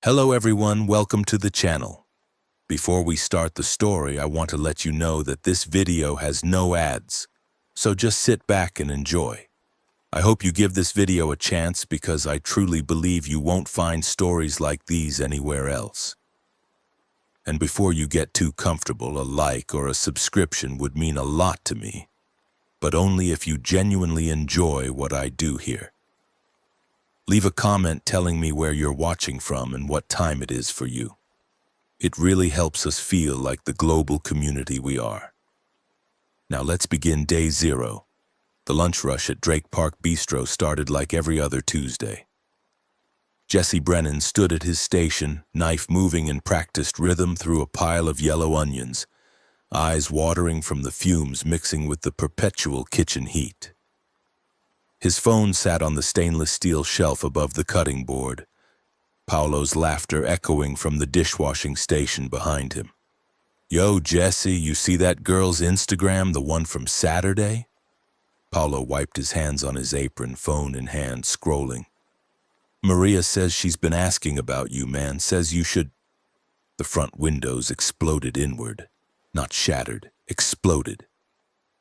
Hello everyone, welcome to the channel. Before we start the story, I want to let you know that this video has no ads, so just sit back and enjoy. I hope you give this video a chance because I truly believe you won't find stories like these anywhere else. And before you get too comfortable, a like or a subscription would mean a lot to me, but only if you genuinely enjoy what I do here. Leave a comment telling me where you're watching from and what time it is for you. It really helps us feel like the global community we are. Now let's begin day 0. The lunch rush at Drake Park Bistro started like every other Tuesday. Jesse Brennan stood at his station, knife moving in practiced rhythm through a pile of yellow onions, eyes watering from the fumes mixing with the perpetual kitchen heat. His phone sat on the stainless steel shelf above the cutting board, Paolo's laughter echoing from the dishwashing station behind him. "Yo, Jesse, you see that girl's Instagram, the one from Saturday?" Paolo wiped his hands on his apron, phone in hand, scrolling. "Maria says she's been asking about you, man, says you should..." The front windows exploded inward, not shattered, exploded,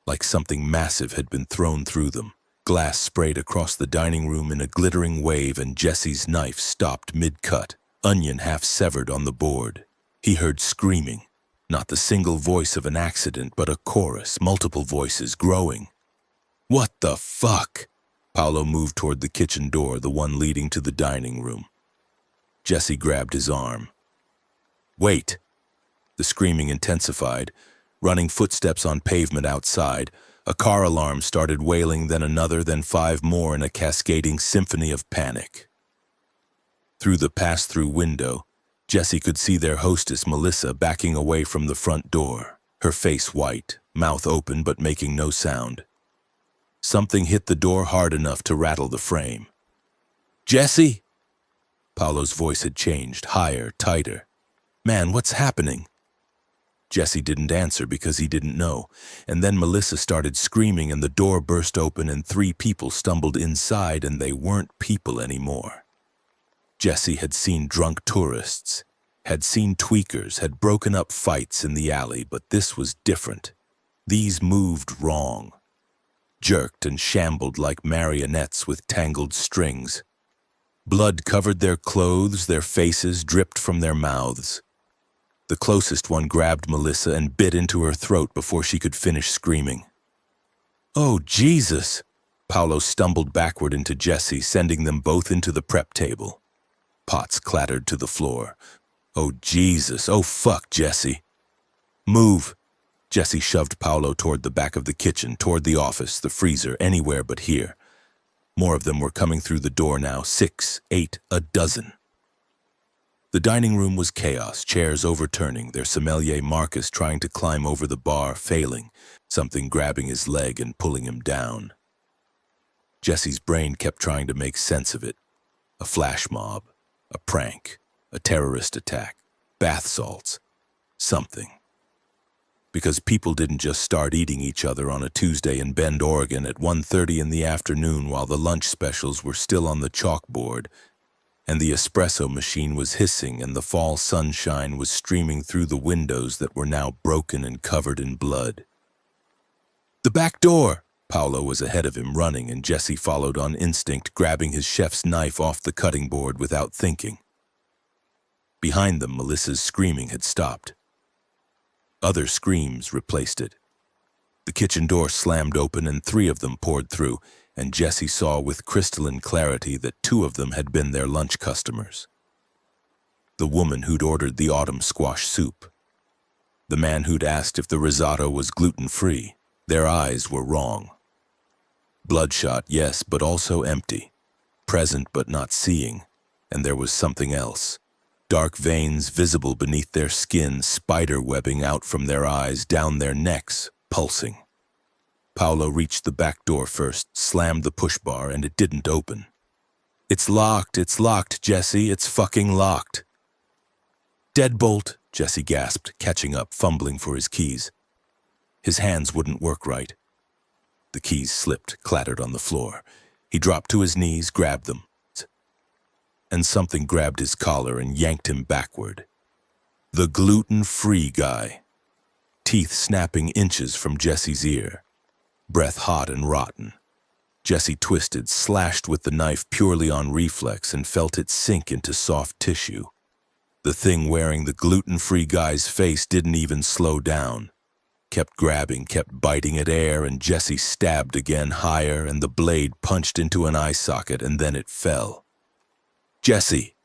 like something massive had been thrown through them. Glass sprayed across the dining room in a glittering wave and Jesse's knife stopped mid-cut, onion half severed on the board. He heard screaming, not the single voice of an accident, but a chorus, multiple voices growing. "What the fuck?" Paolo moved toward the kitchen door, the one leading to the dining room. Jesse grabbed his arm. "Wait!" The screaming intensified, running footsteps on pavement outside. A car alarm started wailing, then another, then 5 more in a cascading symphony of panic. Through the pass-through window, Jesse could see their hostess Melissa backing away from the front door, her face white, mouth open but making no sound. Something hit the door hard enough to rattle the frame. "Jesse?" Paolo's voice had changed, higher, tighter. "Man, what's happening?" Jesse didn't answer because he didn't know, and then Melissa started screaming and the door burst open and 3 people stumbled inside and they weren't people anymore. Jesse had seen drunk tourists, had seen tweakers, had broken up fights in the alley, but this was different. These moved wrong, jerked and shambled like marionettes with tangled strings. Blood covered their clothes, their faces dripped from their mouths. The closest one grabbed Melissa and bit into her throat before she could finish screaming. "Oh, Jesus!" Paolo stumbled backward into Jesse, sending them both into the prep table. Pots clattered to the floor. "Oh, Jesus! Oh, fuck, Jesse!" "Move!" Jesse shoved Paolo toward the back of the kitchen, toward the office, the freezer, anywhere but here. More of them were coming through the door now, 6, 8, a dozen. The dining room was chaos, chairs overturning, their sommelier Marcus trying to climb over the bar, failing, something grabbing his leg and pulling him down. Jesse's brain kept trying to make sense of it. A flash mob, a prank, a terrorist attack, bath salts, something. Because people didn't just start eating each other on a Tuesday in Bend, Oregon at 1:30 in the afternoon while the lunch specials were still on the chalkboard, and the espresso machine was hissing and the fall sunshine was streaming through the windows that were now broken and covered in blood. "The back door!" Paolo was ahead of him, running, and Jesse followed on instinct, grabbing his chef's knife off the cutting board without thinking. Behind them, Melissa's screaming had stopped. Other screams replaced it. The kitchen door slammed open and 3 of them poured through, and Jesse saw with crystalline clarity that 2 of them had been their lunch customers. The woman who'd ordered the autumn squash soup. The man who'd asked if the risotto was gluten-free. Their eyes were wrong. Bloodshot, yes, but also empty. Present but not seeing. And there was something else. Dark veins visible beneath their skin, spider webbing out from their eyes, down their necks, pulsing. Paolo reached the back door first, slammed the push bar, and it didn't open. It's locked, Jesse, it's fucking locked." "Deadbolt," Jesse gasped, catching up, fumbling for his keys. His hands wouldn't work right. The keys slipped, clattered on the floor. He dropped to his knees, grabbed them. and something grabbed his collar and yanked him backward. The gluten-free guy, teeth snapping inches from Jesse's ear, breath hot and rotten. Jesse twisted, slashed with the knife purely on reflex, and felt it sink into soft tissue. The thing wearing the gluten-free guy's face didn't even slow down. Kept grabbing, kept biting at air, and Jesse stabbed again, higher, and the blade punched into an eye socket, and then it fell. Jesse!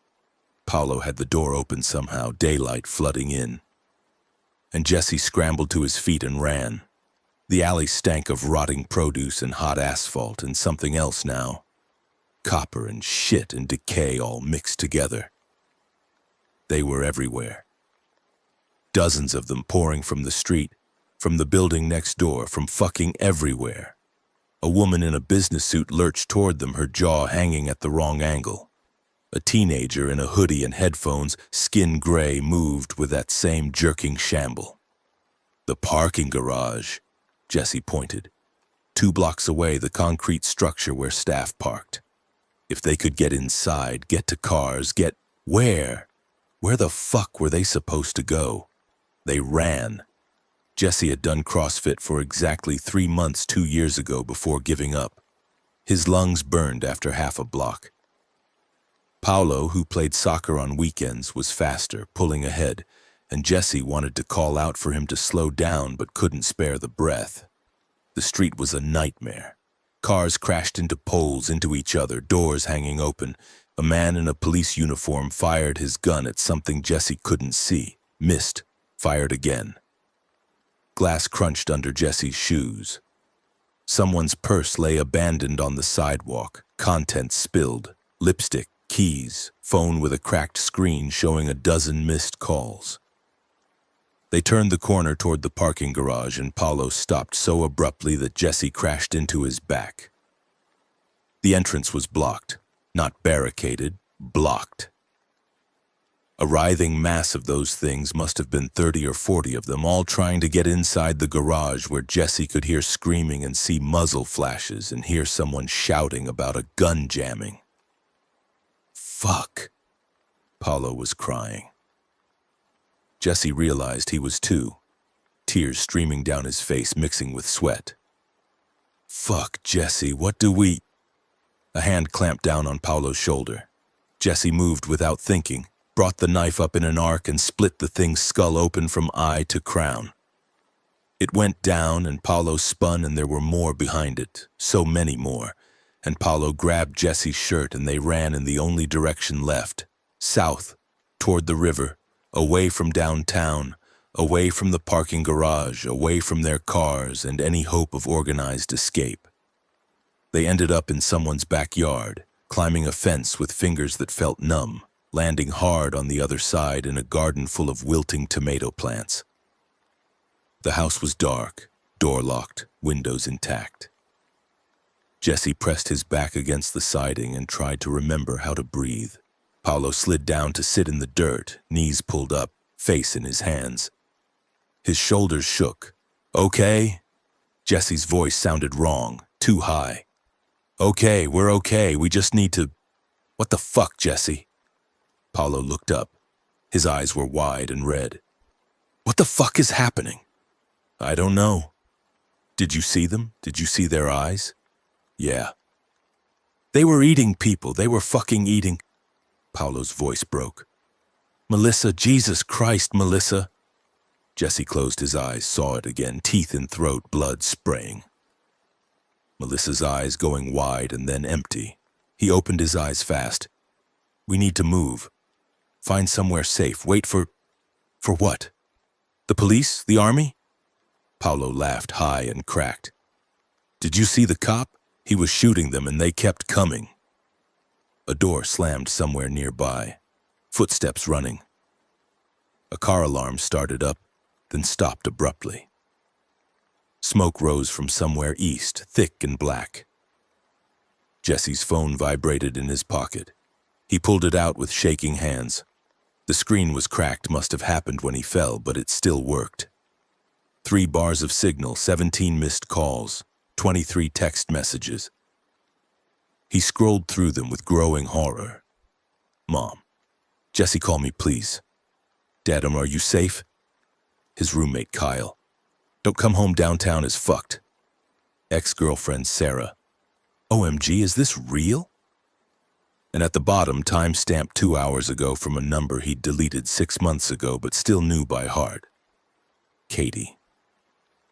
Paolo had the door open somehow, daylight flooding in. And Jesse scrambled to his feet and ran. The alley stank of rotting produce and hot asphalt and something else now. Copper and shit and decay all mixed together. They were everywhere. Dozens of them pouring from the street, from the building next door, from fucking everywhere. A woman in a business suit lurched toward them, her jaw hanging at the wrong angle. A teenager in a hoodie and headphones, skin gray, moved with that same jerking shamble. The parking garage, Jesse pointed. 2 blocks away, the concrete structure where staff parked. If they could get inside, get to cars, get where? Where the fuck were they supposed to go? They ran. Jesse had done CrossFit for exactly 3 months 2 years ago before giving up. His lungs burned after half a block. Paolo, who played soccer on weekends, was faster, pulling ahead, and Jesse wanted to call out for him to slow down but couldn't spare the breath. The street was a nightmare. Cars crashed into poles, into each other, doors hanging open. A man in a police uniform fired his gun at something Jesse couldn't see, missed, fired again. Glass crunched under Jesse's shoes. Someone's purse lay abandoned on the sidewalk, contents spilled, lipstick, keys, phone with a cracked screen showing a dozen missed calls. They turned the corner toward the parking garage and Paolo stopped so abruptly that Jesse crashed into his back. The entrance was blocked. Not barricaded, blocked. A writhing mass of those things, must have been 30 or 40 of them, all trying to get inside the garage where Jesse could hear screaming and see muzzle flashes and hear someone shouting about a gun jamming. Fuck, Paolo was crying. Jesse realized he was too, tears streaming down his face mixing with sweat. Fuck, Jesse, what do we... A hand clamped down on Paolo's shoulder. Jesse moved without thinking, brought the knife up in an arc and split the thing's skull open from eye to crown. It went down and Paolo spun and there were more behind it, so many more, and Paolo grabbed Jesse's shirt and they ran in the only direction left, south, toward the river, away from downtown, away from the parking garage, away from their cars and any hope of organized escape. They ended up in someone's backyard, climbing a fence with fingers that felt numb, landing hard on the other side in a garden full of wilting tomato plants. The house was dark, door locked, windows intact. Jesse pressed his back against the siding and tried to remember how to breathe. Paolo slid down to sit in the dirt, knees pulled up, face in his hands. His shoulders shook. Okay? Jesse's voice sounded wrong, too high. Okay, we're okay, we just need to... What the fuck, Jesse? Paolo looked up. His eyes were wide and red. What the fuck is happening? I don't know. Did you see them? Did you see their eyes? Yeah. They were eating people, they were fucking eating... Paolo's voice broke. Melissa, Jesus Christ, Melissa. Jesse closed his eyes, saw it again, teeth in throat, blood spraying. Melissa's eyes going wide and then empty. He opened his eyes fast. We need to move. Find somewhere safe. Wait for... For what? The police? The army? Paolo laughed high and cracked. Did you see the cop? He was shooting them and they kept coming. A door slammed somewhere nearby. Footsteps running. A car alarm started up, then stopped abruptly. Smoke rose from somewhere east, thick and black. Jesse's phone vibrated in his pocket. He pulled it out with shaking hands. The screen was cracked, must have happened when he fell, but it still worked. 3 bars of signal, 17 missed calls, 23 text messages. He scrolled through them with growing horror. Mom. Jesse, call me, please. Dad, are you safe? His roommate, Kyle. Don't come home downtown is fucked. Ex-girlfriend, Sarah. OMG, is this real? And at the bottom, timestamp 2 hours ago from a number he'd deleted 6 months ago but still knew by heart. Katie.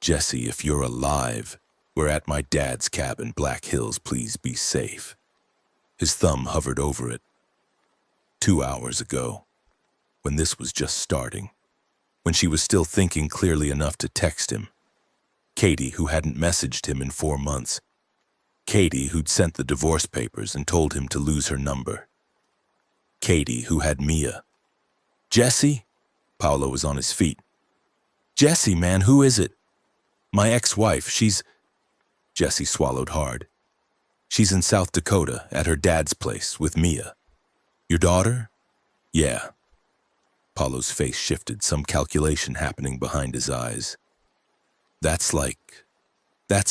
Jesse, if you're alive, we're at my dad's cabin, Black Hills, please be safe. His thumb hovered over it. 2 hours ago, when this was just starting, when she was still thinking clearly enough to text him. Katie, who hadn't messaged him in 4 months. Katie, who'd sent the divorce papers and told him to lose her number. Katie, who had Mia. Jesse? Paolo was on his feet. Jesse, man, who is it? My ex-wife, she's... Jesse swallowed hard. She's in South Dakota, at her dad's place, with Mia. Your daughter? Yeah. Paolo's face shifted, some calculation happening behind his eyes. That's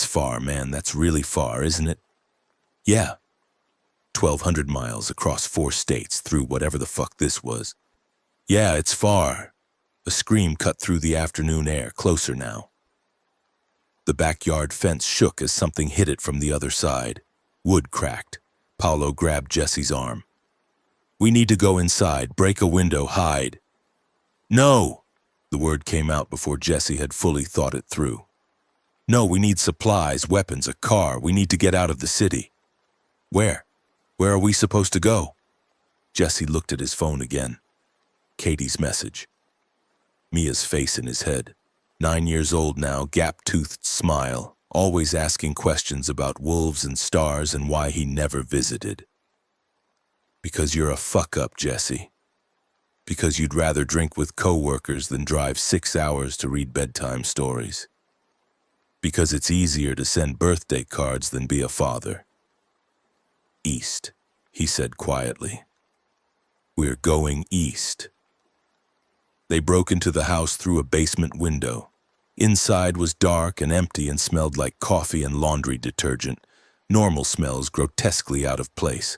far, man, that's really far, isn't it? Yeah. 1,200 miles across 4 states through whatever the fuck this was. Yeah, it's far. A scream cut through the afternoon air, closer now. The backyard fence shook as something hit it from the other side. Wood cracked. Paolo grabbed Jesse's arm. We need to go inside, break a window, hide. No! The word came out before Jesse had fully thought it through. No, we need supplies, weapons, a car. We need to get out of the city. Where? Where are we supposed to go? Jesse looked at his phone again. Katie's message. Mia's face in his head. 9 years old now, gap-toothed smile, always asking questions about wolves and stars and why he never visited. Because you're a fuck-up, Jesse. Because you'd rather drink with co-workers than drive 6 hours to read bedtime stories. Because it's easier to send birthday cards than be a father. East, he said quietly. We're going east. They broke into the house through a basement window. Inside was dark and empty and smelled like coffee and laundry detergent, normal smells grotesquely out of place.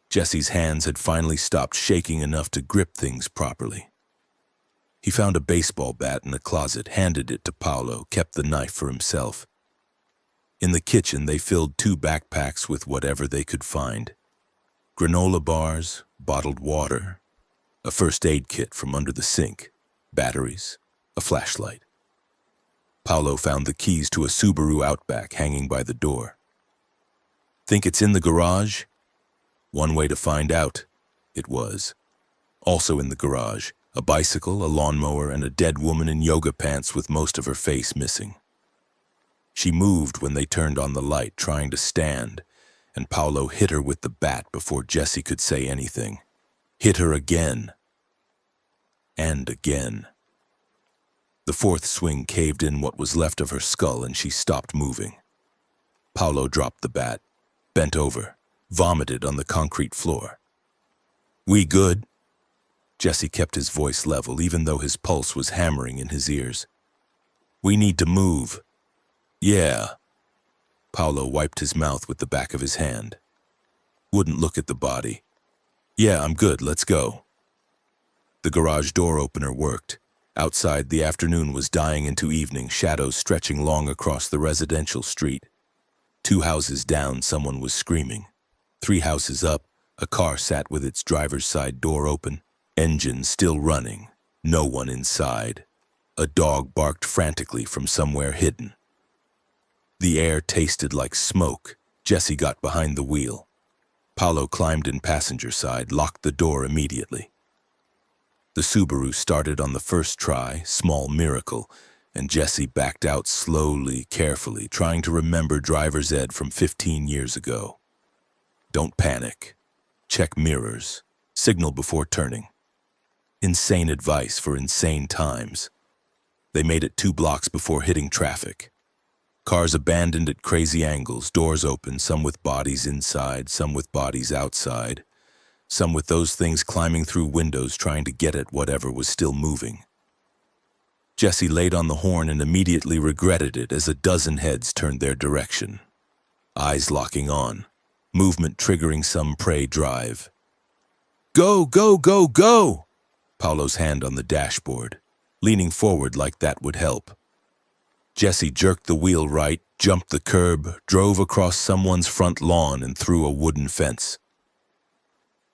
Jesse's hands had finally stopped shaking enough to grip things properly. He found a baseball bat in the closet, handed it to Paolo, kept the knife for himself. In the kitchen, they filled 2 backpacks with whatever they could find. Granola bars, bottled water, a first aid kit from under the sink, batteries, a flashlight. Paolo found the keys to a Subaru Outback hanging by the door. Think it's in the garage? One way to find out. It was. Also in the garage, a bicycle, a lawnmower, and a dead woman in yoga pants with most of her face missing. She moved when they turned on the light, trying to stand, and Paolo hit her with the bat before Jesse could say anything. Hit her again. And again. The 4th swing caved in what was left of her skull and she stopped moving. Paolo dropped the bat, bent over, vomited on the concrete floor. We good? Jesse kept his voice level even though his pulse was hammering in his ears. We need to move. Yeah. Paolo wiped his mouth with the back of his hand. Wouldn't look at the body. Yeah, I'm good, let's go. The garage door opener worked. Outside, the afternoon was dying into evening, shadows stretching long across the residential street. 2 houses down, someone was screaming. 3 houses up, a car sat with its driver's side door open, engine still running, no one inside. A dog barked frantically from somewhere hidden. The air tasted like smoke. Jesse got behind the wheel. Paolo climbed in passenger side, locked the door immediately. The Subaru started on the first try, small miracle, and Jesse backed out slowly, carefully, trying to remember driver's ed from 15 years ago. Don't panic. Check mirrors. Signal before turning. Insane advice for insane times. They made it 2 blocks before hitting traffic. Cars abandoned at crazy angles, doors open, some with bodies inside, some with bodies outside. Some with those things climbing through windows trying to get at whatever was still moving. Jesse laid on the horn and immediately regretted it as a dozen heads turned their direction. Eyes locking on, movement triggering some prey drive. Go, go, go, go! Paolo's hand on the dashboard, leaning forward like that would help. Jesse jerked the wheel right, jumped the curb, drove across someone's front lawn and through a wooden fence.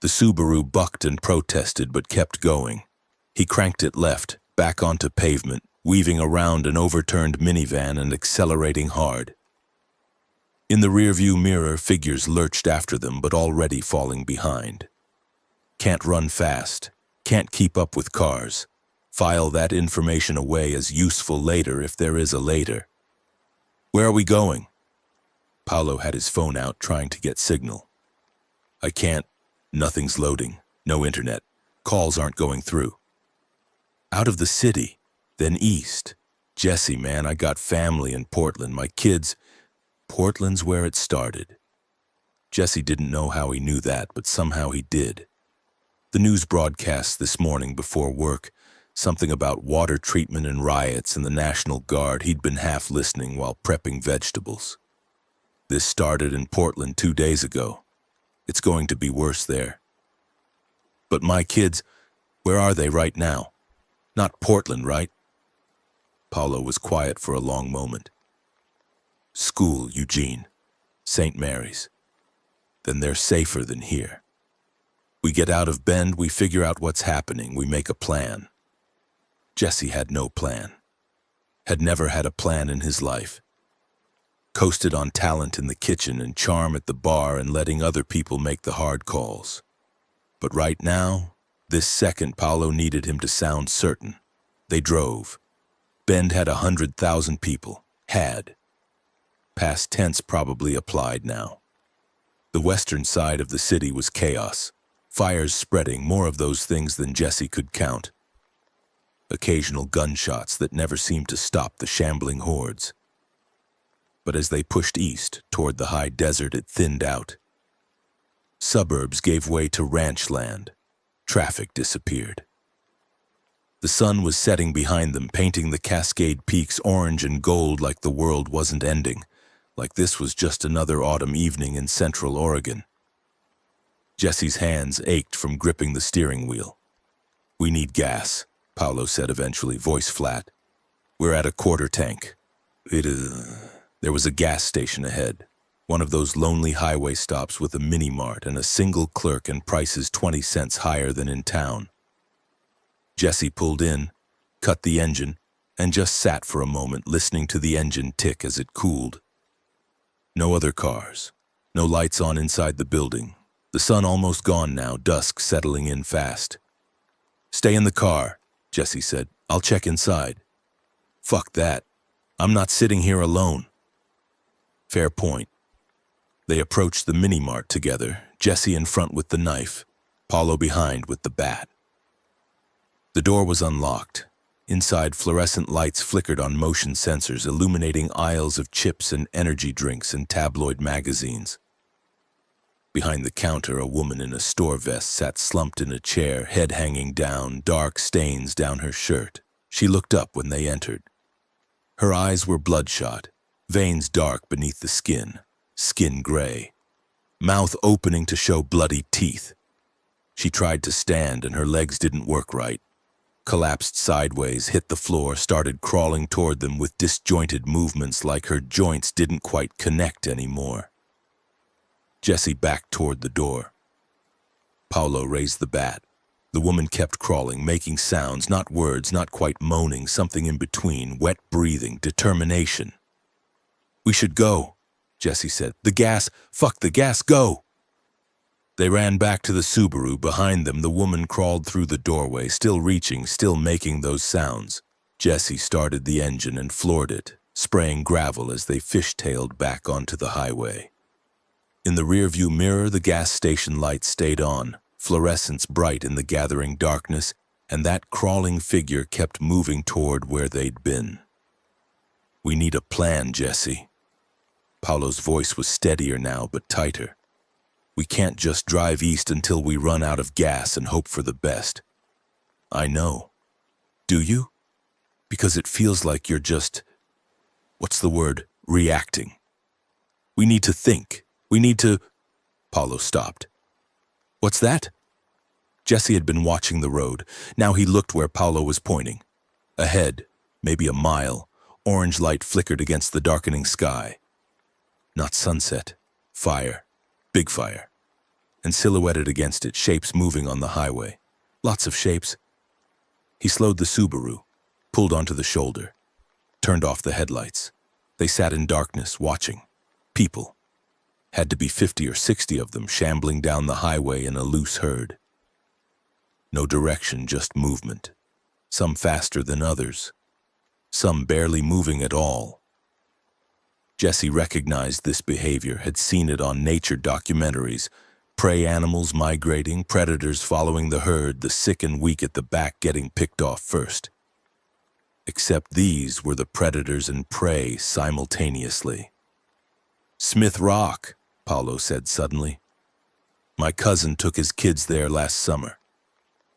The Subaru bucked and protested but kept going. He cranked it left, back onto pavement, weaving around an overturned minivan and accelerating hard. In the rearview mirror, figures lurched after them but already falling behind. Can't run fast, can't keep up with cars. File that information away as useful later if there is a later. Where are we going? Paolo had his phone out trying to get signal. I can't. Nothing's loading. No internet. Calls aren't going through. Out of the city, then east. Jesse, man, I got family in Portland. My kids. Portland's where it started. Jesse didn't know how he knew that, but somehow he did. The news broadcasts this morning before work, something about water treatment and riots and the National Guard. He'd been half listening while prepping vegetables. This started in Portland 2 days ago. It's going to be worse there. But my kids, where are they right now? Not Portland, right? Paolo was quiet for a long moment. School, Eugene. St. Mary's. Then they're safer than here. We get out of Bend, we figure out what's happening, we make a plan. Jesse had no plan. Had never had a plan in his life. Coasted on talent in the kitchen and charm at the bar and letting other people make the hard calls. But right now, this second, Paolo needed him to sound certain. They drove. Bend had 100,000 people. Had. Past tense probably applied now. The western side of the city was chaos. Fires spreading, more of those things than Jesse could count. Occasional gunshots that never seemed to stop the shambling hordes. But as they pushed east toward the high desert, it thinned out. Suburbs gave way to ranch land. Traffic disappeared. The sun was setting behind them, painting the Cascade Peaks orange and gold like the world wasn't ending, like this was just another autumn evening in Central Oregon. Jesse's hands ached from gripping the steering wheel. We need gas, Paolo said eventually, voice flat. We're at a quarter tank. There was a gas station ahead, one of those lonely highway stops with a mini-mart and a single clerk and prices 20 cents higher than in town. Jesse pulled in, cut the engine, and just sat for a moment listening to the engine tick as it cooled. No other cars, no lights on inside the building. The sun almost gone now, dusk settling in fast. Stay in the car, Jesse said. I'll check inside. Fuck that. I'm not sitting here alone. Fair point. They approached the mini-mart together, Jesse in front with the knife, Paolo behind with the bat. The door was unlocked. Inside, fluorescent lights flickered on motion sensors, illuminating aisles of chips and energy drinks and tabloid magazines. Behind the counter, a woman in a store vest sat slumped in a chair, head hanging down, dark stains down her shirt. She looked up when they entered. Her eyes were bloodshot, veins dark beneath the skin gray, mouth opening to show bloody teeth. She tried to stand and her legs didn't work right. Collapsed sideways, hit the floor, started crawling toward them with disjointed movements like her joints didn't quite connect anymore. Jesse backed toward the door. Paolo raised the bat. The woman kept crawling, making sounds, not words, not quite moaning, something in between, wet breathing, determination. We should go, Jesse said. The gas, fuck the gas, go! They ran back to the Subaru. Behind them, the woman crawled through the doorway, still reaching, still making those sounds. Jesse started the engine and floored it, spraying gravel as they fishtailed back onto the highway. In the rearview mirror, the gas station lights stayed on, fluorescence bright in the gathering darkness, and that crawling figure kept moving toward where they'd been. We need a plan, Jesse. Paolo's voice was steadier now, but tighter. We can't just drive east until we run out of gas and hope for the best. I know. Do you? Because it feels like you're just, reacting. We need to think. We need to... Paolo stopped. What's that? Jesse had been watching the road. Now he looked where Paolo was pointing. Ahead, maybe a mile, orange light flickered against the darkening sky. Not sunset, fire, big fire. And silhouetted against it, shapes moving on the highway. Lots of shapes. He slowed the Subaru, pulled onto the shoulder, turned off the headlights. They sat in darkness, watching. People. Had to be 50 or 60 of them shambling down the highway in a loose herd. No direction, just movement. Some faster than others. Some barely moving at all. Jesse recognized this behavior, had seen it on nature documentaries. Prey animals migrating, predators following the herd, the sick and weak at the back getting picked off first. Except these were the predators and prey simultaneously. Smith Rock, Paolo said suddenly. My cousin took his kids there last summer.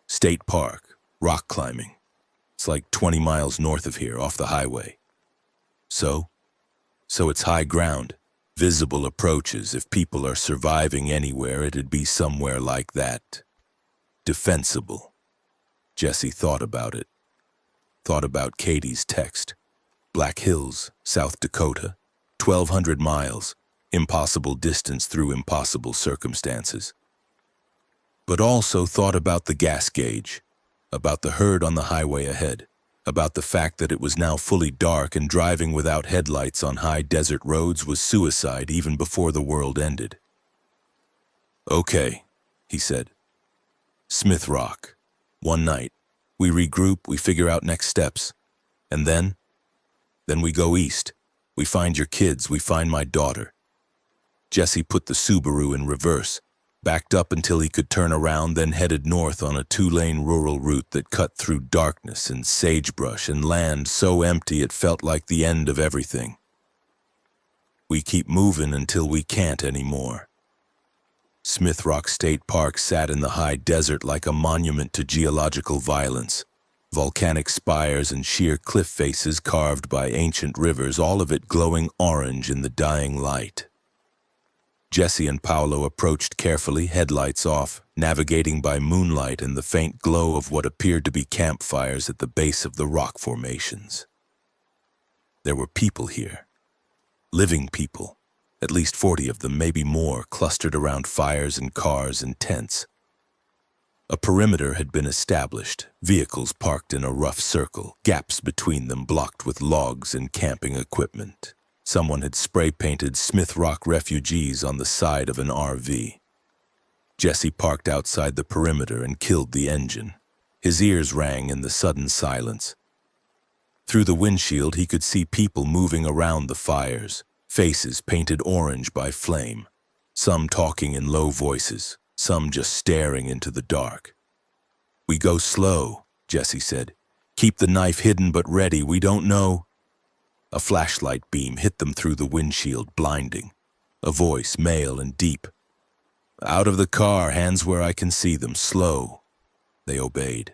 State park, rock climbing. It's like 20 miles north of here, off the highway. So it's high ground. Visible approaches. If people are surviving anywhere, it'd be somewhere like that. Defensible. Jesse thought about it. Thought about Katie's text. Black Hills, South Dakota. 1,200 miles. Impossible distance through impossible circumstances. But also thought about the gas gauge. About the herd on the highway ahead. About the fact that it was now fully dark and driving without headlights on high desert roads was suicide even before the world ended. Okay, he said. Smith Rock. One night. We regroup, we figure out next steps. And then we go east. We find your kids, we find my daughter. Jesse put the Subaru in reverse, backed up until he could turn around, then headed north on a 2-lane rural route that cut through darkness and sagebrush and land so empty it felt like the end of everything. We keep moving until we can't anymore. Smith Rock State Park sat in the high desert like a monument to geological violence. Volcanic spires and sheer cliff faces carved by ancient rivers, all of it glowing orange in the dying light. Jesse and Paolo approached carefully, headlights off, navigating by moonlight and the faint glow of what appeared to be campfires at the base of the rock formations. There were people here. Living people. At least 40 of them, maybe more, clustered around fires and cars and tents. A perimeter had been established, vehicles parked in a rough circle, gaps between them blocked with logs and camping equipment. Someone had spray-painted Smith Rock refugees on the side of an RV. Jesse parked outside the perimeter and killed the engine. His ears rang in the sudden silence. Through the windshield, he could see people moving around the fires, faces painted orange by flame, some talking in low voices, some just staring into the dark. We go slow, Jesse said. Keep the knife hidden but ready, we don't know. A flashlight beam hit them through the windshield, blinding. A voice, male and deep. Out of the car, hands where I can see them, slow. They obeyed.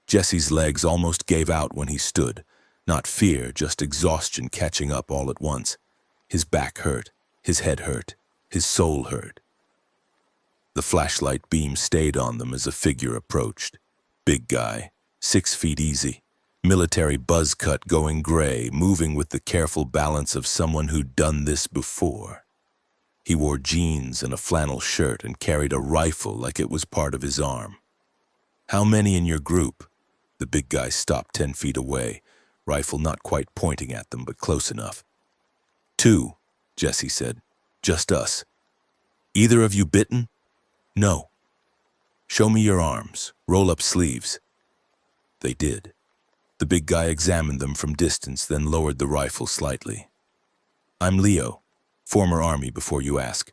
Jesse's legs almost gave out when he stood. Not fear, just exhaustion catching up all at once. His back hurt, his head hurt, his soul hurt. The flashlight beam stayed on them as a figure approached. Big guy, 6 feet easy. Military buzz cut going gray, moving with the careful balance of someone who'd done this before. He wore jeans and a flannel shirt and carried a rifle like it was part of his arm. How many in your group? The big guy stopped 10 feet away, rifle not quite pointing at them, but close enough. 2, Jesse said. Just us. Either of you bitten? No. Show me your arms. Roll up sleeves. They did. The big guy examined them from distance, then lowered the rifle slightly. I'm Leo, former Army before you ask.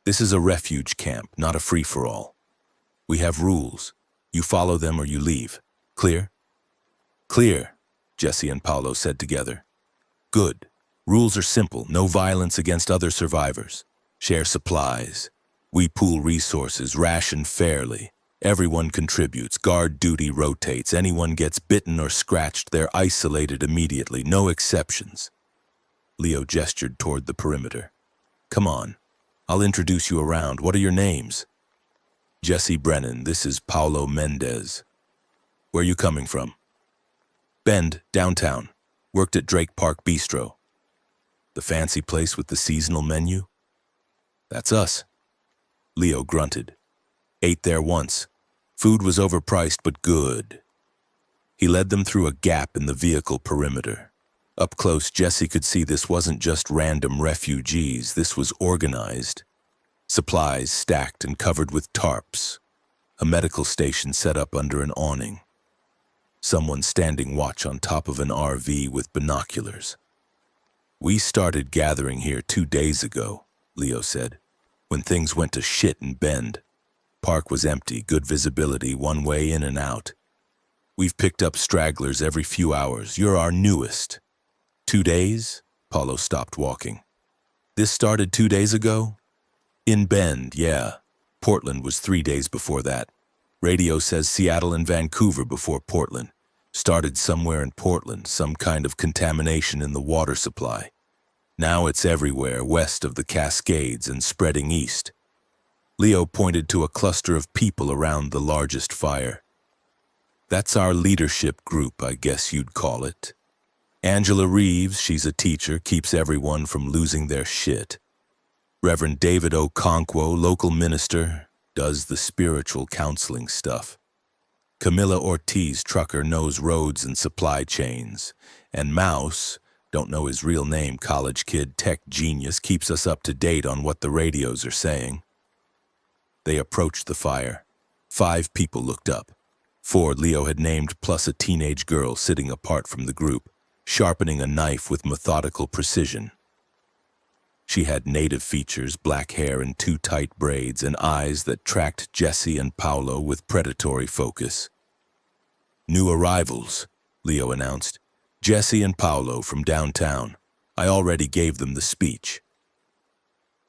This is a refuge camp, not a free-for-all. We have rules. You follow them or you leave. Clear? Clear, Jesse and Paolo said together. Good. Rules are simple. No violence against other survivors. Share supplies. We pool resources, ration fairly. Everyone contributes, guard duty rotates. Anyone gets bitten or scratched, they're isolated immediately, no exceptions. Leo gestured toward the perimeter. Come on, I'll introduce you around. What are your names? Jesse Brennan, this is Paulo Mendez. Where you coming from? Bend, downtown. Worked at Drake Park Bistro. The fancy place with the seasonal menu? That's us. Leo grunted. Ate there once. Food was overpriced but good. He led them through a gap in the vehicle perimeter. Up close, Jesse could see this wasn't just random refugees, this was organized. Supplies stacked and covered with tarps. A medical station set up under an awning. Someone standing watch on top of an RV with binoculars. We started gathering here 2 days ago, Leo said, when things went to shit in Bend. Park was empty, good visibility, one way in and out. We've picked up stragglers every few hours. You're our newest. 2 days? Paulo stopped walking. This started 2 days ago? In Bend, yeah. Portland was 3 days before that. Radio says Seattle and Vancouver before Portland. Started somewhere in Portland, some kind of contamination in the water supply. Now it's everywhere, west of the Cascades and spreading east. Leo pointed to a cluster of people around the largest fire. That's our leadership group, I guess you'd call it. Angela Reeves, she's a teacher, keeps everyone from losing their shit. Reverend David Okonkwo, local minister, does the spiritual counseling stuff. Camilla Ortiz, trucker, knows roads and supply chains. And Mouse, don't know his real name, college kid, tech genius, keeps us up to date on what the radios are saying. They approached the fire. 5 people looked up. 4 Leo had named, plus a teenage girl sitting apart from the group, sharpening a knife with methodical precision. She had native features, black hair in 2 tight braids, and eyes that tracked Jesse and Paulo with predatory focus. New arrivals, Leo announced. Jesse and Paulo from downtown. I already gave them the speech.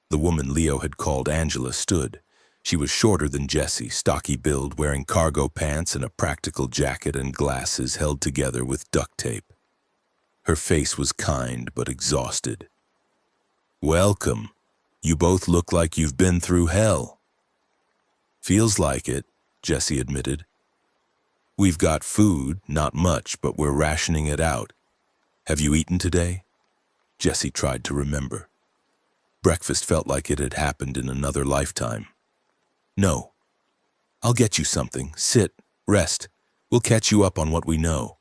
The woman Leo had called Angela stood. She was shorter than Jesse, stocky build, wearing cargo pants and a practical jacket and glasses held together with duct tape. Her face was kind but exhausted. Welcome. You both look like you've been through hell. Feels like it, Jesse admitted. We've got food, not much, but we're rationing it out. Have you eaten today? Jesse tried to remember. Breakfast felt like it had happened in another lifetime. No. I'll get you something. Sit, rest. We'll catch you up on what we know.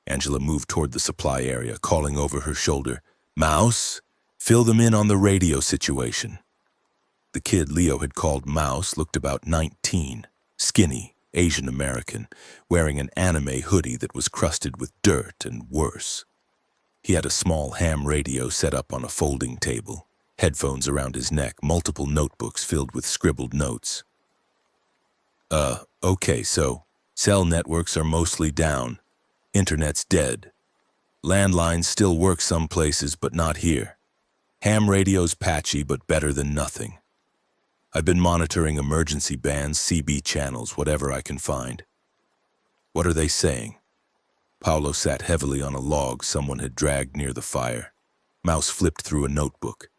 Angela moved toward the supply area, calling over her shoulder. Mouse, fill them in on the radio situation. The kid Leo had called Mouse looked about 19, skinny, Asian American, wearing an anime hoodie that was crusted with dirt and worse. He had a small ham radio set up on a folding table, headphones around his neck, multiple notebooks filled with scribbled notes. Okay, so cell networks are mostly down. Internet's dead. Landlines still work some places, but not here. Ham radio's patchy, but better than nothing. I've been monitoring emergency bands, CB channels, whatever I can find. What are they saying? Paulo sat heavily on a log someone had dragged near the fire. Mouse flipped through a notebook.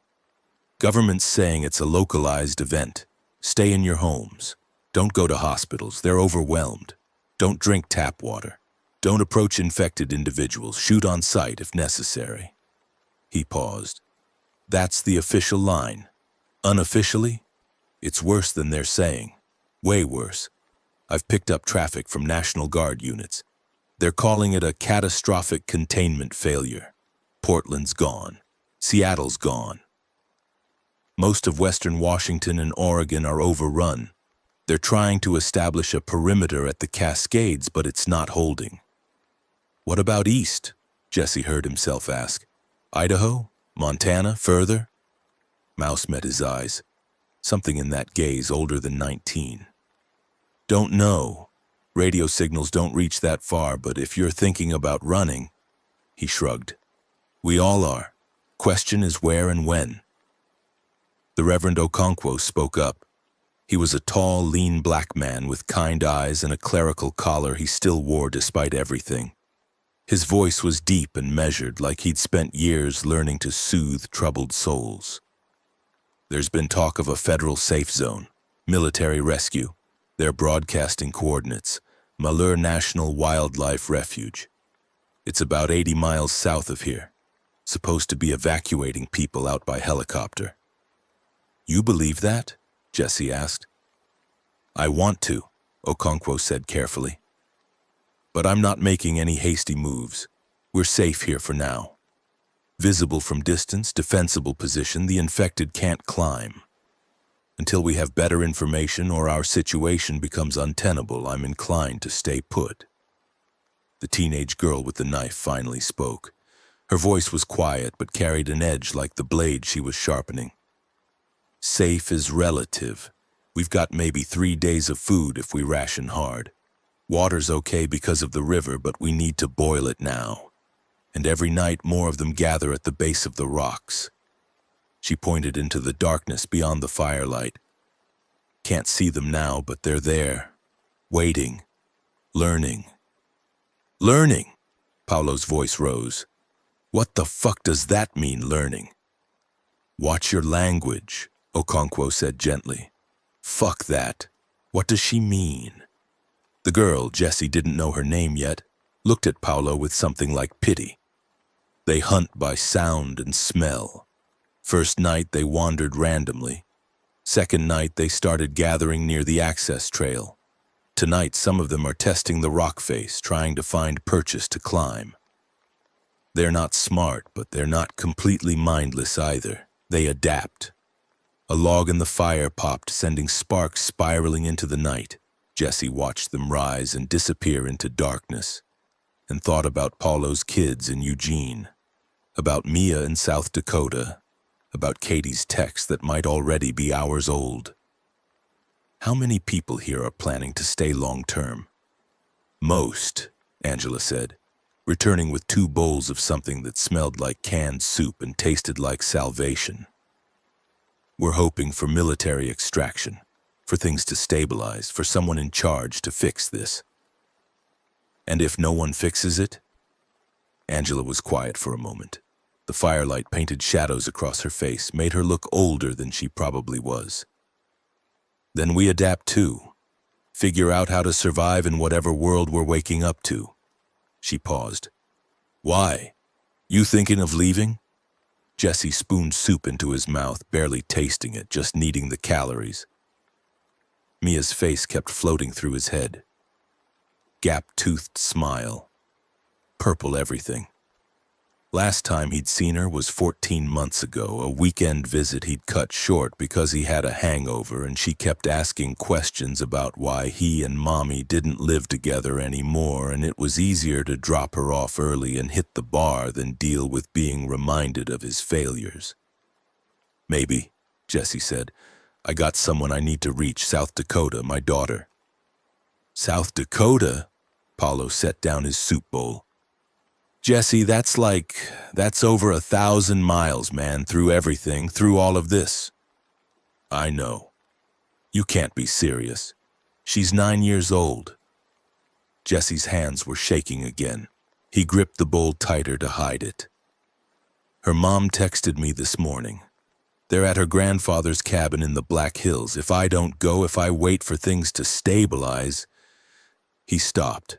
Government's saying it's a localized event. Stay in your homes. Don't go to hospitals. They're overwhelmed. Don't drink tap water. Don't approach infected individuals. Shoot on sight if necessary. He paused. That's the official line. Unofficially, it's worse than they're saying. Way worse. I've picked up traffic from National Guard units. They're calling it a catastrophic containment failure. Portland's gone. Seattle's gone. Most of Western Washington and Oregon are overrun. They're trying to establish a perimeter at the Cascades, but it's not holding. What about east? Jesse heard himself ask. Idaho? Montana? Further? Mouse met his eyes. Something in that gaze older than 19. Don't know. Radio signals don't reach that far, but if you're thinking about running, he shrugged. We all are. Question is where and when. The Reverend Okonkwo spoke up. He was a tall, lean black man with kind eyes and a clerical collar he still wore despite everything. His voice was deep and measured, like he'd spent years learning to soothe troubled souls. There's been talk of a federal safe zone. Military rescue. They're broadcasting coordinates. Malheur National Wildlife Refuge. It's about 80 miles south of here. Supposed to be evacuating people out by helicopter. You believe that? Jesse asked. I want to, Okonkwo said carefully. But I'm not making any hasty moves. We're safe here for now. Visible from distance, defensible position, the infected can't climb. Until we have better information or our situation becomes untenable, I'm inclined to stay put. The teenage girl with the knife finally spoke. Her voice was quiet but carried an edge like the blade she was sharpening. Safe is relative. We've got maybe 3 days of food if we ration hard. Water's okay because of the river, but we need to boil it now. And every night more of them gather at the base of the rocks. She pointed into the darkness beyond the firelight. Can't see them now, but they're there. Waiting. Learning. Learning! Paulo's voice rose. What the fuck does that mean, learning? Watch your language, Okonkwo said gently. Fuck that. What does she mean? The girl, Jessie didn't know her name yet, looked at Paulo with something like pity. They hunt by sound and smell. First night they wandered randomly. Second night they started gathering near the access trail. Tonight some of them are testing the rock face, trying to find purchase to climb. They're not smart, but they're not completely mindless either. They adapt. A log in the fire popped, sending sparks spiraling into the night. Jessie watched them rise and disappear into darkness, and thought about Paulo's kids in Eugene, about Mia in South Dakota, about Katie's text that might already be hours old. How many people here are planning to stay long-term? Most, Angela said, returning with 2 bowls of something that smelled like canned soup and tasted like salvation. We're hoping for military extraction, for things to stabilize, for someone in charge to fix this. And if no one fixes it? Angela was quiet for a moment. The firelight painted shadows across her face, made her look older than she probably was. Then we adapt too. Figure out how to survive in whatever world we're waking up to. She paused. Why? You thinking of leaving? Jesse spooned soup into his mouth, barely tasting it, just needing the calories. Mia's face kept floating through his head. Gap-toothed smile. Purple everything. Last time he'd seen her was 14 months ago, a weekend visit he'd cut short because he had a hangover, and she kept asking questions about why he and Mommy didn't live together anymore, and it was easier to drop her off early and hit the bar than deal with being reminded of his failures. Maybe, Jesse said. I got someone I need to reach, South Dakota, my daughter. South Dakota? Paulo set down his soup bowl. Jesse, that's over 1,000 miles, man, through everything, through all of this. I know. You can't be serious. She's 9 years old. Jesse's hands were shaking again. He gripped the bowl tighter to hide it. Her mom texted me this morning. They're at her grandfather's cabin in the Black Hills. If I don't go, if I wait for things to stabilize... He stopped.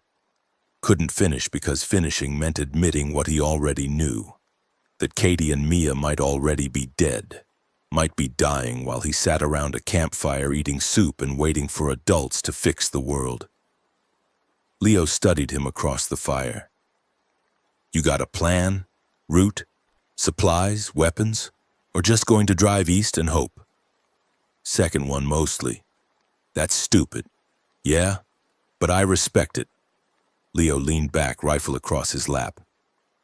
Couldn't finish because finishing meant admitting what he already knew, that Katie and Mia might already be dead, might be dying while he sat around a campfire eating soup and waiting for adults to fix the world. Leo studied him across the fire. You got a plan? Route? Supplies? Weapons? Or just going to drive east and hope? Second one mostly. That's stupid. Yeah? But I respect it. Leo leaned back, rifle across his lap.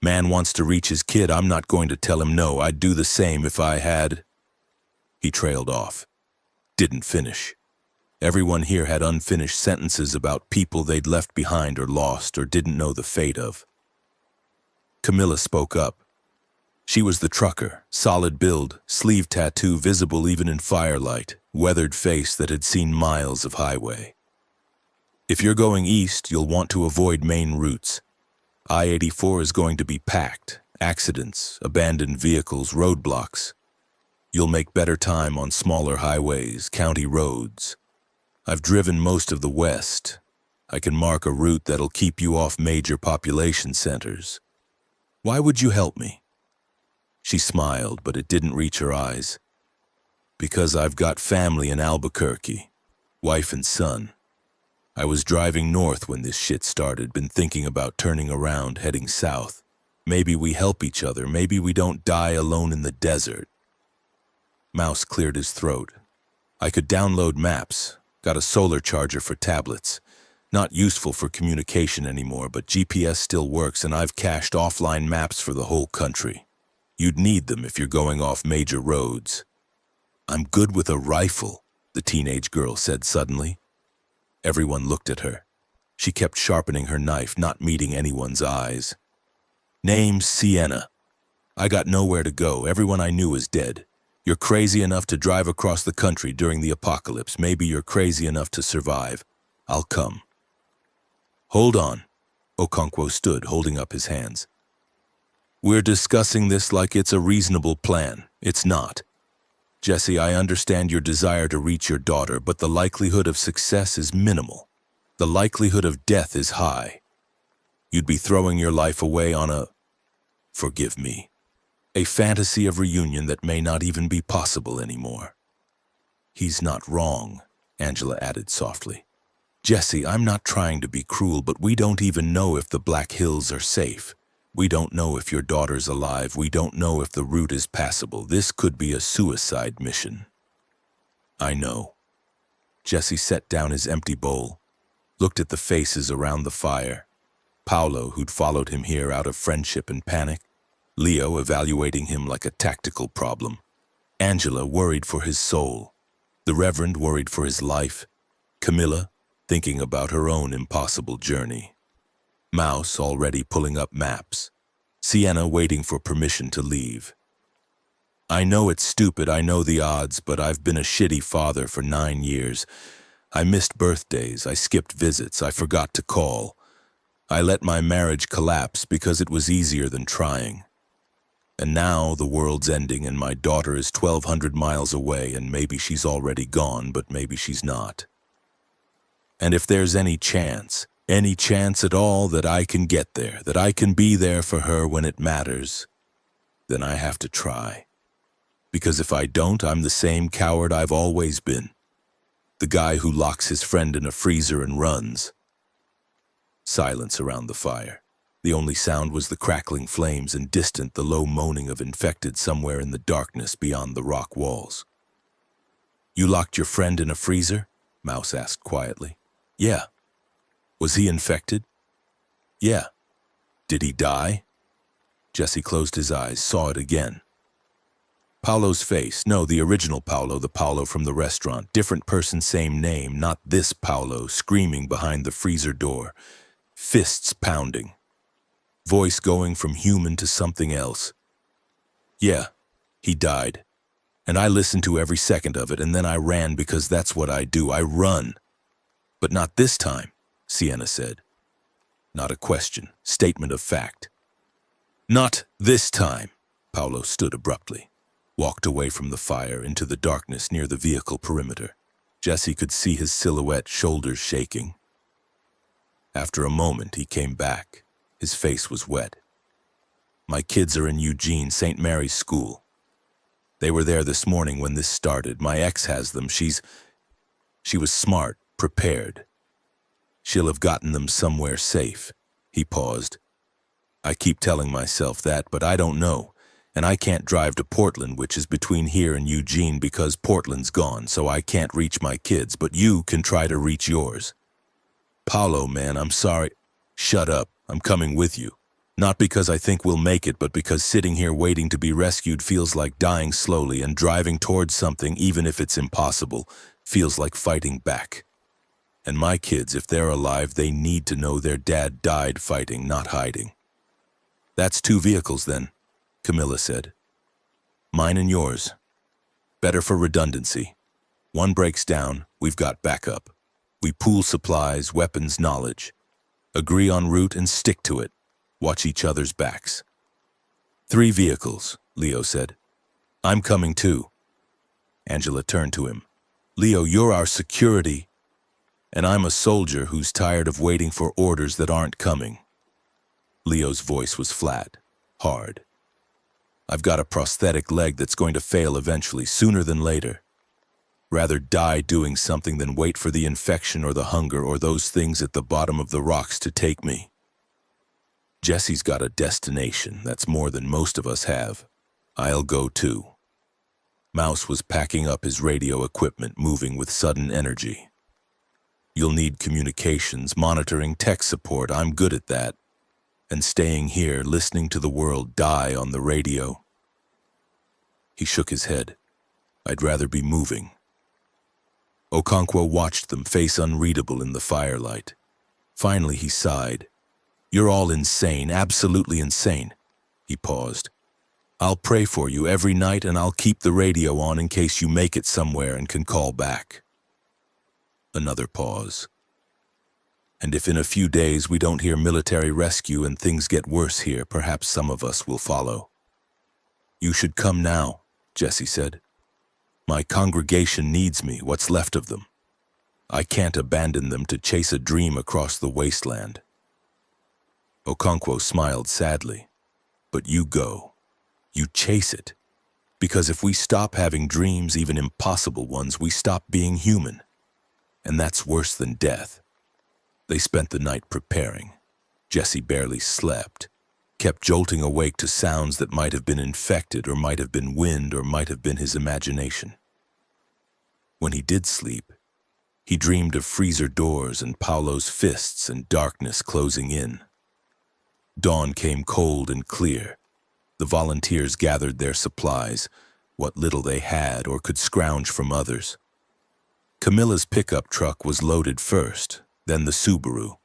Man wants to reach his kid. I'm not going to tell him no. I'd do the same if I had... He trailed off. Didn't finish. Everyone here had unfinished sentences about people they'd left behind or lost or didn't know the fate of. Camilla spoke up. She was the trucker, solid build, sleeve tattoo visible even in firelight, weathered face that had seen miles of highway. If you're going east, you'll want to avoid main routes. I-84 is going to be packed. Accidents, abandoned vehicles, roadblocks. You'll make better time on smaller highways, county roads. I've driven most of the West. I can mark a route that'll keep you off major population centers. Why would you help me?" She smiled, but it didn't reach her eyes. "Because I've got family in Albuquerque, wife and son. I was driving north when this shit started, been thinking about turning around, heading south. Maybe we help each other, maybe we don't die alone in the desert." Mouse cleared his throat. "I could download maps, got a solar charger for tablets. Not useful for communication anymore, but GPS still works, and I've cached offline maps for the whole country. You'd need them if you're going off major roads." "I'm good with a rifle," the teenage girl said suddenly. Everyone looked at her. She kept sharpening her knife, not meeting anyone's eyes. "Name's Sienna. I got nowhere to go. Everyone I knew is dead. You're crazy enough to drive across the country during the apocalypse. Maybe you're crazy enough to survive. I'll come." "Hold on." Okonkwo stood, holding up his hands. "We're discussing this like it's a reasonable plan. It's not. Jesse, I understand your desire to reach your daughter, but the likelihood of success is minimal. The likelihood of death is high. You'd be throwing your life away on forgive me, a fantasy of reunion that may not even be possible anymore." "He's not wrong," Angela added softly. "Jesse, I'm not trying to be cruel, but we don't even know if the Black Hills are safe. We don't know if your daughter's alive. We don't know if the route is passable. This could be a suicide mission." "I know." Jesse set down his empty bowl, looked at the faces around the fire. Paolo, who'd followed him here out of friendship and panic. Leo evaluating him like a tactical problem. Angela worried for his soul. The Reverend worried for his life. Camilla thinking about her own impossible journey. Mouse already pulling up maps. Sienna waiting for permission to leave. "I know it's stupid, I know the odds, but I've been a shitty father for 9 years. I missed birthdays, I skipped visits, I forgot to call. I let my marriage collapse because it was easier than trying. And now the world's ending and my daughter is 1,200 miles away, and maybe she's already gone, but maybe she's not. And if there's any chance at all that I can get there, that I can be there for her when it matters, then I have to try. Because if I don't, I'm the same coward I've always been. The guy who locks his friend in a freezer and runs." Silence around the fire. The only sound was the crackling flames, and distant the low moaning of infected somewhere in the darkness beyond the rock walls. "You locked your friend in a freezer?" Mouse asked quietly. "Yeah." "Was he infected?" "Yeah." "Did he die?" Jesse closed his eyes, saw it again. Paolo's face, no, the original Paolo, the Paolo from the restaurant. Different person, same name, not this Paolo, screaming behind the freezer door. Fists pounding. Voice going from human to something else. "Yeah, he died. And I listened to every second of it, and then I ran because that's what I do, I run. But not this time," Sienna said. Not a question, statement of fact. "Not this time." Paolo stood abruptly, walked away from the fire into the darkness near the vehicle perimeter. Jesse could see his silhouette, shoulders shaking. After a moment, he came back. His face was wet. "My kids are in Eugene, St. Mary's School. They were there this morning when this started. My ex has them. She was smart, prepared. She'll have gotten them somewhere safe." He paused. "I keep telling myself that, but I don't know. And I can't drive to Portland, which is between here and Eugene, because Portland's gone, so I can't reach my kids, but you can try to reach yours." "Paolo, man, I'm sorry." "Shut up. I'm coming with you. Not because I think we'll make it, but because sitting here waiting to be rescued feels like dying slowly, and driving towards something, even if it's impossible, feels like fighting back. And my kids, if they're alive, they need to know their dad died fighting, not hiding." "That's 2 vehicles then," Camilla said. "Mine and yours. Better for redundancy. One breaks down, we've got backup. We pool supplies, weapons, knowledge. Agree on route and stick to it. Watch each other's backs." 3 vehicles, Leo said. "I'm coming too," Angela turned to him. Leo, you're our security, and I'm a soldier who's tired of waiting for orders that aren't coming. Leo's voice was flat, hard. I've got a prosthetic leg that's going to fail eventually, sooner than later. Rather die doing something than wait for the infection or the hunger or those things at the bottom of the rocks to take me. Jesse's got a destination. That's more than most of us have. I'll go too. Mouse was packing up his radio equipment, moving with sudden energy. You'll need communications, monitoring, tech support. I'm good at that. And staying here, listening to the world die on the radio. He shook his head. I'd rather be moving. Okonkwo watched them, face unreadable in the firelight. Finally, he sighed. You're all insane, absolutely insane. He paused. I'll pray for you every night, and I'll keep the radio on in case you make it somewhere and can call back. Another pause. And if in a few days we don't hear military rescue and things get worse here, perhaps some of us will follow. You should come now, Jesse said. My congregation needs me, what's left of them. I can't abandon them to chase a dream across the wasteland. Okonkwo smiled sadly. But you go. You chase it. Because if we stop having dreams, even impossible ones, we stop being human. And that's worse than death. They spent the night preparing. Jesse barely slept, kept jolting awake to sounds that might have been infected or might have been wind or might have been his imagination. When he did sleep, he dreamed of freezer doors and Paolo's fists and darkness closing in. Dawn came cold and clear. The volunteers gathered their supplies, what little they had or could scrounge from others. Camilla's pickup truck was loaded first, then the Subaru,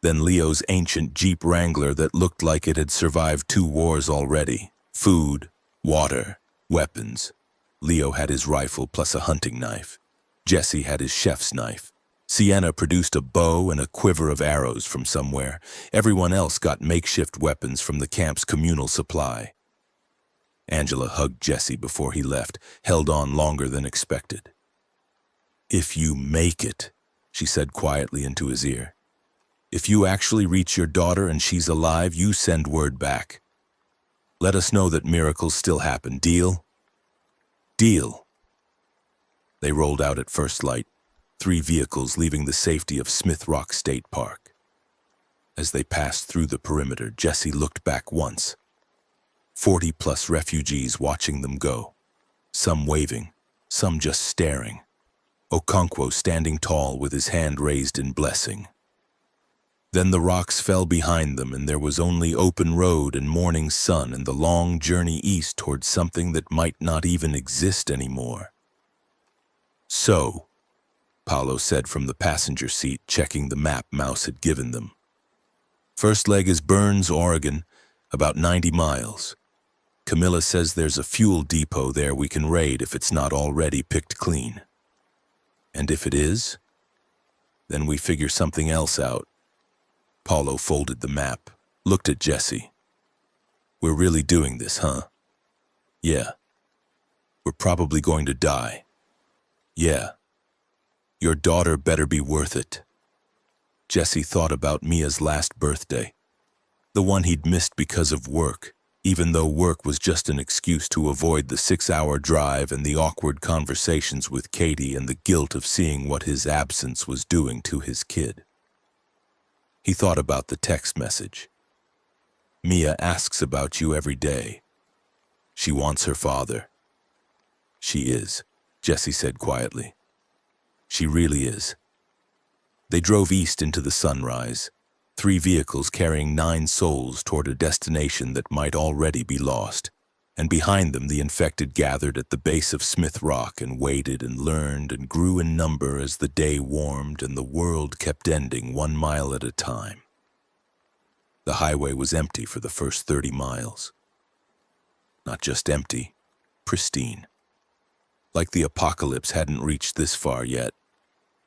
then Leo's ancient Jeep Wrangler that looked like it had survived 2 wars already. Food, water, weapons. Leo had his rifle plus a hunting knife. Jesse had his chef's knife. Sienna produced a bow and a quiver of arrows from somewhere. Everyone else got makeshift weapons from the camp's communal supply. Angela hugged Jesse before he left, held on longer than expected. If you make it, she said quietly into his ear. If you actually reach your daughter and she's alive, you send word back. Let us know that miracles still happen. Deal? Deal. They rolled out at first light, 3 vehicles leaving the safety of Smith Rock State Park. As they passed through the perimeter, Jesse looked back once. 40+ refugees watching them go, some waving, some just staring. Okonkwo standing tall with his hand raised in blessing. Then the rocks fell behind them and there was only open road and morning sun and the long journey east towards something that might not even exist anymore. So, Paolo said from the passenger seat, checking the map Mouse had given them. First leg is Burns, Oregon, about 90 miles. Camilla says there's a fuel depot there we can raid if it's not already picked clean. And if it is, then we figure something else out. Paolo folded the map, looked at Jesse. We're really doing this, huh? Yeah. We're probably going to die. Yeah. Your daughter better be worth it. Jesse thought about Mia's last birthday, the one he'd missed because of work, even though work was just an excuse to avoid the 6-hour drive and the awkward conversations with Katie and the guilt of seeing what his absence was doing to his kid. He thought about the text message. Mia asks about you every day. She wants her father. She is, Jesse said quietly. She really is. They drove east into the sunrise, 3 vehicles carrying 9 souls toward a destination that might already be lost, and behind them the infected gathered at the base of Smith Rock and waited and learned and grew in number as the day warmed and the world kept ending 1 mile at a time. The highway was empty for the first 30 miles. Not just empty, pristine. Like the apocalypse hadn't reached this far yet.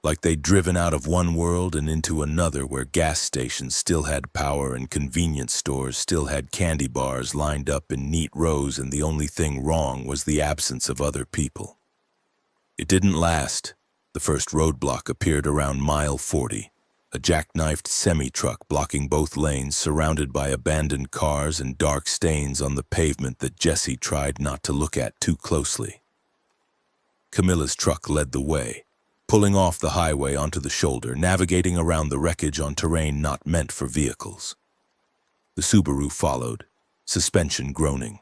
Like they'd driven out of one world and into another where gas stations still had power and convenience stores still had candy bars lined up in neat rows and the only thing wrong was the absence of other people. It didn't last. The first roadblock appeared around mile 40, a jackknifed semi-truck blocking both lanes, surrounded by abandoned cars and dark stains on the pavement that Jesse tried not to look at too closely. Camilla's truck led the way, pulling off the highway onto the shoulder, navigating around the wreckage on terrain not meant for vehicles. The Subaru followed, suspension groaning.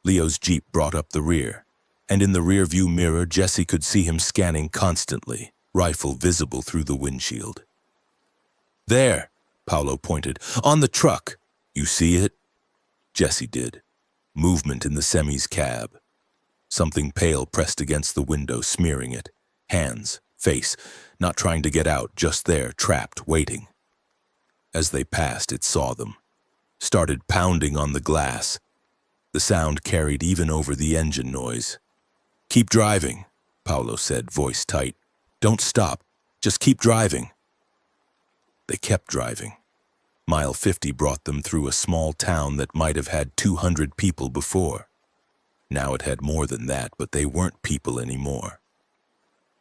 Leo's Jeep brought up the rear, and in the rear-view mirror, Jesse could see him scanning constantly, rifle visible through the windshield. "There," Paolo pointed, "on the truck. You see it?" Jesse did. Movement in the semi's cab. Something pale pressed against the window, smearing it. Hands, face, not trying to get out, just there, trapped, waiting. As they passed, it saw them. Started pounding on the glass. The sound carried even over the engine noise. "Keep driving," Paolo said, voice tight. "Don't stop. Just keep driving." They kept driving. Mile 50 brought them through a small town that might have had 200 people before. Now it had more than that, but they weren't people anymore.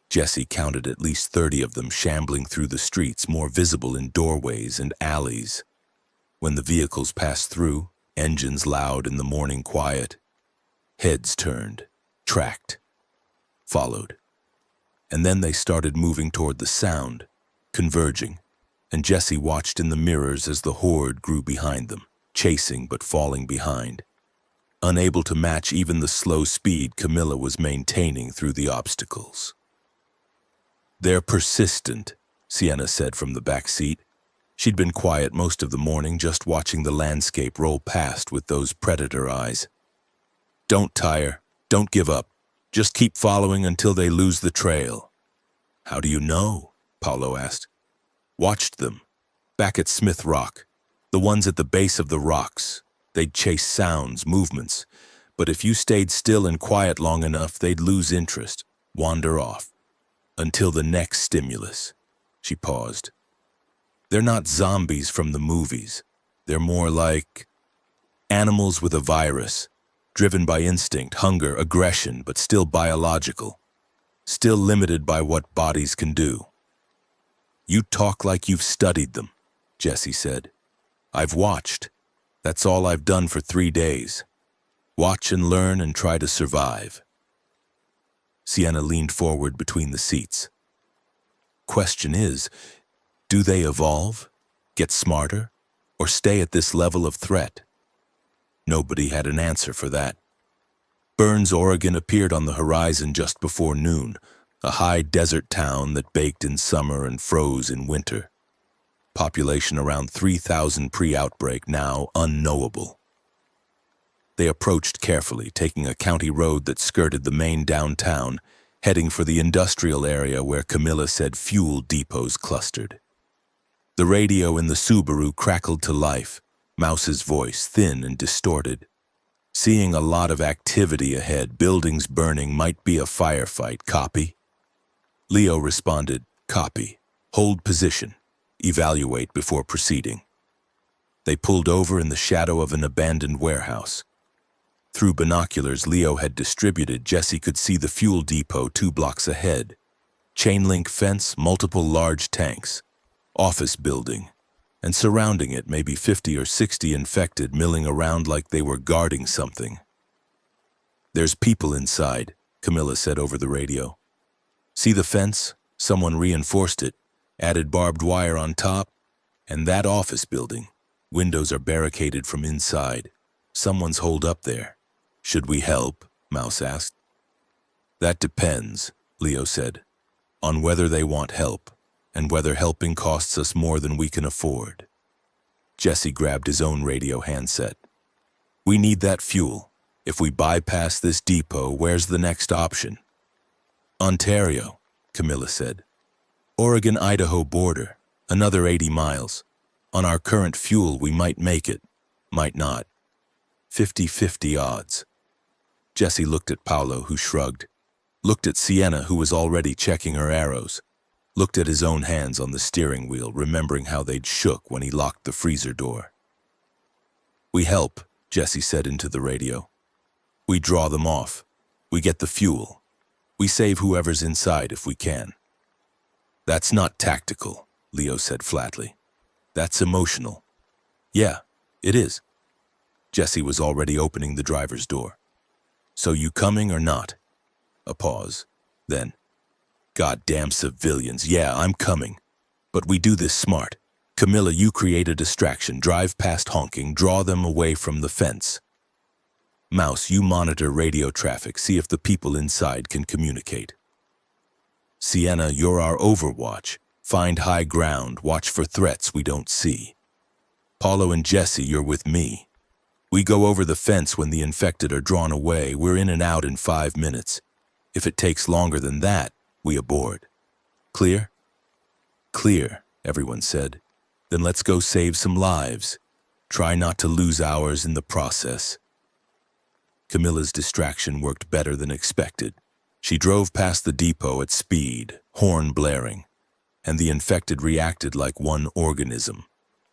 Jesse counted at least 30 of them shambling through the streets, more visible in doorways and alleys. When the vehicles passed through, engines loud in the morning quiet, heads turned, tracked, followed. And then they started moving toward the sound, converging, and Jesse watched in the mirrors as the horde grew behind them, chasing but falling behind, unable to match even the slow speed Camilla was maintaining through the obstacles. "They're persistent," Sienna said from the back seat. She'd been quiet most of the morning, just watching the landscape roll past with those predator eyes. "Don't tire. Don't give up. Just keep following until they lose the trail." "How do you know?" Paolo asked. "Watched them. Back at Smith Rock. The ones at the base of the rocks. They'd chase sounds, movements. But if you stayed still and quiet long enough, they'd lose interest, wander off. Until the next stimulus." She paused. "They're not zombies from the movies. They're more like animals with a virus, driven by instinct, hunger, aggression, but still biological. Still limited by what bodies can do." "You talk like you've studied them," Jesse said. "I've watched. That's all I've done for 3 days. Watch and learn and try to survive." Sienna leaned forward between the seats. "Question is, do they evolve, get smarter, or stay at this level of threat?" Nobody had an answer for that. Burns, Oregon appeared on the horizon just before noon, a high desert town that baked in summer and froze in winter. Population around 3,000 pre-outbreak, now unknowable. They approached carefully, taking a county road that skirted the main downtown, heading for the industrial area where Camilla said fuel depots clustered. The radio in the Subaru crackled to life, Mouse's voice thin and distorted. "Seeing a lot of activity ahead, buildings burning, might be a firefight, copy?" Leo responded, "Copy. Hold position. Evaluate before proceeding." They pulled over in the shadow of an abandoned warehouse. Through binoculars Leo had distributed, Jesse could see the fuel depot 2 blocks ahead. Chain-link fence, multiple large tanks, office building, and surrounding it maybe 50 or 60 infected milling around like they were guarding something. "There's people inside," Camilla said over the radio. "See the fence? Someone reinforced it, added barbed wire on top, and that office building. Windows are barricaded from inside. Someone's holed up there. Should we help?" Mouse asked. "That depends," Leo said, "on whether they want help, and whether helping costs us more than we can afford." Jesse grabbed his own radio handset. "We need that fuel. If we bypass this depot, where's the next option?" "Ontario," Camilla said. "Oregon-Idaho border, another 80 miles. On our current fuel, we might make it, might not. 50-50 odds." Jesse looked at Paolo, who shrugged. Looked at Sienna, who was already checking her arrows. Looked at his own hands on the steering wheel, remembering how they'd shook when he locked the freezer door. "We help," Jesse said into the radio. "We draw them off. We get the fuel. We save whoever's inside if we can. That's not tactical, Leo said flatly. That's emotional. Yeah, it is. Jesse was already opening the driver's door. So you coming or not? A pause. Then, goddamn civilians, yeah, I'm coming. But we do this smart. Camilla, you create a distraction, drive past honking, draw them away from the fence. Mouse, you monitor radio traffic, see if the people inside can communicate. Sienna, you're our overwatch. Find high ground, watch for threats we don't see. Paulo and Jesse, you're with me. We go over the fence when the infected are drawn away. We're in and out in 5 minutes. If it takes longer than that, we aboard. Clear? Clear, everyone said. Then let's go save some lives. Try not to lose ours in the process. Camilla's distraction worked better than expected. She drove past the depot at speed, horn blaring, and the infected reacted like one organism.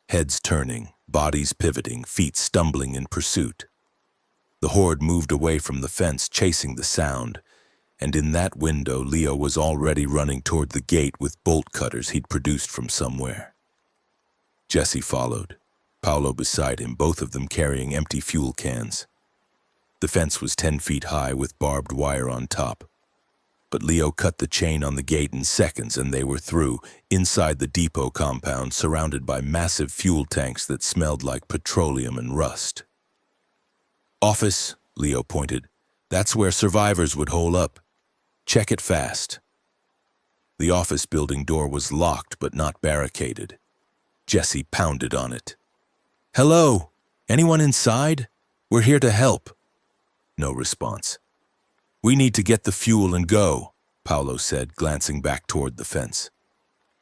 Heads turning, bodies pivoting, feet stumbling in pursuit. The horde moved away from the fence, chasing the sound, and in that window Leo was already running toward the gate with bolt cutters he'd produced from somewhere. Jesse followed, Paulo beside him, both of them carrying empty fuel cans. The fence was 10 feet high with barbed wire on top. But Leo cut the chain on the gate in seconds and they were through, inside the depot compound, surrounded by massive fuel tanks that smelled like petroleum and rust. Office, Leo pointed. That's where survivors would hole up. Check it fast. The office building door was locked but not barricaded. Jesse pounded on it. Hello? Anyone inside? We're here to help. No response. We need to get the fuel and go, Paulo said, glancing back toward the fence.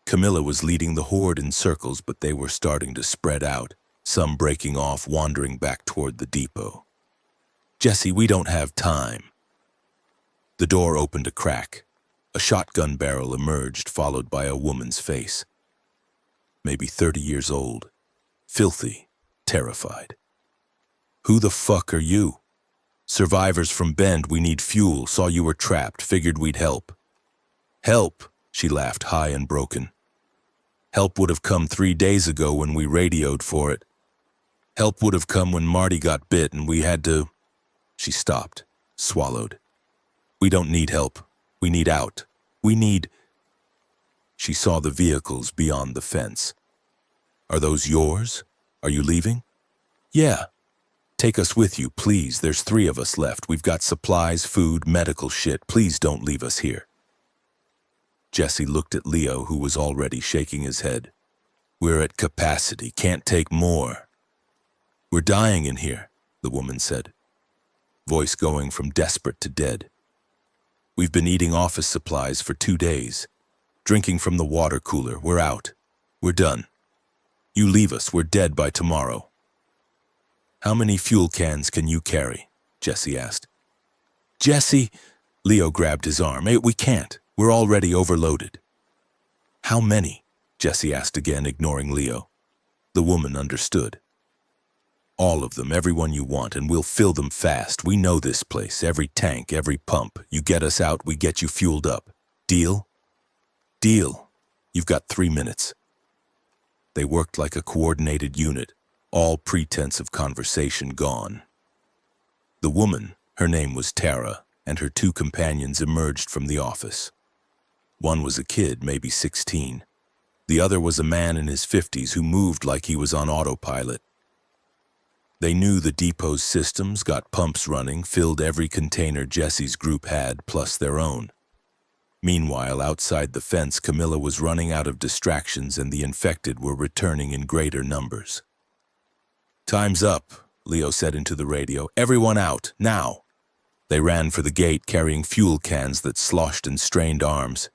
Camilla was leading the horde in circles, but they were starting to spread out, some breaking off, wandering back toward the depot. Jesse, we don't have time. The door opened a crack. A shotgun barrel emerged, followed by a woman's face. Maybe 30 years old. Filthy, terrified. Who the fuck are you? Survivors from Bend, we need fuel, saw you were trapped, figured we'd help. Help, she laughed high and broken. Help would have come 3 days ago when we radioed for it. Help would have come when Marty got bit and we had to... She stopped, swallowed. We don't need help. We need out. We need... She saw the vehicles beyond the fence. Are those yours? Are you leaving? Yeah. Take us with you, please. There's 3 of us left. We've got supplies, food, medical shit. Please don't leave us here. Jesse looked at Leo, who was already shaking his head. We're at capacity. Can't take more. We're dying in here, the woman said, voice going from desperate to dead. We've been eating office supplies for 2 days, drinking from the water cooler. We're out. We're done. You leave us. We're dead by tomorrow. How many fuel cans can you carry? Jesse asked. Jesse, Leo grabbed his arm. Hey, we can't. We're already overloaded. How many? Jesse asked again, ignoring Leo. The woman understood. All of them, everyone you want, and we'll fill them fast. We know this place, every tank, every pump. You get us out, we get you fueled up. Deal? Deal. You've got 3 minutes. They worked like a coordinated unit, all pretense of conversation gone. The woman, her name was Tara, and her 2 companions emerged from the office. One was a kid, maybe 16. The other was a man in his 50s who moved like he was on autopilot. They knew the depot's systems, got pumps running, filled every container Jesse's group had, plus their own. Meanwhile, outside the fence, Camilla was running out of distractions and the infected were returning in greater numbers. Time's up, Leo said into the radio. Everyone out, now. They ran for the gate, carrying fuel cans that sloshed in strained arms.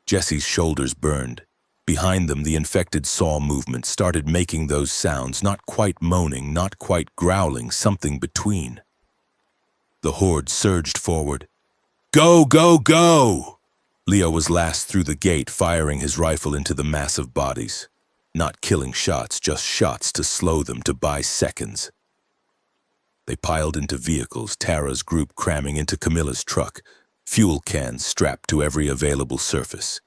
Jesse's shoulders burned. Behind them, the infected saw movement, started making those sounds, not quite moaning, not quite growling, something between. The horde surged forward. Go, go, go! Leo was last through the gate, firing his rifle into the massive bodies. Not killing shots, just shots to slow them, to buy seconds. They piled into vehicles, Tara's group cramming into Camilla's truck. fuel cans strapped to every available surface.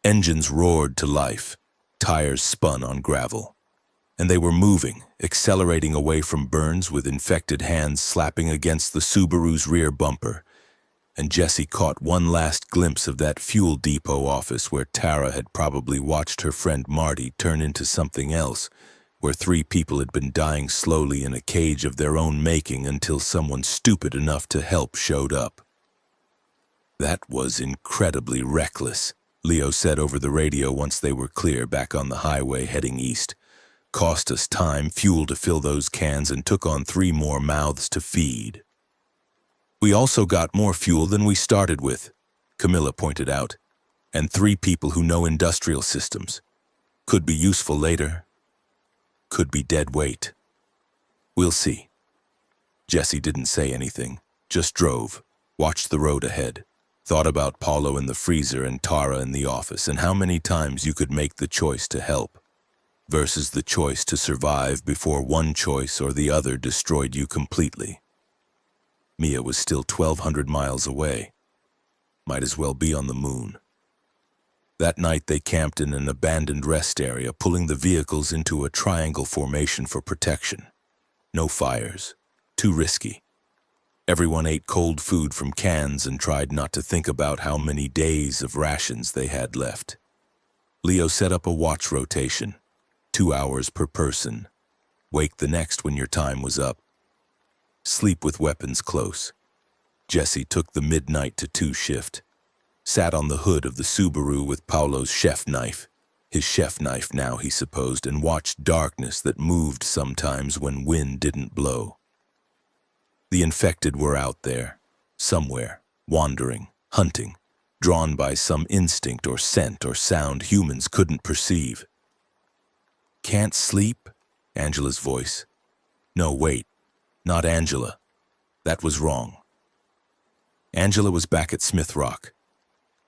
Engines roared to life, tires spun on gravel, and they were moving, accelerating away from Burns with infected hands slapping against the Subaru's rear bumper. And Jesse caught one last glimpse of that fuel depot office where Tara had probably watched her friend Marty turn into something else, where 3 people had been dying slowly in a cage of their own making until someone stupid enough to help showed up. "That was incredibly reckless," Leo said over the radio once they were clear back on the highway heading east. "Cost us time, fuel to fill those cans, and took on 3 more mouths to feed." "We also got more fuel than we started with," Camilla pointed out, "and 3 people who know industrial systems. Could be useful later. Could be dead weight. We'll see." Jesse didn't say anything, just drove, watched the road ahead, thought about Paulo in the freezer and Tara in the office and how many times you could make the choice to help versus the choice to survive before one choice or the other destroyed you completely. Mia was still 1,200 miles away. Might as well be on the moon. That night they camped in an abandoned rest area, pulling the vehicles into a triangle formation for protection. No fires. Too risky. Everyone ate cold food from cans and tried not to think about how many days of rations they had left. Leo set up a watch rotation, 2 hours per person. Wake the next when your time was up. Sleep with weapons close. Jesse took the midnight to 2 shift. Sat on the hood of the Subaru with Paulo's chef knife. His chef knife now, he supposed, and watched darkness that moved sometimes when wind didn't blow. The infected were out there, somewhere, wandering, hunting, drawn by some instinct or scent or sound humans couldn't perceive. "Can't sleep?" Angela's voice. No, wait. Not Angela. That was wrong. Angela was back at Smith Rock.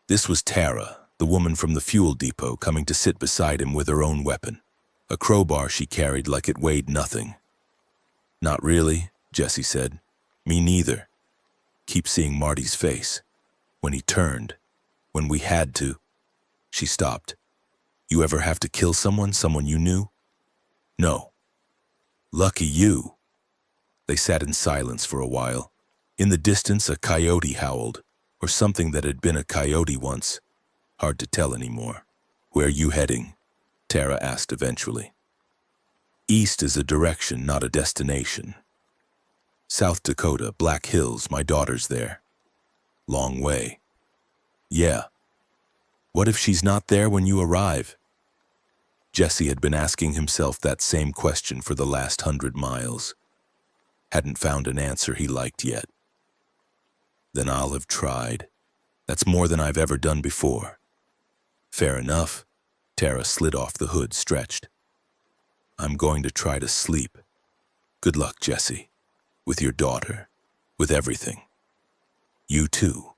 This was Tara, the woman from the fuel depot, coming to sit beside him with her own weapon, a crowbar she carried like it weighed nothing. "Not really," Jesse said. "Me neither. Keep seeing Marty's face. When he turned. When we had to." She stopped. "You ever have to kill someone you knew?" "No." "Lucky you." They sat in silence for a while. In the distance, a coyote howled, or something that had been a coyote once. Hard to tell anymore. "Where you heading?" Tara asked eventually. "East is a direction, not a destination." "South Dakota, Black Hills, my daughter's there." "Long way." "Yeah." "What if she's not there when you arrive?" Jesse had been asking himself that same question for the last 100 miles. Hadn't found an answer he liked yet. "Then I'll have tried. That's more than I've ever done before." "Fair enough." Tara slid off the hood, stretched. "I'm going to try to sleep. Good luck, Jesse. With your daughter. With everything." "You too."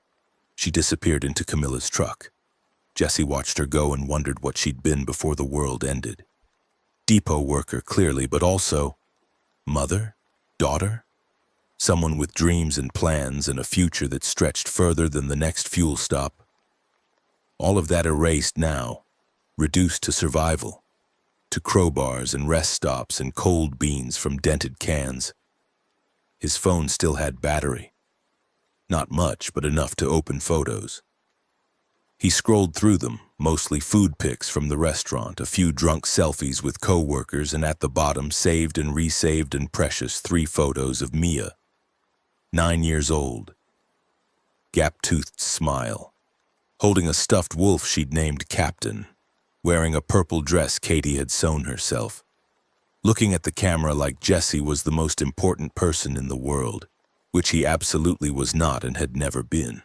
She disappeared into Camilla's truck. Jesse watched her go and wondered what she'd been before the world ended. Depot worker, clearly, but also mother? Daughter? Someone with dreams and plans and a future that stretched further than the next fuel stop. All of that erased now, reduced to survival, to crowbars and rest stops and cold beans from dented cans. His phone still had battery. Not much, but enough to open photos. He scrolled through them, mostly food pics from the restaurant, a few drunk selfies with co-workers, and at the bottom, saved and resaved and precious 3 photos of Mia. 9 years old. Gap-toothed smile. Holding a stuffed wolf she'd named Captain. Wearing a purple dress Katie had sewn herself. Looking at the camera like Jesse was the most important person in the world, which he absolutely was not and had never been.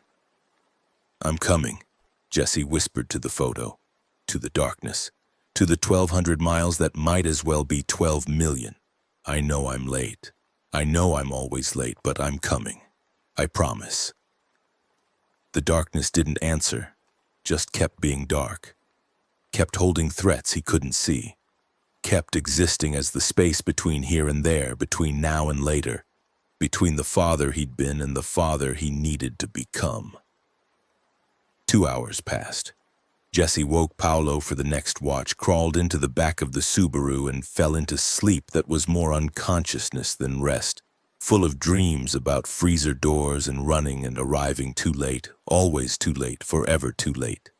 "I'm coming," Jesse whispered to the photo, to the darkness, to the 1,200 miles that might as well be 12 million. "I know I'm late. I know I'm always late, but I'm coming. I promise." The darkness didn't answer, just kept being dark. Kept holding threats he couldn't see. Kept existing as the space between here and there, between now and later. between the father he'd been and the father he needed to become. 2 hours passed. Jesse woke Paolo for the next watch, crawled into the back of the Subaru, and fell into sleep that was more unconsciousness than rest, full of dreams about freezer doors and running and arriving too late, always too late, forever too late.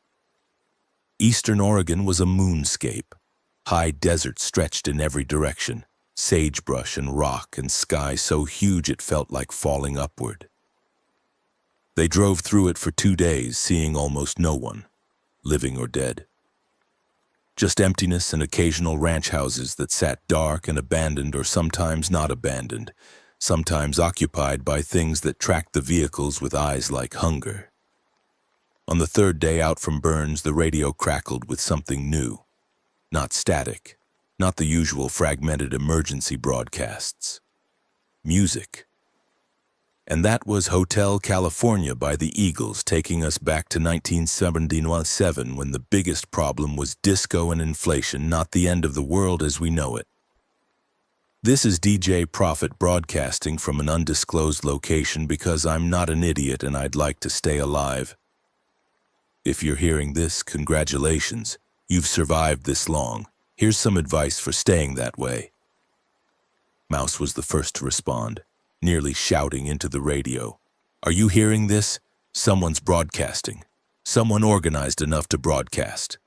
Eastern Oregon was a moonscape. High desert stretched in every direction, sagebrush and rock and sky so huge it felt like falling upward. They drove through it for 2 days, seeing almost no one, living or dead. Just emptiness and occasional ranch houses that sat dark and abandoned, or sometimes not abandoned, sometimes occupied by things that tracked the vehicles with eyes like hunger. On the 3rd day out from Burns, the radio crackled with something new. Not static, not the usual fragmented emergency broadcasts. Music. And that was Hotel California by the Eagles, taking us back to 1977, when the biggest problem was disco and inflation, not the end of the world as we know it. This is DJ Prophet broadcasting from an undisclosed location because I'm not an idiot and I'd like to stay alive. If you're hearing this, congratulations. You've survived this long. Here's some advice for staying that way. Mouse was the first to respond, nearly shouting into the radio. Are you hearing this? Someone's broadcasting. Someone organized enough to broadcast.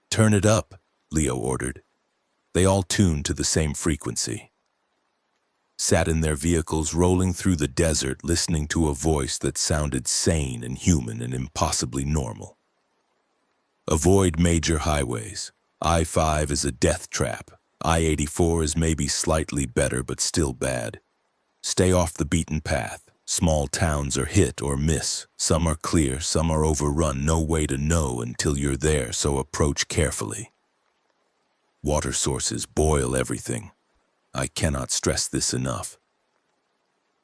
Turn it up, Leo ordered. They all tuned to the same frequency. Sat in their vehicles rolling through the desert, listening to a voice that sounded sane and human and impossibly normal. Avoid major highways. I-5 is a death trap. I-84 is maybe slightly better but still bad. Stay off the beaten path. Small towns are hit or miss. Some are clear, some are overrun. No way to know until you're there, so approach carefully. Water sources boil everything. I cannot stress this enough.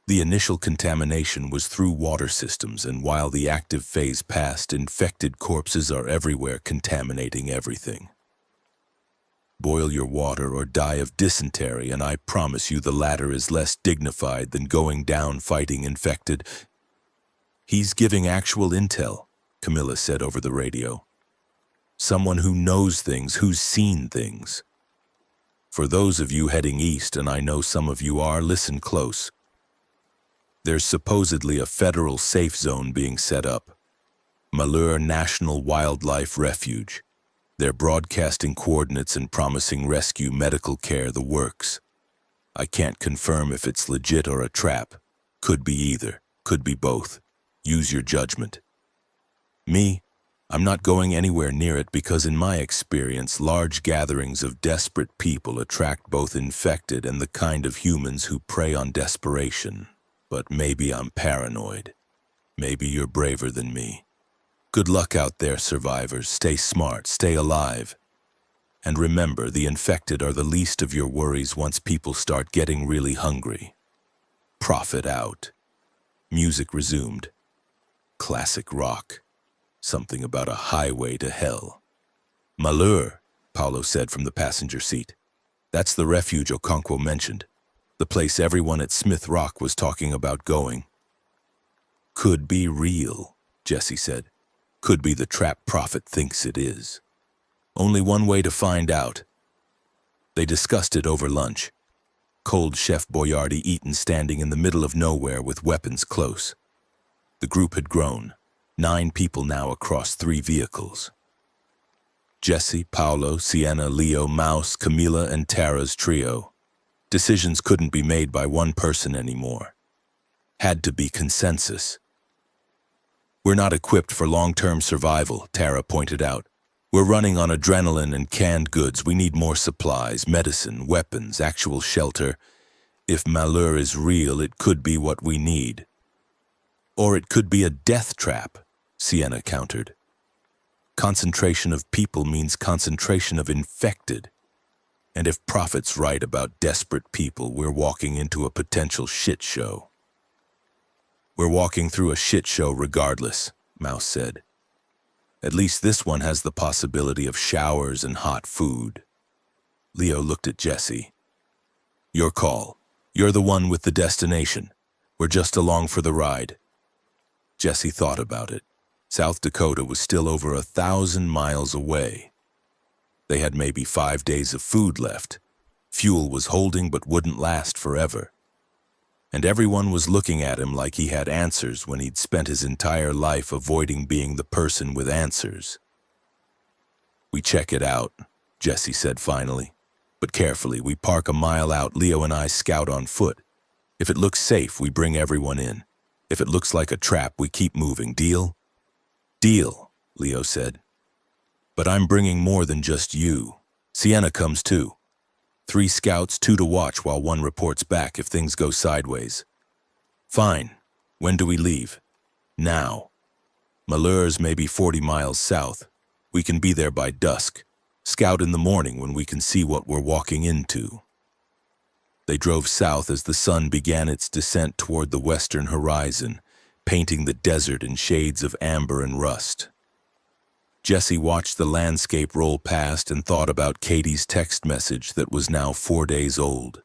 The initial contamination was through water systems, and while the active phase passed, infected corpses are everywhere, contaminating everything. Boil your water or die of dysentery, and I promise you the latter is less dignified than going down fighting infected. He's giving actual intel, Camilla said over the radio. Someone who knows things, who's seen things. For those of you heading east, and I know some of you are, listen close. There's supposedly a federal safe zone being set up. Malheur National Wildlife Refuge. They're broadcasting coordinates and promising rescue, medical care, the works. I can't confirm if it's legit or a trap. Could be either. Could be both. Use your judgment. Me? I'm not going anywhere near it because in my experience, large gatherings of desperate people attract both infected and the kind of humans who prey on desperation. But maybe I'm paranoid. Maybe you're braver than me. Good luck out there, survivors. Stay smart, stay alive. And remember, the infected are the least of your worries once people start getting really hungry. Prophet out. Music resumed. Classic rock. Something about a highway to hell. Malheur, Paolo said from the passenger seat. That's the refuge Okonkwo mentioned. The place everyone at Smith Rock was talking about going. Could be real, Jesse said. Could be the trap Prophet thinks it is. Only one way to find out. They discussed it over lunch. Cold Chef Boyardee eaten standing in the middle of nowhere with weapons close. The group had grown. 9 people now across 3 vehicles. Jesse, Paolo, Sienna, Leo, Mouse, Camila, and Tara's trio. Decisions couldn't be made by one person anymore. Had to be consensus. We're not equipped for long-term survival, Tara pointed out. We're running on adrenaline and canned goods. We need more supplies, medicine, weapons, actual shelter. If Malheur is real, it could be what we need. Or it could be a death trap, Sienna countered. Concentration of people means concentration of infected. And if Prophet's right about desperate people, we're walking into a potential shit show. We're walking through a shit show regardless, Mouse said. At least this one has the possibility of showers and hot food. Leo looked at Jesse. Your call. You're the one with the destination. We're just along for the ride. Jesse thought about it. South Dakota was still over 1,000 miles away. They had maybe 5 days of food left. Fuel was holding but wouldn't last forever. And everyone was looking at him like he had answers when he'd spent his entire life avoiding being the person with answers. We check it out, Jesse said finally. But carefully, we park a mile out. Leo and I scout on foot. If it looks safe, we bring everyone in. If it looks like a trap, we keep moving. Deal? Deal, Leo said. But I'm bringing more than just you. Sienna comes too. 3 scouts, 2 to watch while 1 reports back if things go sideways. Fine. When do we leave? Now. Malheur's maybe 40 miles south. We can be there by dusk. Scout in the morning when we can see what we're walking into. They drove south as the sun began its descent toward the western horizon, painting the desert in shades of amber and rust. Jesse watched the landscape roll past and thought about Katie's text message that was now 4 days old.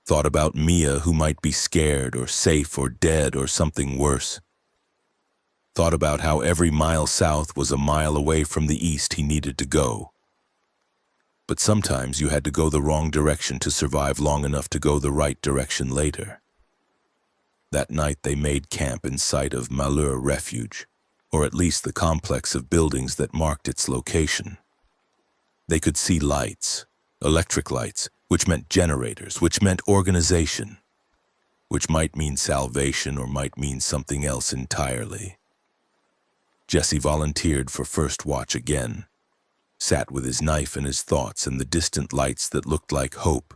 Thought about Mia, who might be scared or safe or dead or something worse. Thought about how every mile south was a mile away from the east he needed to go. But sometimes you had to go the wrong direction to survive long enough to go the right direction later. That night they made camp in sight of Malheur refuge, or at least the complex of buildings that marked its location. They could see lights, electric lights, which meant generators, which meant organization, which might mean salvation or might mean something else entirely. Jesse volunteered for first watch again, sat with his knife and his thoughts and the distant lights that looked like hope,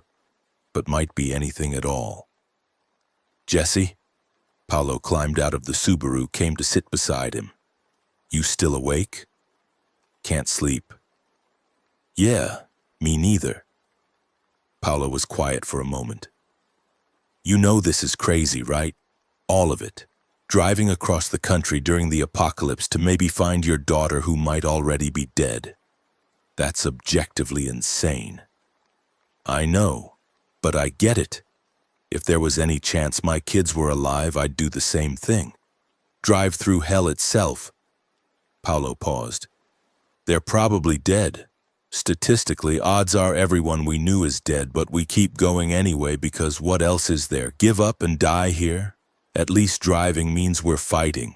but might be anything at all. Jesse? Paolo climbed out of the Subaru, came to sit beside him. You still awake? Can't sleep. Yeah, me neither. Paolo was quiet for a moment. You know this is crazy, right? All of it. Driving across the country during the apocalypse to maybe find your daughter who might already be dead. That's objectively insane. I know, but I get it. If there was any chance my kids were alive, I'd do the same thing. Drive through hell itself. Paolo paused. They're probably dead. Statistically, odds are everyone we knew is dead, but we keep going anyway because what else is there? Give up and die here? At least driving means we're fighting.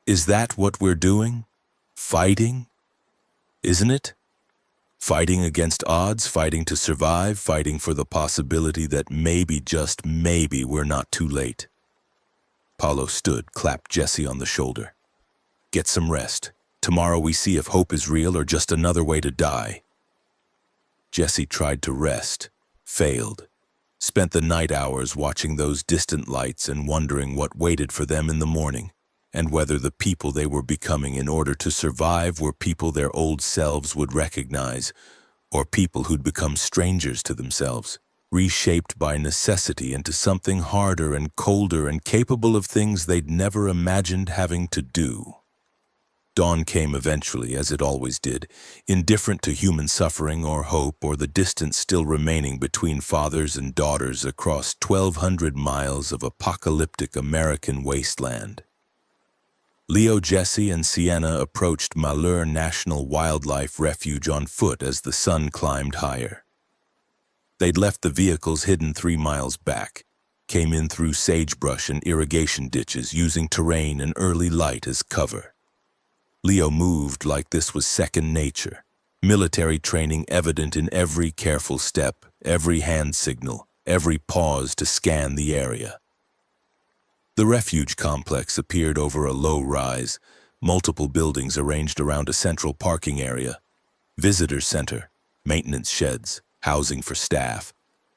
Is that what we're doing? Fighting? Isn't it? Fighting against odds, fighting to survive, fighting for the possibility that maybe, just maybe, we're not too late. Paolo stood, clapped Jesse on the shoulder. Get some rest. Tomorrow we see if hope is real or just another way to die. Jesse tried to rest, failed. Spent the night hours watching those distant lights and wondering what waited for them in the morning, and whether the people they were becoming in order to survive were people their old selves would recognize, or people who'd become strangers to themselves, reshaped by necessity into something harder and colder and capable of things they'd never imagined having to do. Dawn came eventually, as it always did, indifferent to human suffering or hope or the distance still remaining between fathers and daughters across 1,200 miles of apocalyptic American wasteland. Leo, Jesse, and Sienna approached Malheur National Wildlife Refuge on foot as the sun climbed higher. They'd left the vehicles hidden 3 miles back, came in through sagebrush and irrigation ditches using terrain and early light as cover. Leo moved like this was second nature, military training evident in every careful step, every hand signal, every pause to scan the area. The refuge complex appeared over a low rise, multiple buildings arranged around a central parking area, visitor center, maintenance sheds, housing for staff,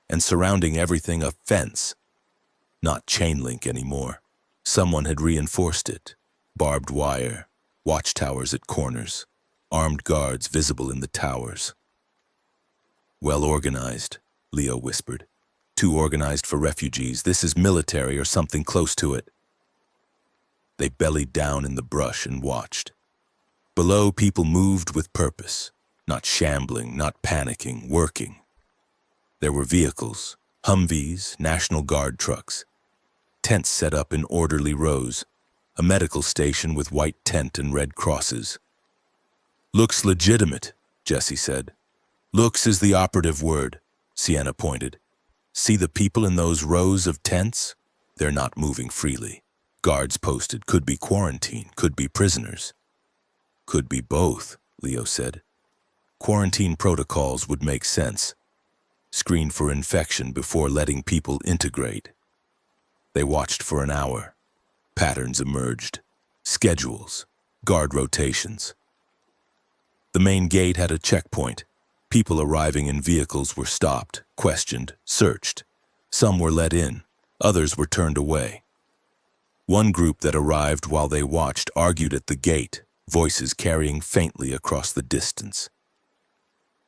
and surrounding everything a fence. Not chain link anymore. Someone had reinforced it. Barbed wire, watchtowers at corners, armed guards visible in the towers. Well organized, Leo whispered. Too organized for refugees. This is military or something close to it. They bellied down in the brush and watched. Below, people moved with purpose, not shambling, not panicking, working. There were vehicles, Humvees, National Guard trucks. Tents set up in orderly rows. A medical station with white tent and red crosses. "Looks legitimate," Jesse said. "Looks is the operative word," Sienna pointed. "See the people in those rows of tents? They're not moving freely. Guards posted, could be quarantine, could be prisoners." "Could be both," Leo said. "Quarantine protocols would make sense. Screen for infection before letting people integrate." They watched for an hour. Patterns emerged. Schedules. Guard rotations. The main gate had a checkpoint. People arriving in vehicles were stopped, questioned, searched. Some were let in. Others were turned away. One group that arrived while they watched argued at the gate, voices carrying faintly across the distance.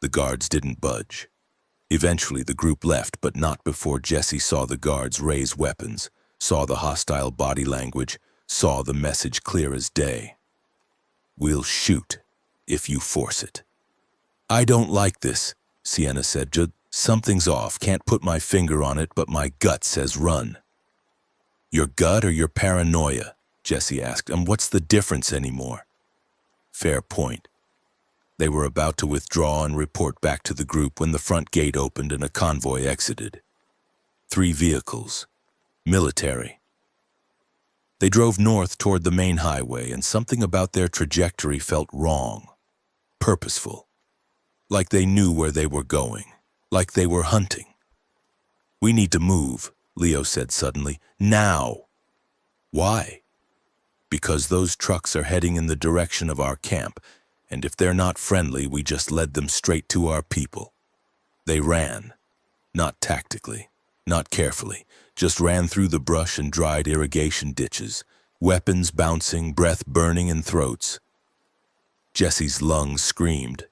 The guards didn't budge. Eventually the group left, but not before Jesse saw the guards raise weapons, saw the hostile body language, saw the message clear as day. "We'll shoot if you force it." "I don't like this," Sienna said. "Something's off. Can't put my finger on it, but my gut says run." "Your gut or your paranoia?" Jesse asked. "And what's the difference anymore?" "Fair point." They were about to withdraw and report back to the group when the front gate opened and a convoy exited. 3 vehicles. Military. They drove north toward the main highway, and something about their trajectory felt wrong. Purposeful. Like they knew where they were going. Like they were hunting. "We need to move," Leo said suddenly. "Now." "Why?" "Because those trucks are heading in the direction of our camp, and if they're not friendly, we just led them straight to our people." They ran. Not tactically. Not carefully. Just ran through the brush and dried irrigation ditches. Weapons bouncing, breath burning in throats. Jesse's lungs screamed.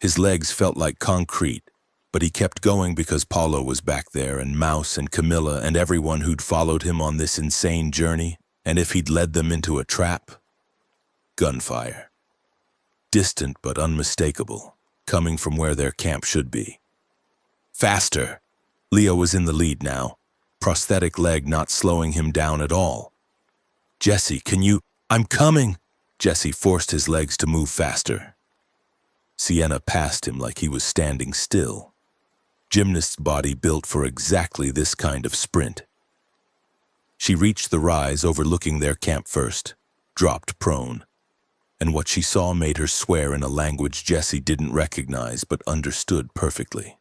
His legs felt like concrete, but he kept going because Paulo was back there, and Mouse and Camilla and everyone who'd followed him on this insane journey, and if he'd led them into a trap. Gunfire. Distant but unmistakable, coming from where their camp should be. "Faster!" Leo was in the lead now, prosthetic leg not slowing him down at all. "Jesse, can you—" "I'm coming!" Jesse forced his legs to move faster. Sienna passed him like he was standing still. Gymnast's body built for exactly this kind of sprint. She reached the rise overlooking their camp first, dropped prone, and what she saw made her swear in a language Jesse didn't recognize but understood perfectly.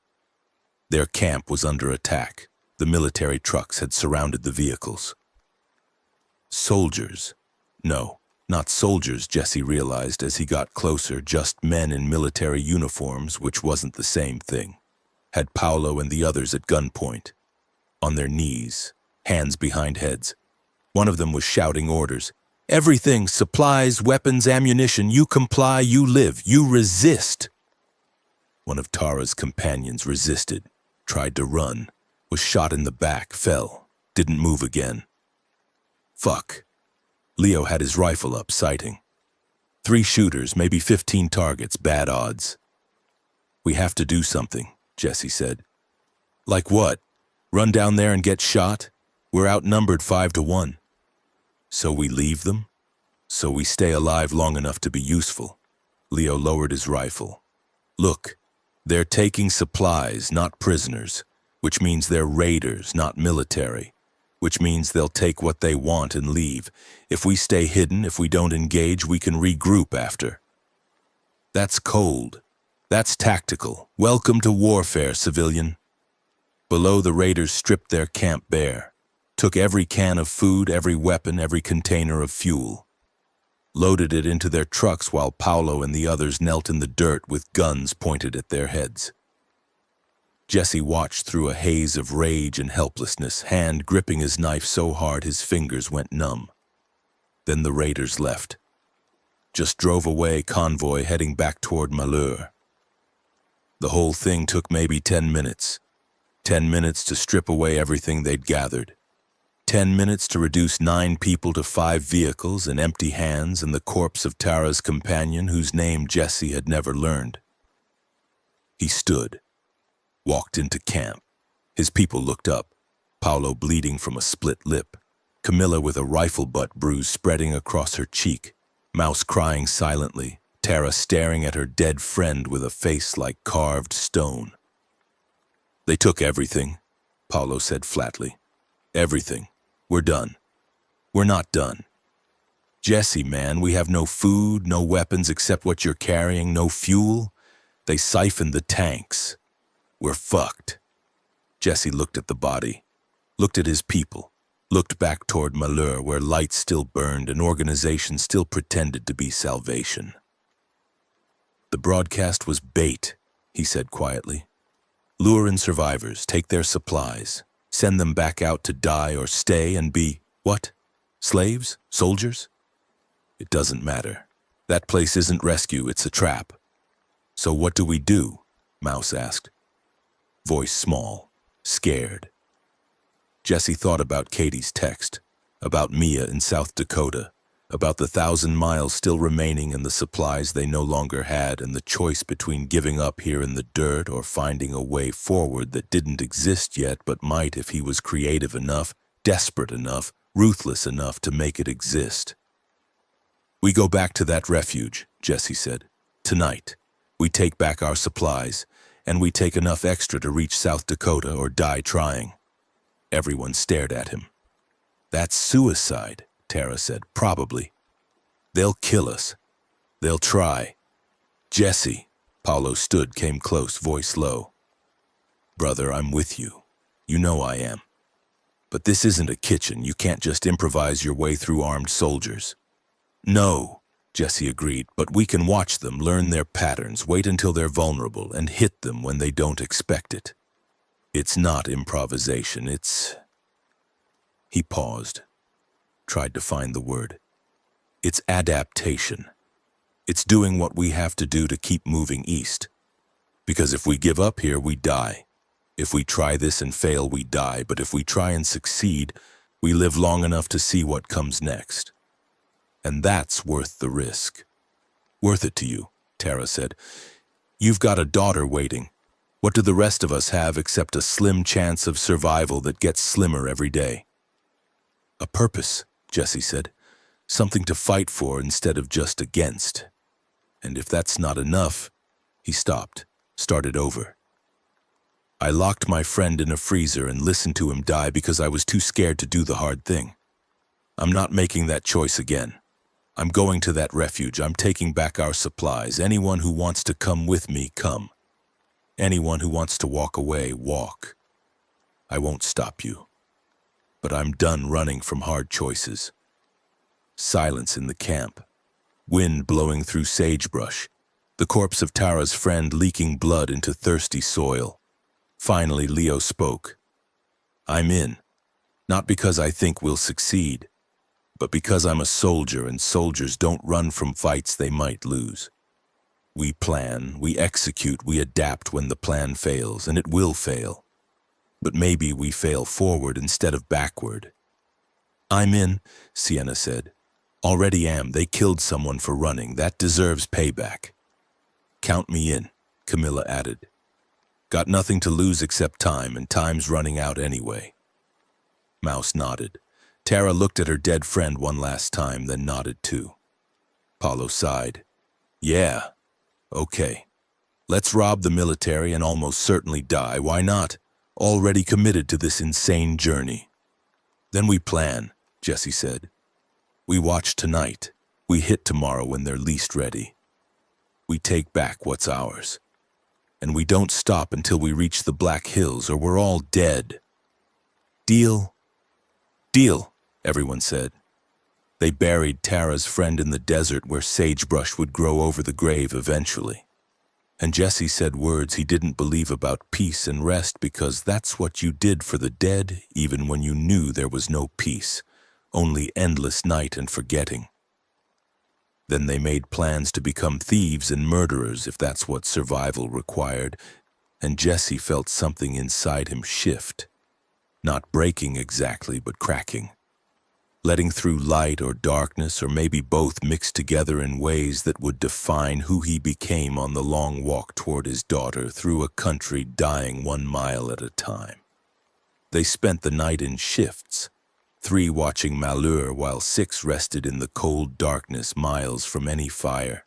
Their camp was under attack. The military trucks had surrounded the vehicles. Soldiers. No, not soldiers, Jesse realized as he got closer, just men in military uniforms, which wasn't the same thing. Had Paulo and the others at gunpoint. On their knees, hands behind heads. One of them was shouting orders. "Everything, supplies, weapons, ammunition, you comply, you live, you resist." One of Tara's companions resisted, tried to run, was shot in the back, fell, didn't move again. Fuck. Leo had his rifle up, sighting. 3 shooters, maybe 15 targets, bad odds. "We have to do something," Jesse said. "Like what? Run down there and get shot? We're outnumbered 5-1. "So we leave them? So we stay alive long enough to be useful." Leo lowered his rifle. "Look, they're taking supplies, not prisoners, which means they're raiders, not military, which means they'll take what they want and leave. If we stay hidden, if we don't engage, we can regroup after." "That's cold. That's tactical. Welcome to warfare, civilian." Below, the raiders stripped their camp bare, took every can of food, every weapon, every container of fuel, loaded it into their trucks while Paulo and the others knelt in the dirt with guns pointed at their heads. Jesse watched through a haze of rage and helplessness, hand gripping his knife so hard his fingers went numb. Then the raiders left. Just drove away, convoy heading back toward Malheur. The whole thing took maybe 10 minutes. 10 minutes to strip away everything they'd gathered. 10 minutes to reduce 9 people to 5 vehicles and empty hands and the corpse of Tara's companion whose name Jesse had never learned. He stood, walked into camp, His people looked up, Paolo bleeding from a split lip, Camilla with a rifle butt bruise spreading across her cheek, Mouse crying silently, Tara staring at her dead friend with a face like carved stone. "They took everything," Paolo said flatly. "Everything. We're done. We're not done. Jesse, man, we have no food, no weapons except what you're carrying, no fuel. They siphoned the tanks. We're fucked." Jesse looked at the body, looked at his people, looked back toward Malheur where lights still burned and organization still pretended to be salvation. "The broadcast was bait," he said quietly. "Lure in survivors, take their supplies, send them back out to die or stay and be, what? Slaves? Soldiers? It doesn't matter. That place isn't rescue, it's a trap." "So what do we do?" Mouse asked. Voice small, scared. Jesse thought about Katie's text, about Mia in South Dakota, about the 1,000 miles still remaining and the supplies they no longer had and the choice between giving up here in the dirt or finding a way forward that didn't exist yet but might if he was creative enough, desperate enough, ruthless enough to make it exist. "We go back to that refuge," Jesse said. "Tonight. We take back our supplies, and we take enough extra to reach South Dakota or die trying." Everyone stared at him. "That's suicide," Tara said. "Probably. They'll kill us. They'll try." "Jesse," Paolo stood, came close, voice low. "Brother, I'm with you. You know I am. But this isn't a kitchen. You can't just improvise your way through armed soldiers." "No," Jesse agreed, "but we can watch them, learn their patterns, wait until they're vulnerable, and hit them when they don't expect it. It's not improvisation, it's..." He paused, tried to find the word. "It's adaptation. It's doing what we have to do to keep moving east. Because if we give up here, we die. If we try this and fail, we die. But if we try and succeed, we live long enough to see what comes next. And that's worth the risk." "Worth it to you," Tara said. "You've got a daughter waiting. What do the rest of us have except a slim chance of survival that gets slimmer every day?" "A purpose," Jesse said. "Something to fight for instead of just against. And if that's not enough..." He stopped, started over. "I locked my friend in a freezer and listened to him die because I was too scared to do the hard thing. I'm not making that choice again. I'm going to that refuge. I'm taking back our supplies. Anyone who wants to come with me, come. Anyone who wants to walk away, walk. I won't stop you. But I'm done running from hard choices." Silence in the camp. Wind blowing through sagebrush. The corpse of Tara's friend leaking blood into thirsty soil. Finally, Leo spoke. "I'm in. Not because I think we'll succeed, but because I'm a soldier and soldiers don't run from fights they might lose. We plan, we execute, we adapt when the plan fails, and it will fail. But maybe we fail forward instead of backward." "I'm in," Sienna said. "Already am. They killed someone for running. That deserves payback." "Count me in," Camilla added. "Got nothing to lose except time, and time's running out anyway." Mouse nodded. Tara looked at her dead friend one last time, then nodded too. Paolo sighed. "Yeah. Okay. Let's rob the military and almost certainly die. Why not? Already committed to this insane journey." "Then we plan," Jesse said. "We watch tonight. We hit tomorrow when they're least ready. We take back what's ours. And we don't stop until we reach the Black Hills or we're all dead." "Deal?" "Deal," everyone said. They buried Tara's friend in the desert where sagebrush would grow over the grave eventually. And Jesse said words he didn't believe about peace and rest because that's what you did for the dead even when you knew there was no peace, only endless night and forgetting. Then they made plans to become thieves and murderers if that's what survival required, and Jesse felt something inside him shift. Not breaking exactly, but cracking. Letting through light or darkness, or maybe both mixed together in ways that would define who he became on the long walk toward his daughter through a country dying 1 mile at a time. They spent the night in shifts, 3 watching Malheur while 6 rested in the cold darkness miles from any fire.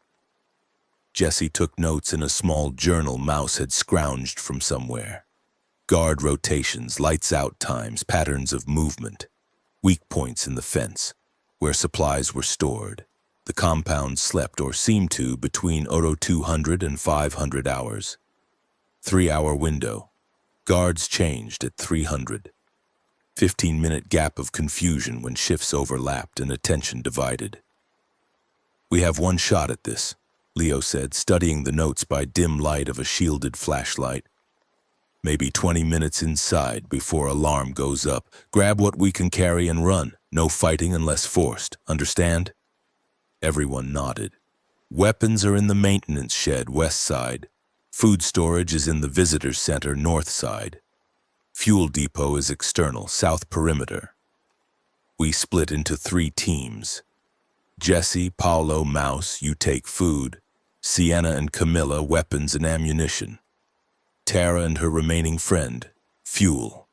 Jesse took notes in a small journal Mouse had scrounged from somewhere. Guard rotations, lights out times, patterns of movement, weak points in the fence, where supplies were stored. The compound slept or seemed to between 200 and 500 hours. 3-hour window. Guards changed at 300. 15-minute gap of confusion when shifts overlapped and attention divided. "We have one shot at this," Leo said, studying the notes by dim light of a shielded flashlight. "Maybe 20 minutes inside before alarm goes up. Grab what we can carry and run. No fighting unless forced. Understand?" Everyone nodded. "Weapons are in the maintenance shed, west side. Food storage is in the visitor center, north side. Fuel depot is external, south perimeter." We split into 3 teams. Jesse, Paolo, Mouse, you take food. Sienna and Camilla, weapons and ammunition. Tara and her remaining friend, fuel.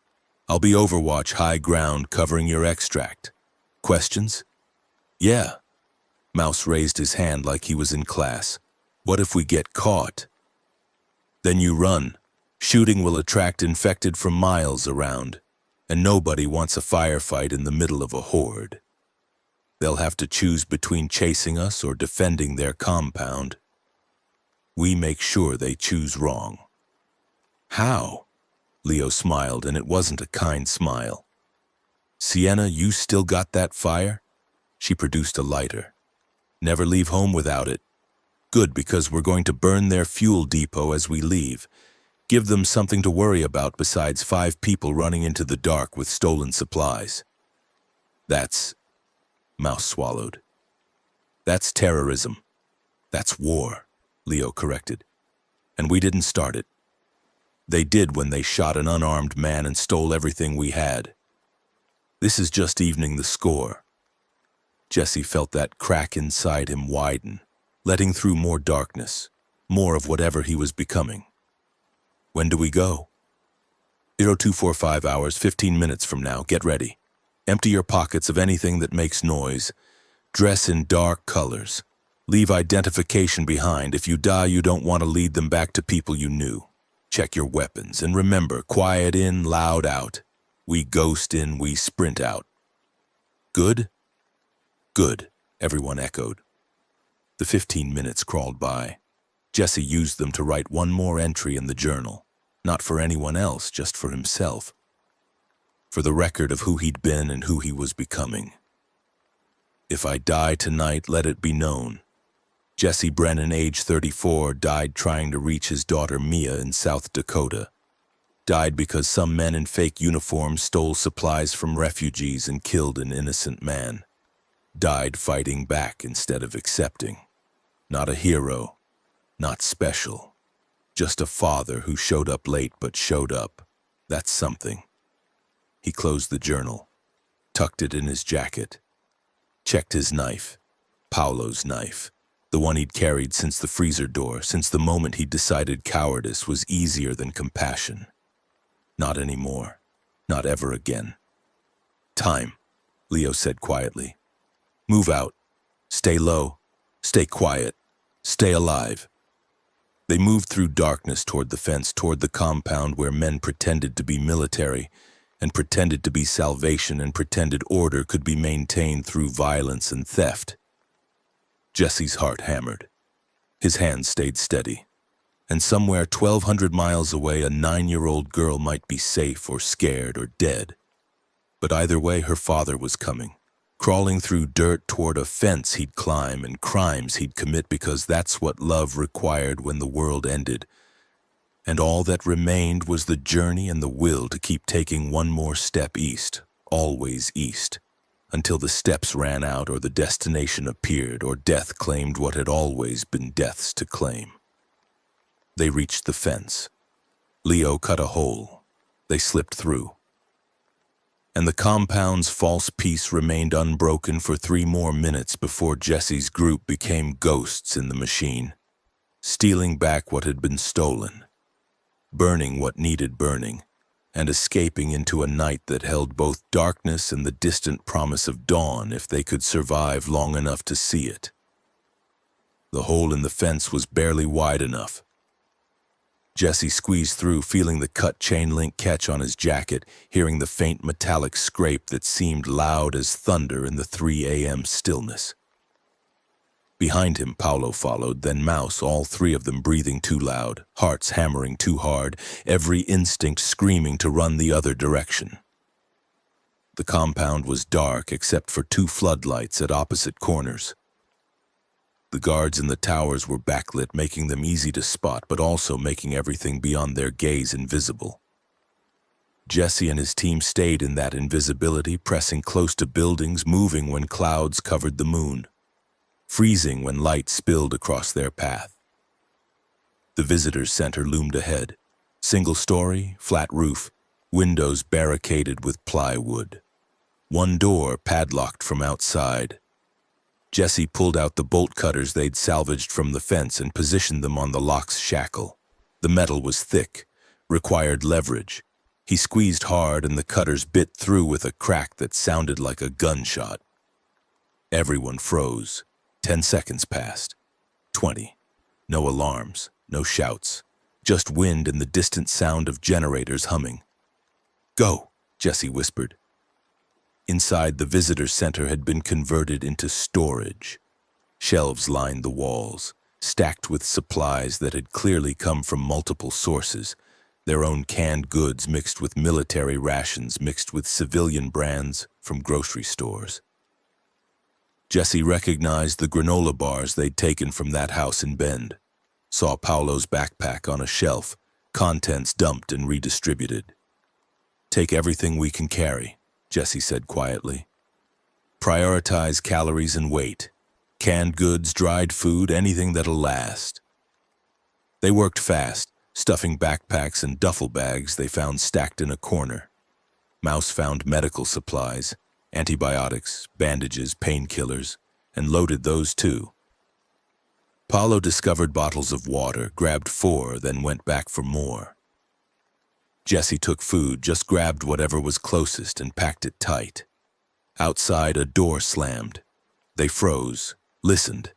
I'll be overwatch high ground covering your extract. Questions? "Yeah." Mouse raised his hand like he was in class. "What if we get caught?" "Then you run. Shooting will attract infected from miles around, and nobody wants a firefight in the middle of a horde. They'll have to choose between chasing us or defending their compound. We make sure they choose wrong." "How?" Leo smiled, and it wasn't a kind smile. "Sienna, you still got that fire?" She produced a lighter. "Never leave home without it. Good, because we're going to burn their fuel depot as we leave. Give them something to worry about besides 5 people running into the dark with stolen supplies." "That's..." Mouse swallowed. "That's terrorism. That's war," Leo corrected. "And we didn't start it. They did when they shot an unarmed man and stole everything we had. This is just evening the score." Jesse felt that crack inside him widen, letting through more darkness, more of whatever he was becoming. "When do we go?" 0245 hours, 15 minutes from now. Get ready. Empty your pockets of anything that makes noise. Dress in dark colors. Leave identification behind. If you die, you don't want to lead them back to people you knew. Check your weapons, and remember, quiet in, loud out. We ghost in, we sprint out. Good? Good, everyone echoed. The 15 minutes crawled by. Jesse used them to write one more entry in the journal, not for anyone else, just for himself. For the record of who he'd been and who he was becoming. "If I die tonight, let it be known. Jesse Brennan, age 34, died trying to reach his daughter Mia in South Dakota. Died because some men in fake uniforms stole supplies from refugees and killed an innocent man. Died fighting back instead of accepting. Not a hero, not special. Just a father who showed up late but showed up. That's something." He closed the journal, tucked it in his jacket, checked his knife, Paolo's knife. The one he'd carried since the freezer door, since the moment he'd decided cowardice was easier than compassion. Not anymore. Not ever again. "Time," Leo said quietly. "Move out. Stay low. Stay quiet. Stay alive." They moved through darkness toward the fence, toward the compound where men pretended to be military, and pretended to be salvation, and pretended order could be maintained through violence and theft. Jesse's heart hammered. His hands stayed steady. And somewhere 1,200 miles away, a 9-year-old girl might be safe or scared or dead. But either way, her father was coming, crawling through dirt toward a fence he'd climb and crimes he'd commit, because that's what love required when the world ended. And all that remained was the journey and the will to keep taking one more step east, always east. Until the steps ran out or the destination appeared or death claimed what had always been death's to claim. They reached the fence. Leo cut a hole. They slipped through. And the compound's false peace remained unbroken for 3 more minutes before Jesse's group became ghosts in the machine, stealing back what had been stolen, burning what needed burning, and escaping into a night that held both darkness and the distant promise of dawn if they could survive long enough to see it. The hole in the fence was barely wide enough. Jesse squeezed through, feeling the cut chain link catch on his jacket, hearing the faint metallic scrape that seemed loud as thunder in the 3 a.m. stillness. Behind him, Paolo followed, then Mouse, all three of them breathing too loud, hearts hammering too hard, every instinct screaming to run the other direction. The compound was dark except for 2 floodlights at opposite corners. The guards in the towers were backlit, making them easy to spot, but also making everything beyond their gaze invisible. Jesse and his team stayed in that invisibility, pressing close to buildings, moving when clouds covered the moon, freezing when light spilled across their path. The visitors' center loomed ahead. Single story, flat roof, windows barricaded with plywood. One door padlocked from outside. Jesse pulled out the bolt cutters they'd salvaged from the fence and positioned them on the lock's shackle. The metal was thick, required leverage. He squeezed hard and the cutters bit through with a crack that sounded like a gunshot. Everyone froze. 10 seconds passed. 20. No alarms, no shouts. Just wind and the distant sound of generators humming. "Go," Jesse whispered. Inside, the visitor center had been converted into storage. Shelves lined the walls, stacked with supplies that had clearly come from multiple sources, their own canned goods mixed with military rations, mixed with civilian brands from grocery stores. Jesse recognized the granola bars they'd taken from that house in Bend, saw Paolo's backpack on a shelf, contents dumped and redistributed. "Take everything we can carry," Jesse said quietly. "Prioritize calories and weight. Canned goods, dried food, anything that'll last." They worked fast, stuffing backpacks and duffel bags they found stacked in a corner. Mouse found medical supplies, antibiotics, bandages, painkillers, and loaded those too. Paolo discovered bottles of water, grabbed 4, then went back for more. Jesse took food, just grabbed whatever was closest and packed it tight. Outside, a door slammed. They froze, listened.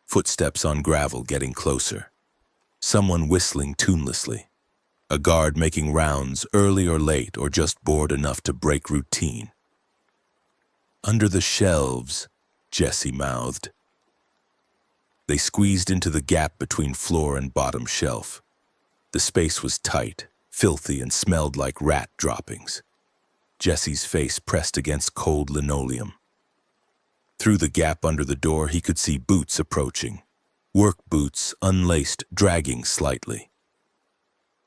Footsteps on gravel getting closer. Someone whistling tunelessly. A guard making rounds, early or late, or just bored enough to break routine. "Under the shelves," Jesse mouthed. They squeezed into the gap between floor and bottom shelf. The space was tight, filthy, and smelled like rat droppings. Jesse's face pressed against cold linoleum. Through the gap under the door, he could see boots approaching. Work boots, unlaced, dragging slightly.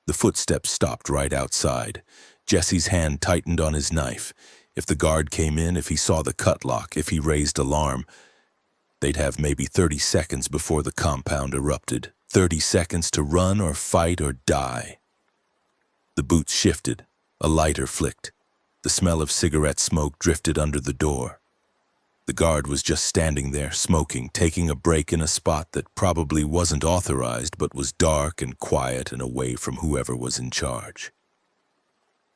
The footsteps stopped right outside. Jesse's hand tightened on his knife. If the guard came in, if he saw the cut lock, if he raised alarm, they'd have maybe 30 seconds before the compound erupted. 30 seconds to run or fight or die. The boots shifted. A lighter flicked. The smell of cigarette smoke drifted under the door. The guard was just standing there, smoking, taking a break in a spot that probably wasn't authorized but was dark and quiet and away from whoever was in charge.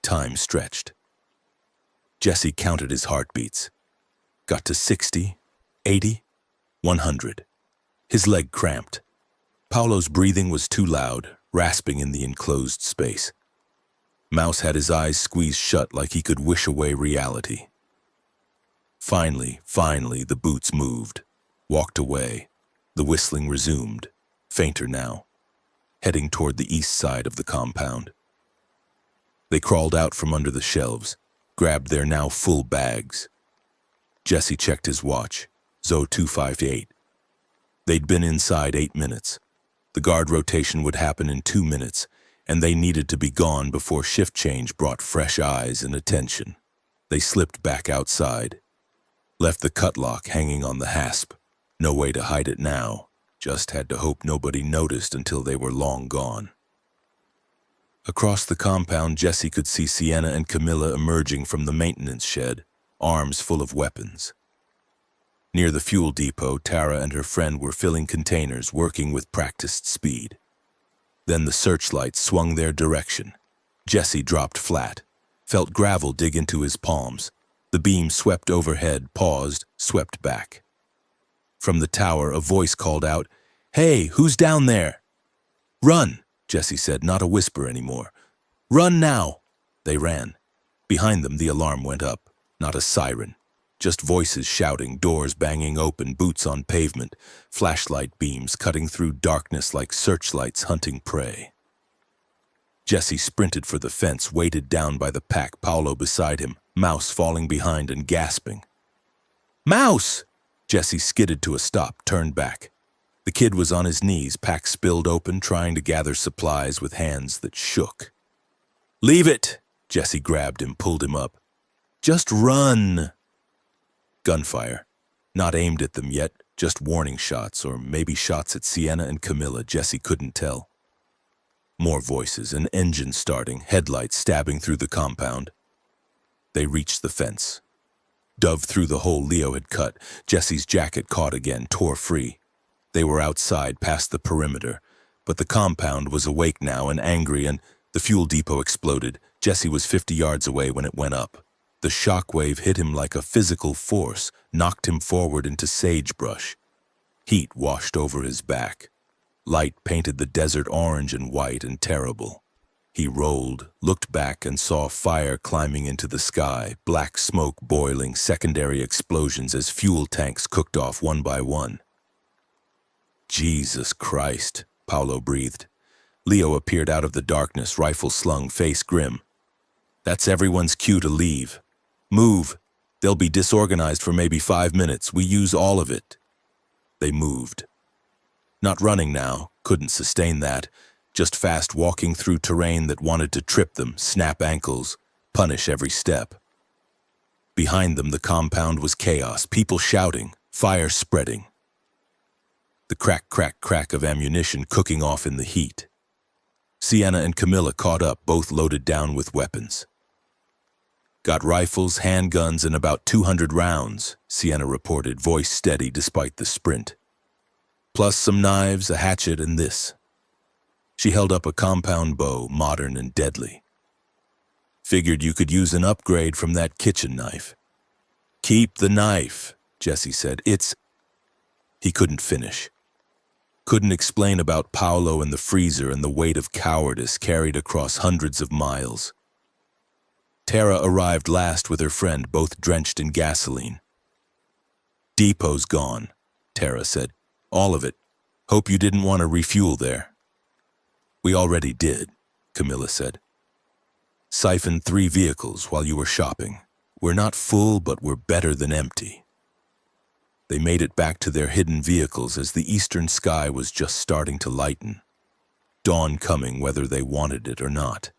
Time stretched. Jesse counted his heartbeats. Got to 60, 80, 100. His leg cramped. Paolo's breathing was too loud, rasping in the enclosed space. Mouse had his eyes squeezed shut like he could wish away reality. Finally, the boots moved, walked away. The whistling resumed, fainter now, heading toward the east side of the compound. They crawled out from under the shelves, grabbed their now full bags. Jesse checked his watch, Zo 258. They'd been inside 8 minutes. The guard rotation would happen in 2 minutes, and they needed to be gone before shift change brought fresh eyes and attention. They slipped back outside, left the cut lock hanging on the hasp. No way to hide it now, just had to hope nobody noticed until they were long gone. Across the compound, Jesse could see Sienna and Camilla emerging from the maintenance shed, arms full of weapons. Near the fuel depot, Tara and her friend were filling containers, working with practiced speed. Then the searchlights swung their direction. Jesse dropped flat, felt gravel dig into his palms. The beam swept overhead, paused, swept back. From the tower, a voice called out, "Hey, who's down there?" "Run," Jesse said, not a whisper anymore. "Run now." They ran. Behind them, the alarm went up. Not a siren. Just voices shouting, doors banging open, boots on pavement, flashlight beams cutting through darkness like searchlights hunting prey. Jesse sprinted for the fence, weighted down by the pack, Paolo beside him, Mouse falling behind and gasping. "Mouse!" Jesse skidded to a stop, turned back. The kid was on his knees, pack spilled open, trying to gather supplies with hands that shook. "Leave it!" Jesse grabbed him, pulled him up. "Just run!" Gunfire. Not aimed at them yet, just warning shots, or maybe shots at Sienna and Camilla, Jesse couldn't tell. More voices, an engine starting, headlights stabbing through the compound. They reached the fence. Dove through the hole Leo had cut. Jesse's jacket caught again, tore free. They were outside, past the perimeter, but the compound was awake now and angry, and the fuel depot exploded. Jesse was 50 yards away when it went up. The shockwave hit him like a physical force, knocked him forward into sagebrush. Heat washed over his back. Light painted the desert orange and white and terrible. He rolled, looked back, and saw fire climbing into the sky, black smoke boiling, secondary explosions as fuel tanks cooked off one by one. "Jesus Christ," Paolo breathed. Leo appeared out of the darkness, rifle slung, face grim. "That's everyone's cue to leave. Move. They'll be disorganized for maybe 5 minutes. We use all of it." They moved. Not running now, couldn't sustain that, just fast walking through terrain that wanted to trip them, snap ankles, punish every step. Behind them, the compound was chaos, people shouting, fire spreading. The crack, crack, crack of ammunition cooking off in the heat. Sienna and Camilla caught up, both loaded down with weapons. "Got rifles, handguns, and about 200 rounds," Sienna reported, voice steady despite the sprint. "Plus some knives, a hatchet, and this." She held up a compound bow, modern and deadly. "Figured you could use an upgrade from that kitchen knife." "Keep the knife," Jesse said. He couldn't finish. Couldn't explain about Paolo and the freezer and the weight of cowardice carried across hundreds of miles. Tara arrived last with her friend, both drenched in gasoline. "Depot's gone," Tara said. "All of it. Hope you didn't want to refuel there." "We already did," Camilla said. "Siphoned 3 vehicles while you were shopping. We're not full, but we're better than empty." They made it back to their hidden vehicles as the eastern sky was just starting to lighten. Dawn coming whether they wanted it or not.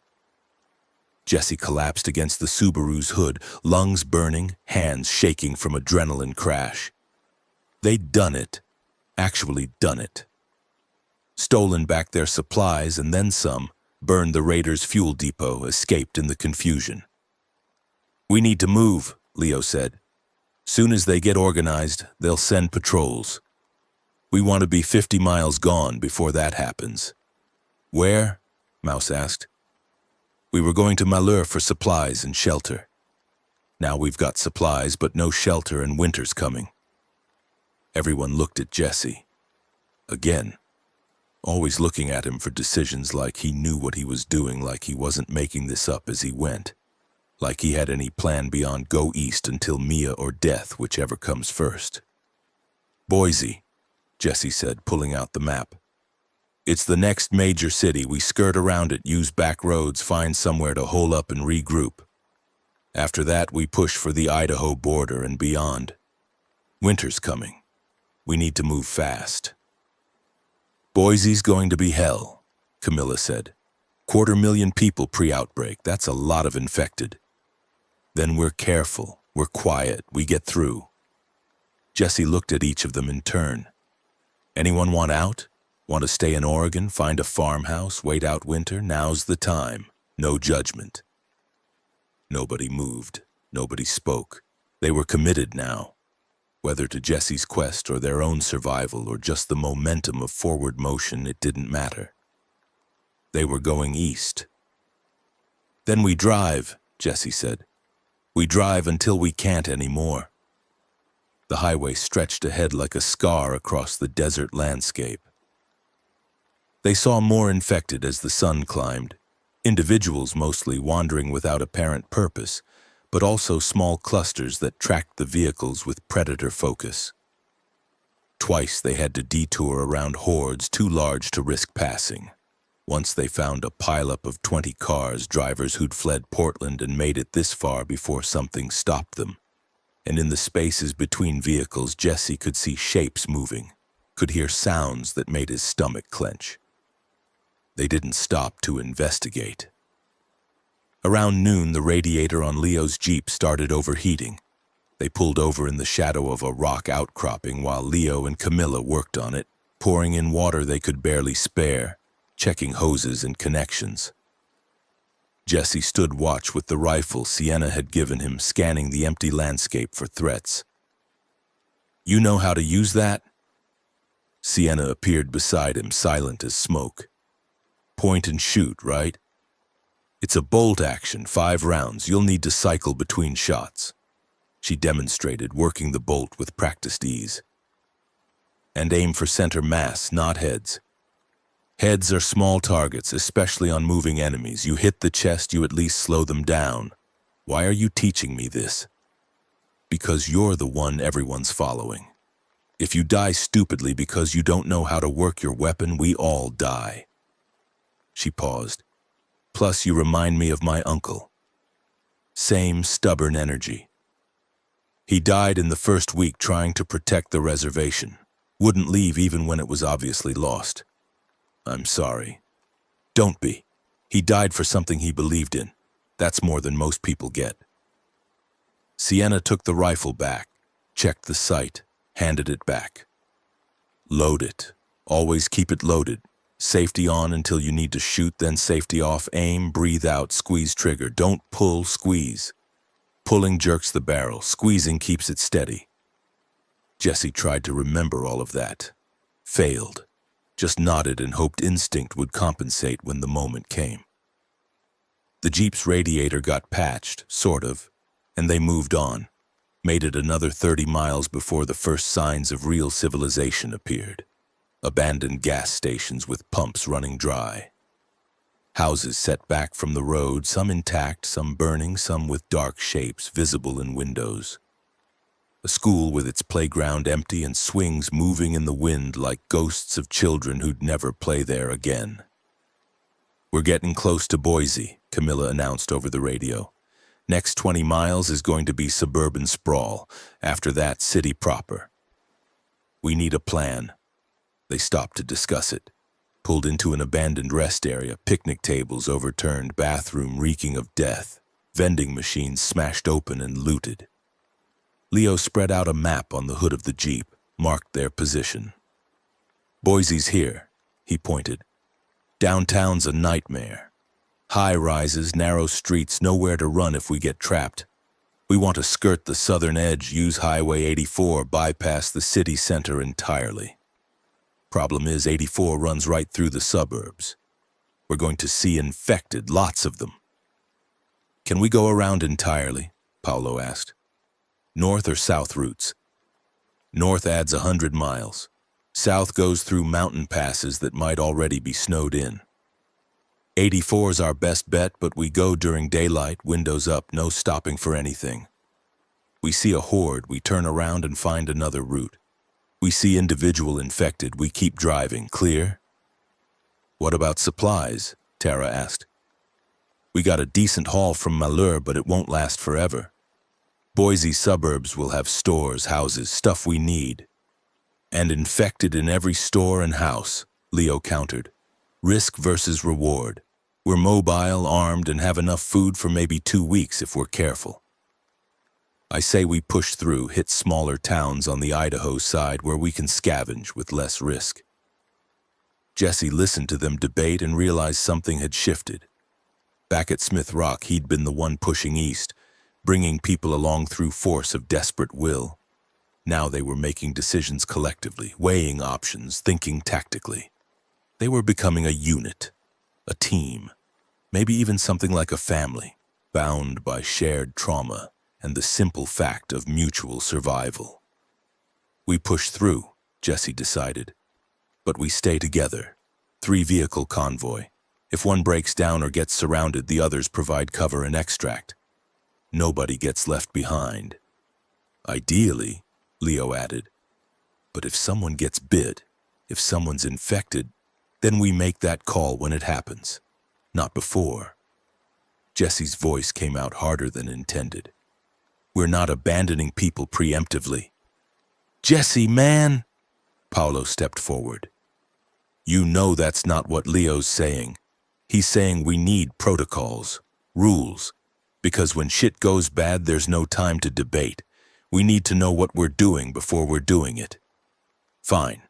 Jesse collapsed against the Subaru's hood, lungs burning, hands shaking from adrenaline crash. They'd done it, actually done it. Stolen back their supplies and then some, burned the raiders' fuel depot, escaped in the confusion. "We need to move," Leo said. "Soon as they get organized, they'll send patrols. We want to be 50 miles gone before that happens." "Where?" Mouse asked. "We were going to Malheur for supplies and shelter. Now we've got supplies but no shelter and winter's coming." Everyone looked at Jesse. Again. Always looking at him for decisions, like he knew what he was doing, like he wasn't making this up as he went. Like he had any plan beyond go east until Mia or death, whichever comes first. "Boise," Jesse said, pulling out the map. "It's the next major city. We skirt around it, use back roads, find somewhere to hole up and regroup. After that, we push for the Idaho border and beyond. Winter's coming. We need to move fast." "Boise's going to be hell," Camilla said. "250,000 people pre-outbreak. That's a lot of infected. Then we're careful, we're quiet, we get through." Jesse looked at each of them in turn. "Anyone want out? Want to stay in Oregon, find a farmhouse, wait out winter? Now's the time. No judgment." Nobody moved. Nobody spoke. They were committed now. Whether to Jesse's quest or their own survival or just the momentum of forward motion, it didn't matter. They were going east. Then we drive, Jesse said. We drive until we can't anymore. The highway stretched ahead like a scar across the desert landscape. They saw more infected as the sun climbed, individuals mostly wandering without apparent purpose, but also small clusters that tracked the vehicles with predator focus. Twice they had to detour around hordes too large to risk passing. Once they found a pileup of 20 cars, drivers who'd fled Portland and made it this far before something stopped them. And in the spaces between vehicles, Jesse could see shapes moving, could hear sounds that made his stomach clench. They didn't stop to investigate. Around noon, the radiator on Leo's Jeep started overheating. They pulled over in the shadow of a rock outcropping while Leo and Camilla worked on it, pouring in water they could barely spare, checking hoses and connections. Jesse stood watch with the rifle Sienna had given him, scanning the empty landscape for threats. "You know how to use that?" Sienna appeared beside him, silent as smoke. "Point and shoot, right? It's a bolt action, 5 rounds. You'll need to cycle between shots." She demonstrated, working the bolt with practiced ease. "And aim for center mass, not heads. Heads are small targets, especially on moving enemies. You hit the chest, you at least slow them down. Why are you teaching me this?" "Because you're the one everyone's following. If you die stupidly because you don't know how to work your weapon, we all die." She paused. "Plus, you remind me of my uncle. Same stubborn energy. He died in the first week trying to protect the reservation. Wouldn't leave even when it was obviously lost. I'm sorry." "Don't be. He died for something he believed in. That's more than most people get." Sienna took the rifle back, checked the sight, handed it back. "Load it. Always keep it loaded. Safety on until you need to shoot, then safety off. Aim, breathe out, squeeze trigger. Don't pull, squeeze. Pulling jerks the barrel. Squeezing keeps it steady." Jesse tried to remember all of that. Failed. Just nodded and hoped instinct would compensate when the moment came. The Jeep's radiator got patched, sort of, and they moved on, made it another 30 miles before the first signs of real civilization appeared. Abandoned gas stations with pumps running dry. Houses set back from the road, some intact, some burning, some with dark shapes visible in windows. A school with its playground empty and swings moving in the wind like ghosts of children who'd never play there again. "We're getting close to Boise," Camilla announced over the radio. "Next 20 miles is going to be suburban sprawl. After that, city proper. We need a plan." They stopped to discuss it. Pulled into an abandoned rest area, picnic tables overturned, bathroom reeking of death, vending machines smashed open and looted. Leo spread out a map on the hood of the Jeep, marked their position. "Boise's here," he pointed. "Downtown's a nightmare. High rises, narrow streets, nowhere to run if we get trapped. We want to skirt the southern edge, use Highway 84, bypass the city center entirely. Problem is, 84 runs right through the suburbs. We're going to see infected, lots of them." "Can we go around entirely?" Paolo asked. "North or south routes?" "North adds 100 miles. South goes through mountain passes that might already be snowed in. 84's our best bet, but we go during daylight, windows up, no stopping for anything. We see a horde, we turn around and find another route. We see individual infected, we keep driving. Clear?" "What about supplies?" Tara asked. "We got a decent haul from Malheur, but it won't last forever. Boise suburbs will have stores, houses, stuff we need. And infected in every store and house," Leo countered. "Risk versus reward. We're mobile, armed, and have enough food for maybe 2 weeks if we're careful. I say we push through, hit smaller towns on the Idaho side where we can scavenge with less risk." Jesse listened to them debate and realized something had shifted. Back at Smith Rock, he'd been the one pushing east, bringing people along through force of desperate will. Now they were making decisions collectively, weighing options, thinking tactically. They were becoming a unit, a team. Maybe even something like a family, bound by shared trauma and the simple fact of mutual survival. We push through, Jesse decided. But we stay together. 3-vehicle convoy. If one breaks down or gets surrounded, the others provide cover and extract. Nobody gets left behind. Ideally, Leo added. But if someone gets bit, if someone's infected, then we make that call when it happens, not before. Jesse's voice came out harder than intended. We're not abandoning people preemptively. Jesse, man! Paolo stepped forward. You know that's not what Leo's saying. He's saying we need protocols, rules, because when shit goes bad, there's no time to debate. We need to know what we're doing before we're doing it. Fine.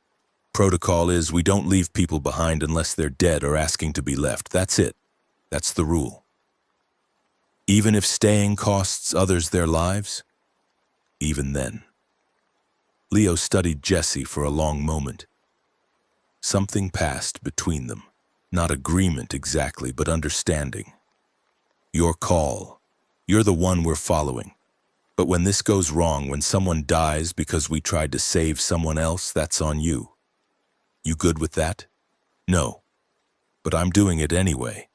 Protocol is we don't leave people behind unless they're dead or asking to be left. That's it. That's the rule. Even if staying costs others their lives? Even then. Leo studied Jesse for a long moment. Something passed between them. Not agreement exactly, but understanding. Your call. You're the one we're following. But when this goes wrong, when someone dies because we tried to save someone else, that's on you. You good with that? No. But I'm doing it anyway.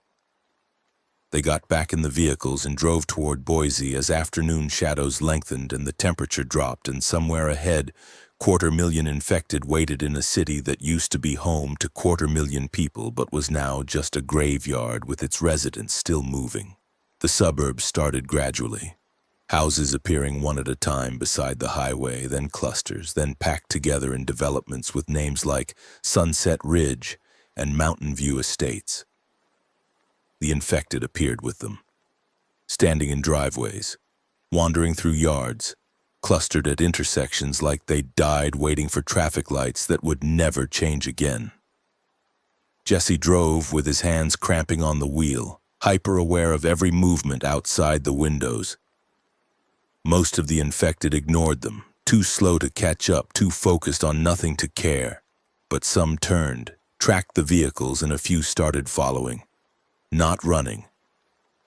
They got back in the vehicles and drove toward Boise as afternoon shadows lengthened and the temperature dropped, and somewhere ahead, 250,000 infected waited in a city that used to be home to 250,000 people but was now just a graveyard with its residents still moving. The suburbs started gradually. Houses appearing one at a time beside the highway, then clusters, then packed together in developments with names like Sunset Ridge and Mountain View Estates. The infected appeared with them, standing in driveways, wandering through yards, clustered at intersections like they died waiting for traffic lights that would never change again. Jesse drove with his hands cramping on the wheel, hyper-aware of every movement outside the windows. Most of the infected ignored them, too slow to catch up, too focused on nothing to care. But some turned, tracked the vehicles, and a few started following. Not running.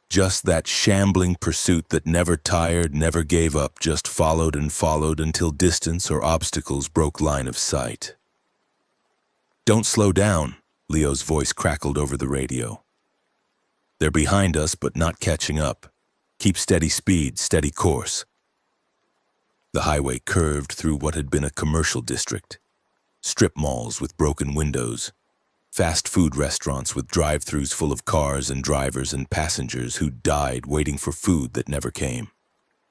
Just that shambling pursuit that never tired, never gave up, just followed and followed until distance or obstacles broke line of sight. Don't slow down, Leo's voice crackled over the radio. They're behind us, but not catching up. Keep steady speed, steady course. The highway curved through what had been a commercial district. Strip malls with broken windows. Fast food restaurants with drive-thrus full of cars and drivers and passengers who died waiting for food that never came.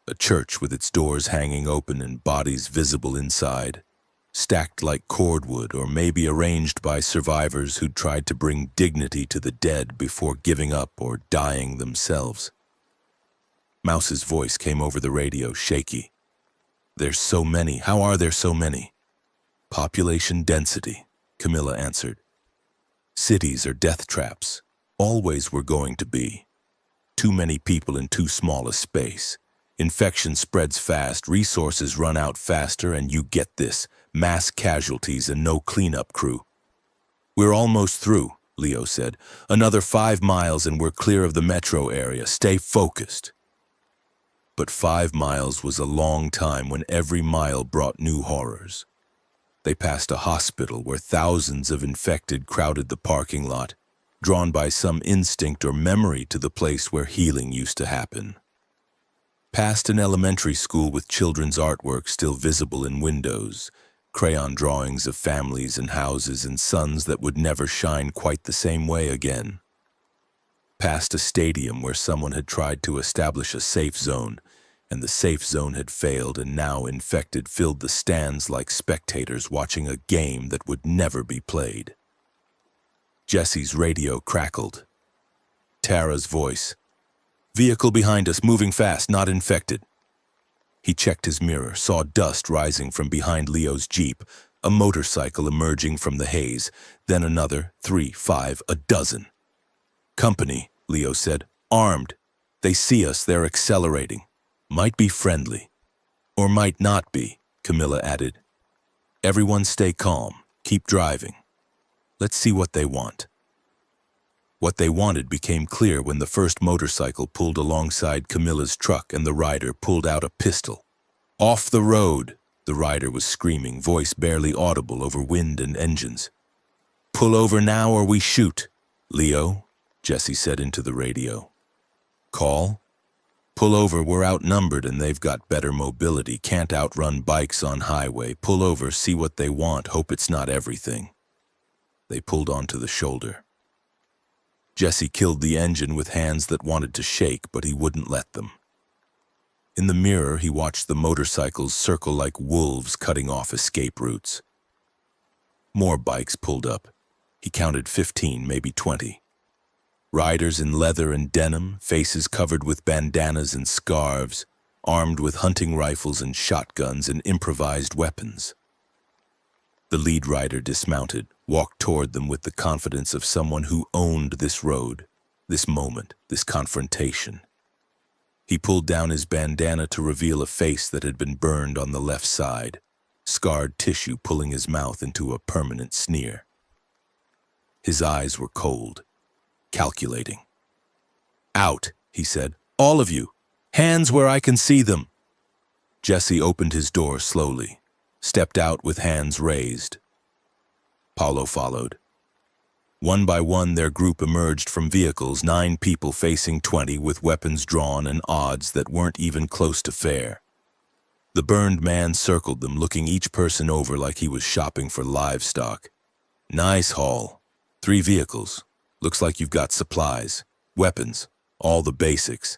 A church with its doors hanging open and bodies visible inside. Stacked like cordwood, or maybe arranged by survivors who'd tried to bring dignity to the dead before giving up or dying themselves. Mouse's voice came over the radio, shaky. There's so many. How are there so many? Population density, Camilla answered. Cities are death traps. Always were going to be. Too many people in too small a space. Infection spreads fast, resources run out faster, and you get this, mass casualties and no cleanup crew. We're almost through, Leo said. Another 5 miles and we're clear of the metro area. Stay focused. But 5 miles was a long time when every mile brought new horrors. They passed a hospital where thousands of infected crowded the parking lot, drawn by some instinct or memory to the place where healing used to happen. Past an elementary school with children's artwork still visible in windows, crayon drawings of families and houses and suns that would never shine quite the same way again. Past a stadium where someone had tried to establish a safe zone, and the safe zone had failed, and now infected filled the stands like spectators watching a game that would never be played. Jesse's radio crackled. Tara's voice. Vehicle behind us, moving fast, not infected. He checked his mirror, saw dust rising from behind Leo's Jeep, a motorcycle emerging from the haze, then another, 3, 5, a dozen. Company, Leo said, armed. They see us, they're accelerating. Might be friendly. Or might not be, Camilla added. Everyone stay calm, keep driving. Let's see what they want. What they wanted became clear when the first motorcycle pulled alongside Camilla's truck and the rider pulled out a pistol. "Off the road!" the rider was screaming, voice barely audible over wind and engines. "Pull over now or we shoot." "Leo," Jesse said into the radio. "Call? Pull over, we're outnumbered and they've got better mobility, can't outrun bikes on highway. Pull over, see what they want, hope it's not everything." They pulled onto the shoulder. Jesse killed the engine with hands that wanted to shake, but he wouldn't let them. In the mirror, he watched the motorcycles circle like wolves cutting off escape routes. More bikes pulled up. He counted 15, maybe 20. Riders in leather and denim, faces covered with bandanas and scarves, armed with hunting rifles and shotguns and improvised weapons. The lead rider dismounted, walked toward them with the confidence of someone who owned this road, this moment, this confrontation. He pulled down his bandana to reveal a face that had been burned on the left side, scarred tissue pulling his mouth into a permanent sneer. His eyes were cold, calculating. "Out," he said. "All of you. Hands where I can see them." Jesse opened his door slowly, stepped out with hands raised. Paulo followed. One by one, their group emerged from vehicles, 9 people facing 20 with weapons drawn and odds that weren't even close to fair. The burned man circled them, looking each person over like he was shopping for livestock. "Nice haul. 3 vehicles. Looks like you've got supplies, weapons, all the basics."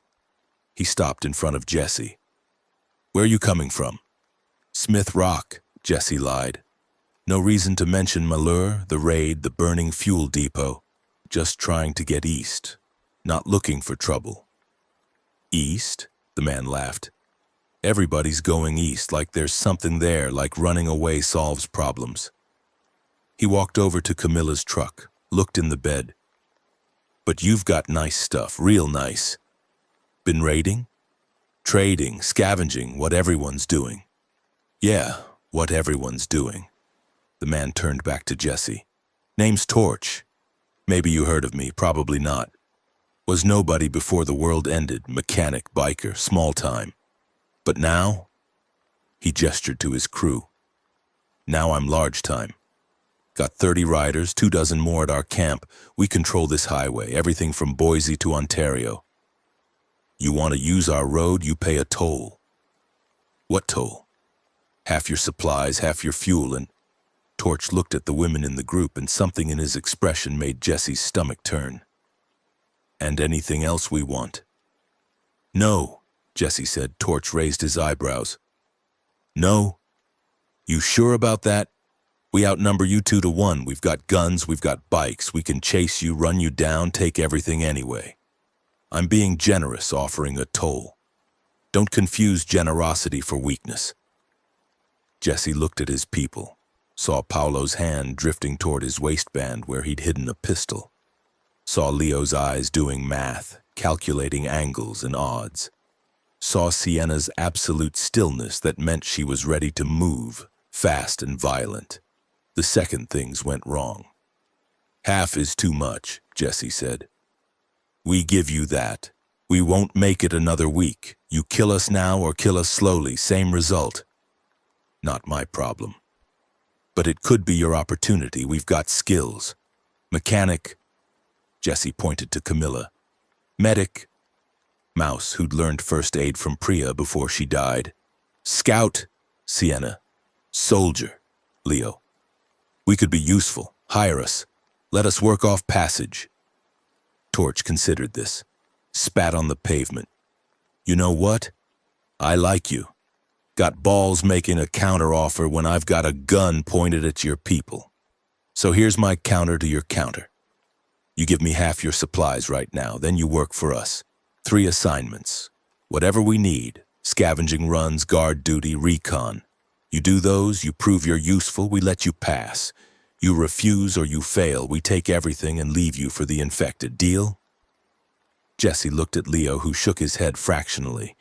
He stopped in front of Jesse. "Where are you coming from?" "Smith Rock," Jesse lied. "No reason to mention Malheur, the raid, the burning fuel depot. Just trying to get east. Not looking for trouble." "East?" the man laughed. "Everybody's going east, like there's something there, like running away solves problems." He walked over to Camilla's truck, looked in the bed. "But you've got nice stuff, real nice. Been raiding?" "Trading, scavenging, what everyone's doing." "Yeah, what everyone's doing." The man turned back to Jesse. "Name's Torch. Maybe you heard of me, probably not. Was nobody before the world ended, mechanic, biker, small time. But now?" He gestured to his crew. "Now I'm large time. Got 30 riders, 24 more at our camp. We control this highway, everything from Boise to Ontario. You want to use our road, you pay a toll." "What toll?" "Half your supplies, half your fuel, and..." Torch looked at the women in the group, and something in his expression made Jesse's stomach turn. "And anything else we want?" "No," Jesse said. Torch raised his eyebrows. "No? You sure about that? We outnumber you 2 to 1. We've got guns, we've got bikes. We can chase you, run you down, take everything anyway. I'm being generous, offering a toll. Don't confuse generosity for weakness." Jesse looked at his people, saw Paulo's hand drifting toward his waistband where he'd hidden a pistol, saw Leo's eyes doing math, calculating angles and odds, saw Sienna's absolute stillness that meant she was ready to move, fast and violent. The second things went wrong. "Half is too much," Jesse said. "We give you that. We won't make it another week. You kill us now or kill us slowly, same result. Not my problem. But it could be your opportunity. We've got skills. Mechanic," Jesse pointed to Camilla. "Medic," Mouse, who'd learned first aid from Priya before she died. "Scout," Sienna. "Soldier," Leo. "We could be useful. Hire us. Let us work off passage." Torch considered this, spat on the pavement. "You know what? I like you. Got balls making a counteroffer when I've got a gun pointed at your people. So here's my counter to your counter. You give me half your supplies right now, then you work for us. 3 assignments. Whatever we need, scavenging runs, guard duty, recon. You do those, you prove you're useful, we let you pass. You refuse or you fail, we take everything and leave you for the infected. Deal?" Jesse looked at Leo, who shook his head fractionally.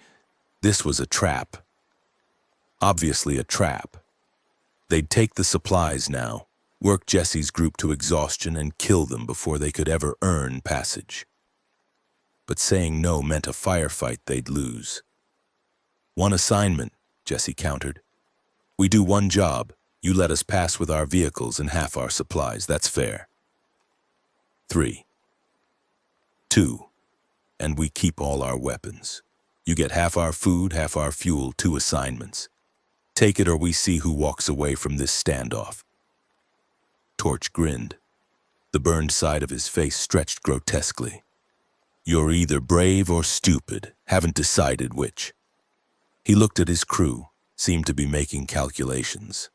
This was a trap. Obviously a trap. They'd take the supplies now, work Jesse's group to exhaustion and kill them before they could ever earn passage. But saying no meant a firefight they'd lose. "One assignment," Jesse countered. "We do one job. You let us pass with our vehicles and half our supplies. That's fair." 3. 2. And we keep all our weapons. You get half our food, half our fuel, 2 assignments. Take it or we see who walks away from this standoff. Torch grinned. The burned side of his face stretched grotesquely. "You're either brave or stupid. Haven't decided which." He looked at his crew, seemed to be making calculations.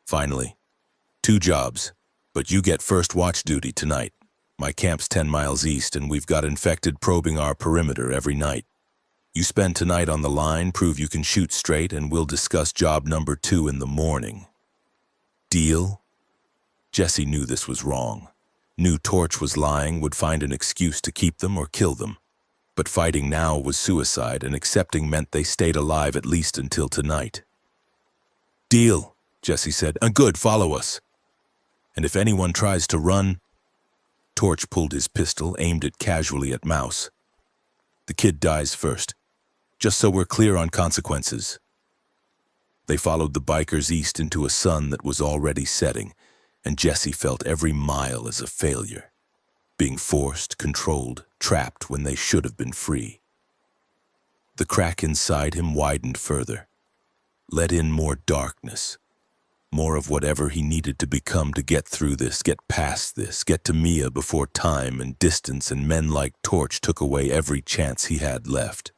Finally, 2 jobs, but you get first watch duty tonight. My camp's 10 miles east and we've got infected probing our perimeter every night. You spend tonight on the line, prove you can shoot straight, and we'll discuss job number 2 in the morning. Deal? Jesse knew this was wrong. Knew Torch was lying, would find an excuse to keep them or kill them. But fighting now was suicide, and accepting meant they stayed alive at least until tonight. "Deal," Jesse said. "Good, follow us. And if anyone tries to run..." Torch pulled his pistol, aimed it casually at Mouse. "The kid dies first, just so we're clear on consequences." They followed the bikers east into a sun that was already setting, and Jesse felt every mile as a failure. Being forced, controlled, trapped when they should have been free. The crack inside him widened further, let in more darkness, more of whatever he needed to become to get through this, get past this, get to Mia before time and distance and men like Torch took away every chance he had left.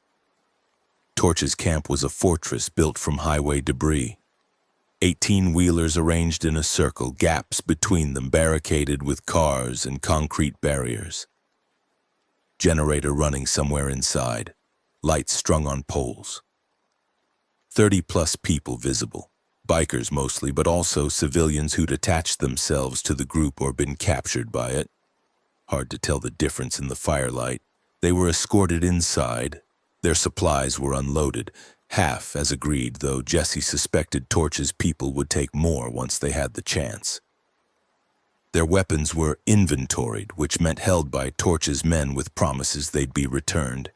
Torch's camp was a fortress built from highway debris. 18-wheelers arranged in a circle, gaps between them barricaded with cars and concrete barriers. Generator running somewhere inside, lights strung on poles. 30-plus people visible, bikers mostly, but also civilians who'd attached themselves to the group or been captured by it. Hard to tell the difference in the firelight. They were escorted inside. Their supplies were unloaded. Half, as agreed, though Jesse suspected Torch's people would take more once they had the chance. Their weapons were inventoried, which meant held by Torch's men with promises they'd be returned.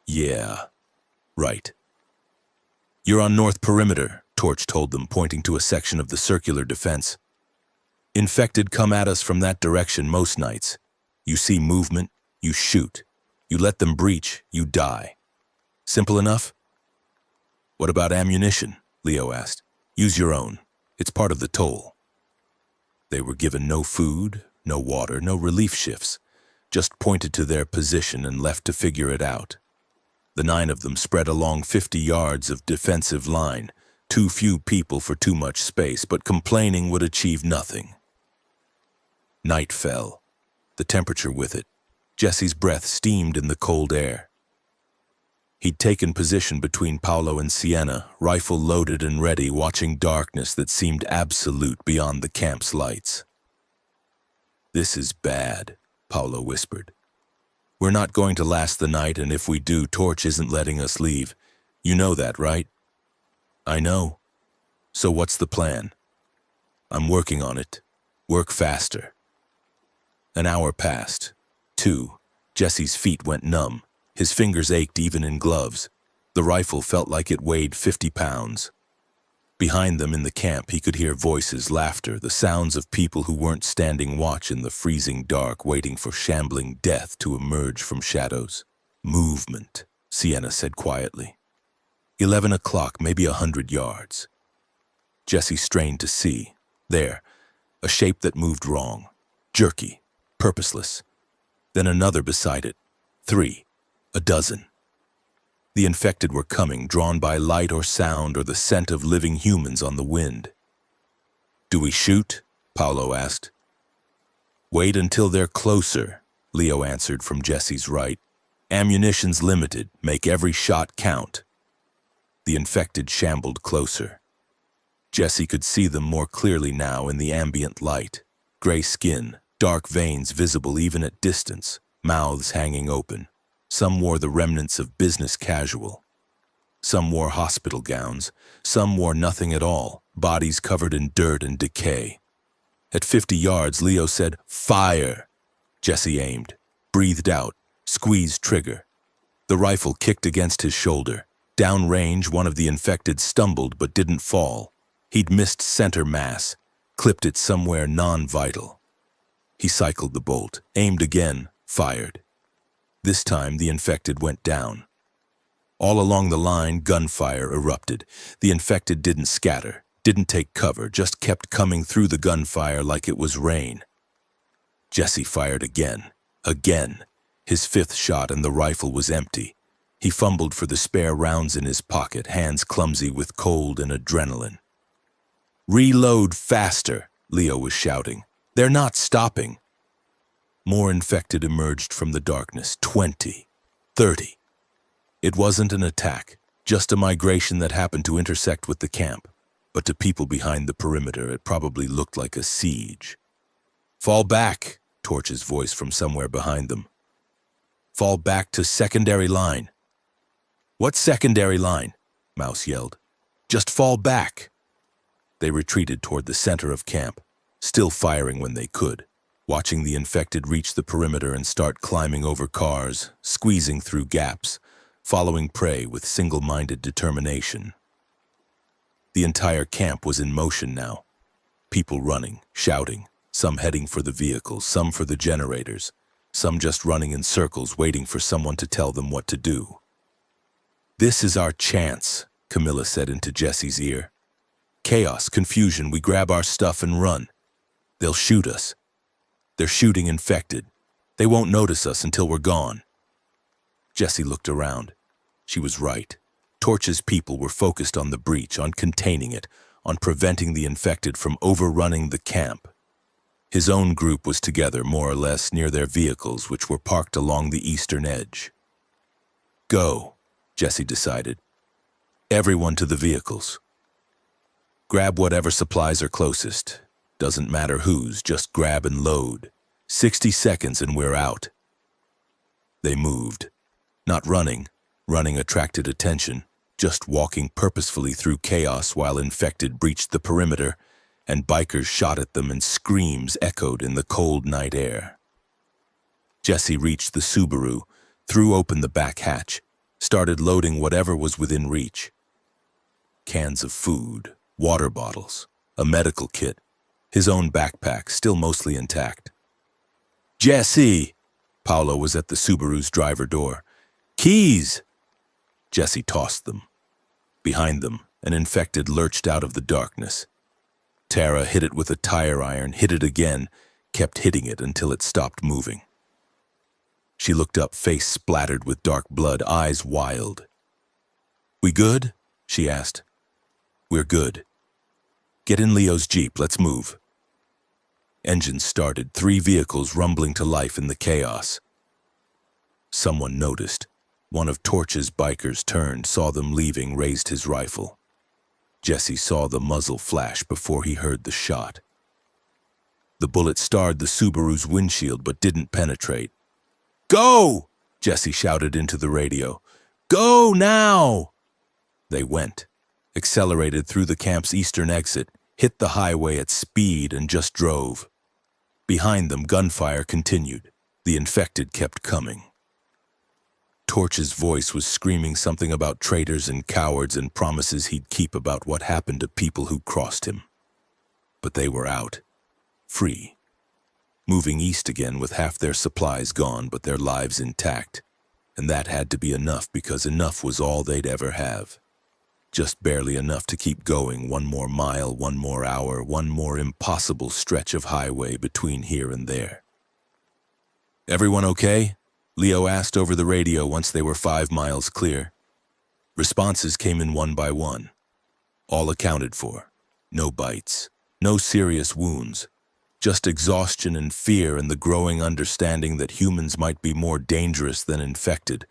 Yeah, right. "You're on North Perimeter," Torch told them, pointing to a section of the circular defense. "Infected come at us from that direction most nights. You see movement, you shoot. You let them breach, you die. Simple enough?" "What about ammunition?" Leo asked. "Use your own. It's part of the toll." They were given no food, no water, no relief shifts, just pointed to their position and left to figure it out. The 9 of them spread along 50 yards of defensive line, too few people for too much space, but complaining would achieve nothing. Night fell, the temperature with it. Jesse's breath steamed in the cold air. He'd taken position between Paolo and Sienna, rifle loaded and ready, watching darkness that seemed absolute beyond the camp's lights. "This is bad," Paolo whispered. "We're not going to last the night, and if we do, Torch isn't letting us leave. You know that, right?" "I know. So what's the plan?" "I'm working on it. Work faster." An hour passed. 2. Jesse's feet went numb. His fingers ached even in gloves. The rifle felt like it weighed 50 pounds. Behind them in the camp, he could hear voices, laughter, the sounds of people who weren't standing watch in the freezing dark, waiting for shambling death to emerge from shadows. "Movement," Sienna said quietly. 11 o'clock, maybe 100 yards. Jesse strained to see. There, a shape that moved wrong. Jerky, purposeless. Then another beside it. 3. A dozen. The infected were coming, drawn by light or sound or the scent of living humans on the wind. "Do we shoot?" Paolo asked. "Wait until they're closer," Leo answered from Jesse's right. "Ammunition's limited. Make every shot count." The infected shambled closer. Jesse could see them more clearly now in the ambient light. Gray skin, dark veins visible even at distance, mouths hanging open. Some wore the remnants of business casual. Some wore hospital gowns. Some wore nothing at all, bodies covered in dirt and decay. At 50 yards, Leo said, "Fire!" Jesse aimed, breathed out, squeezed trigger. The rifle kicked against his shoulder. Downrange, one of the infected stumbled but didn't fall. He'd missed center mass, clipped it somewhere non-vital. He cycled the bolt, aimed again, fired. This time, the infected went down. All along the line, gunfire erupted. The infected didn't scatter, didn't take cover, just kept coming through the gunfire like it was rain. Jesse fired again. His fifth shot and the rifle was empty. He fumbled for the spare rounds in his pocket, hands clumsy with cold and adrenaline. "Reload faster," Leo was shouting. "They're not stopping." More infected emerged from the darkness, 20, 30. It wasn't an attack, just a migration that happened to intersect with the camp. But to people behind the perimeter, it probably looked like a siege. "Fall back," Torch's voice from somewhere behind them. "Fall back to secondary line." "What secondary line?" Mouse yelled. "Just fall back." They retreated toward the center of camp, still firing when they could, watching the infected reach the perimeter and start climbing over cars, squeezing through gaps, following prey with single-minded determination. The entire camp was in motion now. People running, shouting, some heading for the vehicles, some for the generators, some just running in circles waiting for someone to tell them what to do. "This is our chance," Camilla said into Jesse's ear. "Chaos, confusion, we grab our stuff and run. They'll shoot us. They're shooting infected. They won't notice us until we're gone." Jesse looked around. She was right. Torch's people were focused on the breach, on containing it, on preventing the infected from overrunning the camp. His own group was together, more or less, near their vehicles, which were parked along the eastern edge. "Go," Jesse decided. "Everyone to the vehicles. Grab whatever supplies are closest. Doesn't matter whose, just grab and load. 60 seconds and we're out." They moved. Not running. Running attracted attention. Just walking purposefully through chaos while infected breached the perimeter, and bikers shot at them and screams echoed in the cold night air. Jesse reached the Subaru, threw open the back hatch, started loading whatever was within reach. Cans of food, water bottles, a medical kit, his own backpack still mostly intact. "Jesse!" Paolo was at the Subaru's driver door. "Keys!" Jesse tossed them. Behind them, an infected lurched out of the darkness. Tara hit it with a tire iron, hit it again, kept hitting it until it stopped moving. She looked up, face splattered with dark blood, eyes wild. "We good?" she asked. "We're good. Get in Leo's Jeep, let's move." Engines started, 3 vehicles rumbling to life in the chaos. Someone noticed. One of Torch's bikers turned, saw them leaving, raised his rifle. Jesse saw the muzzle flash before he heard the shot. The bullet starred the Subaru's windshield but didn't penetrate. "Go!" Jesse shouted into the radio. "Go now!" They went, accelerated through the camp's eastern exit, hit the highway at speed and just drove. Behind them, gunfire continued. The infected kept coming. Torch's voice was screaming something about traitors and cowards and promises he'd keep about what happened to people who crossed him. But they were out. Free. Moving east again with half their supplies gone but their lives intact. And that had to be enough because enough was all they'd ever have. Just barely enough to keep going, 1 more mile, 1 more hour, 1 more impossible stretch of highway between here and there. "Everyone okay?" Leo asked over the radio once they were 5 miles clear. Responses came in one by one. All accounted for. No bites. No serious wounds. Just exhaustion and fear and the growing understanding that humans might be more dangerous than infected,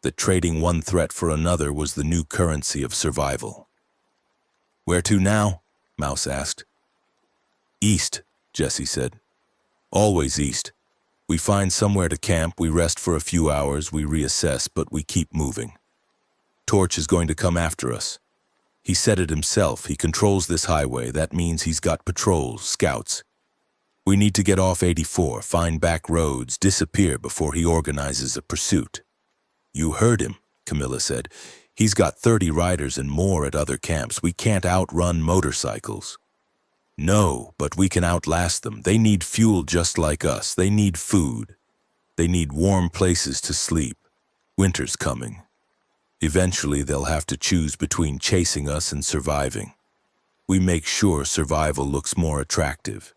that trading one threat for another was the new currency of survival. "Where to now?" Mouse asked. "East," Jesse said. "Always east. We find somewhere to camp, we rest for a few hours, we reassess, but we keep moving. Torch is going to come after us. He said it himself, he controls this highway, that means he's got patrols, scouts. We need to get off 84, find back roads, disappear before he organizes a pursuit. You heard him, Camilla said. He's got 30 riders and more at other camps. We can't outrun motorcycles. No, but we can outlast them. They need fuel just like us. They need food. They need warm places to sleep. Winter's coming. Eventually, they'll have to choose between chasing us and surviving. We make sure survival looks more attractive.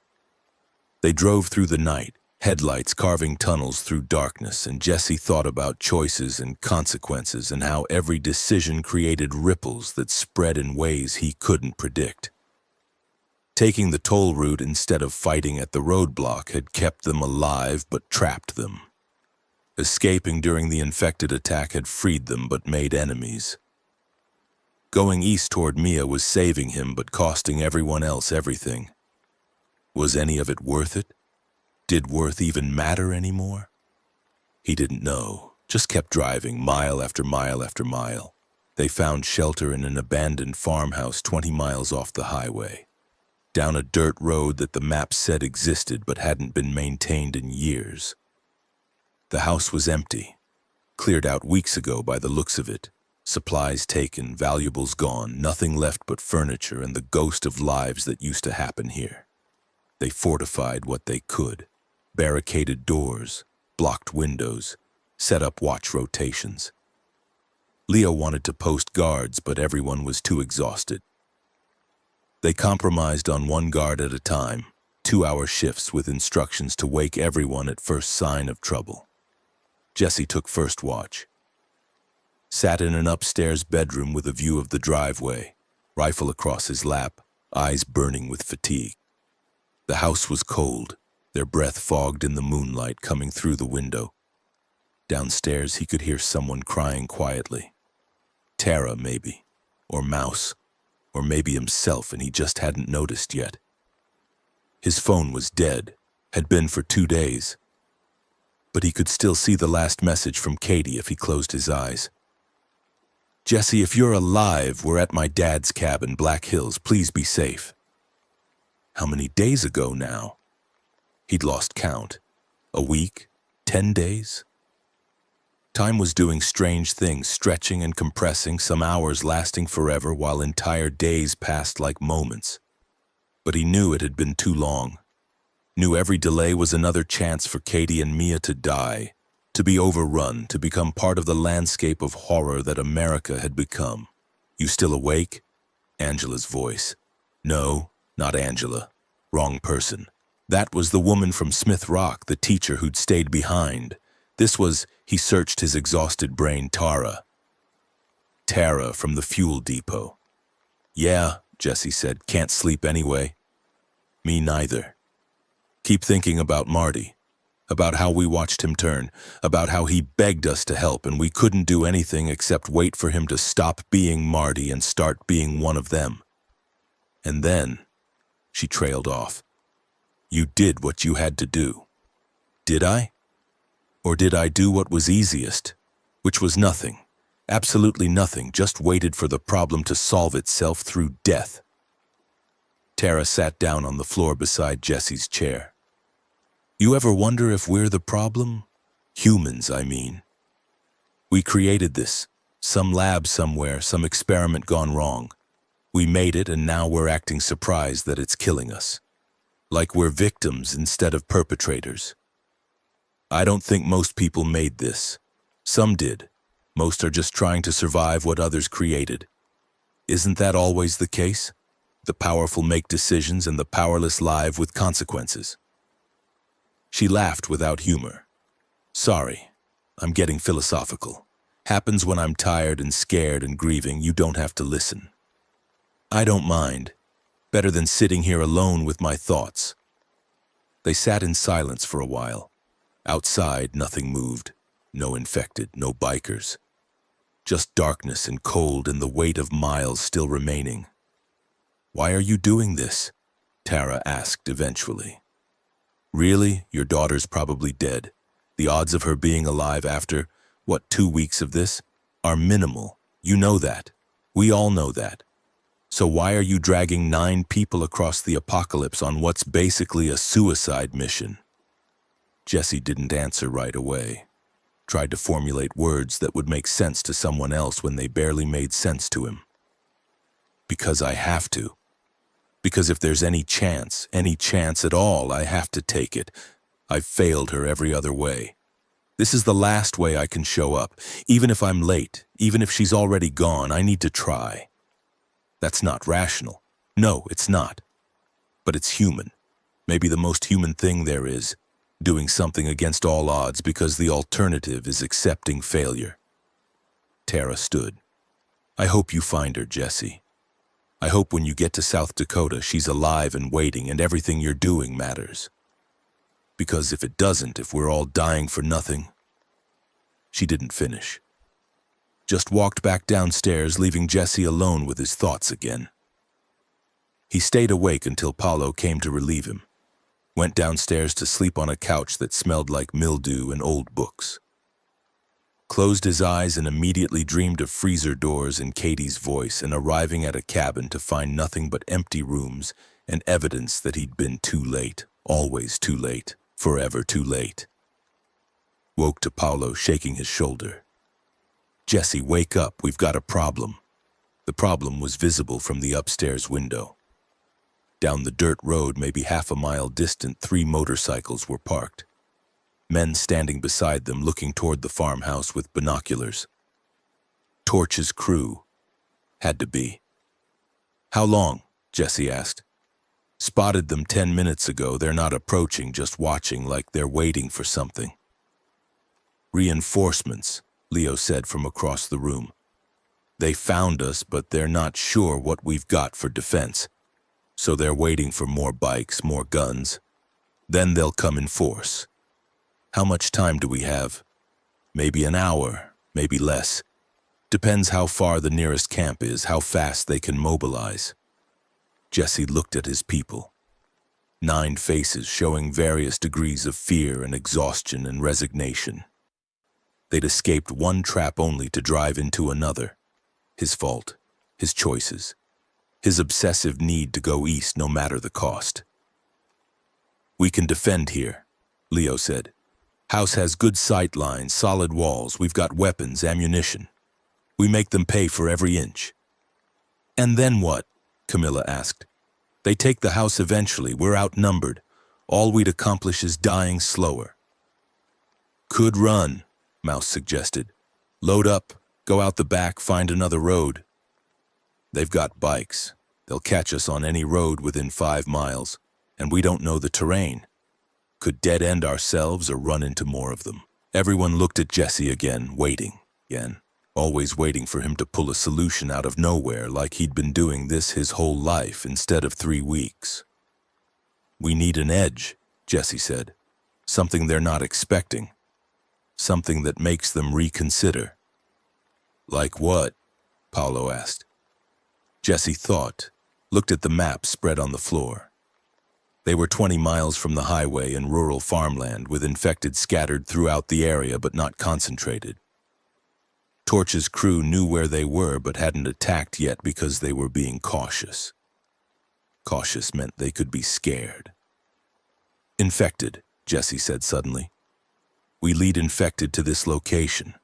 They drove through the night, headlights carving tunnels through darkness, and Jesse thought about choices and consequences and how every decision created ripples that spread in ways he couldn't predict. Taking the toll route instead of fighting at the roadblock had kept them alive but trapped them. Escaping during the infected attack had freed them but made enemies. Going east toward Mia was saving him but costing everyone else everything. Was any of it worth it? Did worth even matter anymore? He didn't know, just kept driving mile after mile after mile. They found shelter in an abandoned farmhouse 20 miles off the highway, down a dirt road that the map said existed but hadn't been maintained in years. The house was empty, cleared out weeks ago by the looks of it. Supplies taken, valuables gone, nothing left but furniture and the ghost of lives that used to happen here. They fortified what they could, barricaded doors, blocked windows, set up watch rotations. Leo wanted to post guards, but everyone was too exhausted. They compromised on one guard at a time, 2-hour shifts with instructions to wake everyone at first sign of trouble. Jesse took first watch. Sat in an upstairs bedroom with a view of the driveway, rifle across his lap, eyes burning with fatigue. The house was cold, their breath fogged in the moonlight coming through the window. Downstairs he could hear someone crying quietly. Tara, maybe, or Mouse, or maybe himself, and he just hadn't noticed yet. His phone was dead, had been for 2 days. But he could still see the last message from Katie if he closed his eyes. Jesse, if you're alive, we're at my dad's cabin, Black Hills. Please be safe. How many days ago now? He'd lost count. A week? 10 days? Time was doing strange things, stretching and compressing, some hours lasting forever while entire days passed like moments. But he knew it had been too long. Knew every delay was another chance for Katie and Mia to die, to be overrun, to become part of the landscape of horror that America had become. You still awake? Angela's voice. No, not Angela. Wrong person. That was the woman from Smith Rock, the teacher who'd stayed behind. This was, he searched his exhausted brain, Tara. Tara from the fuel depot. Yeah, Jesse said, can't sleep anyway. Me neither. Keep thinking about Marty, about how we watched him turn, about how he begged us to help and we couldn't do anything except wait for him to stop being Marty and start being one of them. And then, she trailed off. You did what you had to do. Did I? Or did I do what was easiest, which was nothing, absolutely nothing, just waited for the problem to solve itself through death? Tara sat down on the floor beside Jesse's chair. You ever wonder if we're the problem? Humans, I mean. We created this. Some lab somewhere, some experiment gone wrong. We made it and now we're acting surprised that it's killing us. Like we're victims instead of perpetrators. I don't think most people made this. Some did. Most are just trying to survive what others created. Isn't that always the case? The powerful make decisions and the powerless live with consequences. She laughed without humor. Sorry, I'm getting philosophical. Happens when I'm tired and scared and grieving. You don't have to listen. I don't mind. Better than sitting here alone with my thoughts. They sat in silence for a while. Outside, nothing moved. No infected, no bikers. Just darkness and cold and the weight of miles still remaining. Why are you doing this? Tara asked eventually. Really? Your daughter's probably dead. The odds of her being alive after, 2 weeks of this, are minimal. You know that. We all know that. So why are you dragging 9 people across the apocalypse on what's basically a suicide mission? Jesse didn't answer right away. Tried to formulate words that would make sense to someone else when they barely made sense to him. Because I have to. Because if there's any chance at all, I have to take it. I've failed her every other way. This is the last way I can show up. Even if I'm late, even if she's already gone, I need to try. That's not rational. No, it's not. But it's human. Maybe the most human thing there is. Doing something against all odds because the alternative is accepting failure. Tara stood. I hope you find her, Jesse. I hope when you get to South Dakota, she's alive and waiting and everything you're doing matters. Because if it doesn't, if we're all dying for nothing... She didn't finish. Just walked back downstairs, leaving Jesse alone with his thoughts again. He stayed awake until Paulo came to relieve him. Went downstairs to sleep on a couch that smelled like mildew and old books. Closed his eyes and immediately dreamed of freezer doors and Katie's voice and arriving at a cabin to find nothing but empty rooms and evidence that he'd been too late, always too late, forever too late. Woke to Paulo shaking his shoulder. Jesse, wake up, we've got a problem. The problem was visible from the upstairs window. Down the dirt road, maybe half a mile distant, 3 motorcycles were parked. Men standing beside them looking toward the farmhouse with binoculars. Torch's crew. Had to be. How long? Jesse asked. Spotted them 10 minutes ago. They're not approaching, just watching like they're waiting for something. Reinforcements, Leo said from across the room. They found us, but they're not sure what we've got for defense. So they're waiting for more bikes, more guns. Then they'll come in force. How much time do we have? Maybe an hour, maybe less. Depends how far the nearest camp is, how fast they can mobilize. Jesse looked at his people. 9 faces showing various degrees of fear and exhaustion and resignation. They'd escaped one trap only to drive into another. His fault, his choices, his obsessive need to go east no matter the cost. We can defend here, Leo said. House has good sight lines, solid walls, we've got weapons, ammunition. We make them pay for every inch. And then what? Camilla asked. They take the house eventually, we're outnumbered. All we'd accomplish is dying slower. Could run, Mouse suggested. Load up, go out the back, find another road. They've got bikes. They'll catch us on any road within 5 miles, and we don't know the terrain. Could dead-end ourselves or run into more of them. Everyone looked at Jesse again, waiting, always waiting for him to pull a solution out of nowhere like he'd been doing this his whole life instead of 3 weeks. We need an edge, Jesse said. Something they're not expecting. Something that makes them reconsider. Like what? Paulo asked. Jesse thought, looked at the map spread on the floor. They were 20 miles from the highway in rural farmland with infected scattered throughout the area but not concentrated. Torch's crew knew where they were but hadn't attacked yet because they were being cautious. Cautious meant they could be scared. Infected, Jesse said suddenly. We lead infected to this location.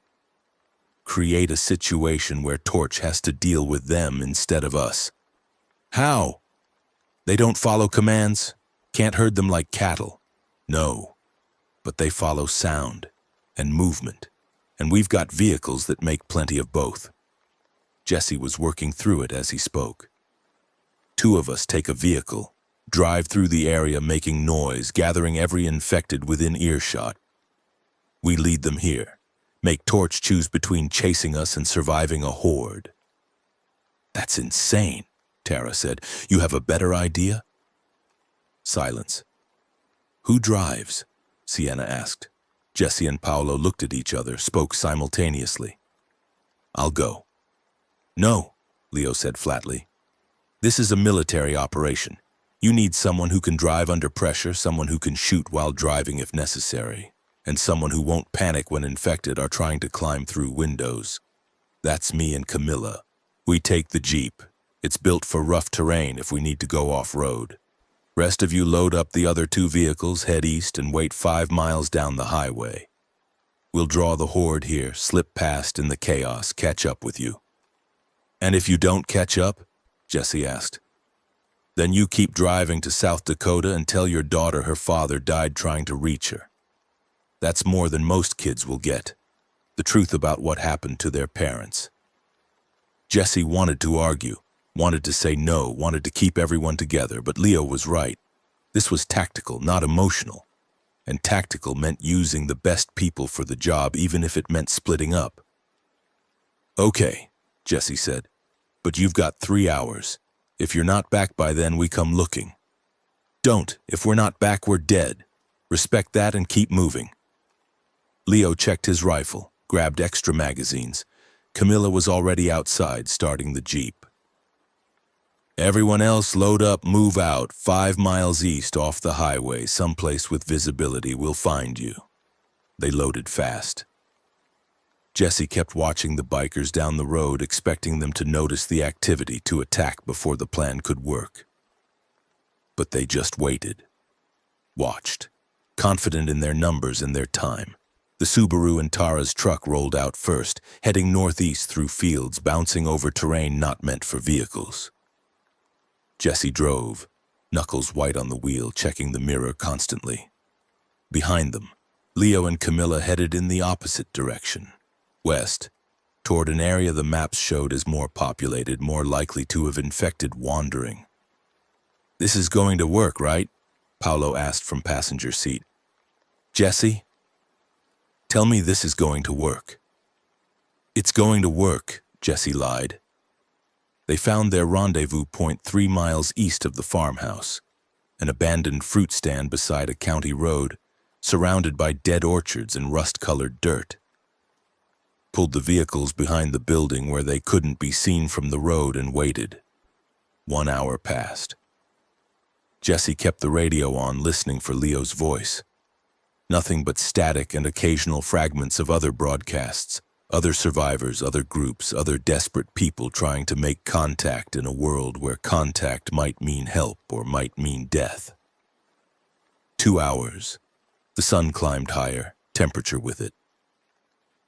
Create a situation where Torch has to deal with them instead of us. How? They don't follow commands? Can't herd them like cattle? No. But they follow sound and movement, and we've got vehicles that make plenty of both. Jesse was working through it as he spoke. 2 of us take a vehicle, drive through the area making noise, gathering every infected within earshot. We lead them here. Make Torch choose between chasing us and surviving a horde. That's insane, Tara said. You have a better idea? Silence. Who drives? Sienna asked. Jesse and Paulo looked at each other, spoke simultaneously. I'll go. No, Leo said flatly. This is a military operation. You need someone who can drive under pressure, someone who can shoot while driving if necessary, and someone who won't panic when infected are trying to climb through windows. That's me and Camilla. We take the Jeep. It's built for rough terrain if we need to go off-road. Rest of you load up the other 2 vehicles, head east, and wait 5 miles down the highway. We'll draw the horde here, slip past in the chaos, catch up with you." "And if you don't catch up?" Jesse asked. "Then you keep driving to South Dakota and tell your daughter her father died trying to reach her. That's more than most kids will get. The truth about what happened to their parents." Jesse wanted to argue, wanted to say no, wanted to keep everyone together, but Leo was right. This was tactical, not emotional. And tactical meant using the best people for the job, even if it meant splitting up. "Okay," Jesse said, "but you've got 3 hours. If you're not back by then, we come looking." "Don't. If we're not back, we're dead. Respect that and keep moving." Leo checked his rifle, grabbed extra magazines. Camilla was already outside, starting the Jeep. "Everyone else, load up, move out. 5 miles east off the highway, someplace with visibility. We'll find you." They loaded fast. Jesse kept watching the bikers down the road, expecting them to notice the activity, to attack before the plan could work. But they just waited. Watched. Confident in their numbers and their time. The Subaru and Tara's truck rolled out first, heading northeast through fields, bouncing over terrain not meant for vehicles. Jesse drove, knuckles white on the wheel, checking the mirror constantly. Behind them, Leo and Camilla headed in the opposite direction. West, toward an area the maps showed as more populated, more likely to have infected wandering. "This is going to work, right?" Paolo asked from passenger seat. "Jesse, tell me this is going to work." "It's going to work," Jesse lied. They found their rendezvous point 3 miles east of the farmhouse, an abandoned fruit stand beside a county road, surrounded by dead orchards and rust-colored dirt. Pulled the vehicles behind the building where they couldn't be seen from the road and waited. 1 hour passed. Jesse kept the radio on, listening for Leo's voice. Nothing but static and occasional fragments of other broadcasts, other survivors, other groups, other desperate people trying to make contact in a world where contact might mean help or might mean death. 2 hours. The sun climbed higher, temperature with it.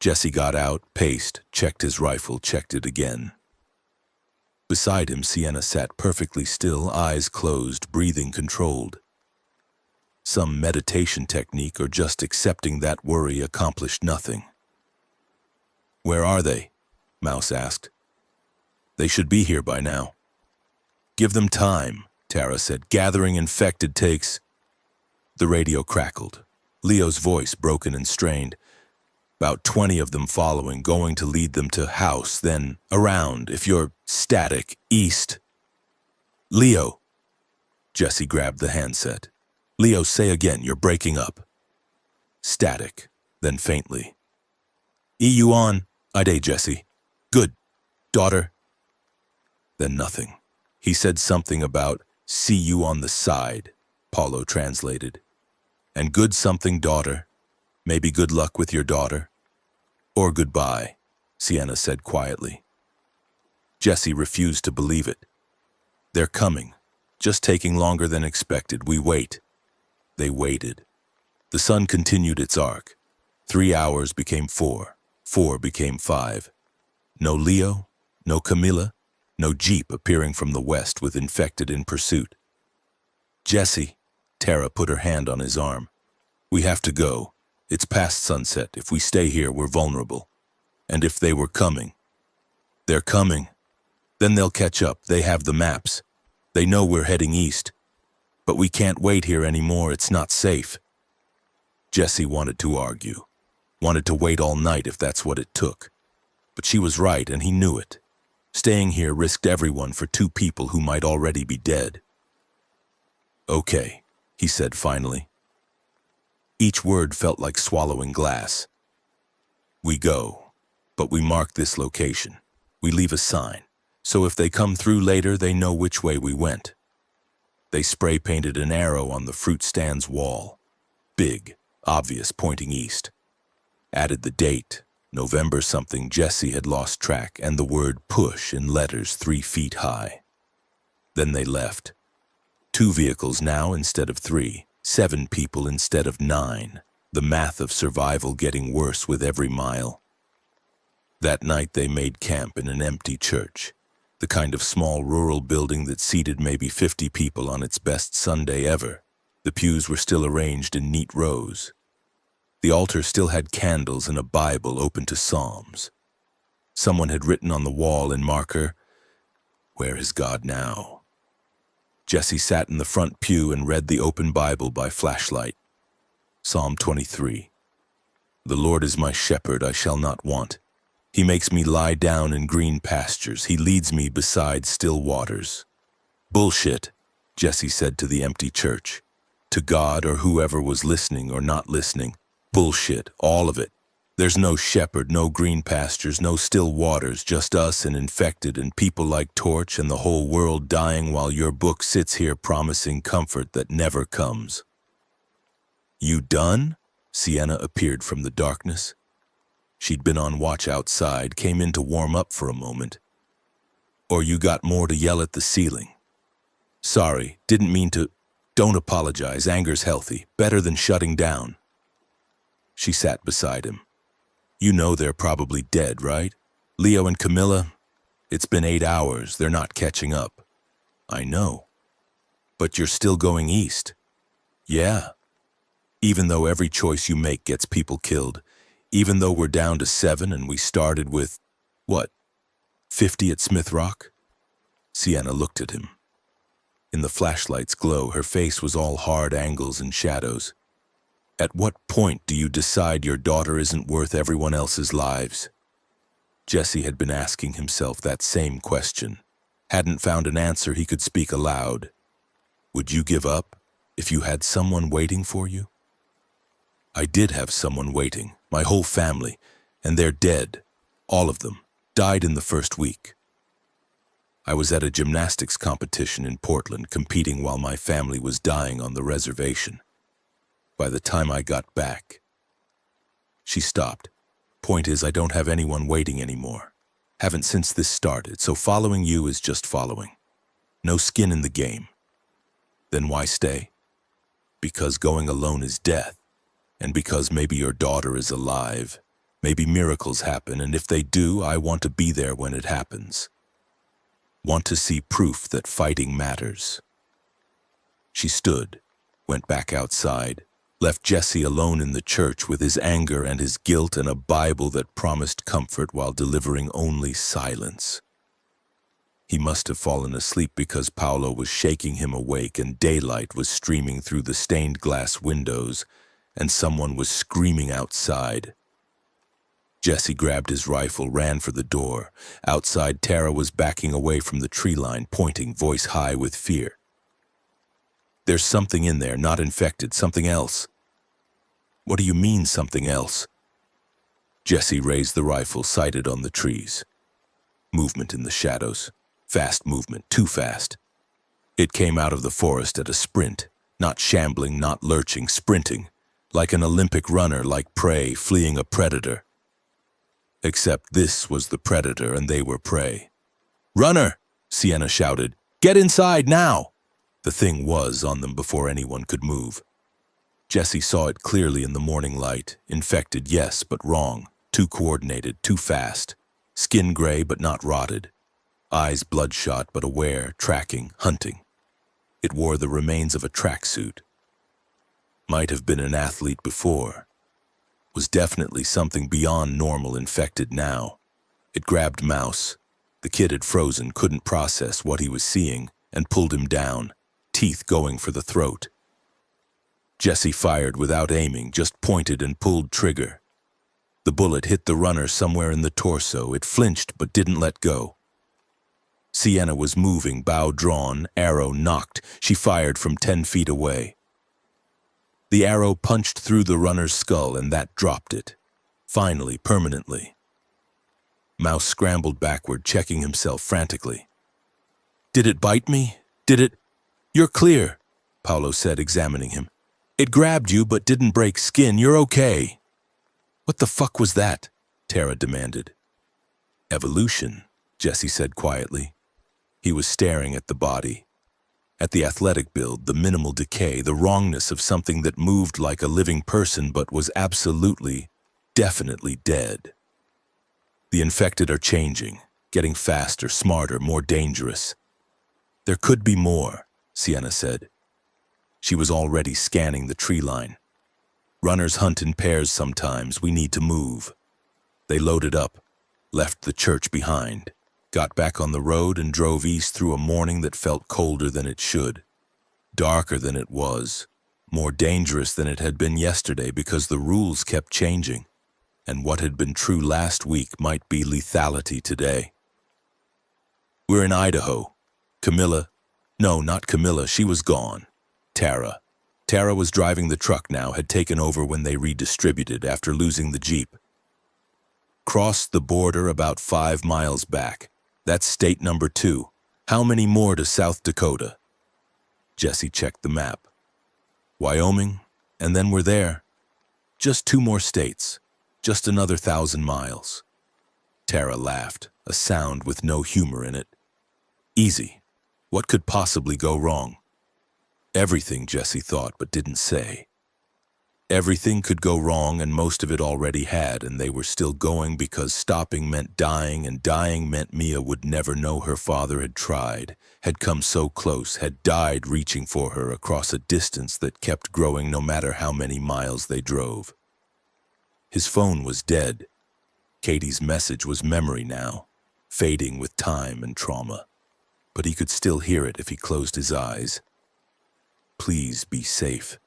Jesse got out, paced, checked his rifle, checked it again. Beside him, Sienna sat perfectly still, eyes closed, breathing controlled. Some meditation technique or just accepting that worry accomplished nothing. "Where are they?" Mouse asked. "They should be here by now." "Give them time," Tara said. "Gathering infected takes—" The radio crackled. Leo's voice broken and strained. "About 20 of them following, going to lead them to house, then around, if you're static, east." "Leo." Jesse grabbed the handset. "Leo, say again, you're breaking up." Static, then faintly. "EU on." "Ide, Jesse." "Good. Daughter." Then nothing. He said something about "see you on the side," Paulo translated. "And good something, daughter. Maybe good luck with your daughter." "Or goodbye," Sienna said quietly. Jesse refused to believe it. "They're coming. Just taking longer than expected. We wait." They waited. The sun continued its arc. 3 hours became 4. 4 became 5. No Leo, no Camilla, no Jeep appearing from the west with infected in pursuit. "Jesse," Tara put her hand on his arm. "We have to go. It's past sunset. If we stay here, we're vulnerable. And if they were coming—" "They're coming. Then they'll catch up. They have the maps. They know we're heading east. But we can't wait here anymore. It's not safe." Jesse wanted to argue. Wanted to wait all night if that's what it took. But she was right, and he knew it. Staying here risked everyone for 2 people who might already be dead. "Okay," he said finally. Each word felt like swallowing glass. "We go, but we mark this location. We leave a sign, so if they come through later, they know which way we went." They spray-painted an arrow on the fruit stand's wall. Big, obvious, pointing east. Added the date, November something Jesse had lost track, and the word push in letters 3 feet high. Then they left. 2 vehicles now instead of 3, 7 people instead of 9. The math of survival getting worse with every mile. That night they made camp in an empty church, the kind of small rural building that seated maybe 50 people on its best Sunday ever. The pews were still arranged in neat rows. The altar still had candles and a Bible open to Psalms. Someone had written on the wall in marker, "Where is God now?" Jesse sat in the front pew and read the open Bible by flashlight. Psalm 23. The Lord is my shepherd, I shall not want. He makes me lie down in green pastures. He leads me beside still waters. Bullshit, Jesse said to the empty church. To God or whoever was listening or not listening. Bullshit, all of it. There's no shepherd, no green pastures, no still waters, just us and infected and people like Torch and the whole world dying while your book sits here promising comfort that never comes. You done? Sienna appeared from the darkness. She'd been on watch outside, came in to warm up for a moment. Or you got more to yell at the ceiling? Sorry, didn't mean to. Don't apologize, anger's healthy, better than shutting down. She sat beside him. You know they're probably dead, right? Leo and Camilla? It's been 8 hours, they're not catching up. I know. But you're still going east. Yeah. Even though every choice you make gets people killed, even though we're down to 7 and we started with, what, 50 at Smith Rock? Sienna looked at him. In the flashlight's glow, her face was all hard angles and shadows. At what point do you decide your daughter isn't worth everyone else's lives? Jesse had been asking himself that same question. Hadn't found an answer he could speak aloud. Would you give up if you had someone waiting for you? I did have someone waiting, my whole family, and they're dead. All of them. Died in the first week. I was at a gymnastics competition in Portland, competing while my family was dying on the reservation. By the time I got back... She stopped. Point is, I don't have anyone waiting anymore. Haven't since this started, so following you is just following. No skin in the game. Then why stay? Because going alone is death. And because maybe your daughter is alive. Maybe miracles happen, and if they do, I want to be there when it happens. Want to see proof that fighting matters. She stood, went back outside, left Jesse alone in the church with his anger and his guilt and a Bible that promised comfort while delivering only silence. He must have fallen asleep because Paolo was shaking him awake and daylight was streaming through the stained glass windows and someone was screaming outside. Jesse grabbed his rifle, ran for the door. Outside, Tara was backing away from the tree line, pointing, voice high with fear. There's something in there, not infected, something else. What do you mean, something else? Jesse raised the rifle, sighted on the trees. Movement in the shadows. Fast movement, too fast. It came out of the forest at a sprint, not shambling, not lurching, sprinting, like an Olympic runner, like prey fleeing a predator. Except this was the predator and they were prey. Runner! Sienna shouted. Get inside now! The thing was on them before anyone could move. Jesse saw it clearly in the morning light. Infected, yes, but wrong. Too coordinated, too fast. Skin gray but not rotted. Eyes bloodshot but aware, tracking, hunting. It wore the remains of a tracksuit. Might have been an athlete before. Was definitely something beyond normal infected now. It grabbed Mouse. The kid had frozen, couldn't process what he was seeing, and pulled him down, teeth going for the throat. Jesse fired without aiming, just pointed and pulled trigger. The bullet hit the runner somewhere in the torso. It flinched but didn't let go. Sienna was moving, bow drawn, arrow knocked. She fired from 10 feet away. The arrow punched through the runner's skull and that dropped it. Finally, permanently. Mouse scrambled backward, checking himself frantically. Did it bite me? Did it? You're clear, Paolo said, examining him. It grabbed you but didn't break skin. You're okay. What the fuck was that? Tara demanded. Evolution, Jesse said quietly. He was staring at the body, At the athletic build, the minimal decay, the wrongness of something that moved like a living person but was absolutely, definitely dead. The infected are changing, getting faster, smarter, more dangerous. There could be more, Sienna said. She was already scanning the tree line. Runners hunt in pairs sometimes. We need to move. They loaded up, left the church behind, got back on the road and drove east through a morning that felt colder than it should, darker than it was, more dangerous than it had been yesterday because the rules kept changing, and what had been true last week might be lethality today. We're in Idaho. Not Camilla, she was gone. Tara. Tara was driving the truck now, had taken over when they redistributed after losing the Jeep. Crossed the border about 5 miles back. That's state number 2. How many more to South Dakota? Jesse checked the map. Wyoming, and then we're there. Just 2 more states. Just another 1,000 miles. Tara laughed, a sound with no humor in it. Easy. What could possibly go wrong? Everything, Jesse thought, but didn't say. Everything could go wrong, and most of it already had, and they were still going because stopping meant dying, and dying meant Mia would never know her father had tried, had come so close, had died reaching for her across a distance that kept growing no matter how many miles they drove. His phone was dead. Katie's message was memory now, fading with time and trauma. But he could still hear it if he closed his eyes. Please be safe.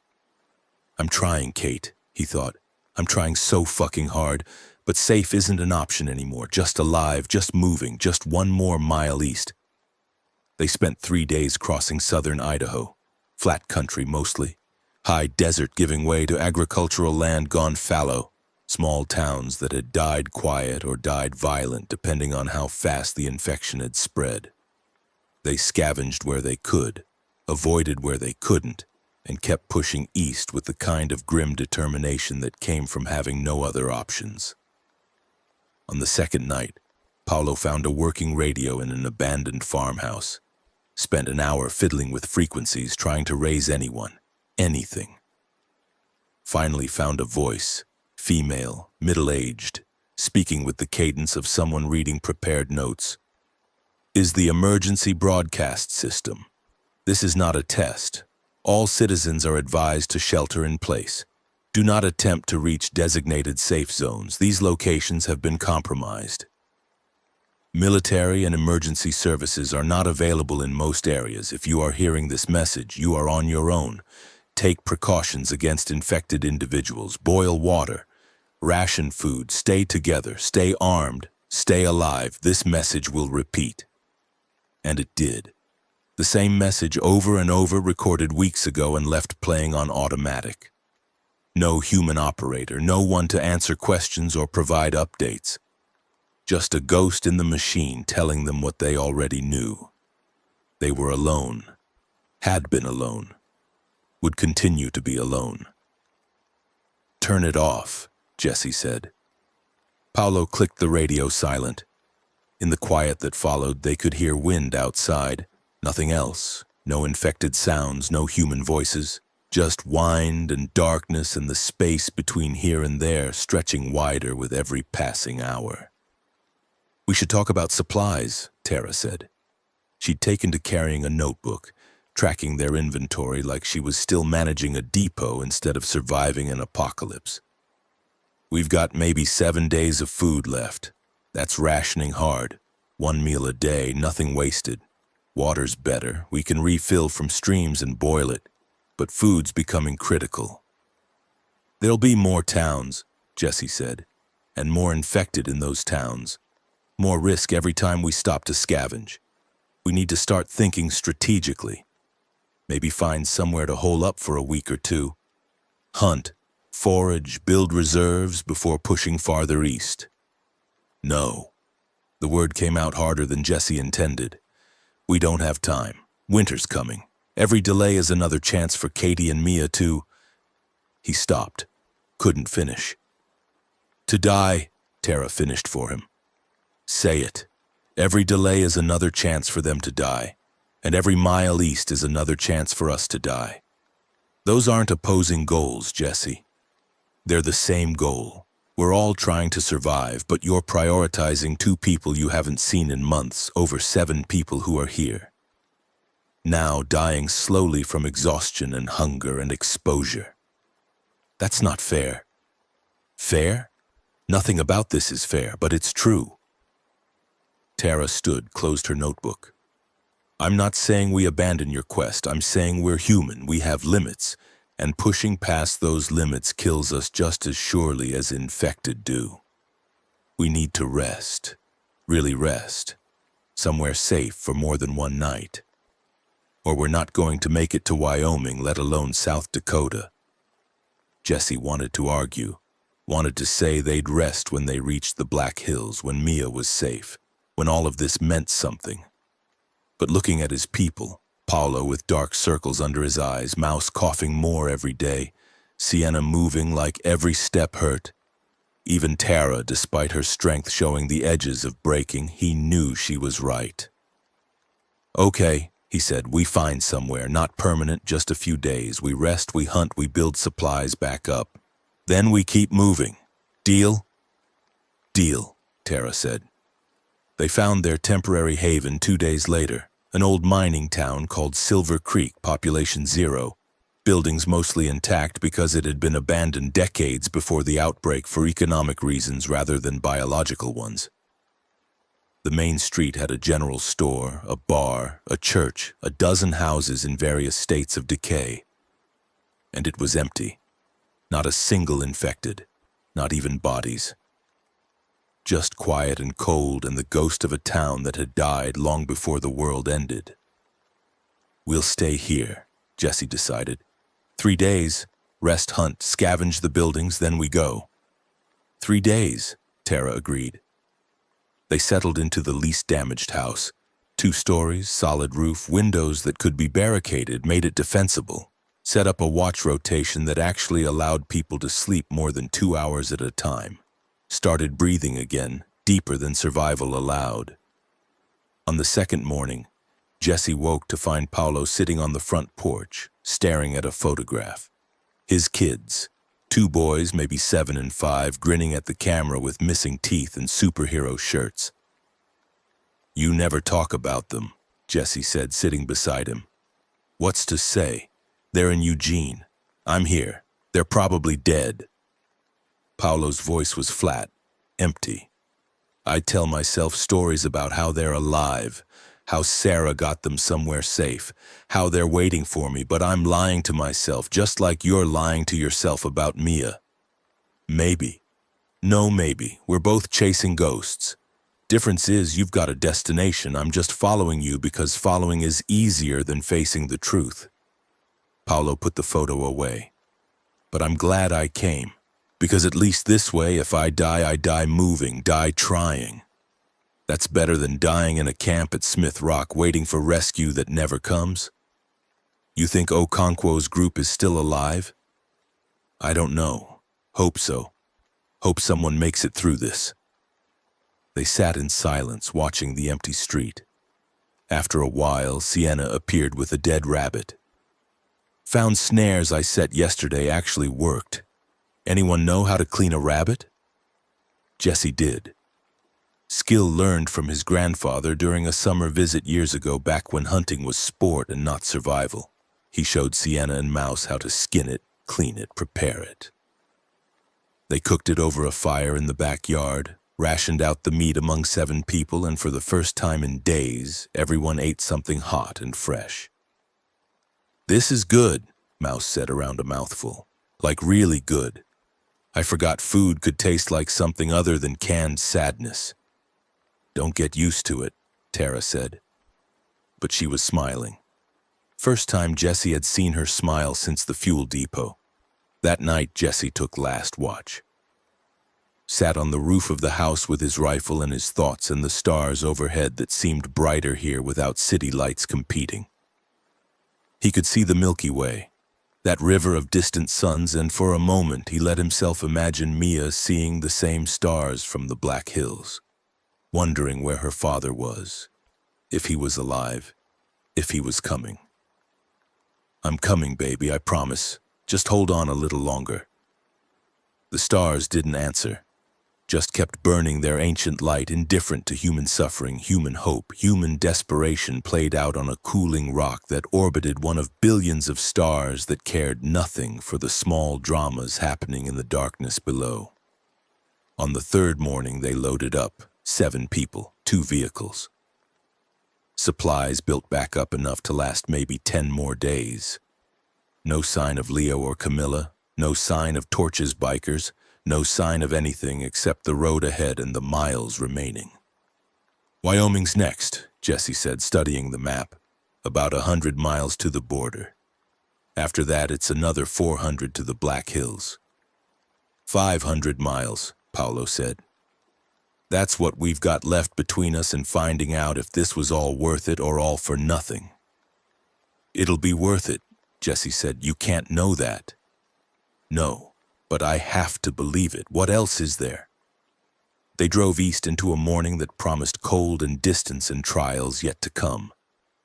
I'm trying, Kate, he thought. I'm trying so fucking hard, but safe isn't an option anymore. Just alive, just moving, just 1 more mile east. They spent 3 days crossing southern Idaho. Flat country mostly. High desert giving way to agricultural land gone fallow. Small towns that had died quiet or died violent depending on how fast the infection had spread. They scavenged where they could, avoided where they couldn't, and kept pushing east with the kind of grim determination that came from having no other options. On the second night, Paolo found a working radio in an abandoned farmhouse. Spent an hour fiddling with frequencies trying to raise anyone, anything. Finally found a voice, female, middle-aged, speaking with the cadence of someone reading prepared notes. Is the emergency broadcast system. This is not a test. All citizens are advised to shelter in place. Do not attempt to reach designated safe zones. These locations have been compromised. Military and emergency services are not available in most areas. If you are hearing this message, you are on your own. Take precautions against infected individuals. Boil water. Ration food. Stay together. Stay armed. Stay alive. This message will repeat. And it did. The same message over and over recorded weeks ago and left playing on automatic. No human operator, no one to answer questions or provide updates. Just a ghost in the machine telling them what they already knew. They were alone, had been alone, would continue to be alone. Turn it off, Jesse said. Paolo clicked the radio silent. In the quiet that followed, they could hear wind outside. Nothing else. No infected sounds, no human voices. Just wind and darkness and the space between here and there stretching wider with every passing hour. We should talk about supplies, Tara said. She'd taken to carrying a notebook, tracking their inventory like she was still managing a depot instead of surviving an apocalypse. We've got maybe 7 days of food left. That's rationing hard. 1 meal a day, nothing wasted. Water's better. We can refill from streams and boil it. But food's becoming critical. There'll be more towns, Jesse said, and more infected in those towns. More risk every time we stop to scavenge. We need to start thinking strategically. Maybe find somewhere to hole up for a week or 2. Hunt, forage, build reserves before pushing farther east. No. The word came out harder than Jesse intended. We don't have time. Winter's coming. Every delay is another chance for Katie and Mia to... He stopped. Couldn't finish. To die, Tara finished for him. Say it. Every delay is another chance for them to die. And every mile east is another chance for us to die. Those aren't opposing goals, Jesse. They're the same goal. We're all trying to survive, but you're prioritizing 2 people you haven't seen in months over 7 people who are here. Now dying slowly from exhaustion and hunger and exposure. That's not fair. Fair? Nothing about this is fair, but it's true. Tara stood, closed her notebook. I'm not saying we abandon your quest. I'm saying we're human. We have limits, and pushing past those limits kills us just as surely as infected do. We need to rest. Really rest. Somewhere safe for more than one night. Or we're not going to make it to Wyoming, let alone South Dakota. Jesse wanted to argue, wanted to say they'd rest when they reached the Black Hills, when Mia was safe, when all of this meant something. But looking at his people, Paulo with dark circles under his eyes, Mouse coughing more every day, Sienna moving like every step hurt, even Tara, despite her strength showing the edges of breaking, he knew she was right. Okay, he said, we find somewhere, not permanent, just a few days. We rest, we hunt, we build supplies back up. Then we keep moving. Deal? Deal, Tara said. They found their temporary haven 2 days later, an old mining town called Silver Creek, population 0, buildings mostly intact because it had been abandoned decades before the outbreak for economic reasons rather than biological ones. The main street had a general store, a bar, a church, a dozen houses in various states of decay. And it was empty. Not a single infected, not even bodies. Just quiet and cold and the ghost of a town that had died long before the world ended. We'll stay here, Jesse decided. 3 days, rest, hunt, scavenge the buildings, then we go. 3 days, Tara agreed. They settled into the least damaged house. 2 stories, solid roof, windows that could be barricaded, made it defensible. Set up a watch rotation that actually allowed people to sleep more than 2 hours at a time. Started breathing again, deeper than survival allowed. On the second morning, Jesse woke to find Paulo sitting on the front porch, staring at a photograph. His kids, 2 boys, maybe 7 and 5, grinning at the camera with missing teeth and superhero shirts. You never talk about them, Jesse said, sitting beside him. What's to say? They're in Eugene. I'm here. They're probably dead. Paulo's voice was flat, empty. I tell myself stories about how they're alive, how Sarah got them somewhere safe, how they're waiting for me, but I'm lying to myself just like you're lying to yourself about Mia. Maybe. No, maybe. We're both chasing ghosts. Difference is you've got a destination. I'm just following you because following is easier than facing the truth. Paulo put the photo away. But I'm glad I came. Because at least this way, if I die moving, die trying. That's better than dying in a camp at Smith Rock waiting for rescue that never comes. You think Okonkwo's group is still alive? I don't know. Hope so. Hope someone makes it through this. They sat in silence, watching the empty street. After a while, Sienna appeared with a dead rabbit. Found snares I set yesterday actually worked. Anyone know how to clean a rabbit? Jesse did. Skill learned from his grandfather during a summer visit years ago back when hunting was sport and not survival. He showed Sienna and Mouse how to skin it, clean it, prepare it. They cooked it over a fire in the backyard, rationed out the meat among 7 people, and for the first time in days, everyone ate something hot and fresh. This is good, Mouse said around a mouthful. Like really good. I forgot food could taste like something other than canned sadness. Don't get used to it, Tara said. But she was smiling. First time Jesse had seen her smile since the fuel depot. That night, Jesse took last watch. Sat on the roof of the house with his rifle and his thoughts and the stars overhead that seemed brighter here without city lights competing. He could see the Milky Way, that river of distant suns, and for a moment he let himself imagine Mia seeing the same stars from the Black Hills, wondering where her father was, if he was alive. if he was coming. "I'm coming, baby, I promise. Just hold on a little longer." The stars didn't answer, just kept burning their ancient light, indifferent to human suffering, human hope, human desperation played out on a cooling rock that orbited one of billions of stars that cared nothing for the small dramas happening in the darkness below. On the third morning, they loaded up, 7 people, 2 vehicles. Supplies built back up enough to last maybe 10 more days. No sign of Leo or Camilla, no sign of Torch's bikers, no sign of anything except the road ahead and the miles remaining. "Wyoming's next," Jesse said, studying the map. "About 100 miles to the border. After that, it's another 400 to the Black Hills." 500 miles, Paolo said. "That's what we've got left between us and finding out if this was all worth it or all for nothing." "It'll be worth it," Jesse said. "You can't know that." "No, but I have to believe it. What else is there?" They drove east into a morning that promised cold and distance and trials yet to come.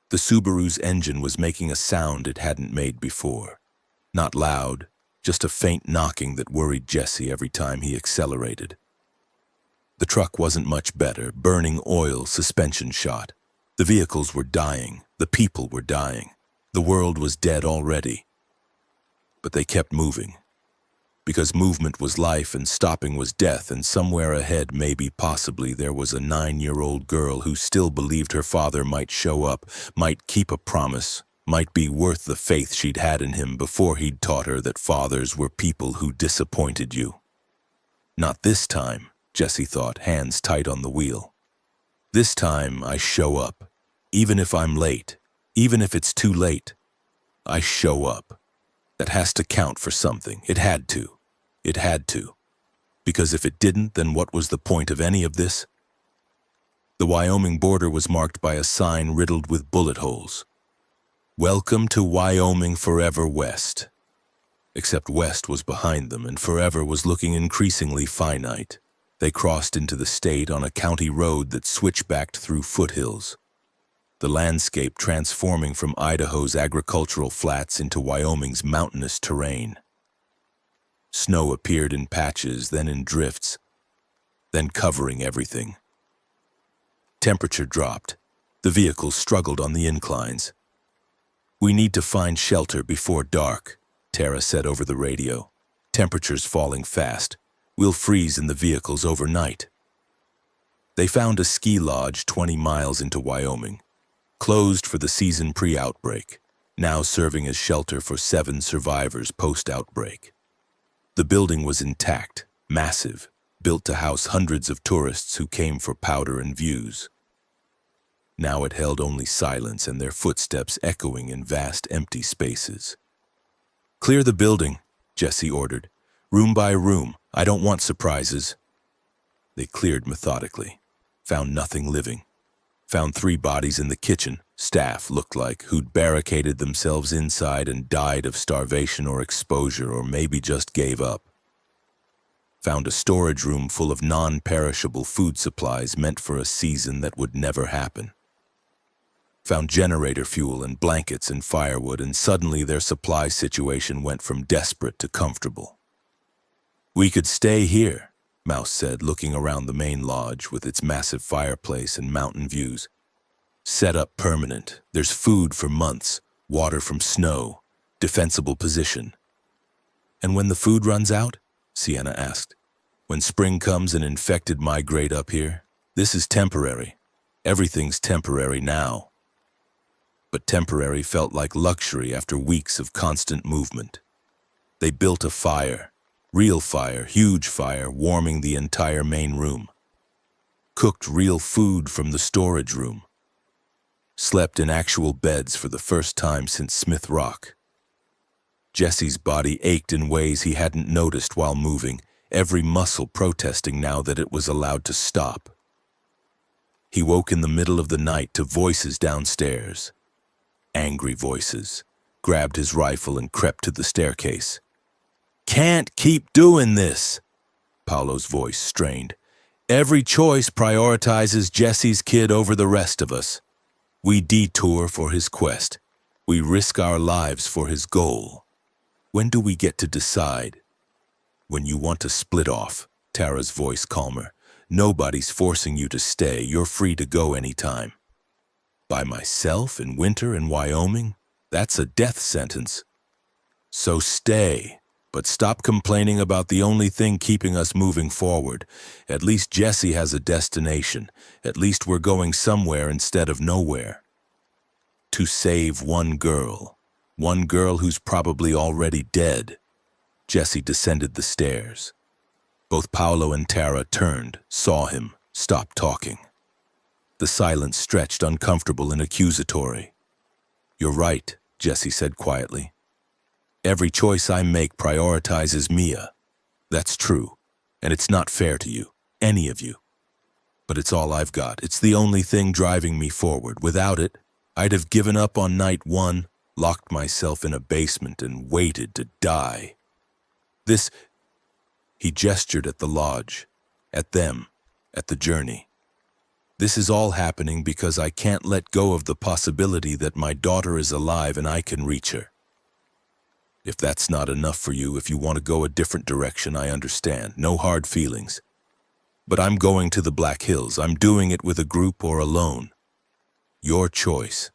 The Subaru's engine was making a sound it hadn't made before. Not loud, just a faint knocking that worried Jesse every time he accelerated. The truck wasn't much better, burning oil, suspension shot. The vehicles were dying, the people were dying. The world was dead already. But they kept moving. Because movement was life and stopping was death, and somewhere ahead, maybe possibly, there was a 9-year-old girl who still believed her father might show up, might keep a promise, might be worth the faith she'd had in him before he'd taught her that fathers were people who disappointed you. Not this time, Jesse thought, hands tight on the wheel. This time I show up, even if I'm late, even if it's too late. I show up. That has to count for something. It had to. It had to. Because if it didn't, then what was the point of any of this? The Wyoming border was marked by a sign riddled with bullet holes. "Welcome to Wyoming Forever West." Except West was behind them, and Forever was looking increasingly finite. They crossed into the state on a county road that switchbacked through foothills. The landscape transforming from Idaho's agricultural flats into Wyoming's mountainous terrain. Snow appeared in patches, then in drifts, then covering everything. Temperature dropped. The vehicles struggled on the inclines. "We need to find shelter before dark," Tara said over the radio. "Temperature's falling fast. We'll freeze in the vehicles overnight." They found a ski lodge 20 miles into Wyoming, closed for the season pre-outbreak, now serving as shelter for 7 survivors post-outbreak. The building was intact, massive, built to house hundreds of tourists who came for powder and views. Now it held only silence and their footsteps echoing in vast empty spaces. "Clear the building," Jesse ordered. "Room by room. I don't want surprises." They cleared methodically, found nothing living. Found 3 bodies in the kitchen, staff looked like, who'd barricaded themselves inside and died of starvation or exposure, or maybe just gave up. Found a storage room full of non-perishable food supplies meant for a season that would never happen. Found generator fuel and blankets and firewood, and suddenly their supply situation went from desperate to comfortable. "We could stay here," Mouse said, looking around the main lodge with its massive fireplace and mountain views. "Set up permanent. There's food for months, water from snow, defensible position." "And when the food runs out?" Sienna asked. "When spring comes and infected migrate up here? This is temporary. Everything's temporary now." But temporary felt like luxury after weeks of constant movement. They built a fire. Real fire, huge fire, warming the entire main room. Cooked real food from the storage room. Slept in actual beds for the first time since Smith Rock. Jesse's body ached in ways he hadn't noticed while moving, every muscle protesting now that it was allowed to stop. He woke in the middle of the night to voices downstairs. Angry voices. Grabbed his rifle and crept to the staircase. "Can't keep doing this," Paolo's voice strained. "Every choice prioritizes Jesse's kid over the rest of us." We detour for his quest. We risk our lives for his goal. When do we get to decide? When you want to split off, Tara's voice calmer. Nobody's forcing you to stay. You're free to go anytime. By myself in winter in Wyoming? That's a death sentence. So stay, but stop complaining about the only thing keeping us moving forward. At least Jesse has a destination. At least we're going somewhere instead of nowhere. To save one girl who's probably already dead. Jesse descended the stairs. Both Paolo and Tara turned, saw him, stopped talking. The silence stretched uncomfortable and accusatory. You're right, Jesse said quietly. Every choice I make prioritizes Mia. That's true, and it's not fair to you, any of you. But it's all I've got. It's the only thing driving me forward. Without it, I'd have given up on night one, locked myself in a basement and waited to die. He gestured at the lodge, at them, at the journey. This is all happening because I can't let go of the possibility that my daughter is alive and I can reach her. If that's not enough for you, if you want to go a different direction, I understand. No hard feelings. But I'm going to the Black Hills. I'm doing it with a group or alone. Your choice.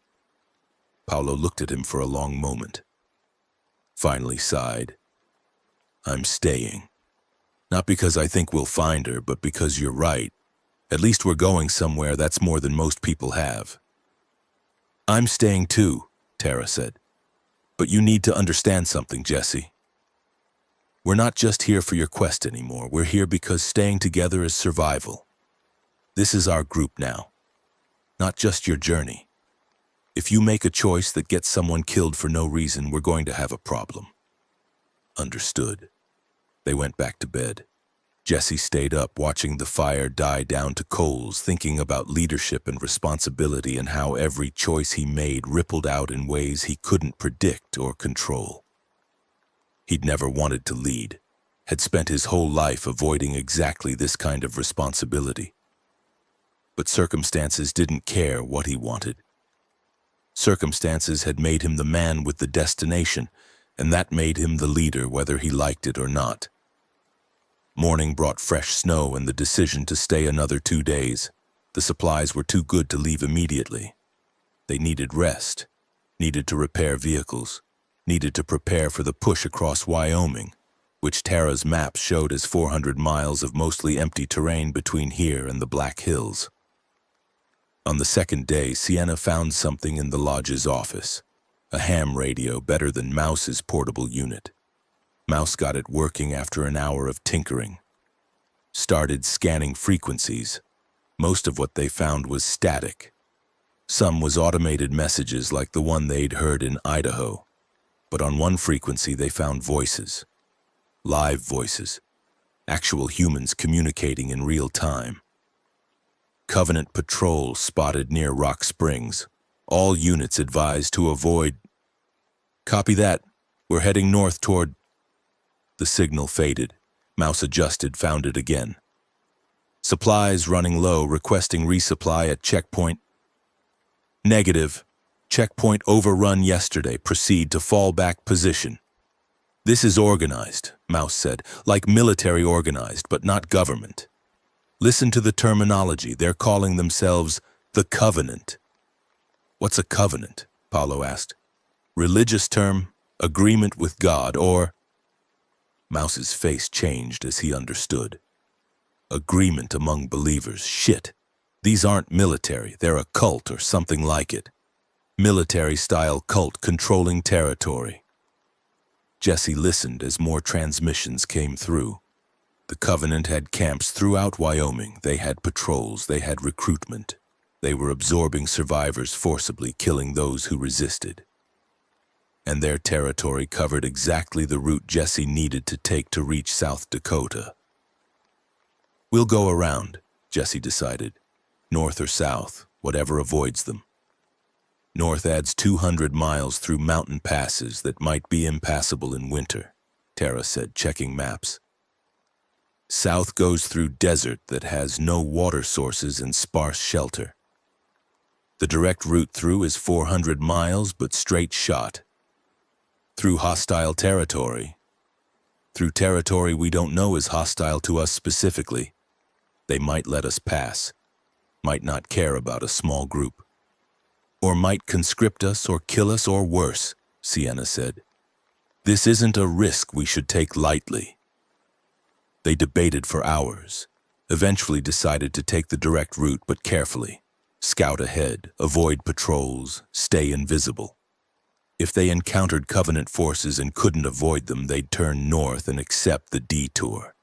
Paolo looked at him for a long moment. Finally sighed. I'm staying. Not because I think we'll find her, but because you're right. At least we're going somewhere. That's more than most people have. I'm staying too, Tara said. But you need to understand something, Jesse. We're not just here for your quest anymore. We're here because staying together is survival. This is our group now, not just your journey. If you make a choice that gets someone killed for no reason, we're going to have a problem. Understood. They went back to bed. Jesse stayed up, watching the fire die down to coals, thinking about leadership and responsibility and how every choice he made rippled out in ways he couldn't predict or control. He'd never wanted to lead, had spent his whole life avoiding exactly this kind of responsibility. But circumstances didn't care what he wanted. Circumstances had made him the man with the destination, and that made him the leader whether he liked it or not. Morning brought fresh snow and the decision to stay another 2 days. The supplies were too good to leave immediately. They needed rest, needed to repair vehicles, needed to prepare for the push across Wyoming, which Tara's map showed as 400 miles of mostly empty terrain between here and the Black Hills. On the second day, Sienna found something in the lodge's office, a ham radio better than Mouse's portable unit. Mouse got it working after an hour of tinkering. Started scanning frequencies. Most of what they found was static. Some was automated messages like the one they'd heard in Idaho. But on one frequency they found voices. Live voices. Actual humans communicating in real time. Covenant patrol spotted near Rock Springs. All units advised to avoid. Copy that. We're heading north toward. The signal faded. Mouse adjusted, found it again. Supplies running low, requesting resupply at checkpoint. Negative. Checkpoint overrun yesterday. Proceed to fallback position. This is organized, Mouse said, like military organized, but not government. Listen to the terminology. They're calling themselves the Covenant. What's a covenant? Paolo asked. Religious term, agreement with God, or... Mouse's face changed as he understood. Agreement among believers. Shit. These aren't military. They're a cult or something like it. Military-style cult controlling territory. Jesse listened as more transmissions came through. The Covenant had camps throughout Wyoming. They had patrols. They had recruitment. They were absorbing survivors forcibly, killing those who resisted. And their territory covered exactly the route Jesse needed to take to reach South Dakota. We'll go around, Jesse decided. North or south, whatever avoids them. North adds 200 miles through mountain passes that might be impassable in winter, Tara said, checking maps. South goes through desert that has no water sources and sparse shelter. The direct route through is 400 miles, but straight shot. Through hostile territory. Through territory we don't know is hostile to us specifically. They might let us pass, might not care about a small group, or might conscript us or kill us or worse, Sienna said. This isn't a risk we should take lightly. They debated for hours, eventually decided to take the direct route but carefully. Scout ahead, avoid patrols, stay invisible. If they encountered Covenant forces and couldn't avoid them, they'd turn north and accept the detour.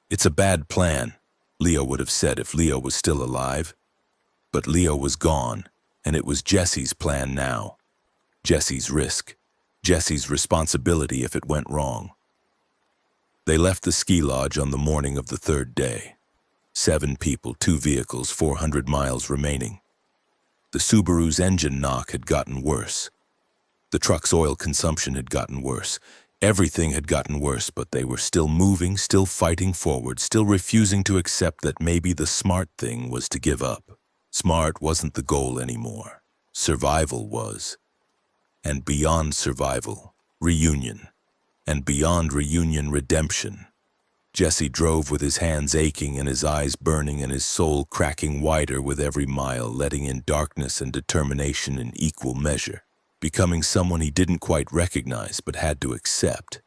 It's a bad plan, Leo would have said if Leo was still alive. But Leo was gone, and it was Jesse's plan now. Jesse's risk, Jesse's responsibility if it went wrong. They left the ski lodge on the morning of the third day. 7 people, 2 vehicles, 400 miles remaining. The Subaru's engine knock had gotten worse. The truck's oil consumption had gotten worse. Everything had gotten worse, but they were still moving, still fighting forward, still refusing to accept that maybe the smart thing was to give up. Smart wasn't the goal anymore. Survival was. And beyond survival, reunion. And beyond reunion, redemption. Jesse drove with his hands aching and his eyes burning and his soul cracking wider with every mile, letting in darkness and determination in equal measure, becoming someone he didn't quite recognize but had to accept.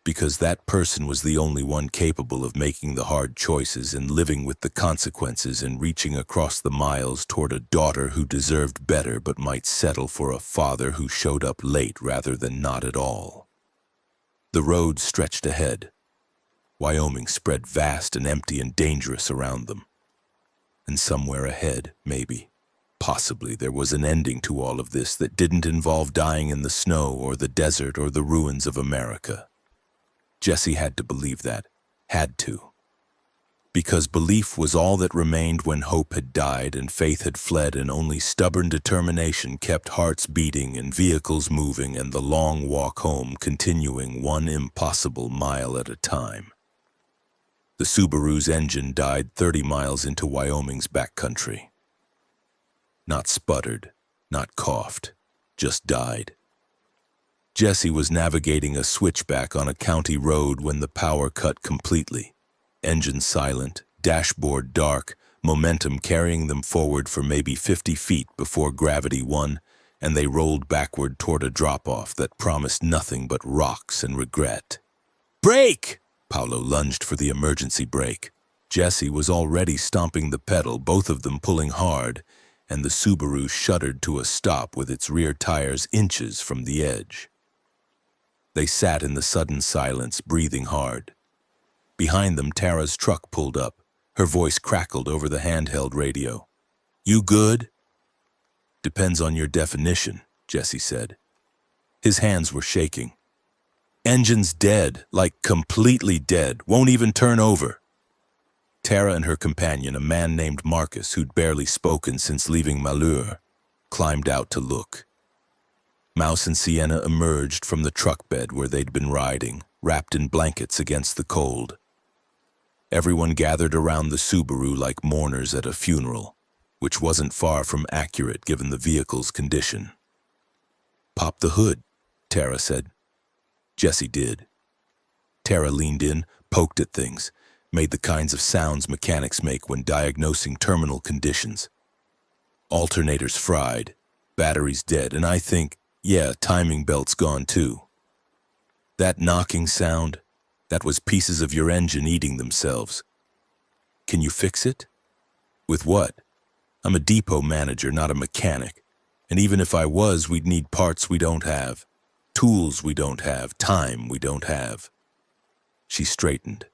Because that person was the only one capable of making the hard choices and living with the consequences and reaching across the miles toward a daughter who deserved better but might settle for a father who showed up late rather than not at all. The road stretched ahead. Wyoming spread vast and empty and dangerous around them. And somewhere ahead, maybe, possibly, there was an ending to all of this that didn't involve dying in the snow or the desert or the ruins of America. Jesse had to believe that. Had to. Because belief was all that remained when hope had died and faith had fled and only stubborn determination kept hearts beating and vehicles moving and the long walk home continuing 1 impossible mile at a time. The Subaru's engine died 30 miles into Wyoming's backcountry. Not sputtered, not coughed, just died. Jesse was navigating a switchback on a county road when the power cut completely. Engine silent, dashboard dark, momentum carrying them forward for maybe 50 feet before gravity won, and they rolled backward toward a drop-off that promised nothing but rocks and regret. "Brake!" Paolo lunged for the emergency brake. Jesse was already stomping the pedal, both of them pulling hard, and the Subaru shuddered to a stop with its rear tires inches from the edge. They sat in the sudden silence, breathing hard. Behind them, Tara's truck pulled up. Her voice crackled over the handheld radio. "You good?" "Depends on your definition," Jesse said. His hands were shaking. "Engine's dead, like completely dead, won't even turn over." Tara and her companion, a man named Marcus, who'd barely spoken since leaving Malheur, climbed out to look. Mouse and Sienna emerged from the truck bed where they'd been riding, wrapped in blankets against the cold. Everyone gathered around the Subaru like mourners at a funeral, which wasn't far from accurate given the vehicle's condition. "Pop the hood," Tara said. Jesse did. Tara leaned in, poked at things, made the kinds of sounds mechanics make when diagnosing terminal conditions. Alternators fried, batteries dead, and I think, yeah, timing belt's gone too. That knocking sound, that was pieces of your engine eating themselves. Can you fix it? With what? I'm a depot manager, not a mechanic. And even if I was, we'd need parts we don't have. Tools we don't have, time we don't have. She straightened.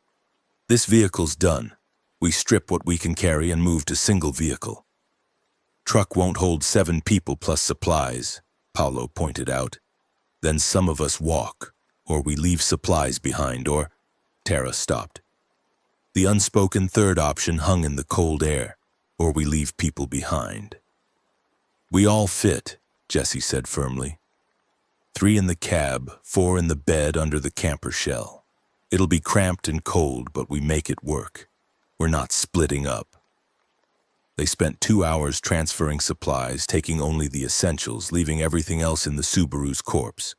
"This vehicle's done. We strip what we can carry and move to single vehicle. Truck won't hold 7 people plus supplies," Paolo pointed out. "Then some of us walk, or we leave supplies behind, or—" Tara stopped. The unspoken third option hung in the cold air, or we leave people behind. "We all fit," Jesse said firmly. 3 in the cab, 4 in the bed under the camper shell. It'll be cramped and cold, but we make it work. We're not splitting up." They spent 2 hours transferring supplies, taking only the essentials, leaving everything else in the Subaru's corpse.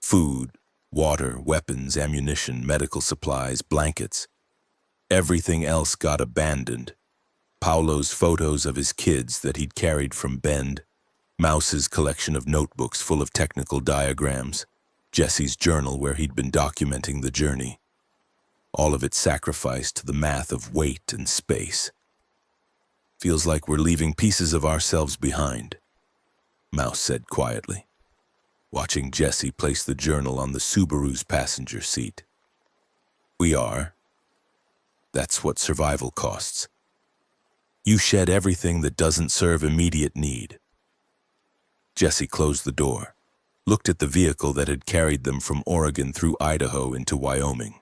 Food, water, weapons, ammunition, medical supplies, blankets. Everything else got abandoned. Paolo's photos of his kids that he'd carried from Bend, Mouse's collection of notebooks full of technical diagrams, Jesse's journal where he'd been documenting the journey. All of it sacrificed to the math of weight and space. Feels like we're leaving pieces of ourselves behind, Mouse said quietly, watching Jesse place the journal on the Subaru's passenger seat. We are. That's what survival costs. You shed everything that doesn't serve immediate need. Jesse closed the door, looked at the vehicle that had carried them from Oregon through Idaho into Wyoming.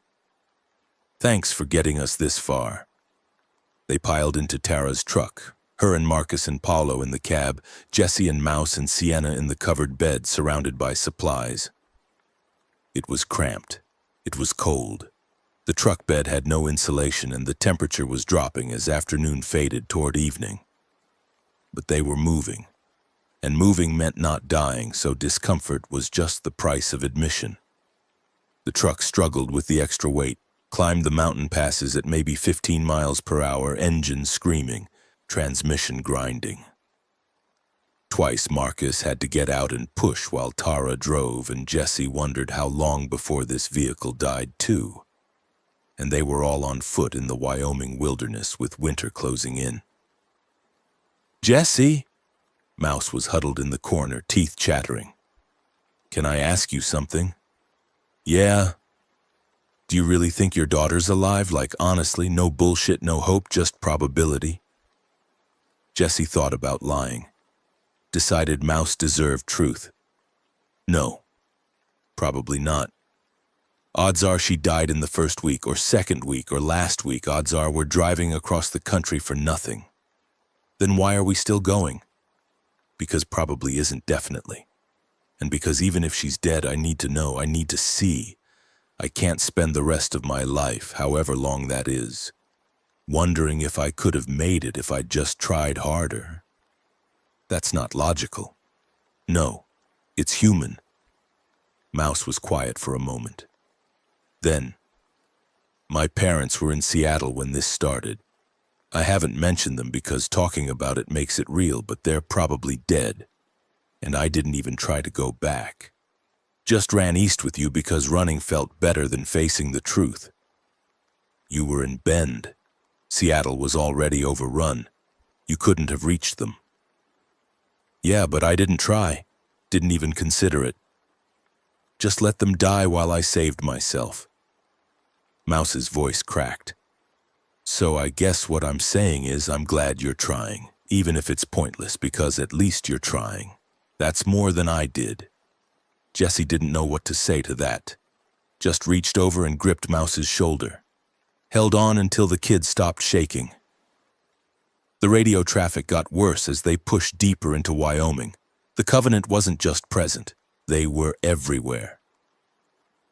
Thanks for getting us this far. They piled into Tara's truck, her and Marcus and Paolo in the cab, Jesse and Mouse and Sienna in the covered bed surrounded by supplies. It was cramped. It was cold. The truck bed had no insulation and the temperature was dropping as afternoon faded toward evening. But they were moving, and moving meant not dying, so discomfort was just the price of admission. The truck struggled with the extra weight, climbed the mountain passes at maybe 15 miles per hour, engine screaming, transmission grinding. Twice Marcus had to get out and push while Tara drove, and Jesse wondered how long before this vehicle died too. And they were all on foot in the Wyoming wilderness with winter closing in. Jesse! Mouse was huddled in the corner, teeth chattering. Can I ask you something? Yeah. Do you really think your daughter's alive? Like, honestly, no bullshit, no hope, just probability? Jesse thought about lying. Decided Mouse deserved truth. No. Probably not. Odds are she died in the first week, or second week, or last week. Odds are we're driving across the country for nothing. Then why are we still going? Because probably isn't definitely. And because even if she's dead, I need to know, I need to see. I can't spend the rest of my life, however long that is, wondering if I could have made it if I'd just tried harder. That's not logical. No, it's human. Mouse was quiet for a moment. Then, my parents were in Seattle when this started. I haven't mentioned them because talking about it makes it real, but they're probably dead. And I didn't even try to go back. Just ran east with you because running felt better than facing the truth. You were in Bend. Seattle was already overrun. You couldn't have reached them. Yeah, but I didn't try. Didn't even consider it. Just let them die while I saved myself. Mouse's voice cracked. So I guess what I'm saying is I'm glad you're trying, even if it's pointless, because at least you're trying. That's more than I did. Jesse didn't know what to say to that. Just reached over and gripped Mouse's shoulder. Held on until the kid stopped shaking. The radio traffic got worse as they pushed deeper into Wyoming. The Covenant wasn't just present. They were everywhere.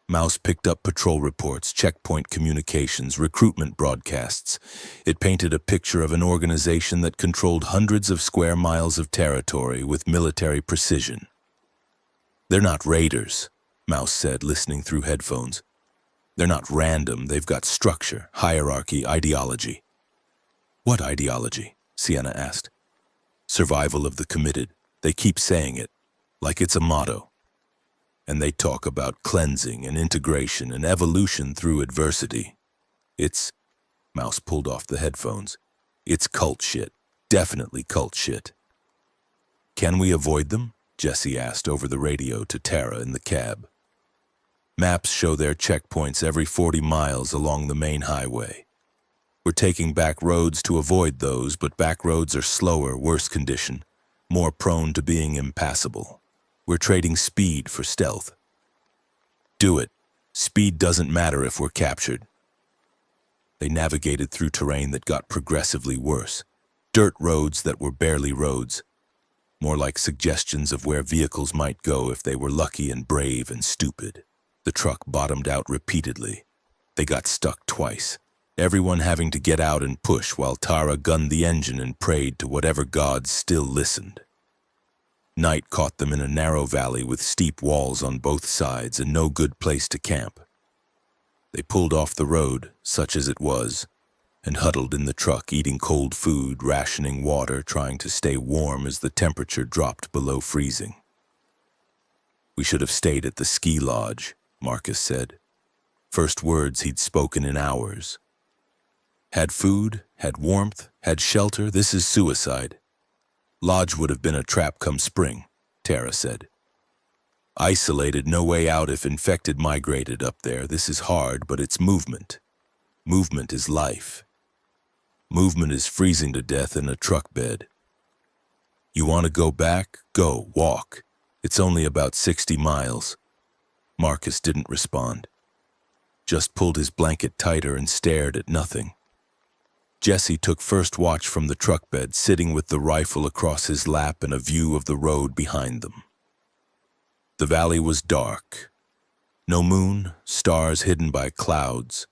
Mouse picked up patrol reports, checkpoint communications, recruitment broadcasts. It painted a picture of an organization that controlled hundreds of square miles of territory with military precision. They're not raiders, Mouse said, listening through headphones. They're not random. They've got structure, hierarchy, ideology. What ideology? Sienna asked. Survival of the committed. They keep saying it, like it's a motto. And they talk about cleansing and integration and evolution through adversity. It's, Mouse pulled off the headphones, it's cult shit. Definitely cult shit. Can we avoid them? Jesse asked over the radio to Tara in the cab. Maps show their checkpoints every 40 miles along the main highway. We're taking back roads to avoid those, but back roads are slower, worse condition, more prone to being impassable. We're trading speed for stealth. Do it. Speed doesn't matter if we're captured. They navigated through terrain that got progressively worse. Dirt roads that were barely roads. More like suggestions of where vehicles might go if they were lucky and brave and stupid. The truck bottomed out repeatedly. They got stuck twice. everyone having to get out and push while Tara gunned the engine and prayed to whatever gods still listened. Night caught them in a narrow valley with steep walls on both sides and no good place to camp. They pulled off the road, such as it was, and huddled in the truck, eating cold food, rationing water, trying to stay warm as the temperature dropped below freezing. "We should have stayed at the ski lodge," Marcus said. First words he'd spoken in hours. "Had food, had warmth, had shelter, this is suicide." "Lodge would have been a trap come spring," Tara said. "Isolated, no way out if infected migrated up there. This is hard, but it's movement. Movement is life. Movement is freezing to death in a truck bed. You want to go back? Go, walk. It's only about 60 miles. Marcus didn't respond. Just pulled his blanket tighter and stared at nothing. Jesse took first watch from the truck bed, sitting with the rifle across his lap and a view of the road behind them. The valley was dark. No moon, stars hidden by clouds,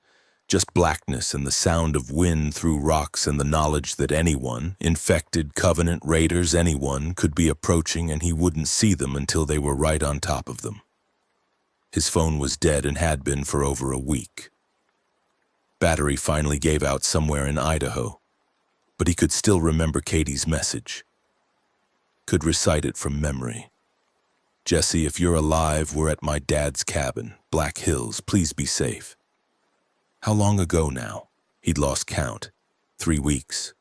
just blackness and the sound of wind through rocks and the knowledge that anyone, infected, Covenant raiders, anyone, could be approaching and he wouldn't see them until they were right on top of them. His phone was dead and had been for over a week. Battery finally gave out somewhere in Idaho, but he could still remember Katie's message. Could recite it from memory. "Jesse, if you're alive, we're at my dad's cabin, Black Hills. Please be safe." How long ago now? He'd lost count. 3 weeks?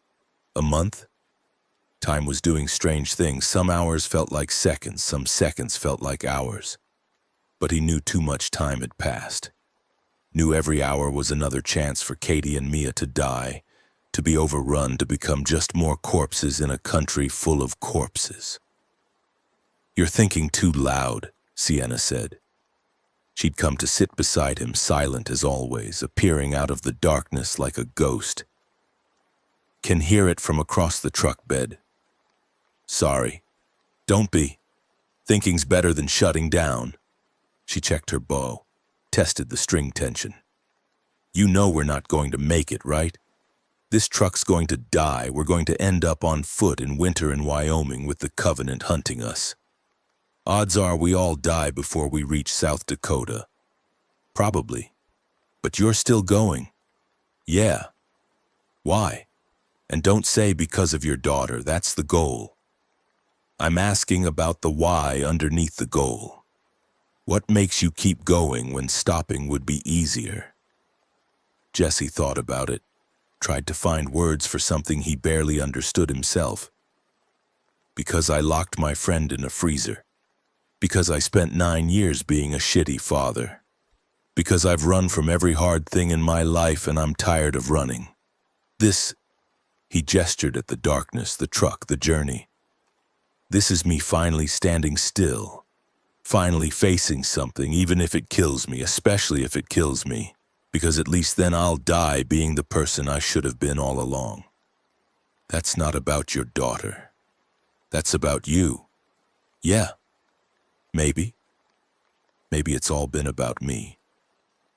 A month? Time was doing strange things. Some hours felt like seconds, some seconds felt like hours. But he knew too much time had passed. Knew every hour was another chance for Katie and Mia to die, to be overrun, to become just more corpses in a country full of corpses. "You're thinking too loud," Sienna said. She'd come to sit beside him, silent as always, appearing out of the darkness like a ghost. "Can hear it from across the truck bed." "Sorry. Don't be. Thinking's better than shutting down." She checked her bow, tested the string tension. "You know we're not going to make it, right? This truck's going to die. We're going to end up on foot in winter in Wyoming with the Covenant hunting us. Odds are we all die before we reach South Dakota. Probably. But you're still going." "Yeah." "Why? And don't say because of your daughter. That's the goal. I'm asking about the why underneath the goal. What makes you keep going when stopping would be easier?" Jesse thought about it, tried to find words for something he barely understood himself. "Because I locked my friend in a freezer. Because I spent 9 years being a shitty father. Because I've run from every hard thing in my life and I'm tired of running. This," he gestured at the darkness, the truck, the journey. "This is me finally standing still, finally facing something, even if it kills me, especially if it kills me, because at least then I'll die being the person I should have been all along. That's not about your daughter. That's about you. Yeah. Maybe. Maybe it's all been about me.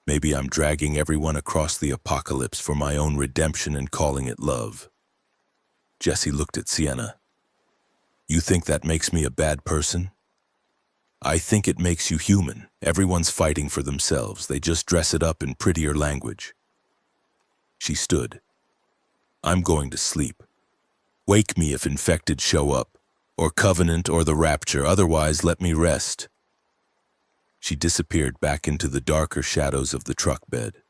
Maybe I'm dragging everyone across the apocalypse for my own redemption and calling it love." Jesse looked at Sienna. "You think that makes me a bad person?" "I think it makes you human. Everyone's fighting for themselves. They just dress it up in prettier language." She stood. "I'm going to sleep. Wake me if infected show up, or Covenant or the Rapture. Otherwise, let me rest." She disappeared back into the darker shadows of the truck bed.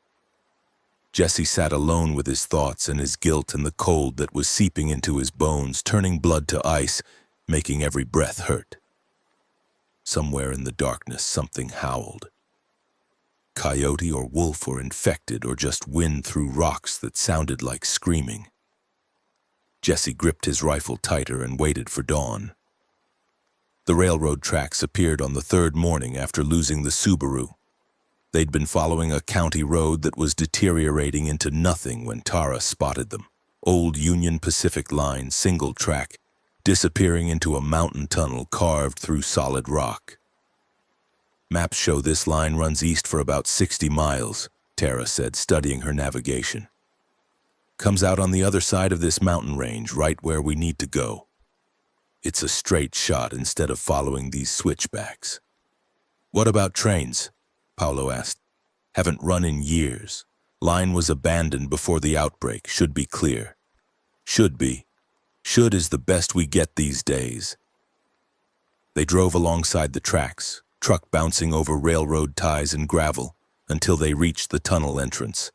Jesse sat alone with his thoughts and his guilt and the cold that was seeping into his bones, turning blood to ice, making every breath hurt. Somewhere in the darkness, something howled. Coyote or wolf or infected or just wind through rocks that sounded like screaming. Jesse gripped his rifle tighter and waited for dawn. The railroad tracks appeared on the 3rd morning after losing the Subaru. They'd been following a county road that was deteriorating into nothing when Tara spotted them. Old Union Pacific line, single track, disappearing into a mountain tunnel carved through solid rock. "Maps show this line runs east for about 60 miles, Tara said, studying her navigation. Comes out on the other side of this mountain range, right where we need to go. It's a straight shot instead of following these switchbacks. What about trains? Paolo asked. Haven't run in years. Line was abandoned before the outbreak, should be clear. Should be. Should is the best we get these days. They drove alongside the tracks, truck bouncing over railroad ties and gravel, until they reached the tunnel entrance.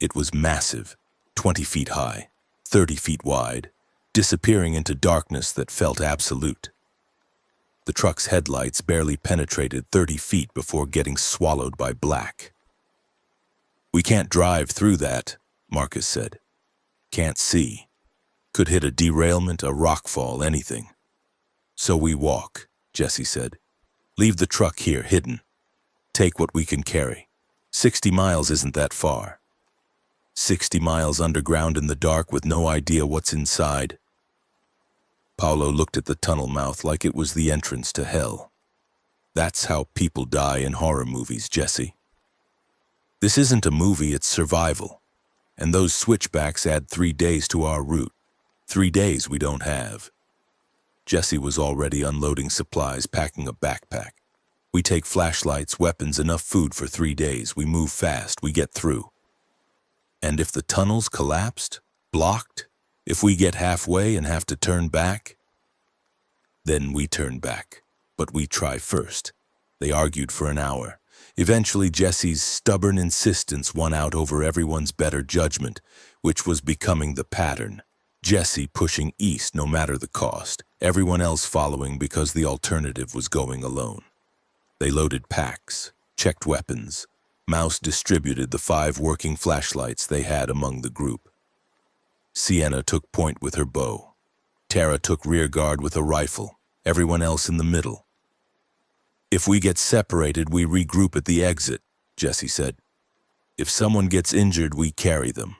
It was massive, 20 feet high, 30 feet wide, disappearing into darkness that felt absolute. The truck's headlights barely penetrated 30 feet before getting swallowed by black. We can't drive through that, Marcus said. Can't see. Could hit a derailment, a rockfall, anything. So we walk, Jesse said. Leave the truck here, hidden. Take what we can carry. 60 miles isn't that far. 60 miles underground in the dark with no idea what's inside. Paolo looked at the tunnel mouth like it was the entrance to hell. That's how people die in horror movies, Jesse. This isn't a movie, it's survival. And those switchbacks add 3 days to our route. 3 days we don't have. Jesse was already unloading supplies, packing a backpack. We take flashlights, weapons, enough food for 3 days. We move fast, we get through. And if the tunnels collapsed, blocked, if we get halfway and have to turn back, then we turn back. But we try first. They argued for an hour. Eventually, Jesse's stubborn insistence won out over everyone's better judgment, which was becoming the pattern. Jesse pushing east no matter the cost, everyone else following because the alternative was going alone. They loaded packs, checked weapons. Mouse distributed the 5 working flashlights they had among the group. Sienna took point with her bow. Tara took rear guard with a rifle, everyone else in the middle. If we get separated, we regroup at the exit, Jesse said. If someone gets injured, we carry them.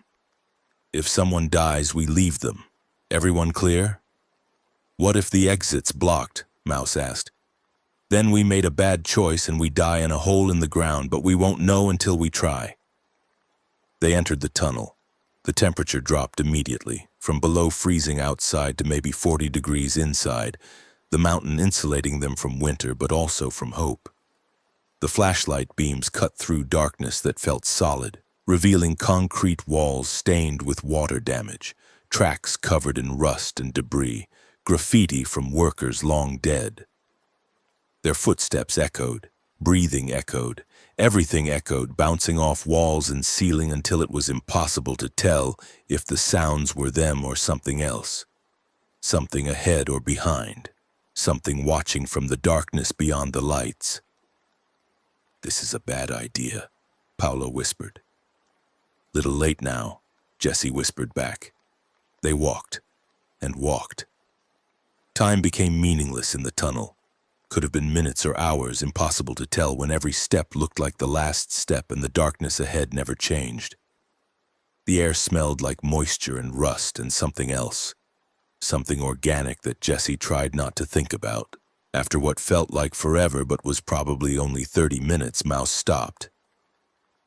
If someone dies, we leave them. Everyone clear? What if the exit's blocked? Mouse asked. Then we made a bad choice and we die in a hole in the ground, but we won't know until we try. They entered the tunnel. The temperature dropped immediately, from below freezing outside to maybe 40 degrees inside, the mountain insulating them from winter but also from hope. The flashlight beams cut through darkness that felt solid, revealing concrete walls stained with water damage, tracks covered in rust and debris, graffiti from workers long dead. Their footsteps echoed, breathing echoed, everything echoed, bouncing off walls and ceiling until it was impossible to tell if the sounds were them or something else. Something ahead or behind, something watching from the darkness beyond the lights. This is a bad idea, Paolo whispered. Little late now, Jesse whispered back. They walked and walked. Time became meaningless in the tunnel. Could have been minutes or hours, impossible to tell when every step looked like the last step and the darkness ahead never changed. The air smelled like moisture and rust and something else, something organic that Jesse tried not to think about. After what felt like forever but was probably only 30 minutes, Mouse stopped.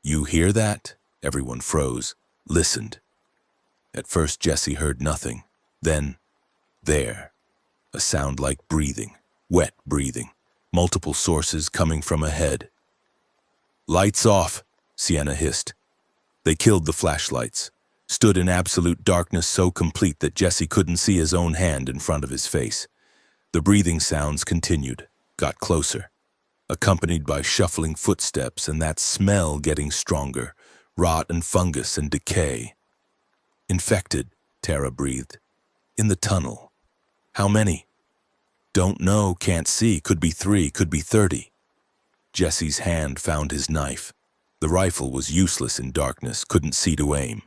You hear that? Everyone froze, listened. At first Jesse heard nothing. Then, there, a sound like breathing. Wet breathing, multiple sources coming from ahead. Lights off, Sienna hissed. They killed the flashlights, stood in absolute darkness so complete that Jesse couldn't see his own hand in front of his face. The breathing sounds continued, got closer, accompanied by shuffling footsteps and that smell getting stronger, rot and fungus and decay. Infected, Tara breathed. In the tunnel. How many? Don't know, can't see, could be 3, could be 30. Jesse's hand found his knife. The rifle was useless in darkness, couldn't see to aim.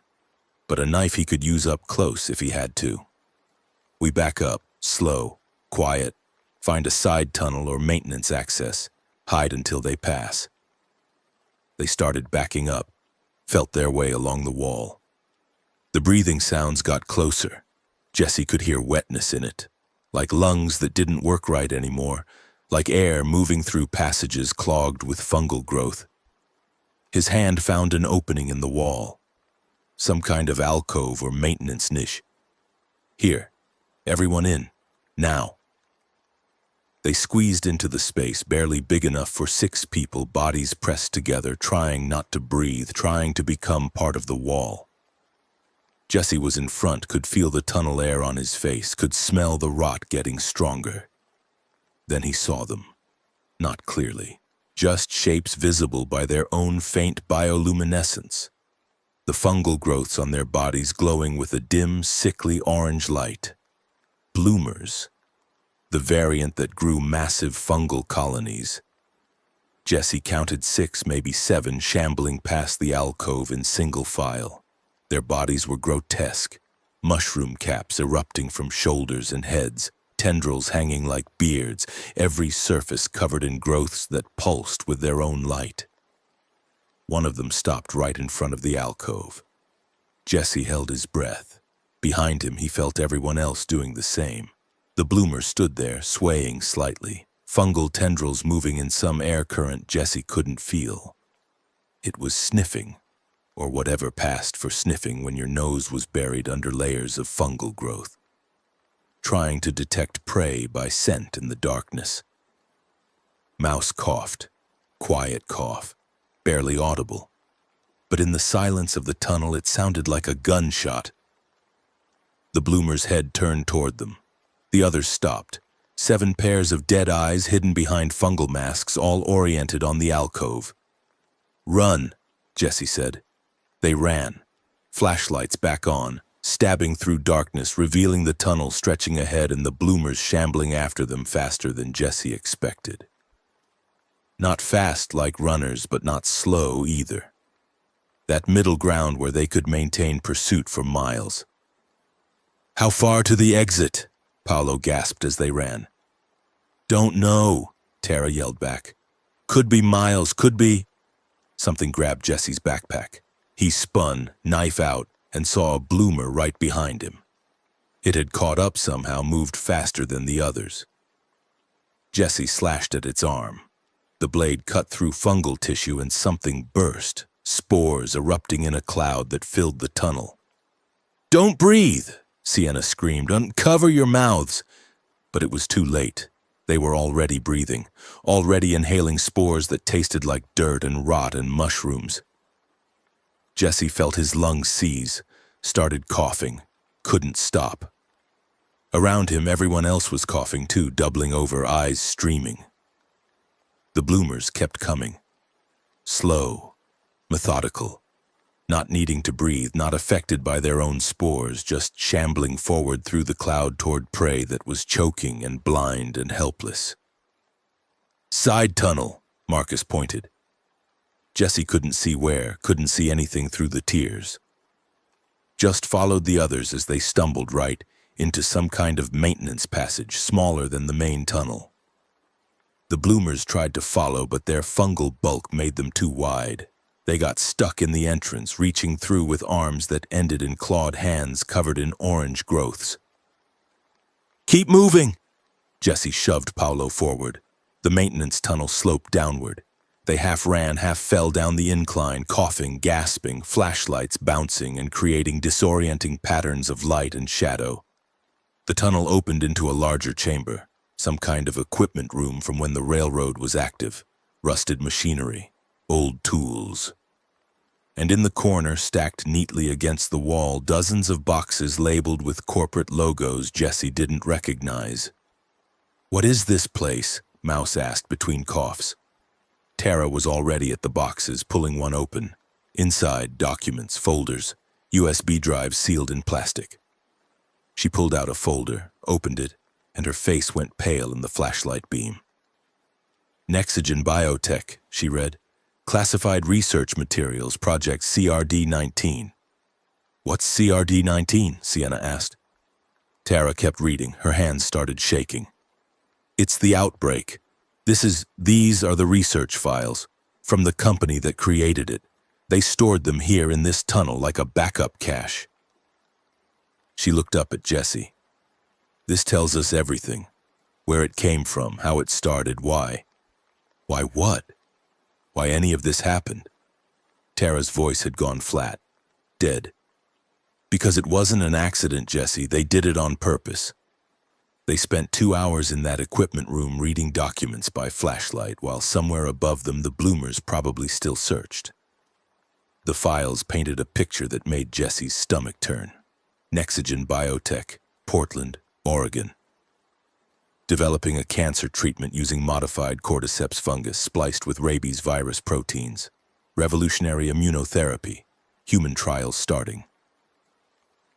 But a knife he could use up close if he had to. We back up, slow, quiet, find a side tunnel or maintenance access, hide until they pass. They started backing up, felt their way along the wall. The breathing sounds got closer. Jesse could hear wetness in it. Like lungs that didn't work right anymore, like air moving through passages clogged with fungal growth. His hand found an opening in the wall. some kind of alcove or maintenance niche. Here, everyone in, now. They squeezed into the space, barely big enough for 6 people, bodies pressed together, trying not to breathe, trying to become part of the wall. Jesse was in front, could feel the tunnel air on his face, could smell the rot getting stronger. Then he saw them. Not clearly, just shapes visible by their own faint bioluminescence. The fungal growths on their bodies glowing with a dim, sickly orange light. Bloomers, the variant that grew massive fungal colonies. Jesse counted 6, maybe 7, shambling past the alcove in single file. Their bodies were grotesque, mushroom caps erupting from shoulders and heads, tendrils hanging like beards, every surface covered in growths that pulsed with their own light. One of them stopped right in front of the alcove. Jesse held his breath. Behind him, he felt everyone else doing the same. The bloomer stood there, swaying slightly, fungal tendrils moving in some air current Jesse couldn't feel. It was sniffing, or whatever passed for sniffing when your nose was buried under layers of fungal growth. Trying to detect prey by scent in the darkness. Mouse coughed, quiet cough, barely audible. But in the silence of the tunnel, it sounded like a gunshot. The bloomer's head turned toward them. The others stopped. 7 pairs of dead eyes hidden behind fungal masks, all oriented on the alcove. "Run," Jesse said. They ran, flashlights back on, stabbing through darkness, revealing the tunnel stretching ahead and the bloomers shambling after them faster than Jesse expected. Not fast like runners, but not slow either. That middle ground where they could maintain pursuit for miles. "How far to the exit?" Paolo gasped as they ran. "Don't know," Tara yelled back. "Could be miles, could be—" Something grabbed Jesse's backpack. He spun, knife out, and saw a bloomer right behind him. It had caught up somehow, moved faster than the others. Jesse slashed at its arm. The blade cut through fungal tissue and something burst, spores erupting in a cloud that filled the tunnel. "Don't breathe!" Sienna screamed. "Uncover your mouths!" But it was too late. They were already breathing, already inhaling spores that tasted like dirt and rot and mushrooms. Jesse felt his lungs seize, started coughing, couldn't stop. Around him, everyone else was coughing too, doubling over, eyes streaming. The bloomers kept coming. Slow, methodical, not needing to breathe, not affected by their own spores, just shambling forward through the cloud toward prey that was choking and blind and helpless. "Side tunnel," Marcus pointed. Jesse couldn't see where, couldn't see anything through the tears. Just followed the others as they stumbled right into some kind of maintenance passage, smaller than the main tunnel. The bloomers tried to follow, but their fungal bulk made them too wide. They got stuck in the entrance, reaching through with arms that ended in clawed hands covered in orange growths. "Keep moving!" Jesse shoved Paolo forward. The maintenance tunnel sloped downward. They half ran, half fell down the incline, coughing, gasping, flashlights bouncing and creating disorienting patterns of light and shadow. The tunnel opened into a larger chamber, some kind of equipment room from when the railroad was active, rusted machinery, old tools. And in the corner, stacked neatly against the wall, dozens of boxes labeled with corporate logos Jesse didn't recognize. "What is this place?" Mouse asked between coughs. Tara was already at the boxes, pulling one open. Inside, documents, folders, USB drives sealed in plastic. She pulled out a folder, opened it, and her face went pale in the flashlight beam. "Nexogen Biotech," she read. "Classified Research Materials, Project CRD-19. "What's CRD-19? Sienna asked. Tara kept reading. Her hands started shaking. "It's the outbreak. These are the research files from the company that created it. They stored them here in this tunnel like a backup cache." She looked up at Jesse. "This tells us everything. Where it came from, how it started, why." "Why what? Why any of this happened?" Tara's voice had gone flat, dead, Because it wasn't an accident, Jesse. They did it on purpose. They spent 2 hours in that equipment room reading documents by flashlight, while somewhere above them the bloomers probably still searched. The files painted a picture that made Jesse's stomach turn. Nexogen Biotech, Portland, Oregon. Developing a cancer treatment using modified cordyceps fungus spliced with rabies virus proteins. Revolutionary immunotherapy. Human trials starting.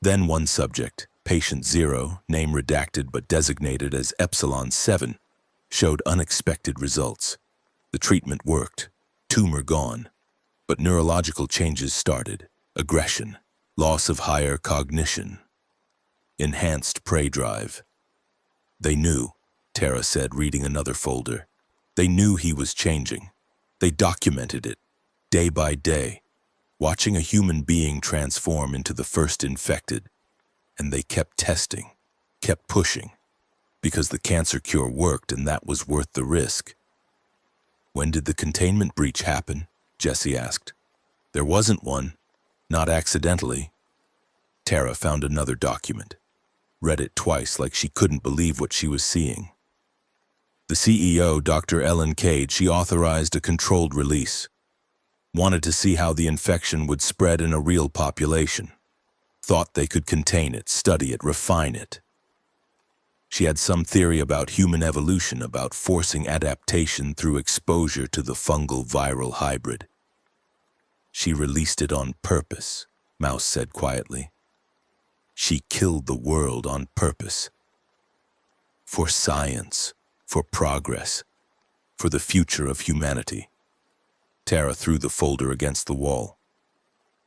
Then one subject, patient 0, name redacted but designated as Epsilon 7, showed unexpected results. The treatment worked. Tumor gone. But neurological changes started. Aggression. Loss of higher cognition. Enhanced prey drive. They knew, Tara said, reading another folder. They knew he was changing. They documented it, day by day, watching a human being transform into the first infected. And they kept testing, kept pushing, because the cancer cure worked and that was worth the risk. When did the containment breach happen? Jesse asked. There wasn't one, not accidentally. Tara found another document, read it twice like she couldn't believe what she was seeing. The CEO, Dr. Ellen Cade, she authorized a controlled release. Wanted to see how the infection would spread in a real population. Thought they could contain it, study it, refine it. She had some theory about human evolution, about forcing adaptation through exposure to the fungal viral hybrid. She released it on purpose, Mouse said quietly. She killed the world on purpose. For science, for progress, for the future of humanity. Tara threw the folder against the wall.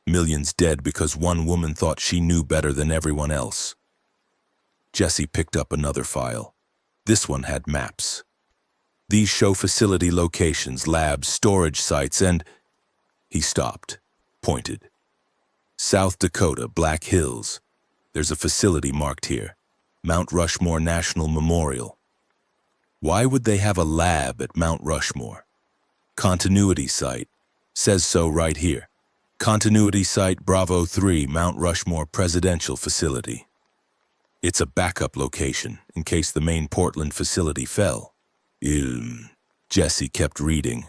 Millions dead because one woman thought she knew better than everyone else. Jesse picked up another file. This one had maps. These show facility locations, labs, storage sites, and... He stopped, pointed. South Dakota, Black Hills. There's a facility marked here. Mount Rushmore National Memorial. Why would they have a lab at Mount Rushmore? Continuity site. Says so right here. Continuity site Bravo 3, Mount Rushmore Presidential Facility. It's a backup location in case the main Portland facility fell. Jesse kept reading.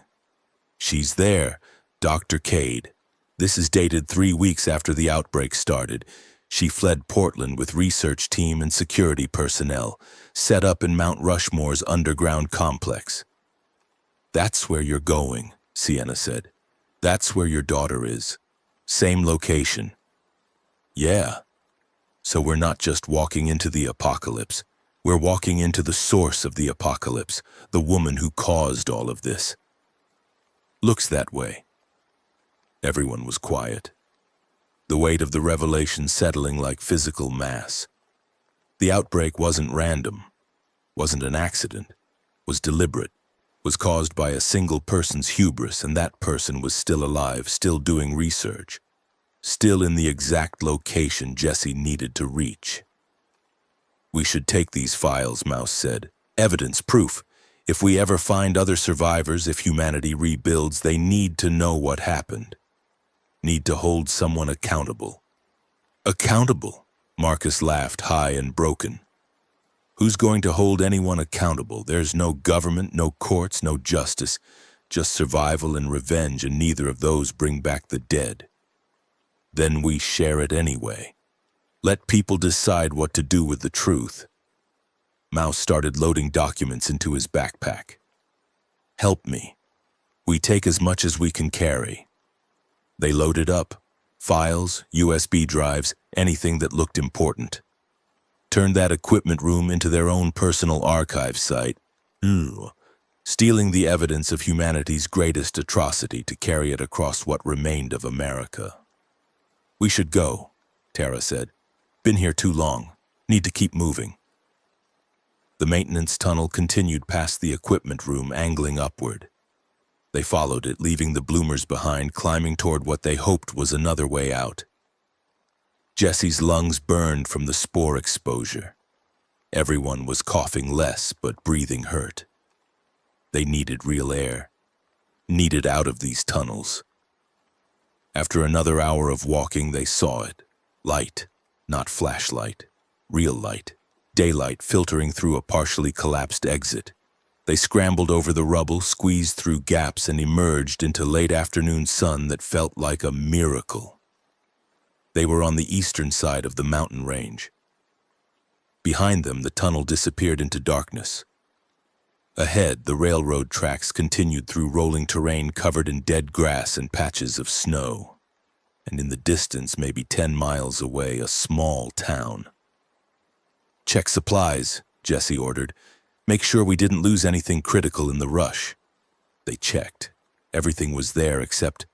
She's there, Dr. Cade. This is dated 3 weeks after the outbreak started. She fled Portland with research team and security personnel, set up in Mount Rushmore's underground complex. That's where you're going, Sienna said. That's where your daughter is. Same location. Yeah. So we're not just walking into the apocalypse. We're walking into the source of the apocalypse, the woman who caused all of this. Looks that way. Everyone was quiet. The weight of the revelation settling like physical mass. The outbreak wasn't random, wasn't an accident, was deliberate, was caused by a single person's hubris, and that person was still alive, still doing research, still in the exact location Jesse needed to reach. We should take these files, Mouse said. Evidence, proof. If we ever find other survivors, if humanity rebuilds, they need to know what happened. Need to hold someone accountable. Accountable? Marcus laughed high and broken. Who's going to hold anyone accountable? There's no government, no courts, no justice, just survival and revenge, and neither of those bring back the dead. Then we share it anyway. Let people decide what to do with the truth. Mouse started loading documents into his backpack. Help me. We take as much as we can carry. They loaded up. Files, USB drives, anything that looked important. Turned that equipment room into their own personal archive site. Stealing the evidence of humanity's greatest atrocity to carry it across what remained of America. We should go, Tara said. Been here too long. Need to keep moving. The maintenance tunnel continued past the equipment room, angling upward. They followed it, leaving the bloomers behind, climbing toward what they hoped was another way out. Jesse's lungs burned from the spore exposure. Everyone was coughing less, but breathing hurt. They needed real air. Needed out of these tunnels. After another hour of walking, they saw it. Light, not flashlight. Real light. Daylight filtering through a partially collapsed exit. They scrambled over the rubble, squeezed through gaps, and emerged into late afternoon sun that felt like a miracle. They were on the eastern side of the mountain range. Behind them, the tunnel disappeared into darkness. Ahead, the railroad tracks continued through rolling terrain covered in dead grass and patches of snow. And in the distance, maybe 10 miles away, a small town. "Check supplies," Jesse ordered. "Make sure we didn't lose anything critical in the rush." They checked. Everything was there except...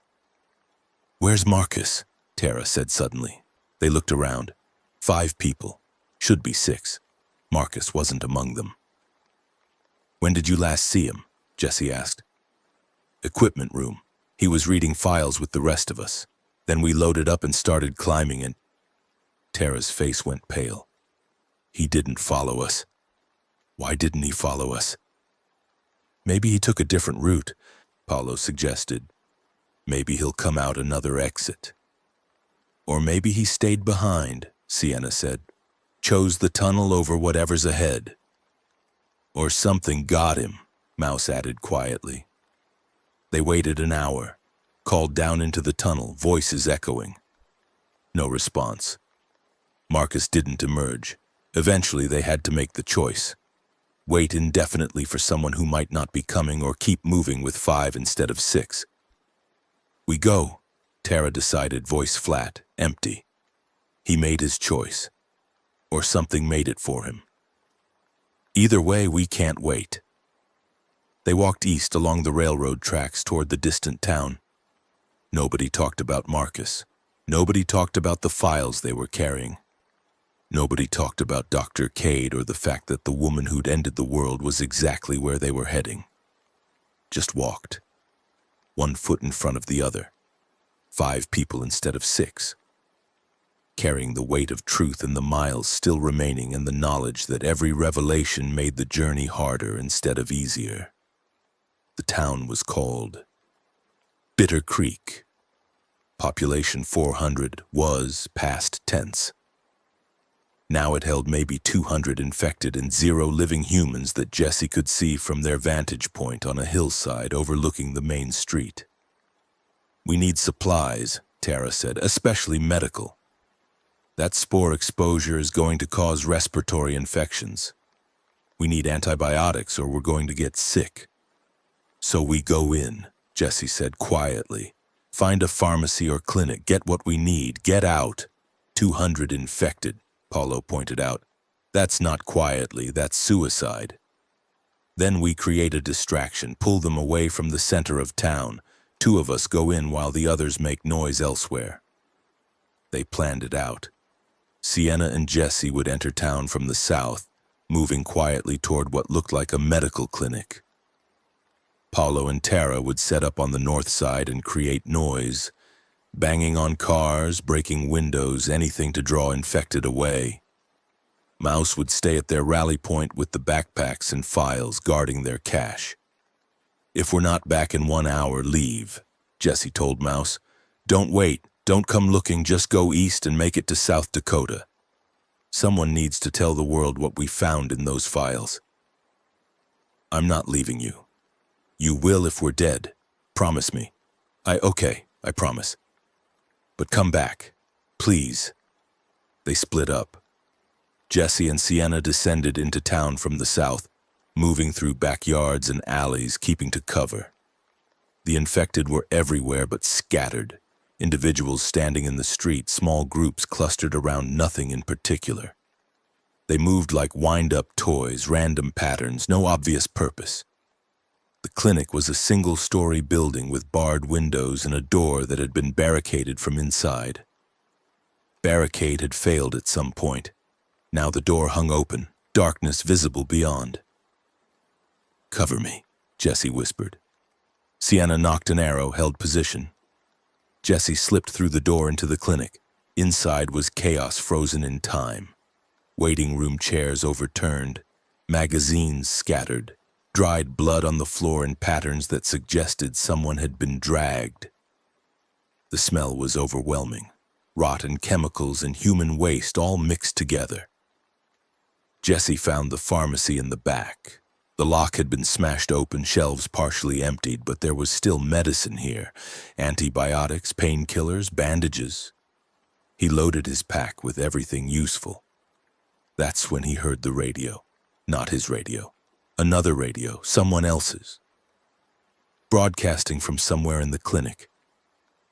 "Where's Marcus?" Tara said suddenly. They looked around. 5 people. Should be 6. Marcus wasn't among them. "When did you last see him?" Jesse asked. "Equipment room. He was reading files with the rest of us. Then we loaded up and started climbing and..." Tara's face went pale. "He didn't follow us." "Why didn't he follow us?" "Maybe he took a different route," Paulo suggested. "Maybe he'll come out another exit." "Or maybe he stayed behind," Sienna said. "Chose the tunnel over whatever's ahead." "Or something got him," Mouse added quietly. They waited an hour, called down into the tunnel, voices echoing. No response. Marcus didn't emerge. Eventually they had to make the choice. Wait indefinitely for someone who might not be coming, or keep moving with 5 instead of 6. "We go," Tara decided, voice flat, empty. He made his choice. Or something made it for him. "Either way, we can't wait." They walked east along the railroad tracks toward the distant town. Nobody talked about Marcus. Nobody talked about the files they were carrying. Nobody talked about Dr. Cade or the fact that the woman who'd ended the world was exactly where they were heading. Just walked. 1 foot in front of the other. 5 people instead of 6. Carrying the weight of truth and the miles still remaining, and the knowledge that every revelation made the journey harder instead of easier. The town was called Bitter Creek. Population 400 was past tense. Now it held maybe 200 infected and 0 living humans that Jesse could see from their vantage point on a hillside overlooking the main street. "We need supplies," Tara said, "especially medical. That spore exposure is going to cause respiratory infections. We need antibiotics or we're going to get sick." "So we go in," Jesse said quietly. "Find a pharmacy or clinic, get what we need, get out." 200 infected, Paulo pointed out. "That's not quietly, that's suicide." "Then we create a distraction, pull them away from the center of town. 2 of us go in while the others make noise elsewhere." They planned it out. Sienna and Jesse would enter town from the south, moving quietly toward what looked like a medical clinic. Paulo and Tara would set up on the north side and create noise, banging on cars, breaking windows, anything to draw infected away. Mouse would stay at their rally point with the backpacks and files, guarding their cache. "If we're not back in 1 hour, leave," Jesse told Mouse. "Don't wait, don't come looking, just go east and make it to South Dakota. Someone needs to tell the world what we found in those files." "I'm not leaving you." "You will if we're dead. Promise me." Okay, I promise. But come back, please." They split up. Jesse and Sienna descended into town from the south, moving through backyards and alleys, keeping to cover. The infected were everywhere but scattered, individuals standing in the street, small groups clustered around nothing in particular. They moved like wind-up toys, random patterns, no obvious purpose. The clinic was a single-story building with barred windows and a door that had been barricaded from inside. Barricade had failed at some point. Now the door hung open, darkness visible beyond. "Cover me," Jesse whispered. Sienna knocked an arrow, held position. Jesse slipped through the door into the clinic. Inside was chaos frozen in time. Waiting room chairs overturned, magazines scattered, dried blood on the floor in patterns that suggested someone had been dragged. The smell was overwhelming. rotten chemicals and human waste all mixed together. Jesse found the pharmacy in the back. The lock had been smashed open, shelves partially emptied, but there was still medicine here. Antibiotics, painkillers, bandages. He loaded his pack with everything useful. That's when he heard the radio. Not his radio. Another radio, someone else's. Broadcasting from somewhere in the clinic.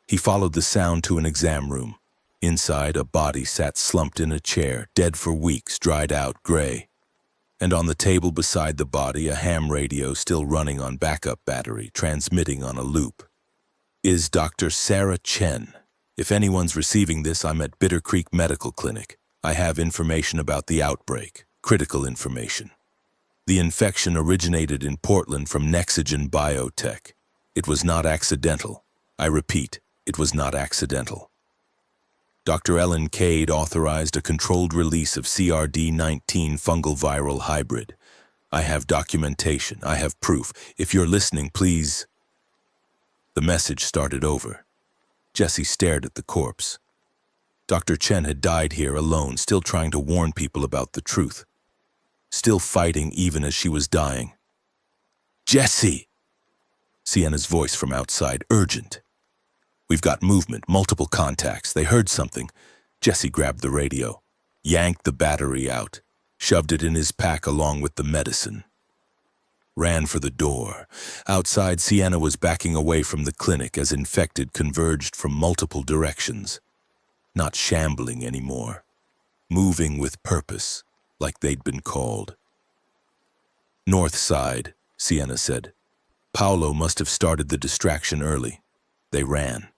He followed the sound to an exam room. Inside, a body sat slumped in a chair, dead for weeks, dried out, gray. And on the table beside the body, a ham radio still running on backup battery, transmitting on a loop. Is Dr. Sarah Chen. If anyone's receiving this, I'm at Bitter Creek Medical Clinic. I have information about the outbreak, critical information. The infection originated in Portland from Nexagen Biotech. It was not accidental. I repeat, it was not accidental. Dr. Ellen Cade authorized a controlled release of CRD-19 fungal viral hybrid. I have documentation. I have proof. If you're listening, please. The message started over. Jesse stared at the corpse. Dr. Chen had died here alone, still trying to warn people about the truth. Still fighting even as she was dying. Jesse! Sienna's voice from outside, urgent. We've got movement, multiple contacts. They heard something. Jesse grabbed the radio, yanked the battery out, shoved it in his pack along with the medicine. Ran for the door. Outside, Sienna was backing away from the clinic as infected converged from multiple directions. Not shambling anymore. Moving with purpose, like they'd been called. North side, Sienna said. Paolo must have started the distraction early. They ran.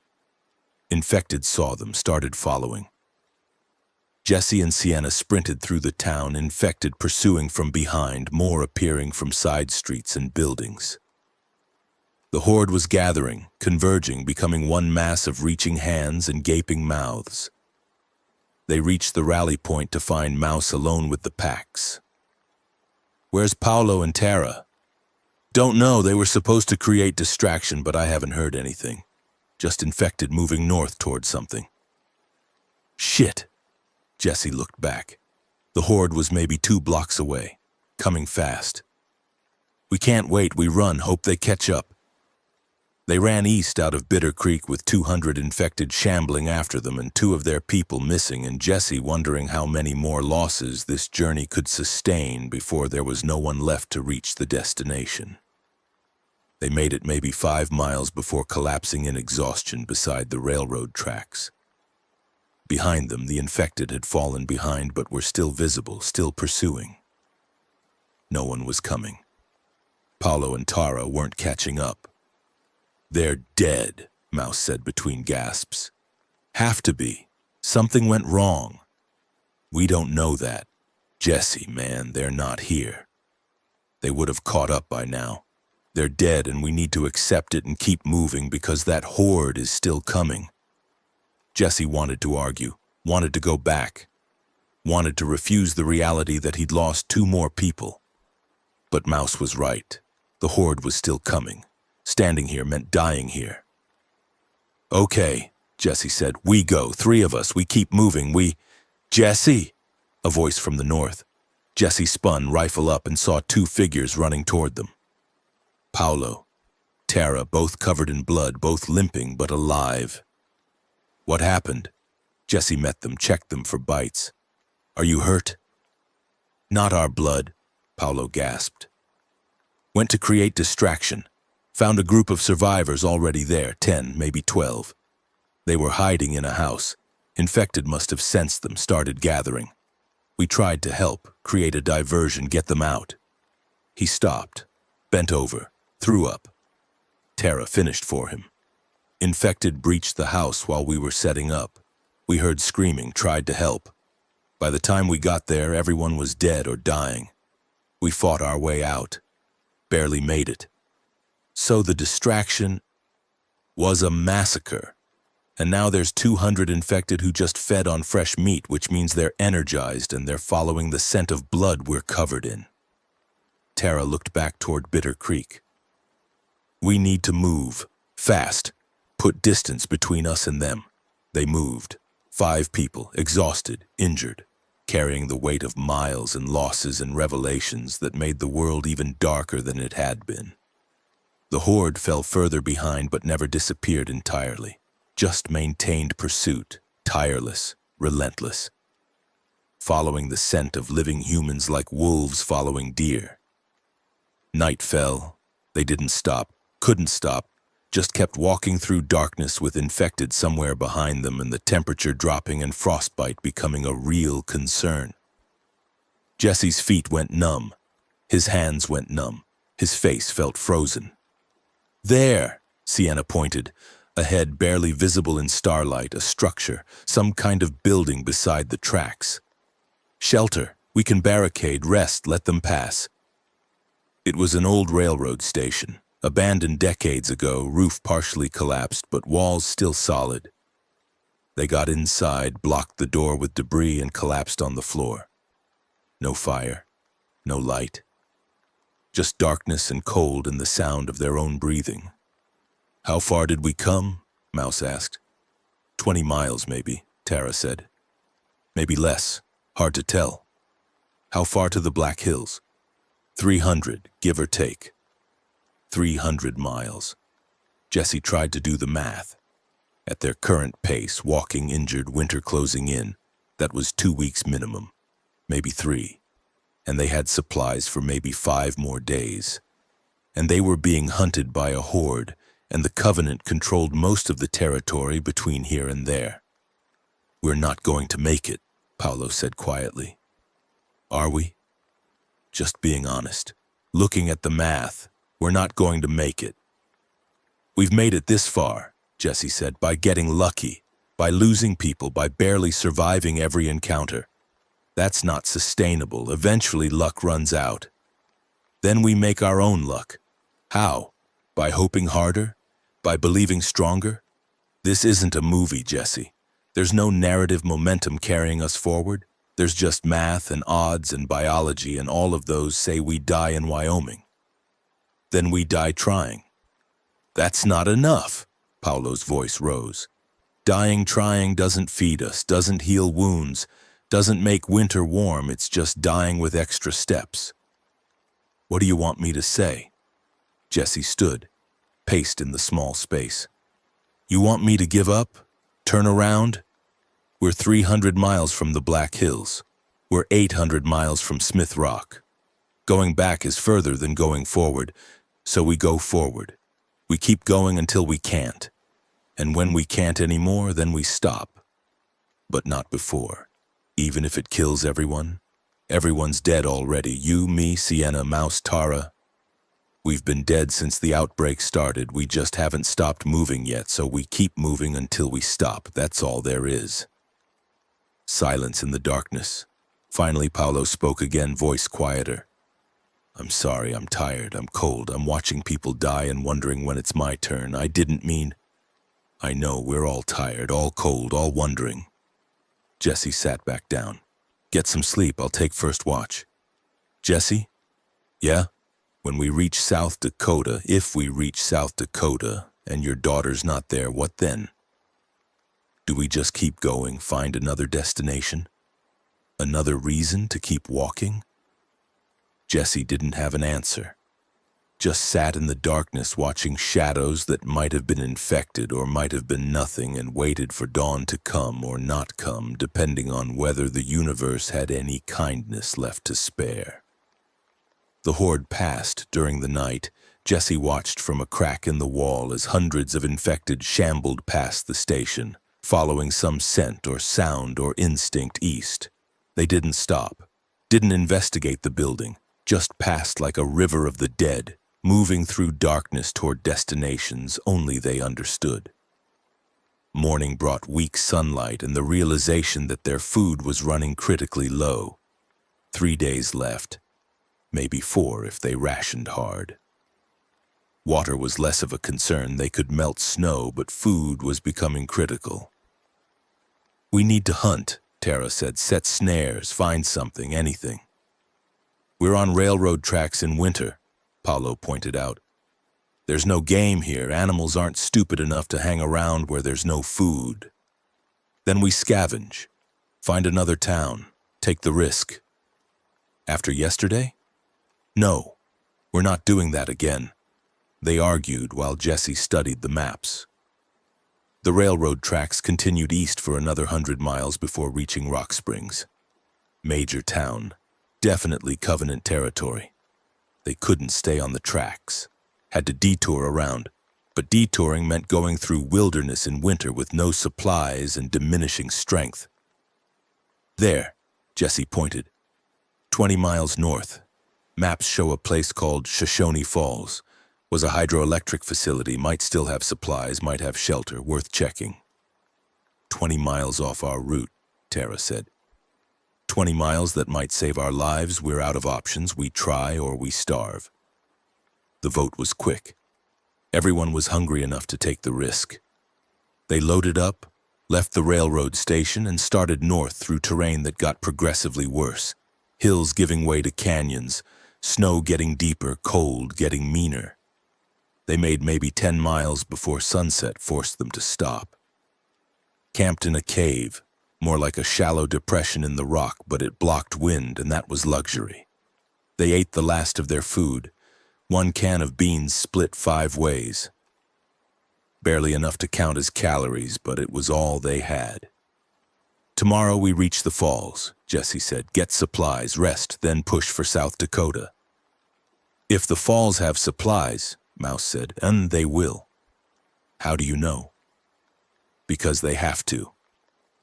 Infected saw them, started following. Jesse and Sienna sprinted through the town, infected pursuing from behind, more appearing from side streets and buildings. The horde was gathering, converging, becoming one mass of reaching hands and gaping mouths. They reached the rally point to find Mouse alone with the packs. Where's Paolo and Tara? Don't know, they were supposed to create distraction, but I haven't heard anything. Just infected moving north toward something. Shit. Jesse looked back. The horde was maybe 2 blocks away, coming fast. We can't wait, we run, hope they catch up. They ran east out of Bitter Creek with 200 infected shambling after them and 2 of their people missing, and Jesse wondering how many more losses this journey could sustain before there was no one left to reach the destination. They made it maybe 5 miles before collapsing in exhaustion beside the railroad tracks. Behind them, the infected had fallen behind but were still visible, still pursuing. No one was coming. Paolo and Tara weren't catching up. They're dead, Mouse said between gasps. Have to be. Something went wrong. We don't know that. Jesse, man, they're not here. They would have caught up by now. They're dead and we need to accept it and keep moving because that horde is still coming. Jesse wanted to argue, wanted to go back, wanted to refuse the reality that he'd lost 2 more people. But Mouse was right. The horde was still coming. Standing here meant dying here. Okay, Jesse said. We go, 3 of us. We keep moving. Jesse! A voice from the north. Jesse spun, rifle up, and saw 2 figures running toward them. Paolo, Tara, both covered in blood, both limping but alive. What happened? Jesse met them, checked them for bites. Are you hurt? Not our blood, Paolo gasped. Went to create distraction. Found a group of survivors already there, 10, maybe 12. They were hiding in a house. Infected must have sensed them, started gathering. We tried to help, create a diversion, get them out. He stopped, bent over, threw up. Tara finished for him. Infected breached the house while we were setting up. We heard screaming, tried to help. By the time we got there, everyone was dead or dying. We fought our way out. Barely made it. So the distraction was a massacre. And now there's 200 infected who just fed on fresh meat, which means they're energized and they're following the scent of blood we're covered in. Tara looked back toward Bitter Creek. We need to move. Fast. Put distance between us and them. They moved. 5 people, exhausted, injured, carrying the weight of miles and losses and revelations that made the world even darker than it had been. The horde fell further behind but never disappeared entirely, just maintained pursuit, tireless, relentless, following the scent of living humans like wolves following deer. Night fell. They didn't stop, couldn't stop, just kept walking through darkness with infected somewhere behind them and the temperature dropping and frostbite becoming a real concern. Jesse's feet went numb. His hands went numb. His face felt frozen. There, Sienna pointed, ahead barely visible in starlight, a structure, some kind of building beside the tracks. Shelter, we can barricade, rest, let them pass. It was an old railroad station, abandoned decades ago, roof partially collapsed, but walls still solid. They got inside, blocked the door with debris, and collapsed on the floor. No fire, no light. Just darkness and cold and the sound of their own breathing. "How far did we come?" Mouse asked. 20 miles, maybe, Tara said. Maybe less, hard to tell. How far to the Black Hills? 300, give or take. 300 miles. Jesse tried to do the math. At their current pace, walking injured, winter closing in, that was 2 weeks minimum, maybe 3. And they had supplies for maybe 5 more days. And they were being hunted by a horde, and the Covenant controlled most of the territory between here and there. "We're not going to make it," Paolo said quietly. "Are we?" Just being honest. Looking at the math, we're not going to make it. "We've made it this far," Jesse said, "by getting lucky, by losing people, by barely surviving every encounter. That's not sustainable. Eventually luck runs out. Then we make our own luck. How? By hoping harder? By believing stronger? This isn't a movie, Jesse. There's no narrative momentum carrying us forward. There's just math and odds and biology, and all of those say we die in Wyoming. Then we die trying." "That's not enough," Paolo's voice rose. "Dying trying doesn't feed us, doesn't heal wounds, doesn't make winter warm. It's just dying with extra steps." "What do you want me to say?" Jesse stood, paced in the small space. "You want me to give up? Turn around? We're 300 miles from the Black Hills. We're 800 miles from Smith Rock. Going back is further than going forward, so we go forward. We keep going until we can't. And when we can't anymore, then we stop. But not before. Even if it kills everyone. Everyone's dead already. You, me, Sienna, Mouse, Tara. We've been dead since the outbreak started. We just haven't stopped moving yet, so we keep moving until we stop. That's all there is." Silence in the darkness. Finally, Paolo spoke again, voice quieter. "I'm sorry, I'm tired, I'm cold, I'm watching people die and wondering when it's my turn. I didn't mean..." "I know, we're all tired, all cold, all wondering." Jesse sat back down. "Get some sleep, I'll take first watch." "Jesse?" "Yeah? When we reach South Dakota, if we reach South Dakota, and your daughter's not there, what then? Do we just keep going, find another destination? Another reason to keep walking?" Jesse didn't have an answer. Just sat in the darkness watching shadows that might have been infected or might have been nothing, and waited for dawn to come or not come, depending on whether the universe had any kindness left to spare. The horde passed during the night. Jesse watched from a crack in the wall as hundreds of infected shambled past the station, following some scent or sound or instinct east. They didn't stop, didn't investigate the building, just passed like a river of the dead, moving through darkness toward destinations only they understood. Morning brought weak sunlight and the realization that their food was running critically low. 3 days left, maybe 4 if they rationed hard. Water was less of a concern, they could melt snow, but food was becoming critical. "We need to hunt," Tara said. "Set snares, find something, anything." "We're on railroad tracks in winter," Paolo pointed out. "There's no game here. Animals aren't stupid enough to hang around where there's no food." Then we scavenge, find another town, take the risk. After yesterday? No, we're not doing that again. They argued while Jesse studied the maps. The railroad tracks continued east for another 100 miles before reaching Rock Springs. Major town, definitely Covenant territory. They couldn't stay on the tracks, had to detour around, but detouring meant going through wilderness in winter with no supplies and diminishing strength. There, Jesse pointed, 20 miles north. Maps show a place called Shoshone Falls. Was a hydroelectric facility, might still have supplies, might have shelter, worth checking. 20 miles off our route, Tara said. 20 miles that might save our lives. We're out of options. We try or we starve. The vote was quick. Everyone was hungry enough to take the risk. They loaded up, left the railroad station, and started north through terrain that got progressively worse. Hills giving way to canyons, snow getting deeper, cold getting meaner. They made maybe 10 miles before sunset forced them to stop. Camped in a cave, more like a shallow depression in the rock, but it blocked wind, and that was luxury. They ate the last of their food, 1 can of beans split 5 ways. Barely enough to count as calories, but it was all they had. Tomorrow we reach the falls, Jesse said. Get supplies, rest, then push for South Dakota. If the falls have supplies, Mouse said, and they will. How do you know? Because they have to.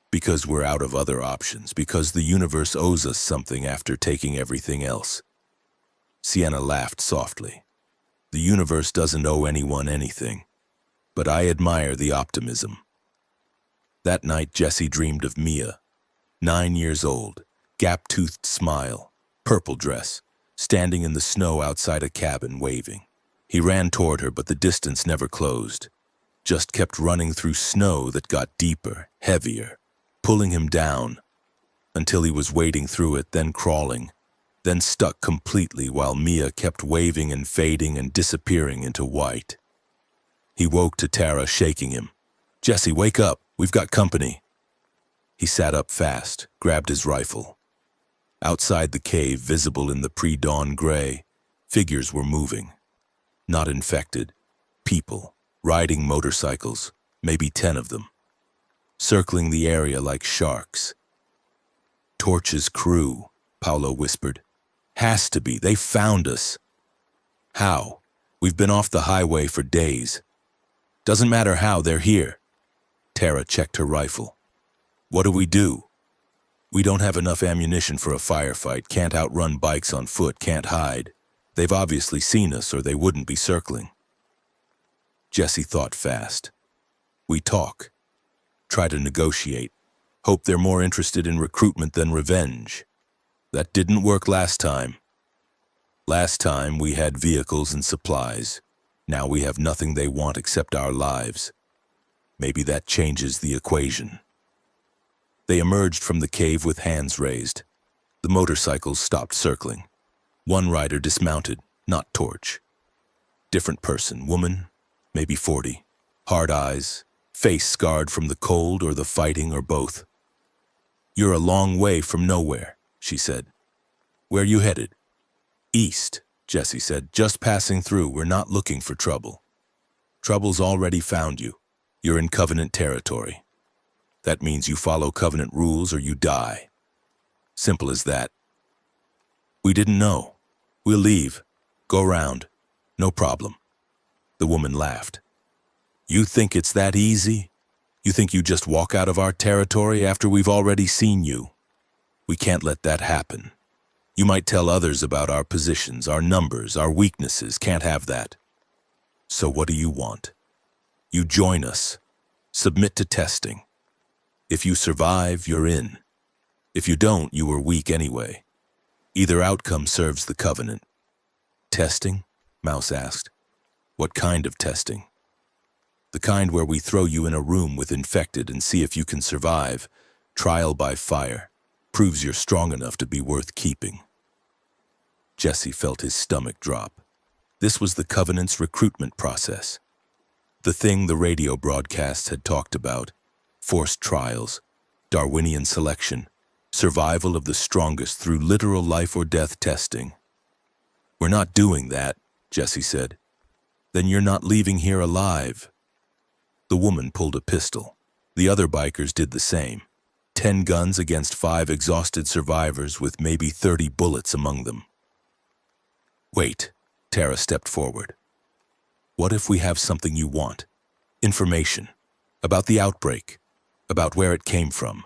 Because we're out of other options. Because the universe owes us something after taking everything else. Sienna laughed softly. The universe doesn't owe anyone anything. But I admire the optimism. That night Jesse dreamed of Mia, 9 years old, gap-toothed smile, purple dress, standing in the snow outside a cabin waving. He ran toward her, but the distance never closed. Just kept running through snow that got deeper, heavier, pulling him down, until he was wading through it, then crawling, then stuck completely while Mia kept waving and fading and disappearing into white. He woke to Tara shaking him. "Jesse, wake up, we've got company." He sat up fast, grabbed his rifle. Outside the cave, visible in the pre-dawn gray, figures were moving. Not infected. People, riding motorcycles, maybe 10 of them. Circling the area like sharks. "Torch's crew," Paolo whispered. "Has to be. They found us." "How? We've been off the highway for days." "Doesn't matter how, they're here." Tara checked her rifle. "What do we do?" "We don't have enough ammunition for a firefight, can't outrun bikes on foot, can't hide. They've obviously seen us or they wouldn't be circling." Jesse thought fast. "We talk. Try to negotiate. Hope they're more interested in recruitment than revenge. That didn't work last time. Last time we had vehicles and supplies. Now we have nothing they want except our lives. Maybe that changes the equation." They emerged from the cave with hands raised. The motorcycles stopped circling. One rider dismounted, not Torch. Different person, woman, maybe 40. Hard eyes, face scarred from the cold or the fighting or both. "You're a long way from nowhere," she said. "Where you headed?" "East," Jesse said. "Just passing through. We're not looking for trouble." "Trouble's already found you. You're in Covenant territory. That means you follow Covenant rules or you die. Simple as that." "We didn't know. We'll leave. Go round. No problem." The woman laughed. "You think it's that easy? You think you just walk out of our territory after we've already seen you? We can't let that happen. You might tell others about our positions, our numbers, our weaknesses. Can't have that. So what do you want? You join us. Submit to testing. If you survive, you're in. If you don't, you were weak anyway. Either outcome serves the Covenant." "Testing?" Mouse asked. "What kind of testing?" "The kind where we throw you in a room with infected and see if you can survive. Trial by fire. Proves you're strong enough to be worth keeping." Jesse felt his stomach drop. This was the Covenant's recruitment process. The thing the radio broadcasts had talked about. Forced trials. Darwinian selection, survival of the strongest through literal life or death testing. We're not doing that, Jesse said. Then you're not leaving here alive. The woman pulled a pistol. The other bikers did the same. 10 guns against 5 exhausted survivors with maybe 30 bullets among them. Wait, Tara stepped forward. What if we have something you want? Information. About the outbreak. About where it came from.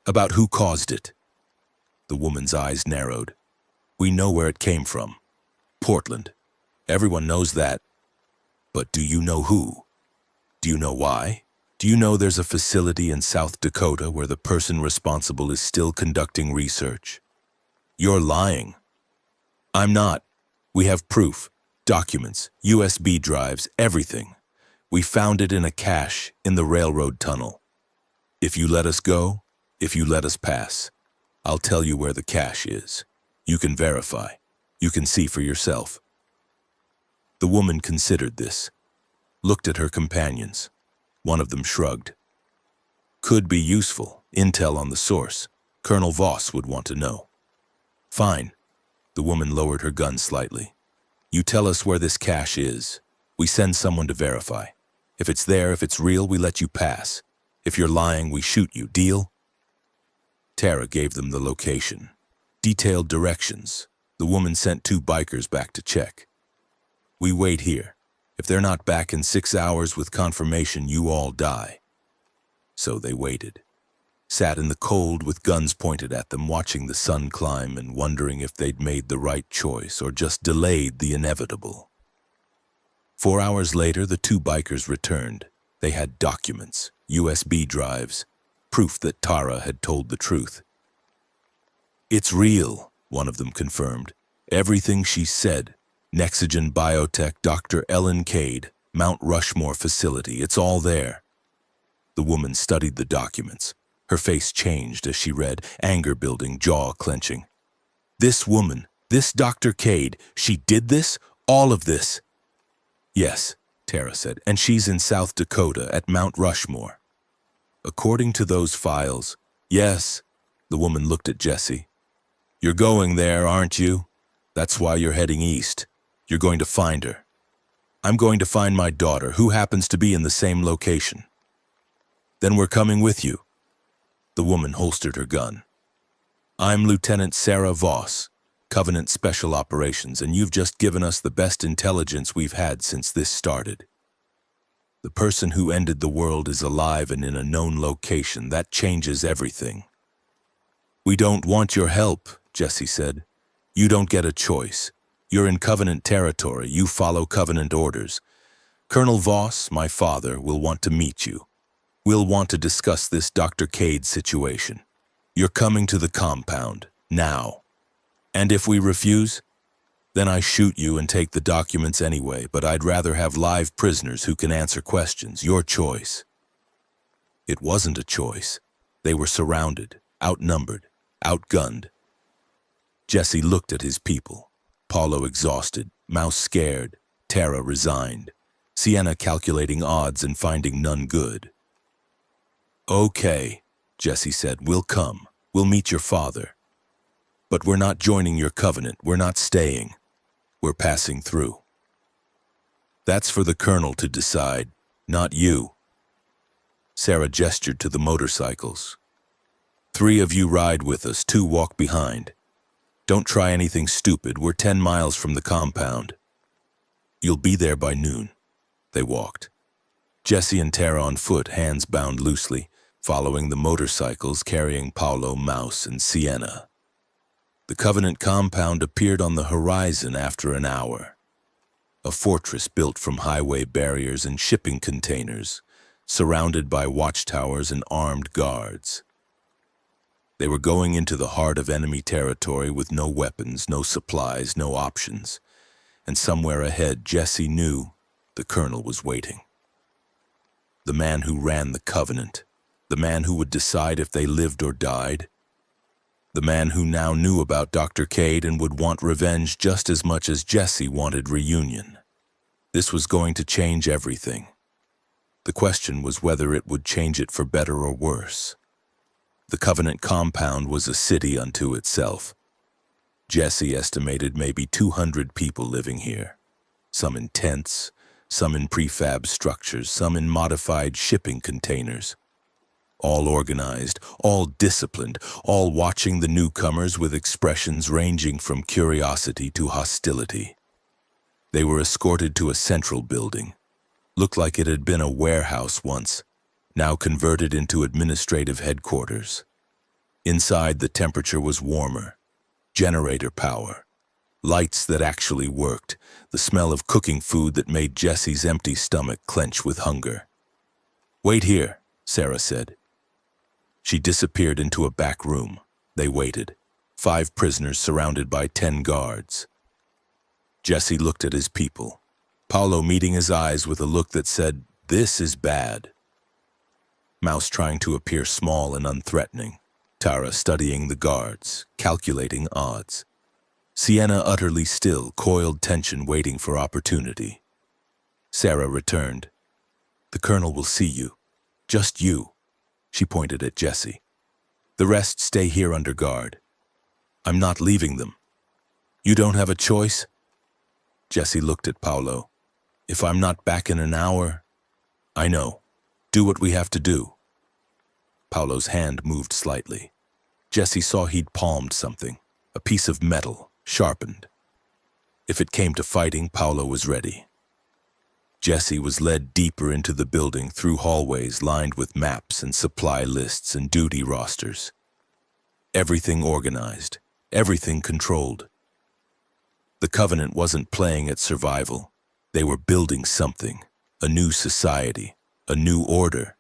About who caused it. The woman's eyes narrowed. We know where it came from. Portland. Everyone knows that. But do you know who? Do you know why? Do you know there's a facility in South Dakota where the person responsible is still conducting research? You're lying. I'm not. We have proof, documents, USB drives, everything. We found it in a cache in the railroad tunnel. If you let us go, if you let us pass, I'll tell you where the cache is. You can verify. You can see for yourself. The woman considered this, looked at her companions. One of them shrugged. Could be useful, intel on the source. Colonel Voss would want to know. Fine. The woman lowered her gun slightly. You tell us where this cache is. We send someone to verify. If it's there, if it's real, we let you pass. If you're lying, we shoot you. Deal? Tara gave them the location. Detailed directions. The woman sent 2 bikers back to check. We wait here. If they're not back in 6 hours with confirmation, you all die. So they waited. Sat in the cold with guns pointed at them, watching the sun climb and wondering if they'd made the right choice or just delayed the inevitable. 4 hours later, the 2 bikers returned. They had documents, USB drives, proof that Tara had told the truth. It's real, one of them confirmed. Everything she said. Nexigen Biotech, Dr. Ellen Cade, Mount Rushmore facility, it's all there. The woman studied the documents. Her face changed as she read, anger building, jaw clenching. This woman, this Dr. Cade, she did this? All of this? Yes, Tara said, and she's in South Dakota at Mount Rushmore. According to those files, yes, the woman looked at Jesse. You're going there, aren't you? That's why you're heading east. You're going to find her. I'm going to find my daughter, who happens to be in the same location. Then we're coming with you. The woman holstered her gun. I'm Lieutenant Sarah Voss, Covenant Special Operations, and you've just given us the best intelligence we've had since this started. The person who ended the world is alive and in a known location. That changes everything. We don't want your help, Jesse said. You don't get a choice. You're in Covenant territory. You follow Covenant orders. Colonel Voss, my father, will want to meet you. We'll want to discuss this Dr. Cade situation. You're coming to the compound, now. And if we refuse, then I shoot you and take the documents anyway, but I'd rather have live prisoners who can answer questions. Your choice. It wasn't a choice. They were surrounded, outnumbered, outgunned. Jesse looked at his people. Paulo exhausted, Mouse scared, Tara resigned, Sienna calculating odds and finding none good. Okay, Jesse said, we'll come. We'll meet your father. But we're not joining your covenant. We're not staying. We're passing through. That's for the colonel to decide, not you. Sarah gestured to the motorcycles. 3 of you ride with us, 2 walk behind. Don't try anything stupid. We're 10 miles from the compound. You'll be there by noon. They walked. Jesse and Tara on foot, hands bound loosely, following the motorcycles carrying Paulo, Mouse, and Sienna. The Covenant compound appeared on the horizon after an hour. A fortress built from highway barriers and shipping containers, surrounded by watchtowers and armed guards. They were going into the heart of enemy territory with no weapons, no supplies, no options. And somewhere ahead, Jesse knew the colonel was waiting. The man who ran the Covenant, the man who would decide if they lived or died, the man who now knew about Dr. Cade and would want revenge just as much as Jesse wanted reunion. This was going to change everything. The question was whether it would change it for better or worse. The Covenant compound was a city unto itself. Jesse estimated maybe 200 people living here, some in tents, some in prefab structures, some in modified shipping containers. All organized, all disciplined, all watching the newcomers with expressions ranging from curiosity to hostility. They were escorted to a central building. Looked like it had been a warehouse once, now converted into administrative headquarters. Inside, the temperature was warmer. Generator power. Lights that actually worked. The smell of cooking food that made Jesse's empty stomach clench with hunger. "Wait here," Sarah said. She disappeared into a back room. They waited. 5 prisoners surrounded by 10 guards. Jesse looked at his people. Paolo meeting his eyes with a look that said, "This is bad." Mouse trying to appear small and unthreatening. Tara studying the guards, calculating odds. Sienna utterly still, coiled tension waiting for opportunity. Sarah returned. "The colonel will see you. Just you." She pointed at Jesse. "The rest stay here under guard. I'm not leaving them." "You don't have a choice?" Jesse looked at Paolo. "If I'm not back in an hour..." "I know. Do what we have to do." Paolo's hand moved slightly. Jesse saw he'd palmed something, a piece of metal, sharpened. If it came to fighting, Paolo was ready. Jesse was led deeper into the building through hallways lined with maps and supply lists and duty rosters. Everything organized, everything controlled. The Covenant wasn't playing at survival. They were building something, a new society, a new order.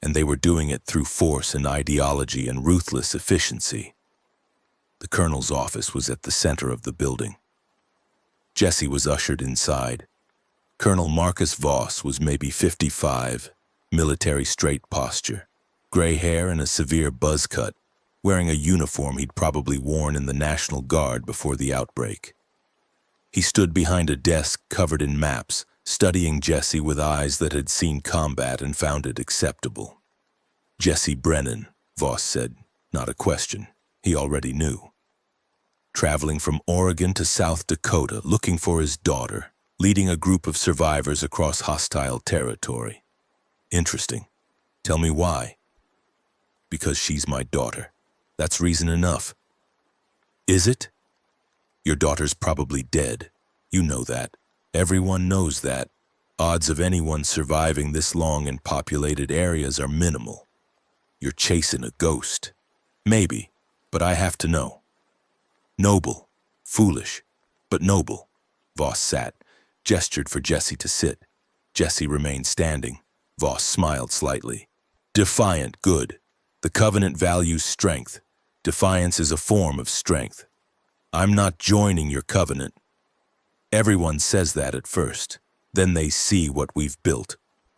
And they were doing it through force and ideology and ruthless efficiency. The colonel's office was at the center of the building. Jesse was ushered inside. Colonel Marcus Voss was maybe 55, military straight posture, gray hair and a severe buzz cut, wearing a uniform he'd probably worn in the National Guard before the outbreak. He stood behind a desk covered in maps, studying Jesse with eyes that had seen combat and found it acceptable. "Jesse Brennan," Voss said, not a question. He already knew. Traveling from Oregon to South Dakota, looking for his daughter, leading a group of survivors across hostile territory. "Interesting. Tell me why." "Because she's my daughter. That's reason enough." "Is it?" "Your daughter's probably dead. You know that. Everyone knows that. Odds of anyone surviving this long in populated areas are minimal. You're chasing a ghost. Maybe, but I have to know." "Noble. Foolish, but noble." Voss sat, gestured for Jesse to sit. Jesse remained standing. Voss smiled slightly. "Defiant, good. The Covenant values strength. Defiance is a form of strength. I'm not joining your Covenant. Everyone says that at first. Then they see what we've built.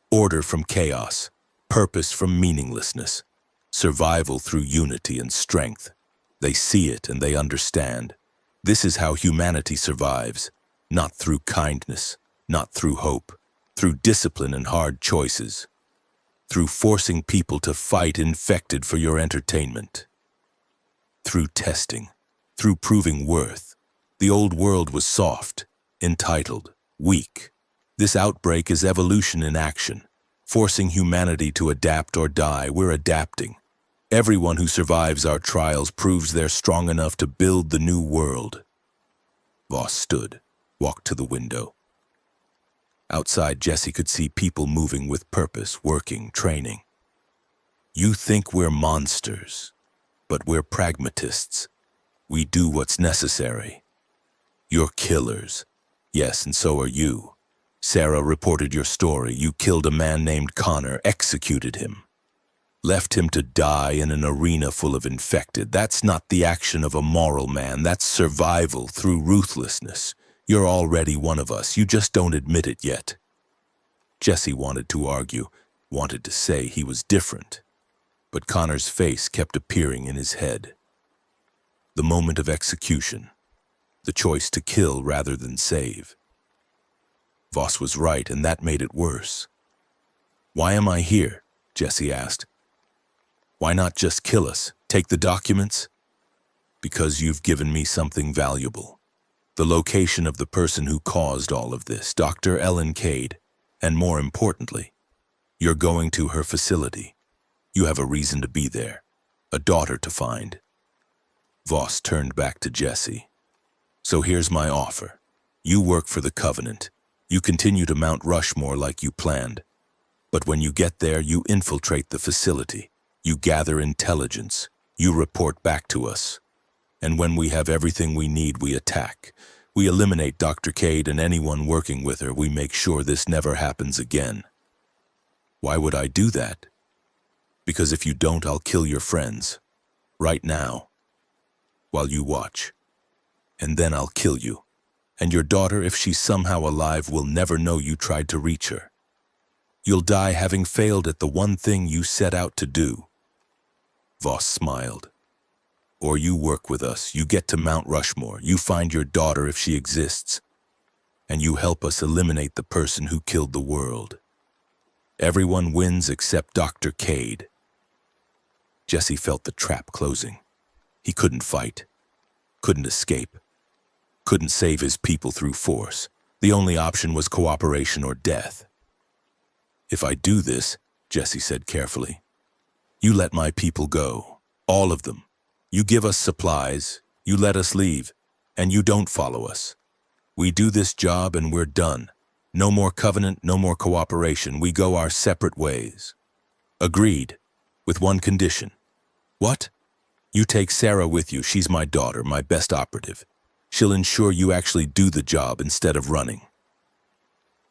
Order from chaos. Purpose from meaninglessness. Survival through unity and strength. They see it and they understand. This is how humanity survives. Not through kindness, not through hope, through discipline and hard choices, through forcing people to fight infected for your entertainment, through testing, through proving worth. The old world was soft, entitled, weak. This outbreak is evolution in action, forcing humanity to adapt or die. We're adapting. Everyone who survives our trials proves they're strong enough to build the new world." Voss stood, walked to the window. Outside, Jesse could see people moving with purpose, working, training. "You think we're monsters, but we're pragmatists. We do what's necessary. You're killers. Yes, and so are you. Sarah reported your story. You killed a man named Connor, executed him. Left him to die in an arena full of infected. That's not the action of a moral man. That's survival through ruthlessness. You're already one of us. You just don't admit it yet." Jesse wanted to argue, wanted to say he was different. But Connor's face kept appearing in his head. The moment of execution. The choice to kill rather than save. Voss was right, and that made it worse. "Why am I here?" Jesse asked. Why not just kill us? Take the documents? Because you've given me something valuable. The location of the person who caused all of this, Dr. Ellen Cade, and more importantly, you're going to her facility. You have a reason to be there, a daughter to find. Voss turned back to Jesse. So here's my offer. You work for the Covenant. You continue to Mount Rushmore like you planned. But when you get there, you infiltrate the facility. You gather intelligence. You report back to us. And when we have everything we need, we attack. We eliminate Dr. Cade and anyone working with her. We make sure this never happens again. Why would I do that? Because if you don't, I'll kill your friends. Right now. While you watch. And then I'll kill you. And your daughter, if she's somehow alive, will never know you tried to reach her. You'll die having failed at the one thing you set out to do. Voss smiled. Or you work with us, you get to Mount Rushmore, you find your daughter if she exists, and you help us eliminate the person who killed the world. Everyone wins except Dr. Cade. Jesse felt the trap closing. He couldn't fight, couldn't escape, couldn't save his people through force. The only option was cooperation or death. If I do this, Jesse said carefully, you let my people go, all of them. You give us supplies, you let us leave, and you don't follow us. We do this job and we're done. No more Covenant, no more cooperation. We go our separate ways. Agreed, with one condition. What? You take Sarah with you. She's my daughter, my best operative. She'll ensure you actually do the job instead of running.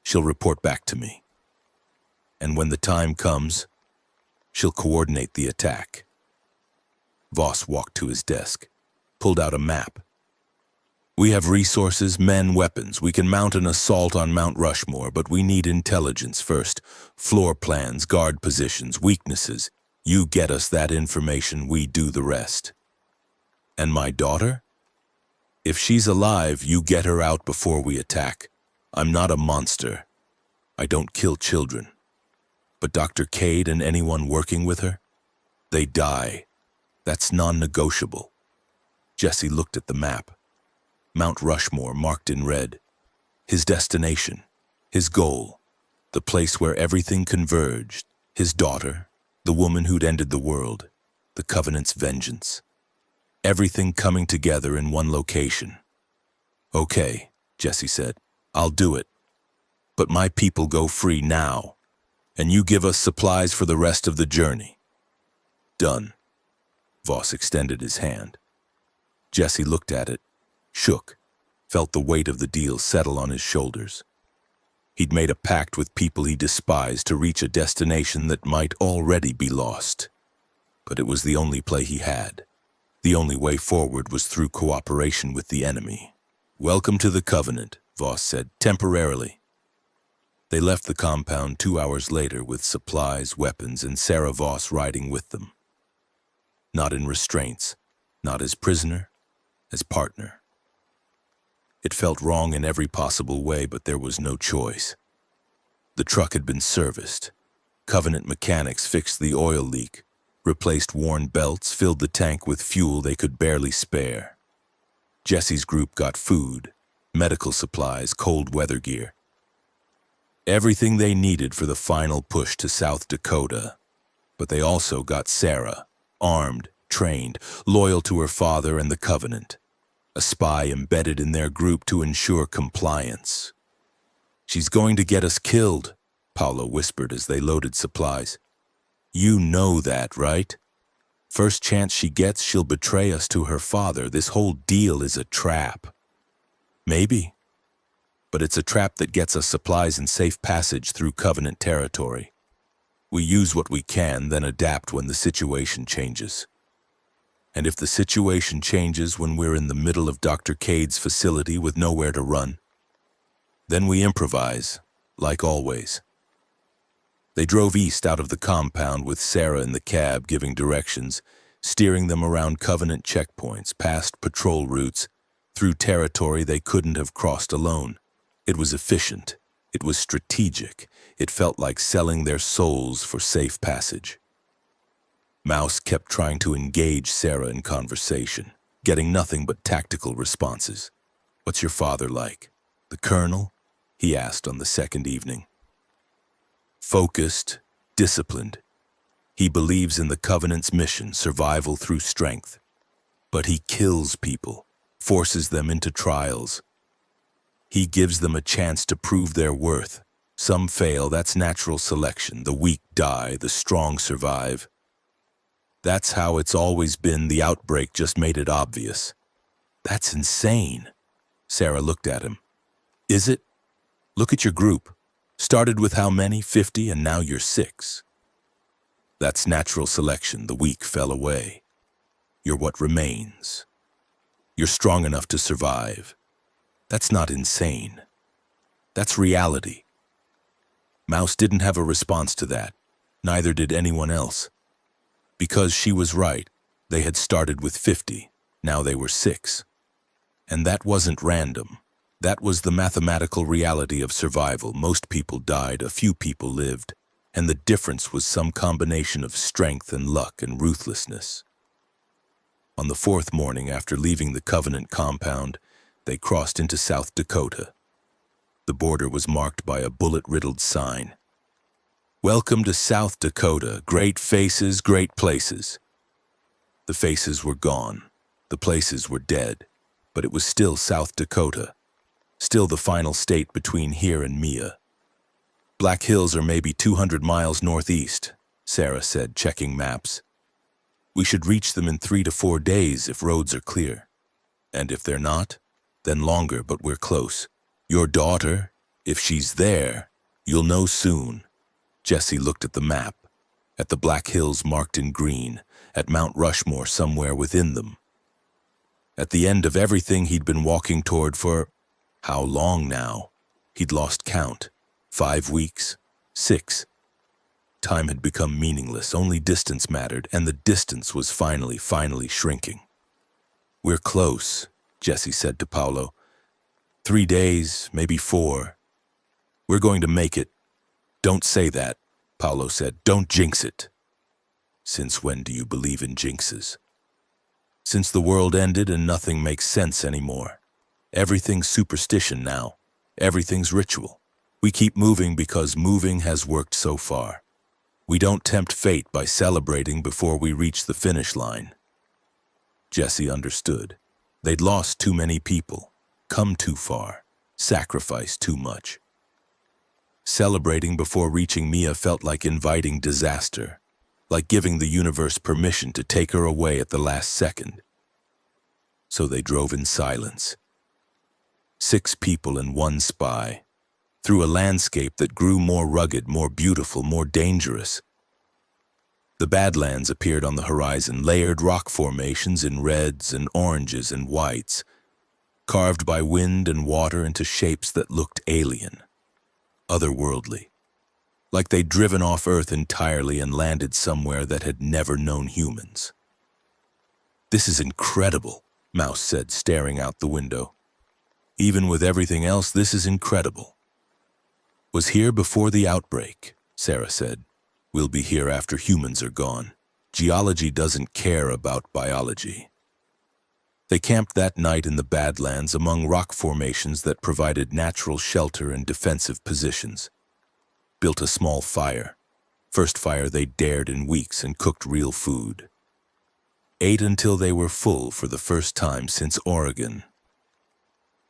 She'll report back to me. And when the time comes, she'll coordinate the attack. Voss walked to his desk, pulled out a map. We have resources, men, weapons. We can mount an assault on Mount Rushmore, but we need intelligence first. Floor plans, guard positions, weaknesses. You get us that information, we do the rest. And my daughter? If she's alive, you get her out before we attack. I'm not a monster. I don't kill children. But Dr. Cade and anyone working with her? They die. That's non-negotiable. Jesse looked at the map. Mount Rushmore marked in red. His destination, his goal, the place where everything converged. His daughter, the woman who'd ended the world, the Covenant's vengeance. Everything coming together in one location. Okay, Jesse said, I'll do it. But my people go free now, and you give us supplies for the rest of the journey. Done. Voss extended his hand. Jesse looked at it, shook, felt the weight of the deal settle on his shoulders. He'd made a pact with people he despised to reach a destination that might already be lost. But it was the only play he had. The only way forward was through cooperation with the enemy. Welcome to the Covenant, Voss said, temporarily. They left the compound 2 hours later with supplies, weapons, and Sarah Voss riding with them. Not in restraints, not as prisoner, as partner. It felt wrong in every possible way, but there was no choice. The truck had been serviced. Covenant mechanics fixed the oil leak, replaced worn belts, filled the tank with fuel they could barely spare. Jesse's group got food, medical supplies, cold weather gear. Everything they needed for the final push to South Dakota. But they also got Sarah, armed, trained, loyal to her father and the Covenant. A spy embedded in their group to ensure compliance. She's going to get us killed, Paolo whispered as they loaded supplies. You know that, right? First chance she gets, she'll betray us to her father. This whole deal is a trap. Maybe. But it's a trap that gets us supplies and safe passage through Covenant territory. We use what we can, then adapt when the situation changes. And if the situation changes when we're in the middle of Dr. Cade's facility with nowhere to run, then we improvise, like always. They drove east out of the compound with Sarah in the cab giving directions, steering them around Covenant checkpoints, past patrol routes, through territory they couldn't have crossed alone. It was efficient. It was strategic. It felt like selling their souls for safe passage. Mouse kept trying to engage Sarah in conversation, getting nothing but tactical responses. "What's your father like?" "The colonel?" he asked on the second evening. "Focused, disciplined. He believes in the Covenant's mission, survival through strength. But he kills people, forces them into trials. He gives them a chance to prove their worth. Some fail, that's natural selection. The weak die, the strong survive. That's how it's always been. The outbreak just made it obvious." "That's insane." Sarah looked at him. "Is it? Look at your group. Started with how many? 50, and now you're 6. That's natural selection. The weak fell away. You're what remains. You're strong enough to survive. That's not insane. That's reality." Mouse didn't have a response to that. Neither did anyone else. Because she was right. They had started with 50. Now they were 6. And that wasn't random. That was the mathematical reality of survival. Most people died, a few people lived, and the difference was some combination of strength and luck and ruthlessness. On the 4th morning after leaving the Covenant compound, they crossed into South Dakota. The border was marked by a bullet-riddled sign. "Welcome to South Dakota. Great faces, great places." The faces were gone. The places were dead. But it was still South Dakota. Still the final state between here and Mia. "Black Hills are maybe 200 miles northeast," Sarah said, checking maps. "We should reach them in 3 to 4 days if roads are clear. And if they're not, then longer, but we're close. Your daughter, if she's there, you'll know soon." Jesse looked at the map, at the Black Hills marked in green, at Mount Rushmore somewhere within them. At the end of everything he'd been walking toward for how long now? He'd lost count. 5 weeks? 6? Time had become meaningless. Only distance mattered, and the distance was finally shrinking. "We're close," Jesse said to Paolo. 3 days, maybe 4. "We're going to make it." "Don't say that," Paolo said. "Don't jinx it." "Since when do you believe in jinxes?" "Since the world ended and nothing makes sense anymore. Everything's superstition now. Everything's ritual. We keep moving because moving has worked so far. We don't tempt fate by celebrating before we reach the finish line." Jesse understood. They'd lost too many people, come too far, sacrificed too much. Celebrating before reaching Mia felt like inviting disaster, like giving the universe permission to take her away at the last second. So they drove in silence. 6 people and 1 spy, through a landscape that grew more rugged, more beautiful, more dangerous. The Badlands appeared on the horizon, layered rock formations in reds and oranges and whites, carved by wind and water into shapes that looked alien, otherworldly, like they'd driven off Earth entirely and landed somewhere that had never known humans. "This is incredible," Mouse said, staring out the window. "Even with everything else, this is incredible." "Was here before the outbreak," Sarah said. "We'll be here after humans are gone. Geology doesn't care about biology." They camped that night in the Badlands among rock formations that provided natural shelter and defensive positions. Built a small fire. First fire they dared in weeks, and cooked real food. Ate until they were full for the first time since Oregon.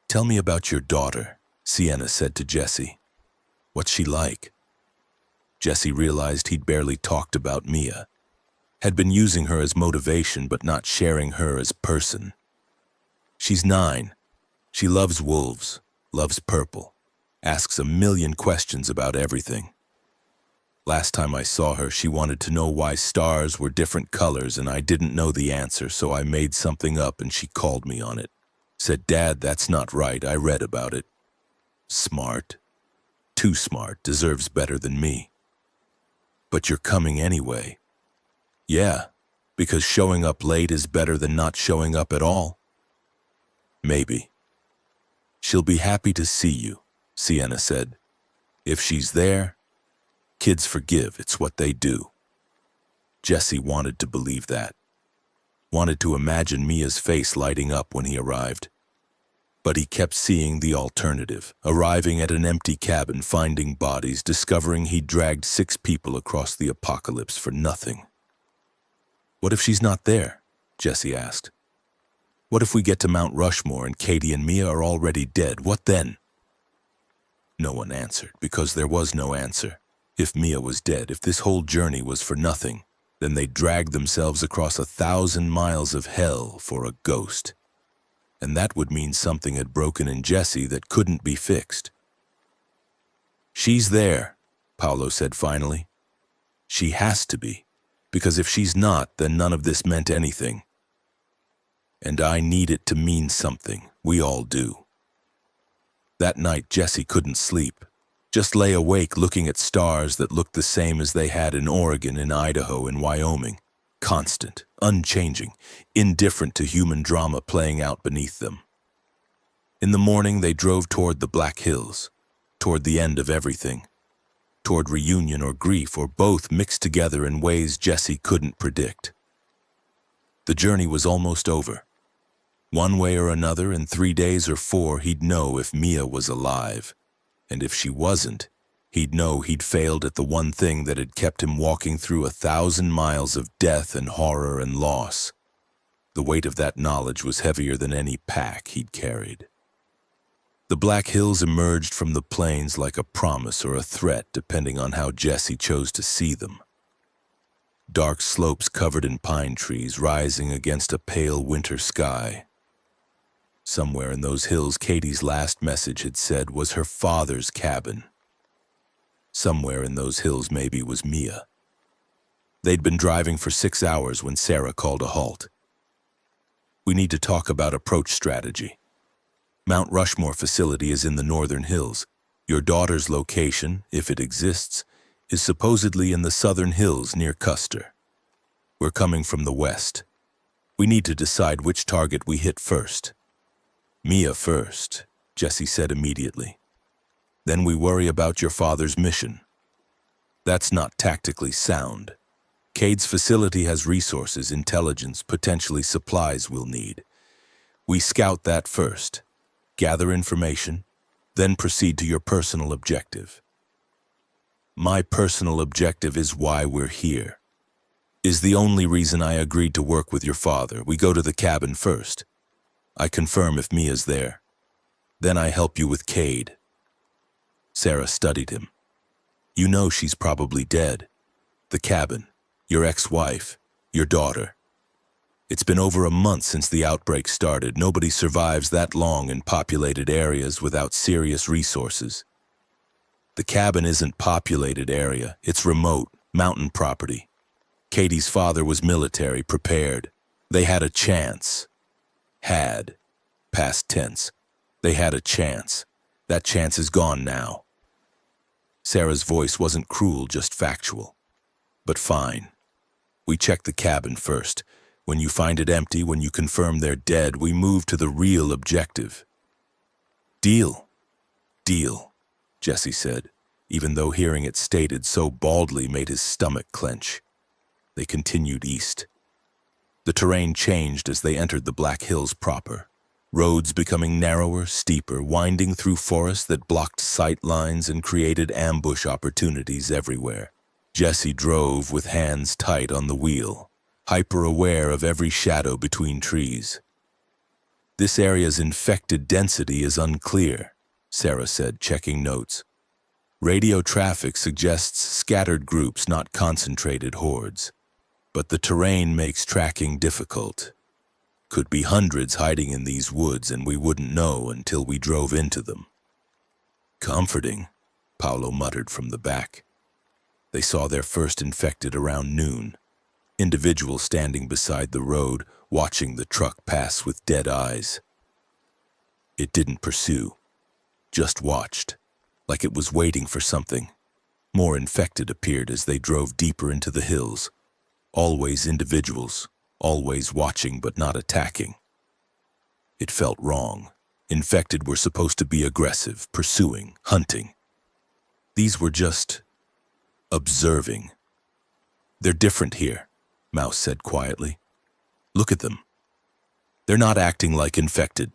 "Tell me about your daughter," Sienna said to Jesse. "What's she like?" Jesse realized he'd barely talked about Mia. Had been using her as motivation, but not sharing her as person. "She's 9. She loves wolves, loves purple, asks a million questions about everything. Last time I saw her, she wanted to know why stars were different colors, and I didn't know the answer, so I made something up and she called me on it. Said, 'Dad, that's not right, I read about it.' Smart. Too smart, deserves better than me." "But you're coming anyway." "Yeah, because showing up late is better than not showing up at all." "Maybe." "She'll be happy to see you," Sienna said. "If she's there, kids forgive, it's what they do." Jesse wanted to believe that. Wanted to imagine Mia's face lighting up when he arrived. But he kept seeing the alternative, arriving at an empty cabin, finding bodies, discovering he'd dragged 6 people across the apocalypse for nothing. What if she's not there? Jesse asked. What if we get to Mount Rushmore and Katie and Mia are already dead? What then? No one answered, because there was no answer. If Mia was dead, if this whole journey was for nothing, then they dragged themselves across 1,000 miles of hell for a ghost. And that would mean something had broken in Jesse that couldn't be fixed. She's there, Paolo said finally. She has to be, because if she's not, then none of this meant anything. And I need it to mean something. We all do. That night, Jesse couldn't sleep. Just lay awake looking at stars that looked the same as they had in Oregon, in Idaho, in Wyoming. Constant, unchanging, indifferent to human drama playing out beneath them. In the morning, they drove toward the Black Hills, toward the end of everything, toward reunion or grief, or both mixed together in ways Jesse couldn't predict. The journey was almost over. One way or another, in 3 days or 4, he'd know if Mia was alive. And if she wasn't, he'd know he'd failed at the one thing that had kept him walking through 1,000 miles of death and horror and loss. The weight of that knowledge was heavier than any pack he'd carried. The Black Hills emerged from the plains like a promise or a threat, depending on how Jesse chose to see them. Dark slopes covered in pine trees rising against a pale winter sky. Somewhere in those hills, Katie's last message had said was her father's cabin. Somewhere in those hills maybe was Mia. They'd been driving for 6 hours when Sarah called a halt. We need to talk about approach strategy. Mount Rushmore facility is in the northern hills. Your daughter's location, if it exists, is supposedly in the southern hills near Custer. We're coming from the west. We need to decide which target we hit first. Mia first, Jesse said immediately. Then we worry about your father's mission. That's not tactically sound. Cade's facility has resources, intelligence, potentially supplies we'll need. We scout that first, gather information, then proceed to your personal objective. My personal objective is why we're here. Is the only reason I agreed to work with your father. We go to the cabin first. I confirm if Mia's there. Then I help you with Cade. Sarah studied him. You know she's probably dead. The cabin, your ex-wife, your daughter. It's been over a month since the outbreak started. Nobody survives that long in populated areas without serious resources. The cabin isn't populated area. It's remote, mountain property. Katie's father was military, prepared. They had a chance. Had. Past tense. They had a chance. That chance is gone now. Sarah's voice wasn't cruel, just factual. But fine. We check the cabin first. When you find it empty, when you confirm they're dead, we move to the real objective. Deal. Deal, Jesse said, even though hearing it stated so baldly made his stomach clench. They continued east. The terrain changed as they entered the Black Hills proper. Roads becoming narrower, steeper, winding through forests that blocked sight lines and created ambush opportunities everywhere. Jesse drove with hands tight on the wheel, hyper-aware of every shadow between trees. This area's infected density is unclear, Sarah said, checking notes. Radio traffic suggests scattered groups, not concentrated hordes. But the terrain makes tracking difficult. Could be hundreds hiding in these woods, and we wouldn't know until we drove into them. Comforting, Paolo muttered from the back. They saw their first infected around noon. Individuals standing beside the road, watching the truck pass with dead eyes. It didn't pursue, just watched, like it was waiting for something. More infected appeared as they drove deeper into the hills. Always individuals, always watching but not attacking. It felt wrong. Infected were supposed to be aggressive, pursuing, hunting. These were just observing. They're different here, Mouse said quietly. Look at them. They're not acting like infected.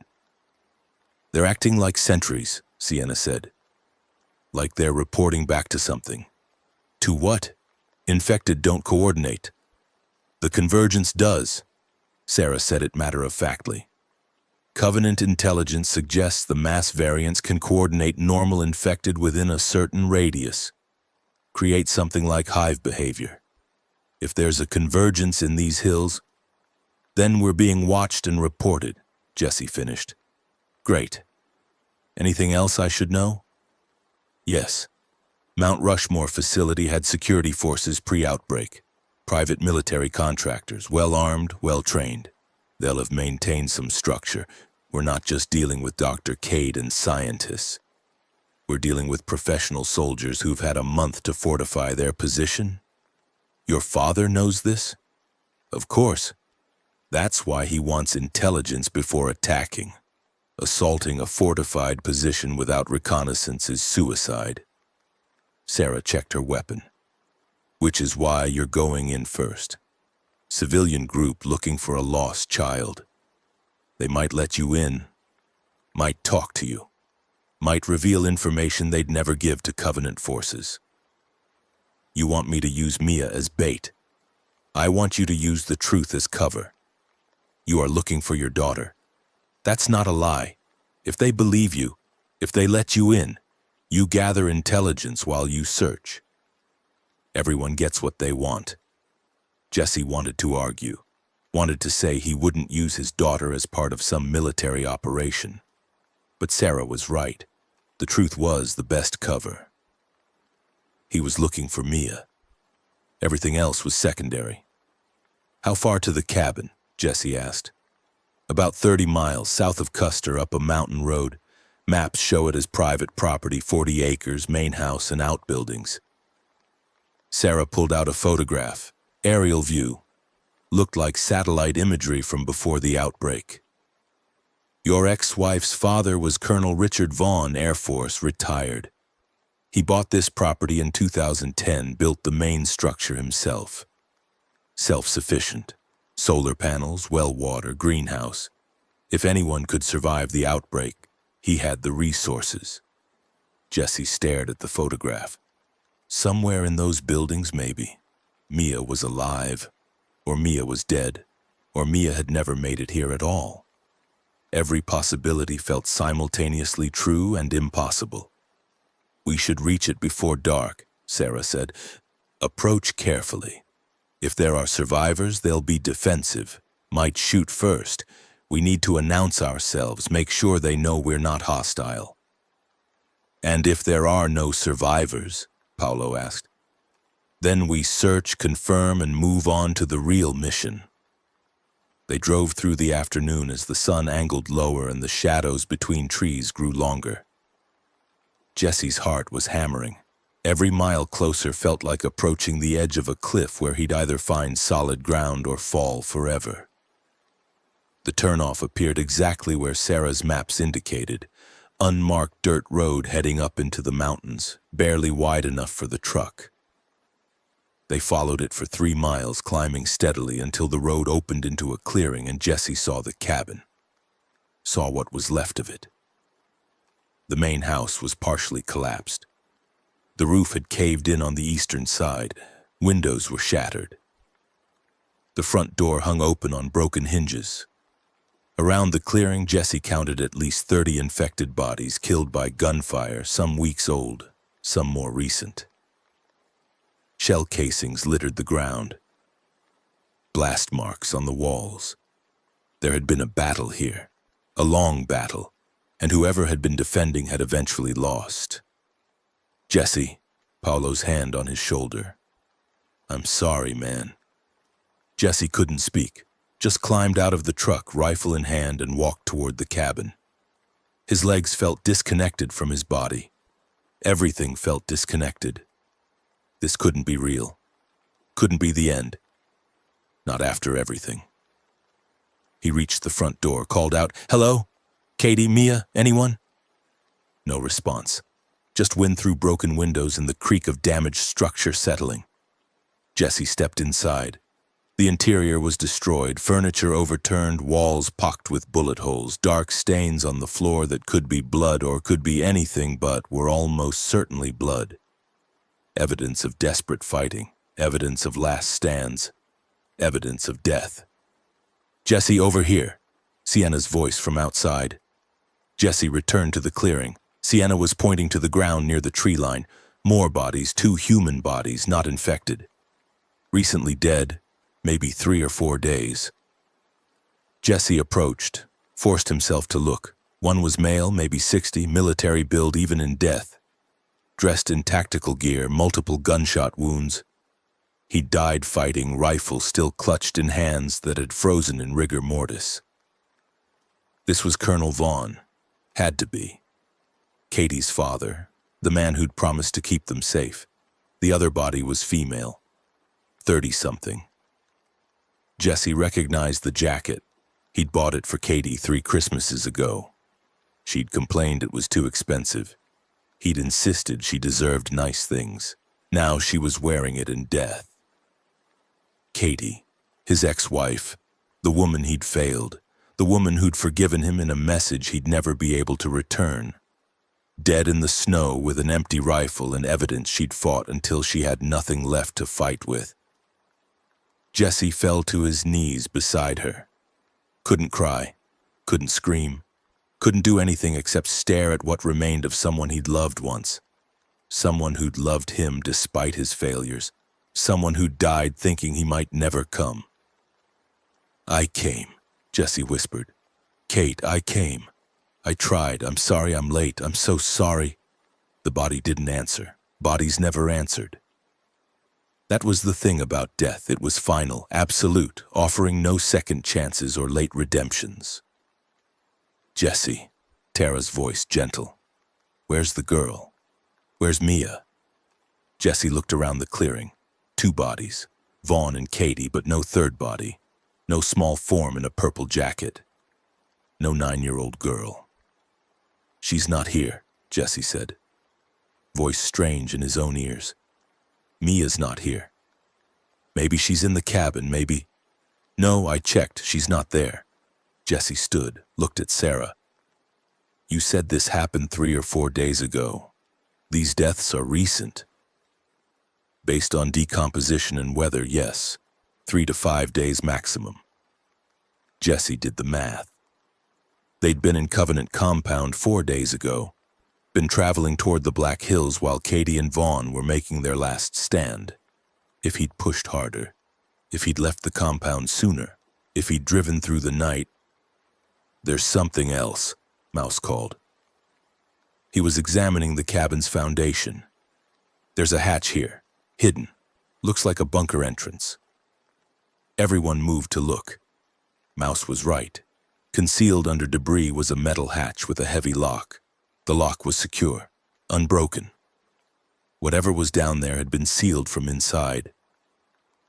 They're acting like sentries, Sienna said. Like they're reporting back to something. To what? Infected don't coordinate. The convergence does, Sarah said it matter-of-factly. Covenant intelligence suggests the mass variants can coordinate normal infected within a certain radius. Create something like hive behavior. If there's a convergence in these hills, then we're being watched and reported, Jessie finished. Great. Anything else I should know? Yes. Mount Rushmore facility had security forces pre-outbreak. Private military contractors, well-armed, well-trained. They'll have maintained some structure. We're not just dealing with Dr. Cade and scientists. We're dealing with professional soldiers who've had a month to fortify their position. Your father knows this? Of course. That's why he wants intelligence before attacking. Assaulting a fortified position without reconnaissance is suicide. Sarah checked her weapon. Which is why you're going in first. Civilian group looking for a lost child. They might let you in, might talk to you, might reveal information they'd never give to Covenant forces. You want me to use Mia as bait. I want you to use the truth as cover. You are looking for your daughter. That's not a lie. If they believe you, if they let you in, you gather intelligence while you search. Everyone gets what they want. Jesse wanted to argue, wanted to say he wouldn't use his daughter as part of some military operation. But Sarah was right. The truth was the best cover. He was looking for Mia. Everything else was secondary. How far to the cabin? Jesse asked. About 30 miles south of Custer up a mountain road. Maps show it as private property, 40 acres, main house, and outbuildings. Sarah pulled out a photograph. Aerial view. Looked like satellite imagery from before the outbreak. Your ex-wife's father was Colonel Richard Vaughn, Air Force, retired. He bought this property in 2010, built the main structure himself. Self-sufficient. Solar panels, well water, greenhouse. If anyone could survive the outbreak, he had the resources. Jesse stared at the photograph. Somewhere in those buildings, maybe. Mia was alive, or Mia was dead, or Mia had never made it here at all. Every possibility felt simultaneously true and impossible. We should reach it before dark, Sarah said. Approach carefully. If there are survivors, they'll be defensive, might shoot first. We need to announce ourselves, make sure they know we're not hostile. And if there are no survivors, Paolo asked, then we search, confirm, and move on to the real mission. They drove through the afternoon as the sun angled lower and the shadows between trees grew longer. Jesse's heart was hammering. Every mile closer felt like approaching the edge of a cliff where he'd either find solid ground or fall forever. The turnoff appeared exactly where Sarah's maps indicated, unmarked dirt road heading up into the mountains, barely wide enough for the truck. They followed it for 3 miles, climbing steadily until the road opened into a clearing and Jesse saw the cabin. Saw what was left of it. The main house was partially collapsed. The roof had caved in on the eastern side. Windows were shattered. The front door hung open on broken hinges. Around the clearing, Jesse counted at least 30 infected bodies killed by gunfire, some weeks old, some more recent. Shell casings littered the ground. Blast marks on the walls. There had been a battle here, a long battle, and whoever had been defending had eventually lost. Jesse, Paolo's hand on his shoulder. I'm sorry, man. Jesse couldn't speak, just climbed out of the truck, rifle in hand, and walked toward the cabin. His legs felt disconnected from his body. Everything felt disconnected. This couldn't be real. Couldn't be the end. Not after everything. He reached the front door, called out, "Hello? Katie, Mia, anyone?" No response. Just wind through broken windows and the creak of damaged structure settling. Jesse stepped inside. The interior was destroyed, furniture overturned, walls pocked with bullet holes, dark stains on the floor that could be blood or could be anything but were almost certainly blood. Evidence of desperate fighting, evidence of last stands, evidence of death. "Jesse, over here," Sienna's voice from outside. Jesse returned to the clearing. Sienna was pointing to the ground near the tree line. More bodies, 2 human bodies, not infected. Recently dead, maybe 3 or 4 days. Jesse approached, forced himself to look. One was male, maybe 60, military build even in death. Dressed in tactical gear, multiple gunshot wounds. He died fighting, rifle still clutched in hands that had frozen in rigor mortis. This was Colonel Vaughn. Had to be. Katie's father, the man who'd promised to keep them safe. The other body was female, 30-something. Jesse recognized the jacket. He'd bought it for Katie 3 Christmases ago. She'd complained it was too expensive. He'd insisted she deserved nice things. Now she was wearing it in death. Katie, his ex-wife, the woman he'd failed, the woman who'd forgiven him in a message he'd never be able to return. Dead in the snow with an empty rifle and evidence she'd fought until she had nothing left to fight with. Jesse fell to his knees beside her. Couldn't cry, couldn't scream, couldn't do anything except stare at what remained of someone he'd loved once. Someone who'd loved him despite his failures. Someone who died thinking he might never come. "I came," Jesse whispered. "Kate, I came. I tried. I'm sorry I'm late. I'm so sorry." The body didn't answer. Bodies never answered. That was the thing about death. It was final, absolute, offering no second chances or late redemptions. "Jesse," Tara's voice gentle. "Where's the girl? Where's Mia?" Jesse looked around the clearing. 2 bodies, Vaughn and Katie, but no third body. No small form in a purple jacket. No 9-year-old girl. "She's not here," Jesse said. Voice strange in his own ears. "Mia's not here. Maybe she's in the cabin, maybe." "No, I checked. She's not there." Jesse stood, looked at Sarah. "You said this happened 3 or 4 days ago. These deaths are recent." "Based on decomposition and weather, yes. 3 to 5 days maximum." Jesse did the math. They'd been in Covenant Compound 4 days ago, been traveling toward the Black Hills while Katie and Vaughn were making their last stand. If he'd pushed harder, if he'd left the compound sooner, if he'd driven through the night. "There's something else," Mouse called. He was examining the cabin's foundation. "There's a hatch here, hidden. Looks like a bunker entrance." Everyone moved to look. Mouse was right. Concealed under debris was a metal hatch with a heavy lock. The lock was secure, unbroken. Whatever was down there had been sealed from inside.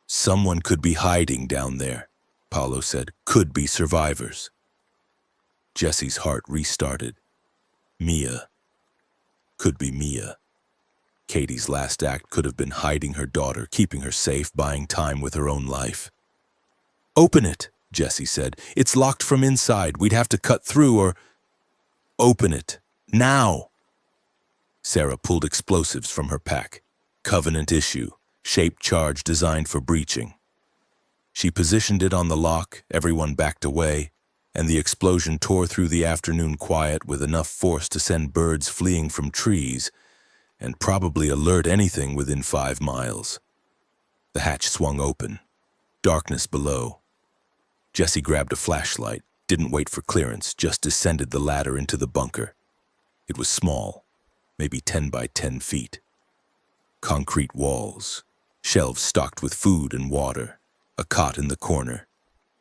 "Someone could be hiding down there," Paolo said. "Could be survivors." Jesse's heart restarted. Mia. Could be Mia. Katie's last act could have been hiding her daughter, keeping her safe, buying time with her own life. "Open it," Jesse said. "It's locked from inside. We'd have to cut through or—" "Open it. Now!" Sarah pulled explosives from her pack. Covenant issue, shaped charge designed for breaching. She positioned it on the lock, everyone backed away, and the explosion tore through the afternoon quiet with enough force to send birds fleeing from trees and probably alert anything within 5 miles. The hatch swung open. Darkness below. Jesse grabbed a flashlight, didn't wait for clearance, just descended the ladder into the bunker. It was small, maybe 10 by 10 feet. Concrete walls, shelves stocked with food and water, a cot in the corner,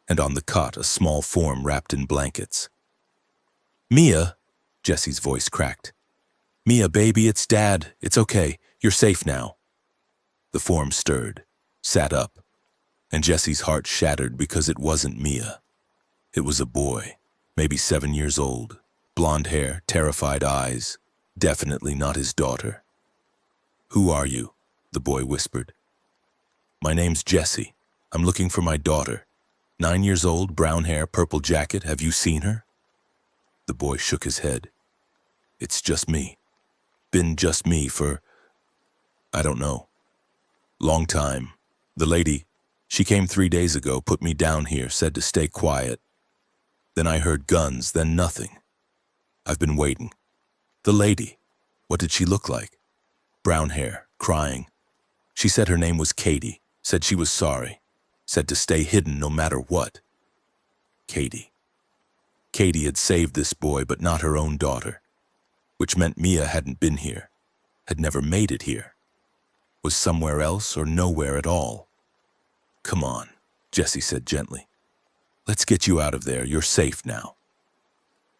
and on the cot a small form wrapped in blankets. "Mia," Jesse's voice cracked. "Mia, baby, it's Dad. It's okay. You're safe now." The form stirred, sat up, and Jesse's heart shattered because it wasn't Mia. It was a boy, maybe 7 years old, blonde hair, terrified eyes, definitely not his daughter. "Who are you?" the boy whispered. "My name's Jesse. I'm looking for my daughter. 9 years old, brown hair, purple jacket. Have you seen her? The boy shook his head. It's just me. Been just me for, I don't know. Long time. The lady, she came 3 days ago, put me down here, said to stay quiet. Then I heard guns, then nothing. I've been waiting. The lady, what did she look like? Brown hair, crying. She said her name was Katie, said she was sorry, said to stay hidden no matter what. Katie. Katie had saved this boy, but not her own daughter, which meant Mia hadn't been here, had never made it here, was somewhere else or nowhere at all. Come on, Jesse said gently. Let's get you out of there. You're safe now.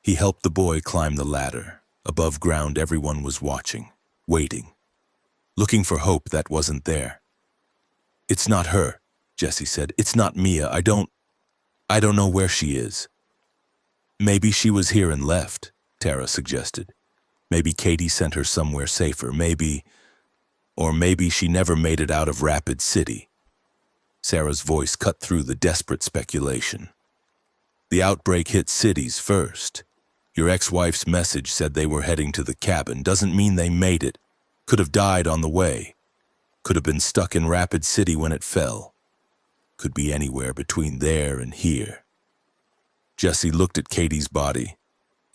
He helped the boy climb the ladder. Above ground, everyone was watching, waiting, looking for hope that wasn't there. It's not her, Jesse said. It's not Mia. I don't know where she is. Maybe she was here and left, Tara suggested. Maybe Katie sent her somewhere safer. Maybe she never made it out of Rapid City. Sarah's voice cut through the desperate speculation. The outbreak hit cities first. Your ex-wife's message said they were heading to the cabin. Doesn't mean they made it. Could have died on the way. Could have been stuck in Rapid City when it fell. Could be anywhere between there and here. Jesse looked at Katie's body,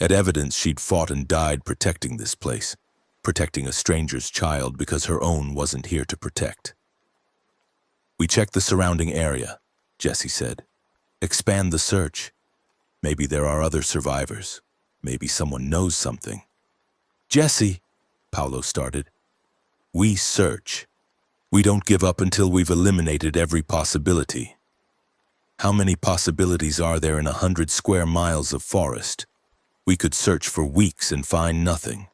at evidence she'd fought and died protecting this place, protecting a stranger's child because her own wasn't here to protect. We checked the surrounding area, Jesse said. Expand the search. Maybe there are other survivors. Maybe someone knows something. Jesse, Paolo started. We search. We don't give up until we've eliminated every possibility. How many possibilities are there in 100 square miles of forest? We could search for weeks and find nothing.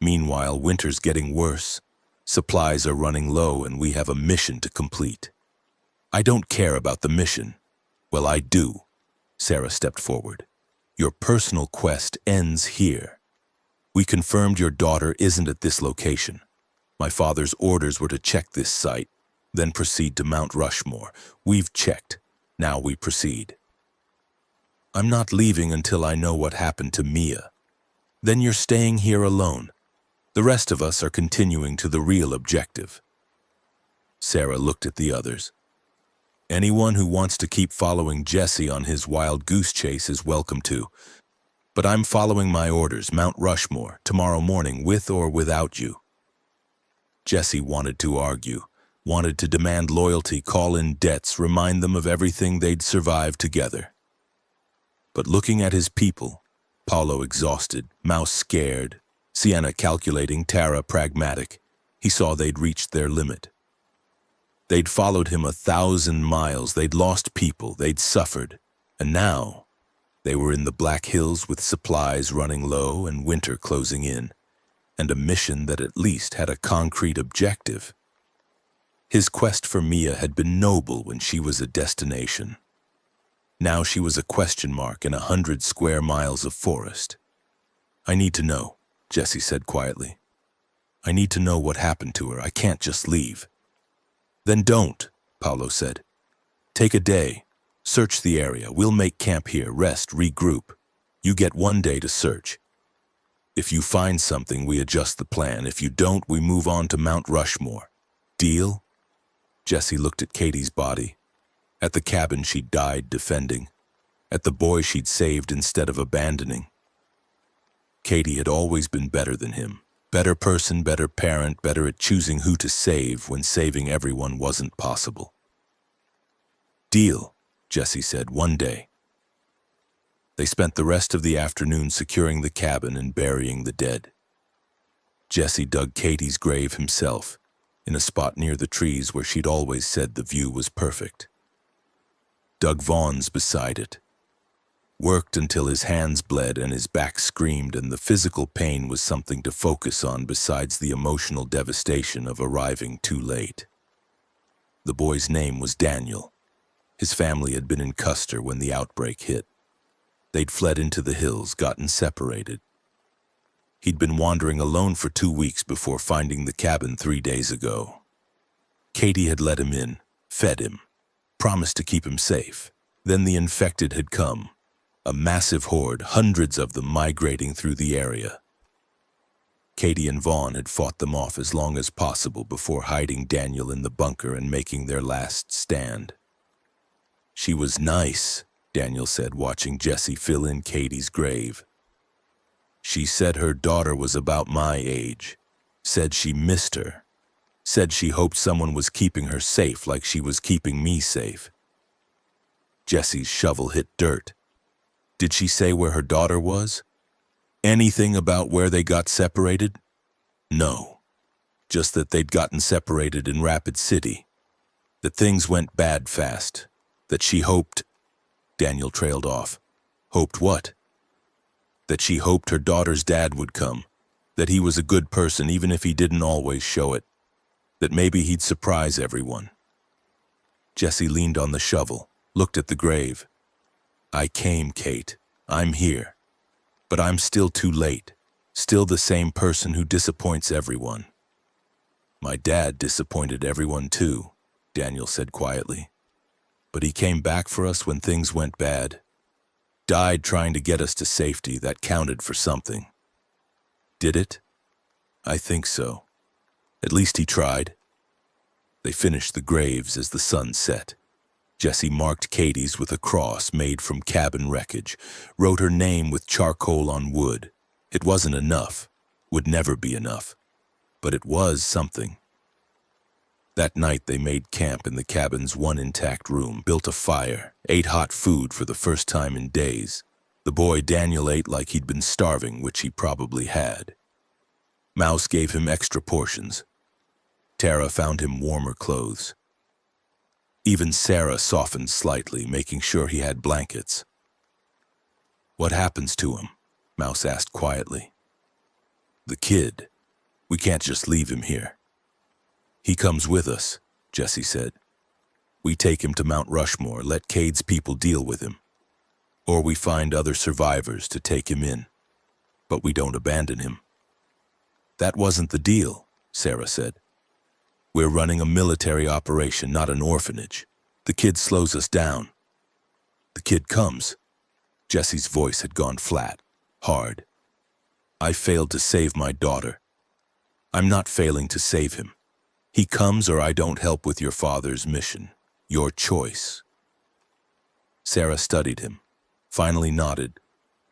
Meanwhile, winter's getting worse. Supplies are running low and we have a mission to complete. I don't care about the mission. Well, I do. Sarah stepped forward. Your personal quest ends here. We confirmed your daughter isn't at this location. My father's orders were to check this site, then proceed to Mount Rushmore. We've checked. Now we proceed. I'm not leaving until I know what happened to Mia. Then you're staying here alone. The rest of us are continuing to the real objective. Sarah looked at the others. Anyone who wants to keep following Jesse on his wild goose chase is welcome to. But I'm following my orders, Mount Rushmore, tomorrow morning, with or without you. Jesse wanted to argue, wanted to demand loyalty, call in debts, remind them of everything they'd survived together. But looking at his people, Paolo exhausted, Mouse scared, Sienna calculating, Tara pragmatic, he saw they'd reached their limit. They'd followed him 1,000 miles, they'd lost people, they'd suffered, and now they were in the Black Hills with supplies running low and winter closing in, and a mission that at least had a concrete objective. His quest for Mia had been noble when she was a destination. Now she was a question mark in 100 square miles of forest. I need to know, Jesse said quietly. I need to know what happened to her. I can't just leave. Then don't, Paolo said. Take a day. Search the area. We'll make camp here, rest, regroup. You get 1 day to search. If you find something, we adjust the plan. If you don't, we move on to Mount Rushmore. Deal? Jesse looked at Katie's body, at the cabin she'd died defending, at the boy she'd saved instead of abandoning. Katie had always been better than him. Better person, better parent, better at choosing who to save when saving everyone wasn't possible. Deal, Jesse said, 1 day. They spent the rest of the afternoon securing the cabin and burying the dead. Jesse dug Katie's grave himself, in a spot near the trees where she'd always said the view was perfect. Dug Vaughn's beside it. Worked until his hands bled and his back screamed, and the physical pain was something to focus on besides the emotional devastation of arriving too late. The boy's name was Daniel. His family had been in Custer when the outbreak hit. They'd fled into the hills, gotten separated. He'd been wandering alone for 2 weeks before finding the cabin 3 days ago. Katie had let him in, fed him, promised to keep him safe. Then the infected had come. A massive horde, hundreds of them migrating through the area. Katie and Vaughn had fought them off as long as possible before hiding Daniel in the bunker and making their last stand. "She was nice," Daniel said, watching Jesse fill in Katie's grave. "She said her daughter was about my age. Said she missed her. Said she hoped someone was keeping her safe like she was keeping me safe." Jesse's shovel hit dirt. "Did she say where her daughter was? Anything about where they got separated?" "No. Just that they'd gotten separated in Rapid City. That things went bad fast. That she hoped—" Daniel trailed off. "Hoped what?" "That she hoped her daughter's dad would come. That he was a good person even if he didn't always show it. That maybe he'd surprise everyone." Jesse leaned on the shovel, looked at the grave. "I came, Kate. I'm here. But I'm still too late. Still the same person who disappoints everyone." "My dad disappointed everyone too," Daniel said quietly. "But he came back for us when things went bad. Died trying to get us to safety. That counted for something." "Did it?" "I think so. At least he tried." They finished the graves as the sun set. Jesse marked Katie's with a cross made from cabin wreckage, wrote her name with charcoal on wood. It wasn't enough, would never be enough, but it was something. That night they made camp in the cabin's one intact room, built a fire, ate hot food for the first time in days. The boy Daniel ate like he'd been starving, which he probably had. Mouse gave him extra portions. Tara found him warmer clothes. Even Sarah softened slightly, making sure he had blankets. "What happens to him?" Mouse asked quietly. "The kid. We can't just leave him here." "He comes with us," Jesse said. "We take him to Mount Rushmore, let Cade's people deal with him. Or we find other survivors to take him in. But we don't abandon him." "That wasn't the deal," Sarah said. "We're running a military operation, not an orphanage. The kid slows us down." "The kid comes." Jesse's voice had gone flat, hard. "I failed to save my daughter. I'm not failing to save him. He comes or I don't help with your father's mission. Your choice." Sarah studied him, finally nodded.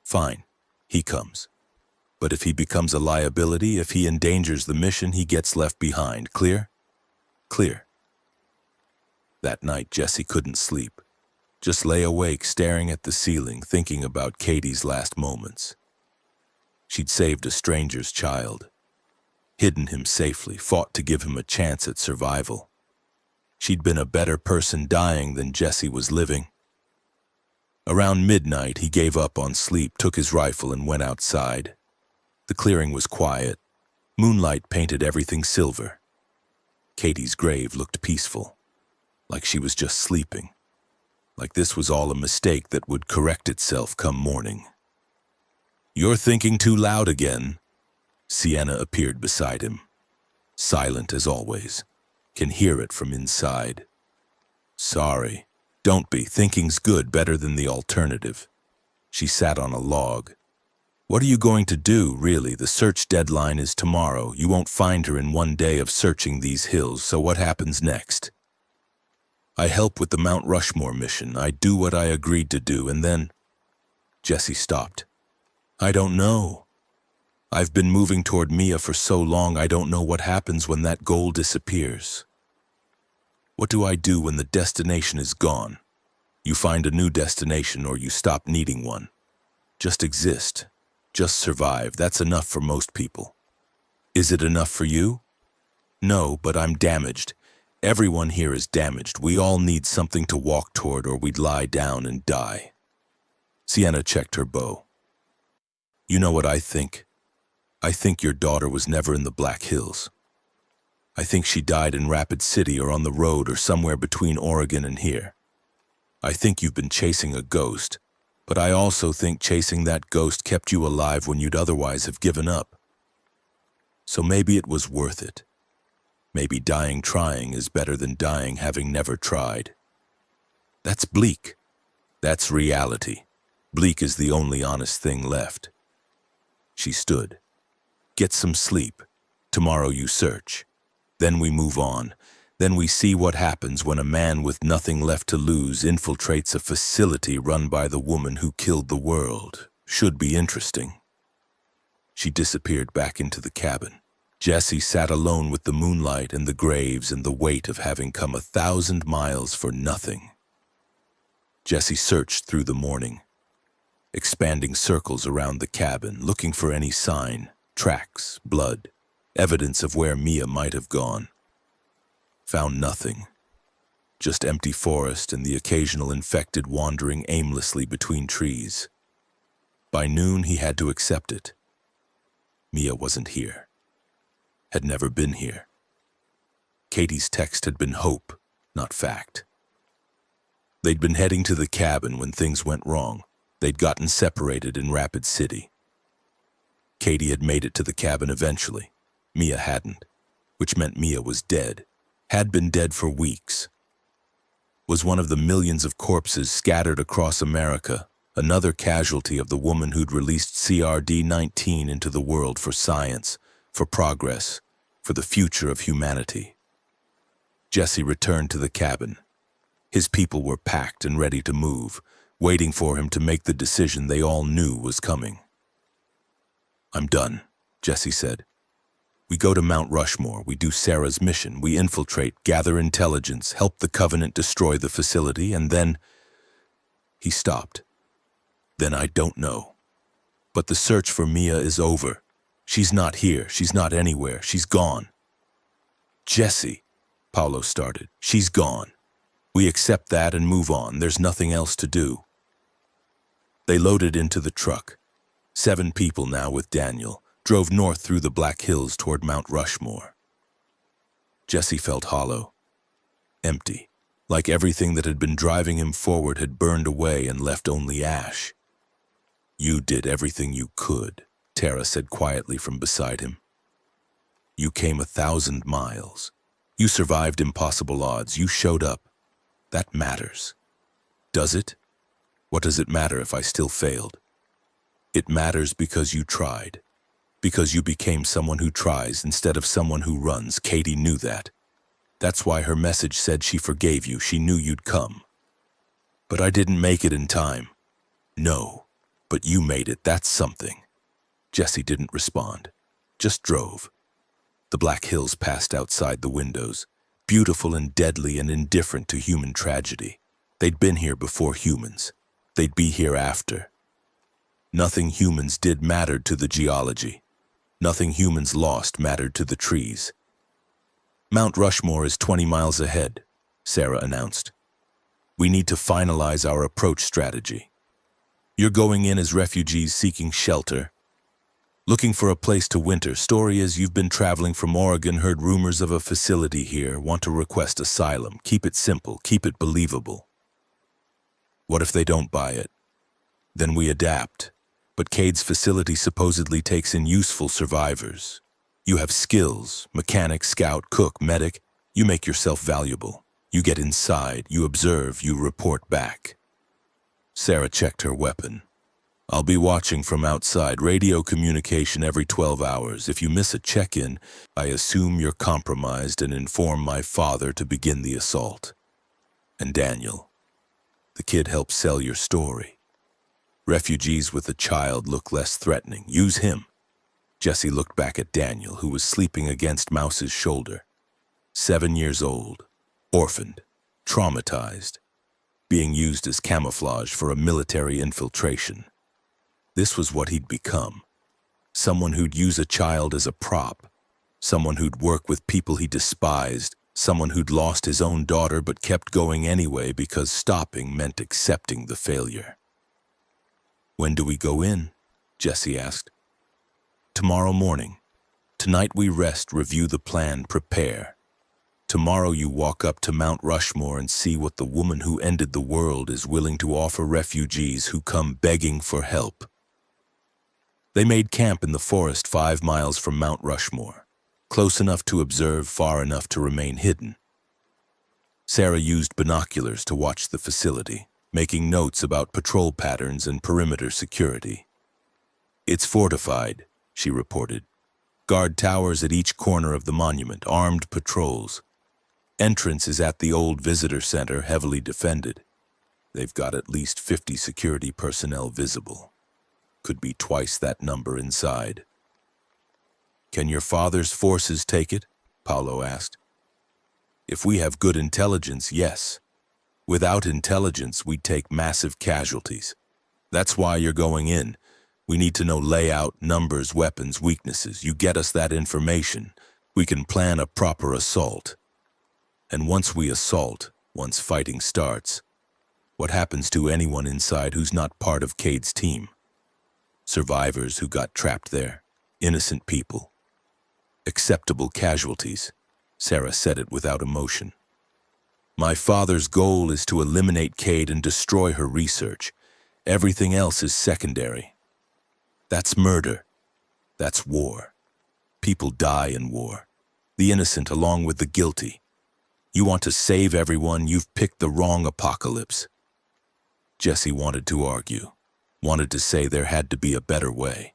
"Fine, he comes. But if he becomes a liability, if he endangers the mission, he gets left behind. Clear?" "Clear." That night, Jesse couldn't sleep. Just lay awake, staring at the ceiling, thinking about Katie's last moments. She'd saved a stranger's child, hidden him safely, fought to give him a chance at survival. She'd been a better person dying than Jesse was living. Around midnight, he gave up on sleep, took his rifle, and went outside. The clearing was quiet. Moonlight painted everything silver. Katie's grave looked peaceful, like she was just sleeping, like this was all a mistake that would correct itself come morning. "You're thinking too loud again." Sienna appeared beside him, silent as always. Can hear it from inside. "Sorry. Don't be. Thinking's good, better than the alternative." She sat on a log. "What are you going to do, really? The search deadline is tomorrow. You won't find her in one day of searching these hills, so what happens next?" "I help with the Mount Rushmore mission. I do what I agreed to do, and then—" Jesse stopped. "I don't know. I've been moving toward Mia for so long, I don't know what happens when that goal disappears. What do I do when the destination is gone? You find a new destination or you stop needing one. Just exist. Just survive. That's enough for most people. Is it enough for you? No, but I'm damaged. Everyone here is damaged. We all need something to walk toward or we'd lie down and die." Sienna checked her bow. "You know what I think? I think your daughter was never in the Black Hills. I think she died in Rapid City or on the road or somewhere between Oregon and here. I think you've been chasing a ghost, but I also think chasing that ghost kept you alive when you'd otherwise have given up. So maybe it was worth it. Maybe dying trying is better than dying having never tried. That's bleak. That's reality. Bleak is the only honest thing left. She stood. Get some sleep. Tomorrow you search. Then we move on. Then we see what happens when a man with nothing left to lose infiltrates a facility run by the woman who killed the world. Should be interesting. She disappeared back into the cabin. Jesse sat alone with the moonlight and the graves and the weight of having come 1,000 miles for nothing. Jesse searched through the morning, expanding circles around the cabin, looking for any sign, tracks, blood, evidence of where Mia might have gone. Found nothing. Just empty forest and the occasional infected wandering aimlessly between trees. By noon, he had to accept it. Mia wasn't here. Had never been here. Katie's text had been hope, not fact. They'd been heading to the cabin when things went wrong. They'd gotten separated in Rapid City. Katie had made it to the cabin eventually. Mia hadn't, which meant Mia was dead. Had been dead for weeks. Was one of the millions of corpses scattered across America, another casualty of the woman who'd released CRD-19 into the world for science, for progress, for the future of humanity. Jesse returned to the cabin. His people were packed and ready to move, waiting for him to make the decision they all knew was coming. I'm done, Jesse said. We go to Mount Rushmore, we do Sarah's mission, we infiltrate, gather intelligence, help the Covenant destroy the facility, and then... He stopped. Then I don't know. But the search for Mia is over. She's not here, she's not anywhere, she's gone. Jesse, Paolo started, she's gone. We accept that and move on, there's nothing else to do. They loaded into the truck. 7 people now with Daniel, drove north through the Black Hills toward Mount Rushmore. Jesse felt hollow, empty, like everything that had been driving him forward had burned away and left only ash. You did everything you could, Tara said quietly from beside him. You came 1,000 miles. You survived impossible odds. You showed up. That matters. Does it? What does it matter if I still failed? It matters because you tried. Because you became someone who tries instead of someone who runs. Katie knew that. That's why her message said she forgave you. She knew you'd come. But I didn't make it in time. No, but you made it. That's something. Jesse didn't respond, just drove. The Black Hills passed outside the windows, beautiful and deadly and indifferent to human tragedy. They'd been here before humans. They'd be here after. Nothing humans did mattered to the geology. Nothing humans lost mattered to the trees. Mount Rushmore is 20 miles ahead, Sarah announced. We need to finalize our approach strategy. You're going in as refugees seeking shelter, looking for a place to winter. Story is you've been traveling from Oregon, heard rumors of a facility here, want to request asylum. Keep it simple, keep it believable. What if they don't buy it? Then we adapt. But Cade's facility supposedly takes in useful survivors. You have skills, mechanic, scout, cook, medic. You make yourself valuable. You get inside, you observe, you report back. Sarah checked her weapon. I'll be watching from outside, radio communication every 12 hours. If you miss a check-in, I assume you're compromised and inform my father to begin the assault. And Daniel, the kid helped sell your story. Refugees with a child look less threatening. Use him. Jesse looked back at Daniel, who was sleeping against Mouse's shoulder. 7 years old, orphaned, traumatized, being used as camouflage for a military infiltration. This was what he'd become. Someone who'd use a child as a prop. Someone who'd work with people he despised. Someone who'd lost his own daughter but kept going anyway because stopping meant accepting the failure. When do we go in? Jesse asked. Tomorrow morning. Tonight we rest, review the plan, prepare. Tomorrow you walk up to Mount Rushmore and see what the woman who ended the world is willing to offer refugees who come begging for help. They made camp in the forest 5 miles from Mount Rushmore, close enough to observe, far enough to remain hidden. Sarah used binoculars to watch the facility, making notes about patrol patterns and perimeter security. "It's fortified," she reported. "Guard towers at each corner of the monument, armed patrols. Entrance is at the old visitor center, heavily defended. They've got at least 50 security personnel visible. Could be twice that number inside." "Can your father's forces take it?" Paolo asked. "If we have good intelligence, yes. Without intelligence, we'd take massive casualties. That's why you're going in. We need to know layout, numbers, weapons, weaknesses. You get us that information, we can plan a proper assault. And once we assault, once fighting starts, what happens to anyone inside who's not part of Cade's team? Survivors who got trapped there, innocent people. Acceptable casualties." Sarah said it without emotion. "My father's goal is to eliminate Cade and destroy her research. Everything else is secondary. That's murder. That's war. People die in war. The innocent along with the guilty. You want to save everyone, you've picked the wrong apocalypse." Jesse wanted to argue, wanted to say there had to be a better way.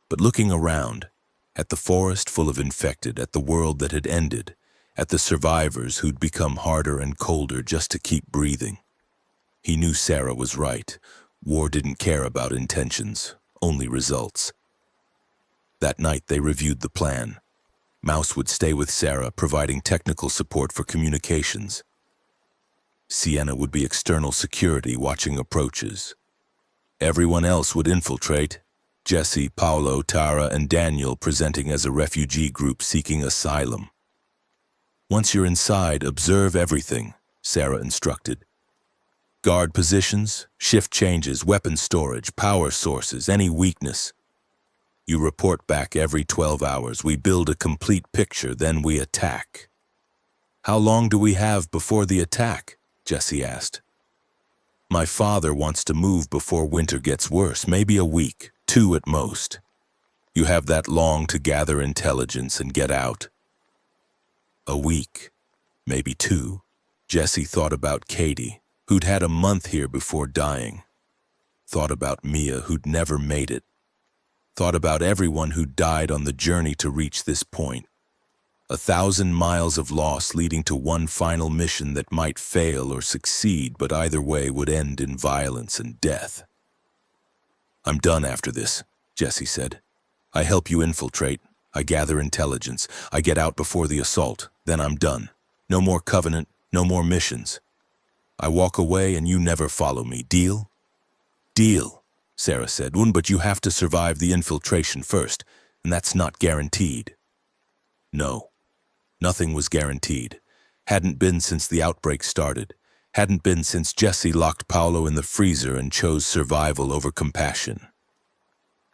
But looking around, at the forest full of infected, at the world that had ended, at the survivors who'd become harder and colder just to keep breathing, he knew Sarah was right. War didn't care about intentions, only results. That night they reviewed the plan. Mouse would stay with Sarah, providing technical support for communications. Sienna would be external security, watching approaches. Everyone else would infiltrate. Jesse, Paolo, Tara, and Daniel presenting as a refugee group seeking asylum. "Once you're inside, observe everything," Sarah instructed. "Guard positions, shift changes, weapon storage, power sources, any weakness. You report back every 12 hours. We build a complete picture, then we attack." "How long do we have before the attack?" Jesse asked. "My father wants to move before winter gets worse, maybe a week, 2 at most. You have that long to gather intelligence and get out." A week, maybe 2. Jesse thought about Katie, who'd had a month here before dying. Thought about Mia, who'd never made it. Thought about everyone who died on the journey to reach this point. 1,000 miles of loss leading to one final mission that might fail or succeed, but either way would end in violence and death. "I'm done after this," Jesse said. "I help you infiltrate. I gather intelligence. I get out before the assault. Then I'm done. No more Covenant, no more missions. I walk away and you never follow me. Deal?" "Deal," Sarah said. "But you have to survive the infiltration first, and that's not guaranteed." No, nothing was guaranteed. Hadn't been since the outbreak started. Hadn't been since Jesse locked Paolo in the freezer and chose survival over compassion.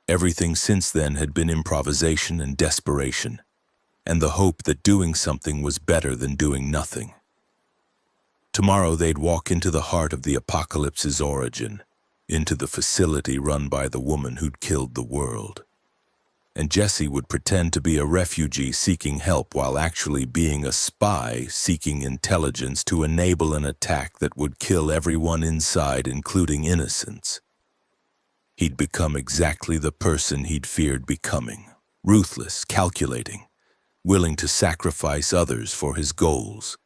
Everything since then had been improvisation and desperation, and the hope that doing something was better than doing nothing. Tomorrow they'd walk into the heart of the apocalypse's origin, into the facility run by the woman who'd killed the world. And Jesse would pretend to be a refugee seeking help while actually being a spy seeking intelligence to enable an attack that would kill everyone inside, including innocents. He'd become exactly the person he'd feared becoming, ruthless, calculating, willing to sacrifice others for his goals.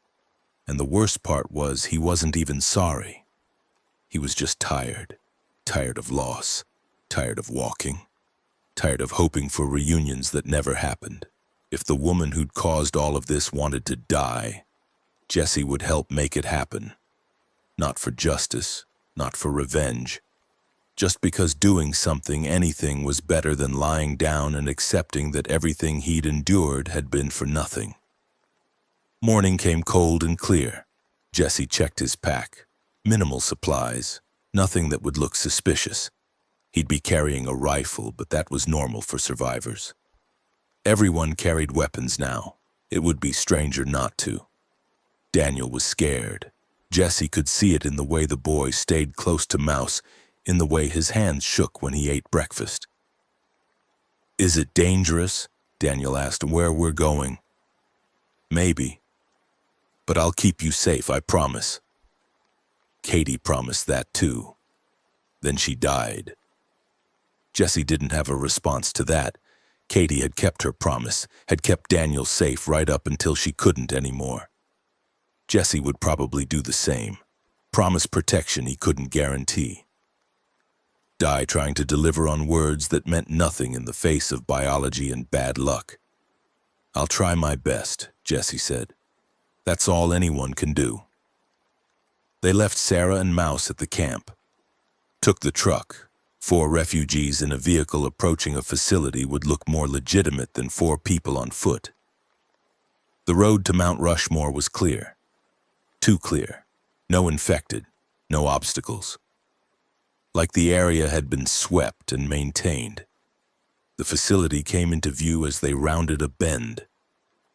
And the worst part was he wasn't even sorry. He was just tired, tired of loss, tired of walking. Tired of hoping for reunions that never happened. If the woman who'd caused all of this wanted to die, Jesse would help make it happen. Not for justice, not for revenge. Just because doing something, anything, was better than lying down and accepting that everything he'd endured had been for nothing. Morning came cold and clear. Jesse checked his pack. Minimal supplies, nothing that would look suspicious. He'd be carrying a rifle, but that was normal for survivors. Everyone carried weapons now. It would be stranger not to. Daniel was scared. Jesse could see it in the way the boy stayed close to Mouse, in the way his hands shook when he ate breakfast. "Is it dangerous?" Daniel asked. "Where we're going?" "Maybe. But I'll keep you safe, I promise. Katie promised that too. Then she died. Jesse didn't have a response to that. Katie had kept her promise, had kept Daniel safe right up until she couldn't anymore. Jesse would probably do the same. Promise protection he couldn't guarantee. Die trying to deliver on words that meant nothing in the face of biology and bad luck. I'll try my best, Jesse said. That's all anyone can do. They left Sarah and Mouse at the camp. Took the truck. 4 refugees in a vehicle approaching a facility would look more legitimate than 4 people on foot. The road to Mount Rushmore was clear. Too clear. No infected. No obstacles. Like the area had been swept and maintained. The facility came into view as they rounded a bend.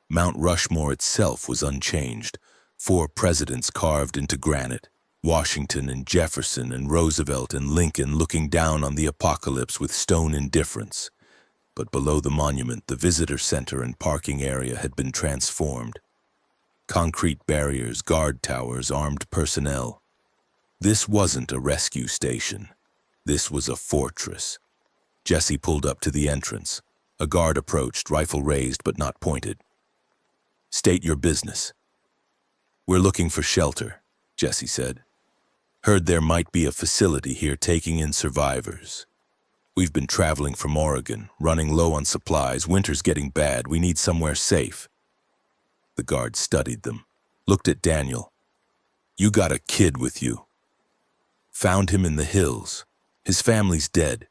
Mount Rushmore itself was unchanged. 4 presidents carved into granite. Washington and Jefferson and Roosevelt and Lincoln looking down on the apocalypse with stone indifference. But below the monument, the visitor center and parking area had been transformed. Concrete barriers, guard towers, armed personnel. This wasn't a rescue station. This was a fortress. Jesse pulled up to the entrance. A guard approached, rifle raised but not pointed. State your business. We're looking for shelter, Jesse said. Heard there might be a facility here taking in survivors. We've been traveling from Oregon, running low on supplies. Winter's getting bad. We need somewhere safe. The guard studied them, looked at Daniel. You got a kid with you. Found him in the hills. His family's dead.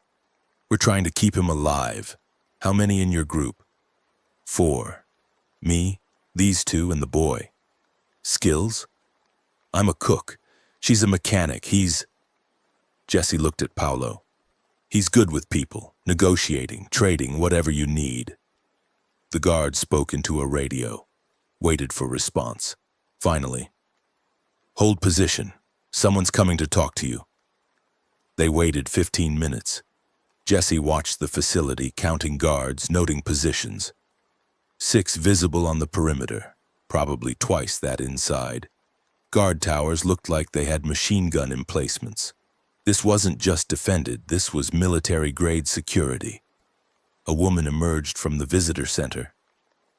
We're trying to keep him alive. How many in your group? 4. Me, these 2, and the boy. Skills? I'm a cook. She's a mechanic. Jesse looked at Paolo. He's good with people, negotiating, trading, whatever you need. The guard spoke into a radio, waited for response. Finally, hold position. Someone's coming to talk to you. They waited 15 minutes. Jesse watched the facility, counting guards, noting positions. 6 visible on the perimeter, probably twice that inside. Guard towers looked like they had machine gun emplacements. This wasn't just defended, this was military-grade security. A woman emerged from the visitor center.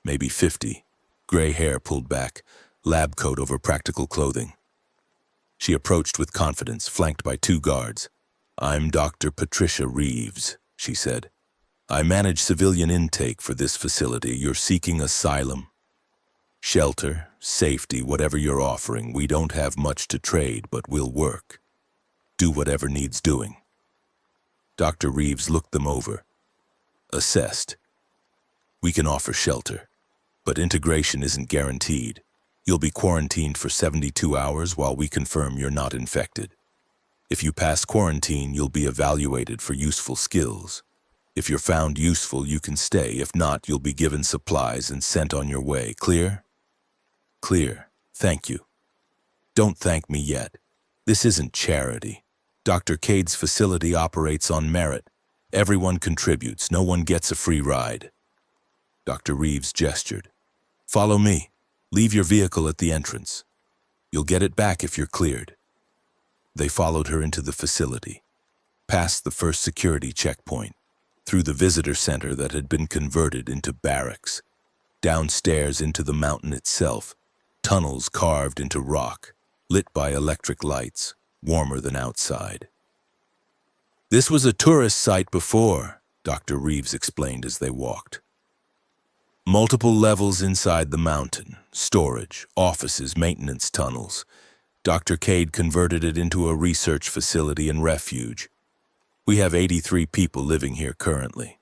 Maybe 50. Gray hair pulled back, lab coat over practical clothing. She approached with confidence, flanked by 2 guards. I'm Dr. Patricia Reeves, she said. I manage civilian intake for this facility. You're seeking asylum. Shelter, safety, whatever you're offering. We don't have much to trade, but we'll work. Do whatever needs doing. Dr. Reeves looked them over. Assessed. We can offer shelter, but integration isn't guaranteed. You'll be quarantined for 72 hours while we confirm you're not infected. If you pass quarantine, you'll be evaluated for useful skills. If you're found useful, you can stay. If not, you'll be given supplies and sent on your way. Clear? Clear. Thank you. Don't thank me yet. This isn't charity. Dr. Cade's facility operates on merit. Everyone contributes. No one gets a free ride. Dr. Reeves gestured. Follow me. Leave your vehicle at the entrance. You'll get it back if you're cleared. They followed her into the facility, past the first security checkpoint, through the visitor center that had been converted into barracks, downstairs into the mountain itself, tunnels carved into rock, lit by electric lights, warmer than outside. This was a tourist site before, Dr. Reeves explained as they walked. Multiple levels inside the mountain, storage, offices, maintenance tunnels. Dr. Cade converted it into a research facility and refuge. We have 83 people living here currently.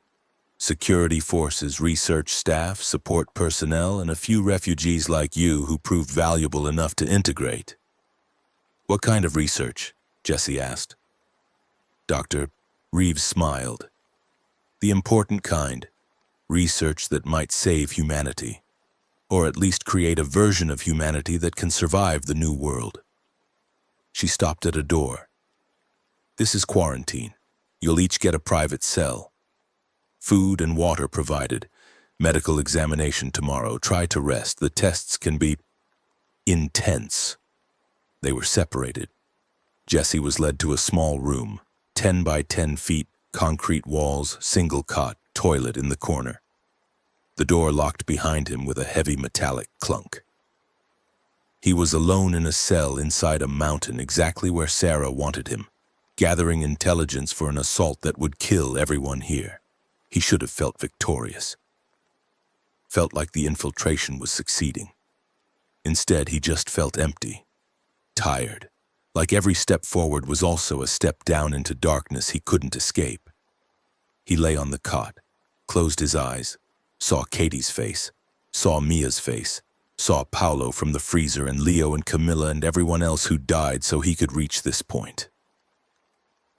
Security forces, research staff, support personnel, and a few refugees like you who proved valuable enough to integrate. What kind of research? Jesse asked. Dr. Reeves smiled. The important kind. Research that might save humanity, or at least create a version of humanity that can survive the new world. She stopped at a door. This is quarantine. You'll each get a private cell. Food and water provided. Medical examination tomorrow. Try to rest. The tests can be... Intense. They were separated. Jesse was led to a small room, 10 by 10 feet, concrete walls, single cot, toilet in the corner. The door locked behind him with a heavy metallic clunk. He was alone in a cell inside a mountain exactly where Sarah wanted him, gathering intelligence for an assault that would kill everyone here. He should have felt victorious. Felt like the infiltration was succeeding. Instead, he just felt empty, tired, like every step forward was also a step down into darkness he couldn't escape. He lay on the cot, closed his eyes, saw Katie's face, saw Mia's face, saw Paolo from the freezer and Leo and Camilla and everyone else who died so he could reach this point.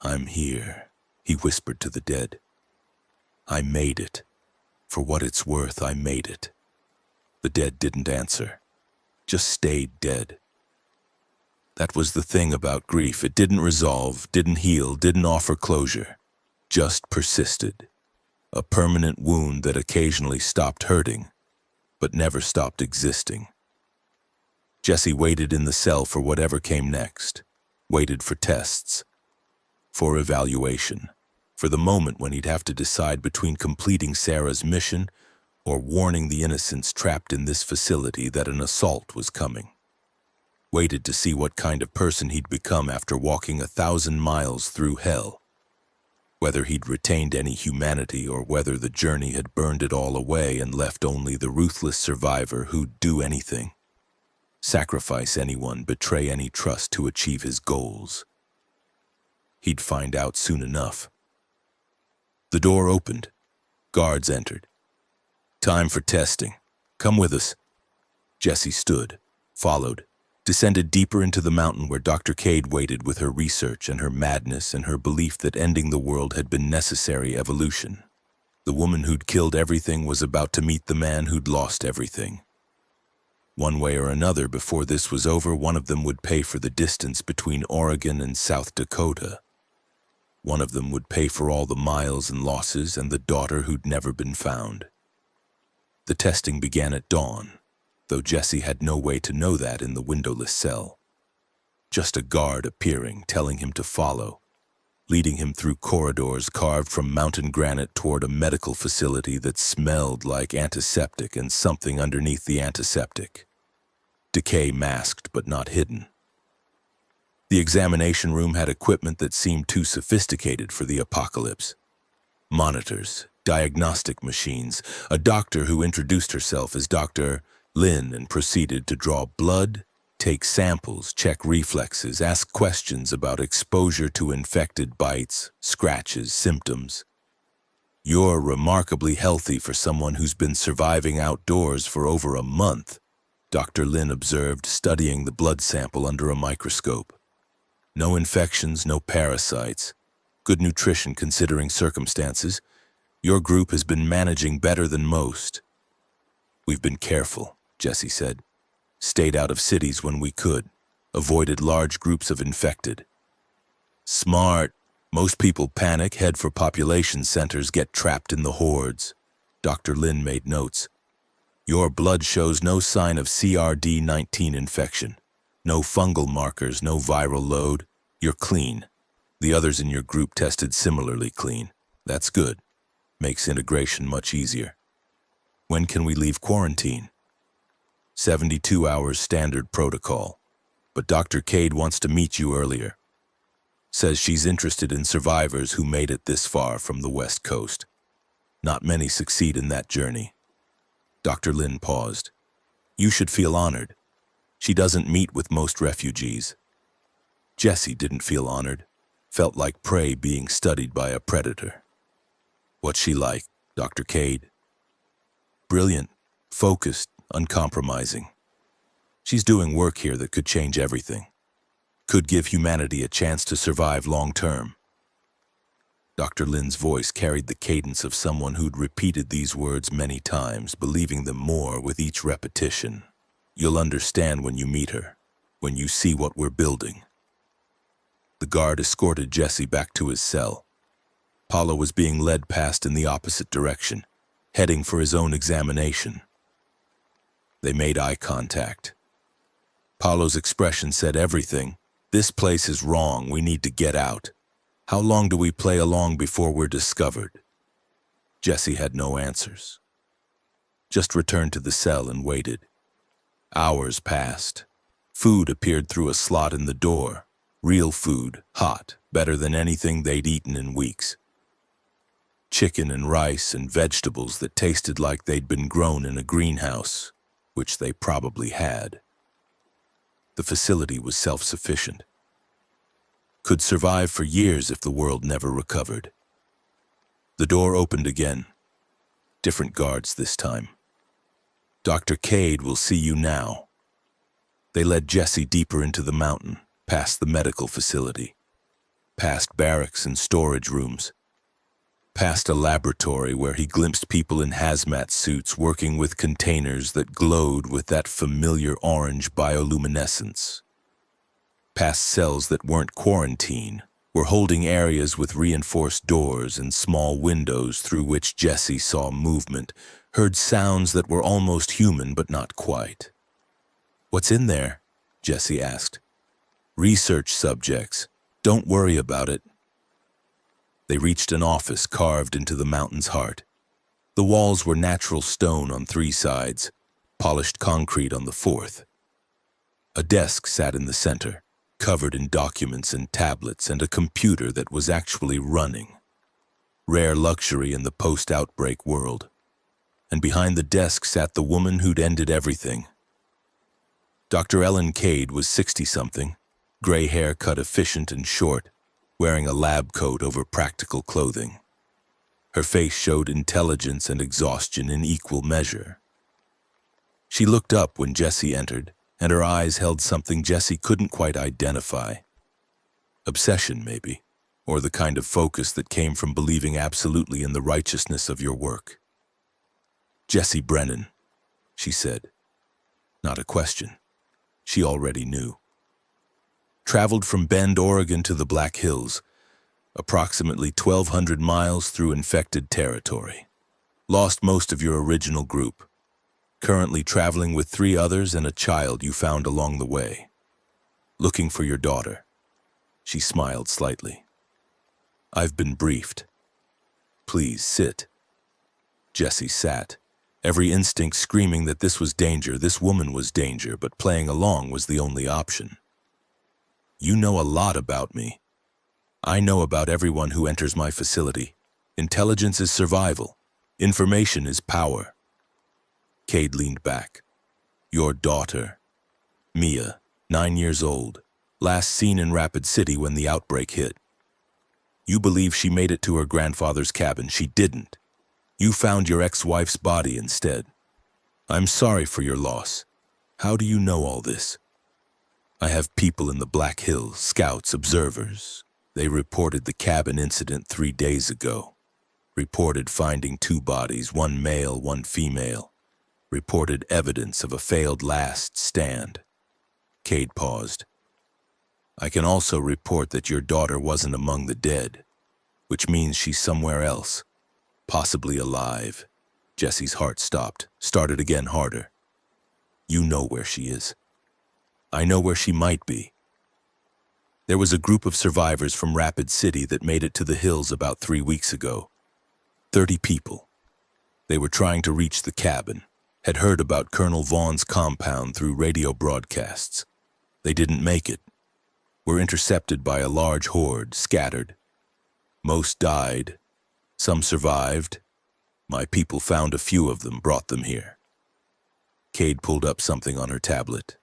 "I'm here," he whispered to the dead. "I made it. For what it's worth, I made it." The dead didn't answer, just stayed dead. That was the thing about grief. It didn't resolve, didn't heal, didn't offer closure, just persisted. A permanent wound that occasionally stopped hurting, but never stopped existing. Jesse waited in the cell for whatever came next, waited for tests, for evaluation, for the moment when he'd have to decide between completing Sarah's mission or warning the innocents trapped in this facility that an assault was coming. Waited to see what kind of person he'd become after walking 1,000 miles through hell. Whether he'd retained any humanity or whether the journey had burned it all away and left only the ruthless survivor who'd do anything, sacrifice anyone, betray any trust to achieve his goals. He'd find out soon enough. The door opened. Guards entered. "Time for testing. Come with us." Jesse stood, followed, descended deeper into the mountain where Dr. Cade waited with her research and her madness and her belief that ending the world had been necessary evolution. The woman who'd killed everything was about to meet the man who'd lost everything. One way or another, before this was over, one of them would pay for the distance between Oregon and South Dakota. One of them would pay for all the miles and losses and the daughter who'd never been found. The testing began at dawn, though Jesse had no way to know that in the windowless cell. Just a guard appearing, telling him to follow, leading him through corridors carved from mountain granite toward a medical facility that smelled like antiseptic and something underneath the antiseptic. Decay masked but not hidden. The examination room had equipment that seemed too sophisticated for the apocalypse. Monitors, diagnostic machines, a doctor who introduced herself as Dr. Lynn and proceeded to draw blood, take samples, check reflexes, ask questions about exposure to infected bites, scratches, symptoms. "You're remarkably healthy for someone who's been surviving outdoors for over a month," Dr. Lynn observed, studying the blood sample under a microscope. "No infections, no parasites. Good nutrition considering circumstances. Your group has been managing better than most." "We've been careful," Jesse said. "Stayed out of cities when we could. Avoided large groups of infected." "Smart. Most people panic, head for population centers, get trapped in the hordes." Dr. Lynn made notes. "Your blood shows no sign of CRD-19 infection. No fungal markers, no viral load. You're clean. The others in your group tested similarly clean. That's good. Makes integration much easier." "When can we leave quarantine?" 72 hours standard protocol. But Dr. Cade wants to meet you earlier. Says she's interested in survivors who made it this far from the West Coast. Not many succeed in that journey. Dr. Lynn paused. "You should feel honored. She doesn't meet with most refugees." Jesse didn't feel honored. Felt like prey being studied by a predator. "What's she like, Dr. Cade?" "Brilliant, focused, uncompromising. She's doing work here that could change everything. Could give humanity a chance to survive long term." Dr. Lynn's voice carried the cadence of someone who'd repeated these words many times, believing them more with each repetition. "You'll understand when you meet her, when you see what we're building." The guard escorted Jesse back to his cell. Paolo was being led past in the opposite direction, heading for his own examination. They made eye contact. Paulo's expression said everything. This place is wrong. We need to get out. How long do we play along before we're discovered? Jesse had no answers. Just returned to the cell and waited. Hours passed. Food appeared through a slot in the door. Real food, hot, better than anything they'd eaten in weeks. Chicken and rice and vegetables that tasted like they'd been grown in a greenhouse, which they probably had. The facility was self-sufficient. Could survive for years if the world never recovered. The door opened again. Different guards this time. Dr. Cade will see you now. They led Jesse deeper into the mountain, past the medical facility, past barracks and storage rooms, past a laboratory where he glimpsed people in hazmat suits working with containers that glowed with that familiar orange bioluminescence, past cells that weren't quarantine, were holding areas with reinforced doors and small windows through which Jesse saw movement, heard sounds that were almost human but not quite. "What's in there?" Jesse asked. "Research subjects. Don't worry about it." They reached an office carved into the mountain's heart. The walls were natural stone on 3 sides, polished concrete on the 4th. A desk sat in the center, covered in documents and tablets, and a computer that was actually running. Rare luxury in the post-outbreak world. And behind the desk sat the woman who'd ended everything. Dr. Ellen Cade was 60-something, gray hair cut efficient and short, wearing a lab coat over practical clothing. Her face showed intelligence and exhaustion in equal measure. She looked up when Jesse entered, and her eyes held something Jesse couldn't quite identify. Obsession, maybe, or the kind of focus that came from believing absolutely in the righteousness of your work. "Jesse Brennan," she said. Not a question. She already knew. Traveled from Bend, Oregon to the Black Hills, approximately 1,200 miles through infected territory. Lost most of your original group. Currently traveling with 3 others and a child you found along the way. Looking for your daughter. She smiled slightly. "I've been briefed. Please sit." Jesse sat, every instinct screaming that this was danger, this woman was danger, but playing along was the only option. "You know a lot about me. I know about everyone who enters my facility. Intelligence is survival. Information is power." Cade leaned back. "Your daughter, Mia, 9 years old, last seen in Rapid City when the outbreak hit. You believe she made it to her grandfather's cabin. She didn't. You found your ex-wife's body instead. I'm sorry for your loss. How do you know all this?" "I have people in the Black Hills, scouts, observers. They reported the cabin incident 3 days ago. Reported finding 2 bodies, 1 male, 1 female. Reported evidence of a failed last stand." Cade paused. "I can also report that your daughter wasn't among the dead, which means she's somewhere else, possibly alive." Jesse's heart stopped, started again harder. "You know where she is. I know where she might be." There was a group of survivors from Rapid City that made it to the hills about 3 weeks ago. 30 people. They were trying to reach the cabin, had heard about Colonel Vaughn's compound through radio broadcasts. They didn't make it. Were intercepted by a large horde, scattered. Most died. Some survived. My people found a few of them, brought them here. Cade pulled up something on her tablet.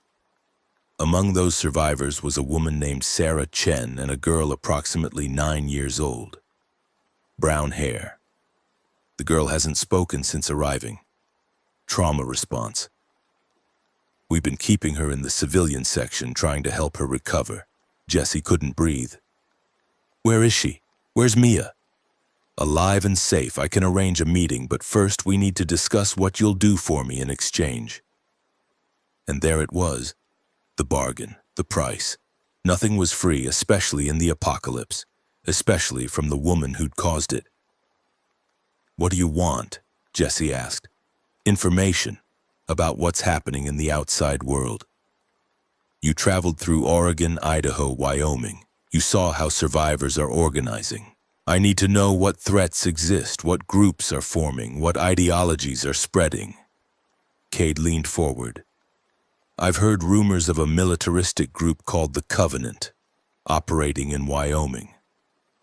Among those survivors was a woman named Sarah Chen and a girl approximately 9 years old. Brown hair. The girl hasn't spoken since arriving. Trauma response. We've been keeping her in the civilian section, trying to help her recover. Jesse couldn't breathe. "Where is she? Where's Mia?" "Alive and safe. I can arrange a meeting, but first we need to discuss what you'll do for me in exchange." And there it was. The bargain, the price. Nothing was free, especially in the apocalypse, especially from the woman who'd caused it. "What do you want?" Jesse asked. "Information about what's happening in the outside world." You traveled through Oregon, Idaho, Wyoming. You saw how survivors are organizing. I need to know what threats exist, what groups are forming, what ideologies are spreading. Cade leaned forward. I've heard rumors of a militaristic group called the Covenant, operating in Wyoming,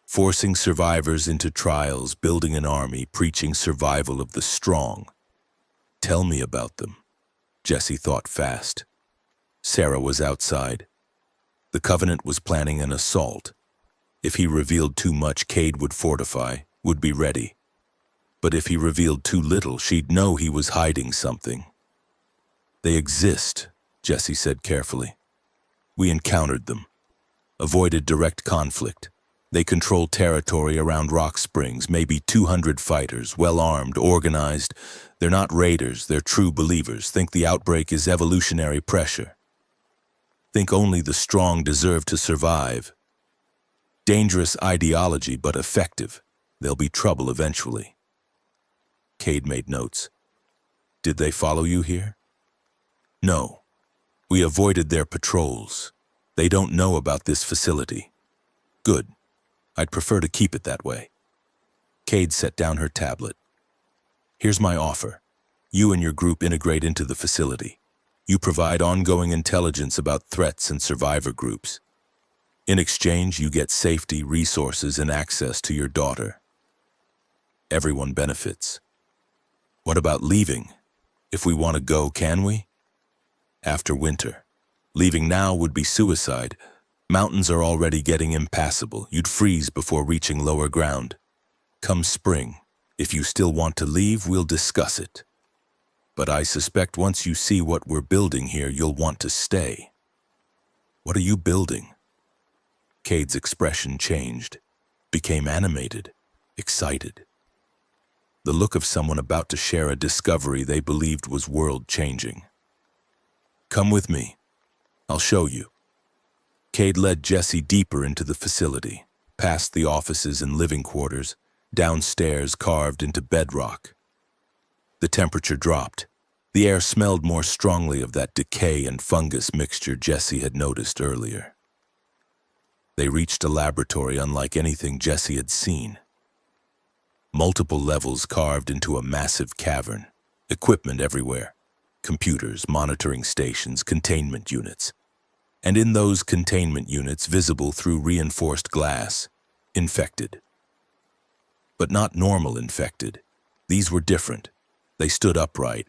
forcing survivors into trials, building an army, preaching survival of the strong. Tell me about them. Jesse thought fast. Sarah was outside. The Covenant was planning an assault. If he revealed too much, Cade would fortify, would be ready. But if he revealed too little, she'd know he was hiding something. They exist, Jesse said carefully. We encountered them, avoided direct conflict. They control territory around Rock Springs, maybe 200 fighters, well-armed, organized. They're not raiders, they're true believers. Think the outbreak is evolutionary pressure. Think only the strong deserve to survive. Dangerous ideology, but effective. There'll be trouble eventually. Cade made notes. Did they follow you here? No. We avoided their patrols. They don't know about this facility. Good. I'd prefer to keep it that way. Cade set down her tablet. Here's my offer. You and your group integrate into the facility. You provide ongoing intelligence about threats and survivor groups. In exchange, you get safety, resources, and access to your daughter. Everyone benefits. What about leaving? If we want to go, can we? After winter. Leaving now would be suicide. Mountains are already getting impassable. You'd freeze before reaching lower ground. Come spring, if you still want to leave, we'll discuss it. But I suspect once you see what we're building here, you'll want to stay. What are you building? Cade's expression changed, became animated, excited. The look of someone about to share a discovery they believed was world-changing. Come with me. I'll show you. Cade led Jesse deeper into the facility, past the offices and living quarters, downstairs carved into bedrock. The temperature dropped. The air smelled more strongly of that decay and fungus mixture Jesse had noticed earlier. They reached a laboratory unlike anything Jesse had seen. Multiple levels carved into a massive cavern, equipment everywhere, computers, monitoring stations, containment units. And in those containment units, visible through reinforced glass, infected. But not normal infected. These were different. They stood upright,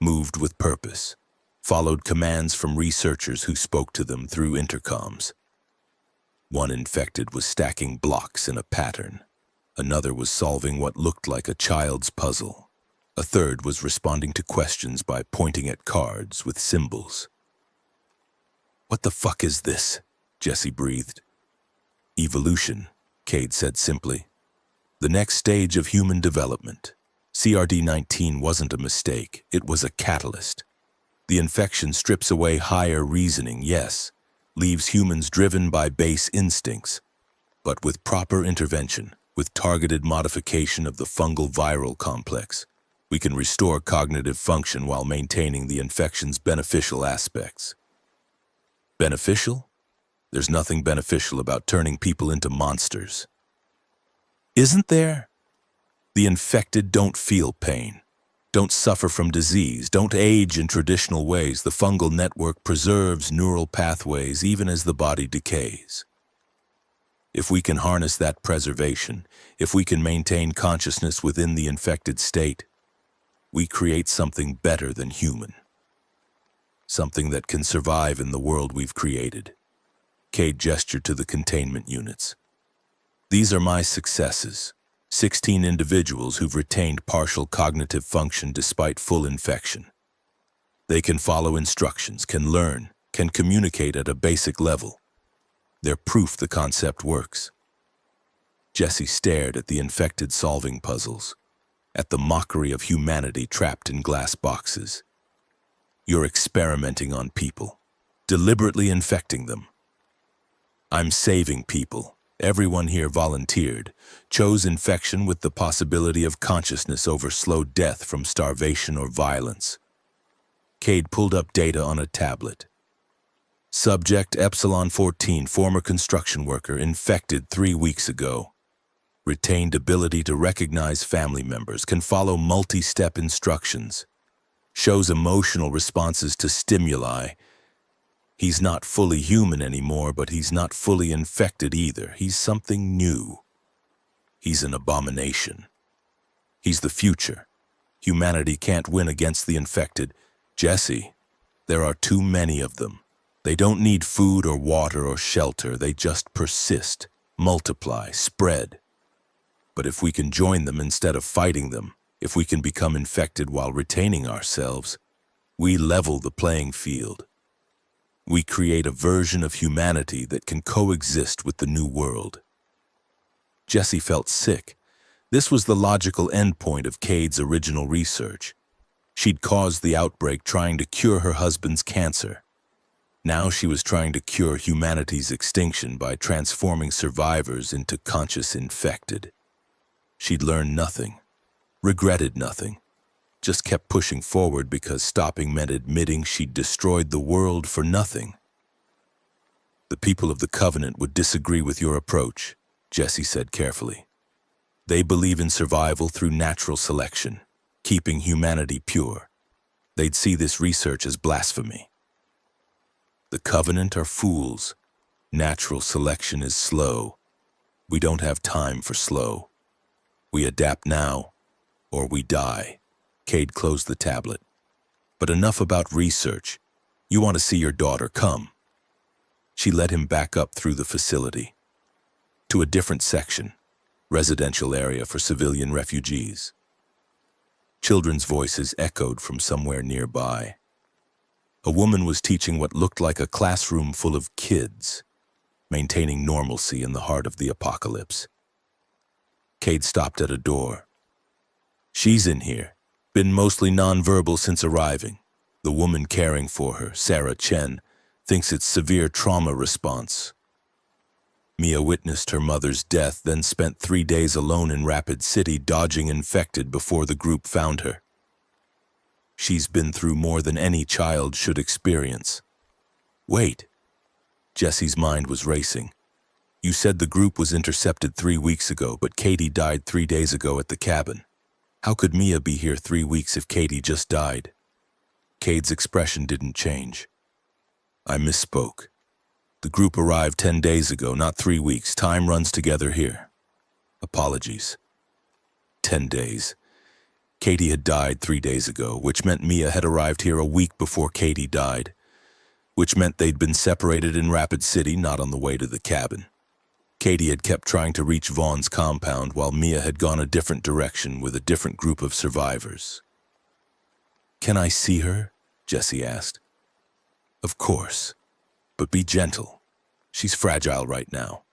moved with purpose, followed commands from researchers who spoke to them through intercoms. One infected was stacking blocks in a pattern. Another was solving what looked like a child's puzzle. A third was responding to questions by pointing at cards with symbols. What the fuck is this? Jesse breathed. Evolution, Cade said simply. The next stage of human development. CRD-19 wasn't a mistake, it was a catalyst. The infection strips away higher reasoning, yes, leaves humans driven by base instincts, but with proper intervention, with targeted modification of the fungal viral complex, we can restore cognitive function while maintaining the infection's beneficial aspects. Beneficial? There's nothing beneficial about turning people into monsters. Isn't there? The infected don't feel pain, don't suffer from disease, don't age in traditional ways. The fungal network preserves neural pathways even as the body decays. If we can harness that preservation, if we can maintain consciousness within the infected state, we create something better than human. Something that can survive in the world we've created. Cade gestured to the containment units. These are my successes. 16 individuals who've retained partial cognitive function despite full infection. They can follow instructions, can learn, can communicate at a basic level. They're proof the concept works. Jesse stared at the infected solving puzzles, at the mockery of humanity trapped in glass boxes. You're experimenting on people, deliberately infecting them. I'm saving people. Everyone here volunteered, chose infection with the possibility of consciousness over slow death from starvation or violence. Cade pulled up data on a tablet. Subject Epsilon 14, former construction worker, infected 3 weeks ago. Retained ability to recognize family members, can follow multi-step instructions. Shows emotional responses to stimuli. He's not fully human anymore, but he's not fully infected either. He's something new. He's an abomination. He's the future. Humanity can't win against the infected. Jesse, there are too many of them. They don't need food or water or shelter. They just persist, multiply, spread. But if we can join them instead of fighting them, if we can become infected while retaining ourselves, we level the playing field. We create a version of humanity that can coexist with the new world. Jesse felt sick. This was the logical endpoint of Cade's original research. She'd caused the outbreak trying to cure her husband's cancer. Now she was trying to cure humanity's extinction by transforming survivors into conscious infected. She'd learned nothing, regretted nothing, just kept pushing forward because stopping meant admitting she'd destroyed the world for nothing. The people of the Covenant would disagree with your approach, Jesse said carefully. They believe in survival through natural selection, keeping humanity pure. They'd see this research as blasphemy. The Covenant are fools. Natural selection is slow. We don't have time for slow. We adapt now, or we die. Cade closed the tablet. But enough about research. You want to see your daughter, come. She led him back up through the facility. To a different section, residential area for civilian refugees. Children's voices echoed from somewhere nearby. A woman was teaching what looked like a classroom full of kids, maintaining normalcy in the heart of the apocalypse. Cade stopped at a door. She's in here, been mostly nonverbal since arriving. The woman caring for her, Sarah Chen, thinks it's severe trauma response. Mia witnessed her mother's death, then spent 3 days alone in Rapid City dodging infected before the group found her. She's been through more than any child should experience. Wait. Jesse's mind was racing. You said the group was intercepted 3 weeks ago, but Katie died 3 days ago at the cabin. How could Mia be here 3 weeks if Katie just died? Cade's expression didn't change. I misspoke. The group arrived 10 days ago, not 3 weeks. Time runs together here. Apologies. 10 days. Katie had died 3 days ago, which meant Mia had arrived here a week before Katie died, which meant they'd been separated in Rapid City, not on the way to the cabin. Katie had kept trying to reach Vaughn's compound while Mia had gone a different direction with a different group of survivors. Can I see her? Jesse asked. Of course, but be gentle. She's fragile right now.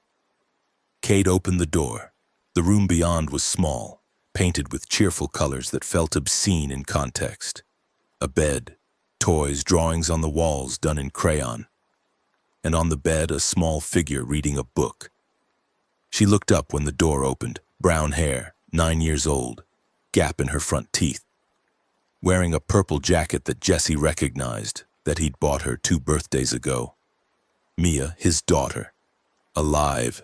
Cade opened the door. The room beyond was small, painted with cheerful colors that felt obscene in context. A bed, toys, drawings on the walls done in crayon. And on the bed, a small figure reading a book. She looked up when the door opened, brown hair, 9 years old, gap in her front teeth. Wearing a purple jacket that Jesse recognized, that he'd bought her 2 birthdays ago. Mia, his daughter, alive.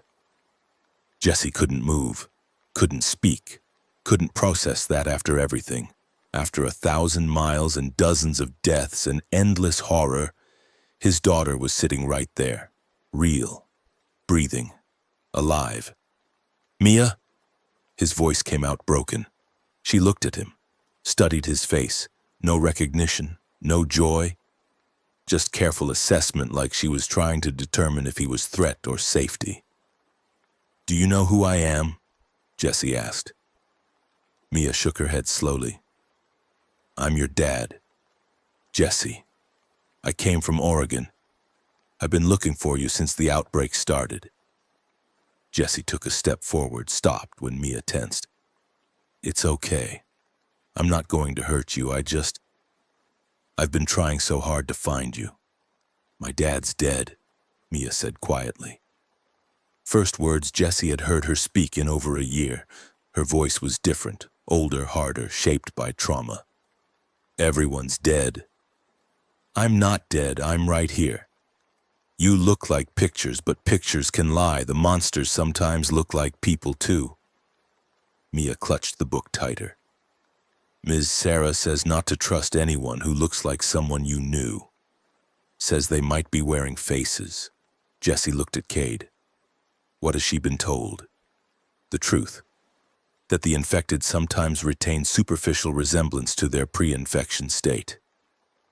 Jesse couldn't move, couldn't speak, couldn't process that after everything. After 1,000 miles and dozens of deaths and endless horror, his daughter was sitting right there, real, breathing, alive. Mia? His voice came out broken. She looked at him, studied his face. No recognition, no joy. Just careful assessment, like she was trying to determine if he was threat or safety. Do you know who I am? Jesse asked. Mia shook her head slowly. I'm your dad. Jesse. I came from Oregon. I've been looking for you since the outbreak started. Jesse took a step forward, stopped when Mia tensed. It's okay. I'm not going to hurt you. I've been trying so hard to find you. My dad's dead, Mia said quietly. First words Jesse had heard her speak in over a year. Her voice was different, older, harder, shaped by trauma. Everyone's dead. I'm not dead. I'm right here. You look like pictures, but pictures can lie. The monsters sometimes look like people too. Mia clutched the book tighter. Ms. Sarah says not to trust anyone who looks like someone you knew. Says they might be wearing faces. Jessie looked at Cade. What has she been told? The truth. That the infected sometimes retain superficial resemblance to their pre-infection state.